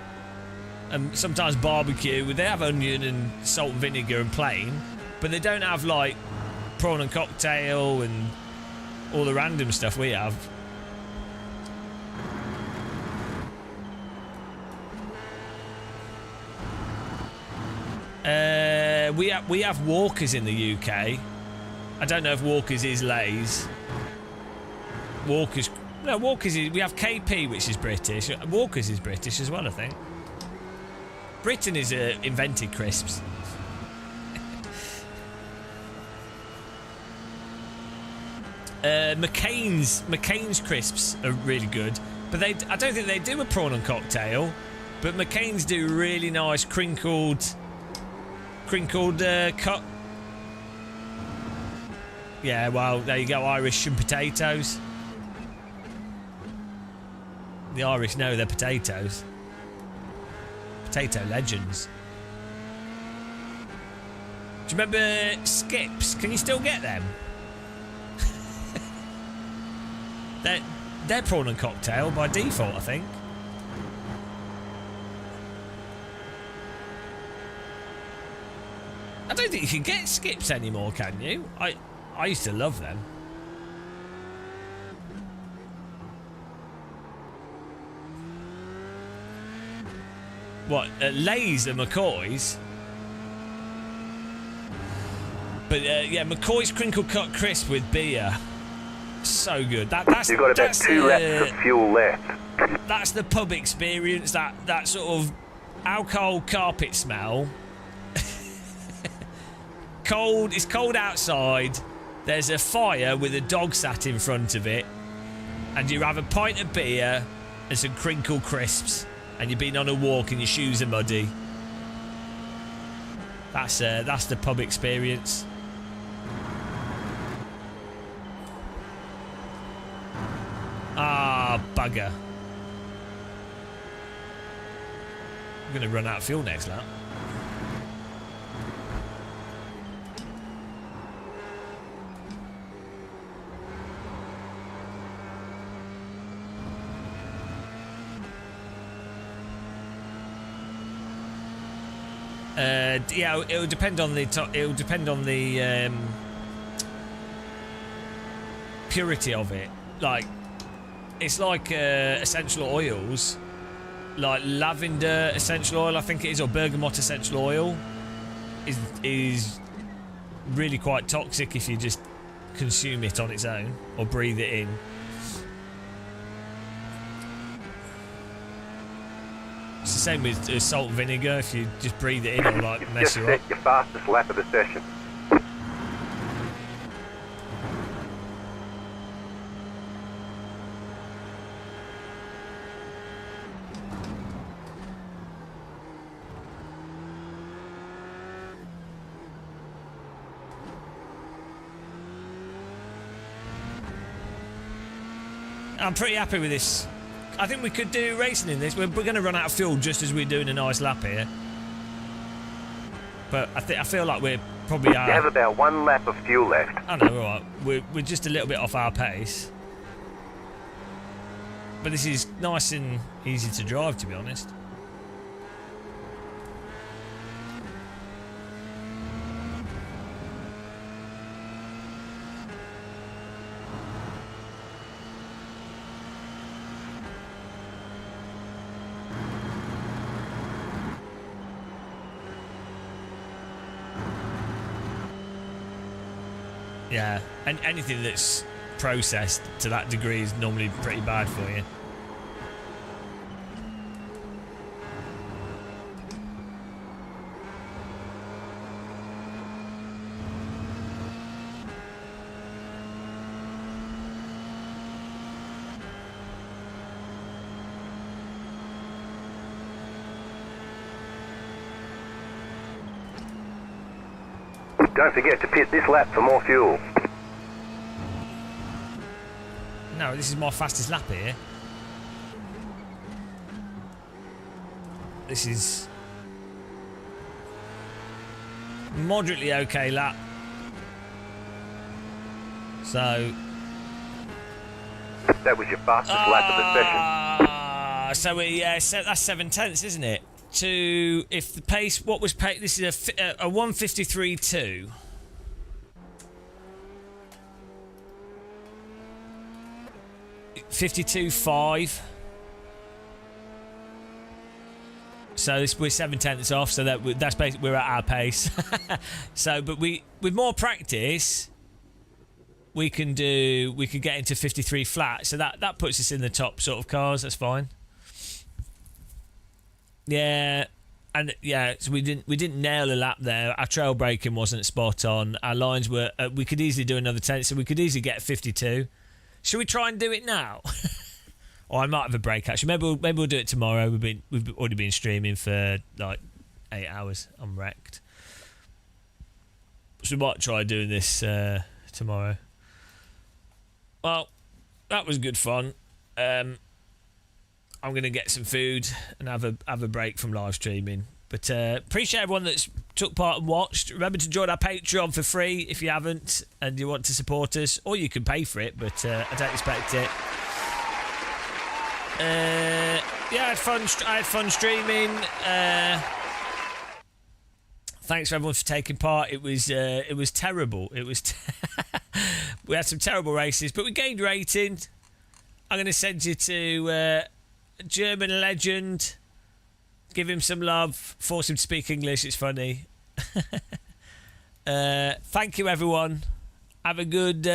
and sometimes barbecue. They have onion and salt and vinegar and plain, but they don't have like prawn and cocktail and all the random stuff we have. We have Walkers in the UK. I don't know if Walkers is Lay's. Walkers is, we have KP, which is British. Walkers is British as well, I think. Britain is invented crisps. McCain's crisps are really good, but I don't think they do a prawn and cocktail. But McCain's do really nice crinkled cut. Yeah, well, there you go, Irish and potatoes. The Irish know their potatoes. Potato legends. Do you remember Skips? Can you still get them? They're prawn and cocktail by default, I think. I don't think you can get Skips anymore, can you? I used to love them. What, Lay's and McCoy's? But yeah, McCoy's crinkle cut crisp with beer. So good. That's, you've got about 2 laps of fuel left. That's the pub experience, that sort of alcohol carpet smell. Cold, it's cold outside. There's a fire with a dog sat in front of it, and you have a pint of beer and some crinkle crisps, and you've been on a walk and your shoes are muddy. That's the pub experience. Ah, bugger. I'm going to run out of fuel next lap. Yeah, it'll depend on the purity of it. Like, it's like essential oils, like lavender essential oil, I think it is, or bergamot essential oil, is really quite toxic if you just consume it on its own or breathe it in. It's the same with salt and vinegar. If you just breathe it in, it'll like mess you up. Your fastest lap of the session. I'm pretty happy with this. I think we could do racing in this. We're going to run out of fuel just as we're doing a nice lap here. But I feel like we're probably... You have about 1 lap of fuel left. I know, all right. We're just a little bit off our pace. But this is nice and easy to drive, to be honest. Yeah, and anything that's processed to that degree is normally pretty bad for you. Don't forget to pit this lap for more fuel. No, this is my fastest lap here. This is moderately okay lap. So that was your fastest lap of the session. So that's 7/10, isn't it? to if the pace. What was pace? This is a 1:53.2. $52.5. So we're 7/10 off. So that's basically we're at our pace. So, but with more practice, we can get into 53 flat. So that puts us in the top sort of cars. That's fine. Yeah, and yeah. So we didn't nail a lap there. Our trail braking wasn't spot on. Our lines were. We could easily do another 10. So we could easily get 52. Should we try and do it now? Or I might have a break actually. Maybe we'll do it tomorrow. We've already been streaming for like 8 hours. I'm wrecked. So we might try doing this tomorrow. Well, that was good fun. I'm gonna get some food and have a break from live streaming. But appreciate everyone that's took part and watched. Remember to join our Patreon for free if you haven't and you want to support us, or you can pay for it, but I don't expect it. Yeah, I had fun streaming. Thanks for everyone for taking part. It was terrible. It was we had some terrible races, but we gained rating. I'm going to send you to German legend. Give him some love. Force him to speak English. It's funny. Thank you, everyone. Have a good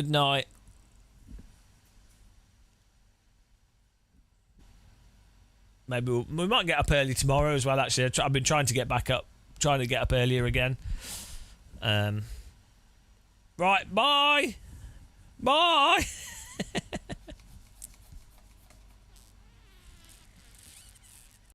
night. Maybe we might get up early tomorrow as well. Actually, I've been trying to get up earlier again. Right, bye.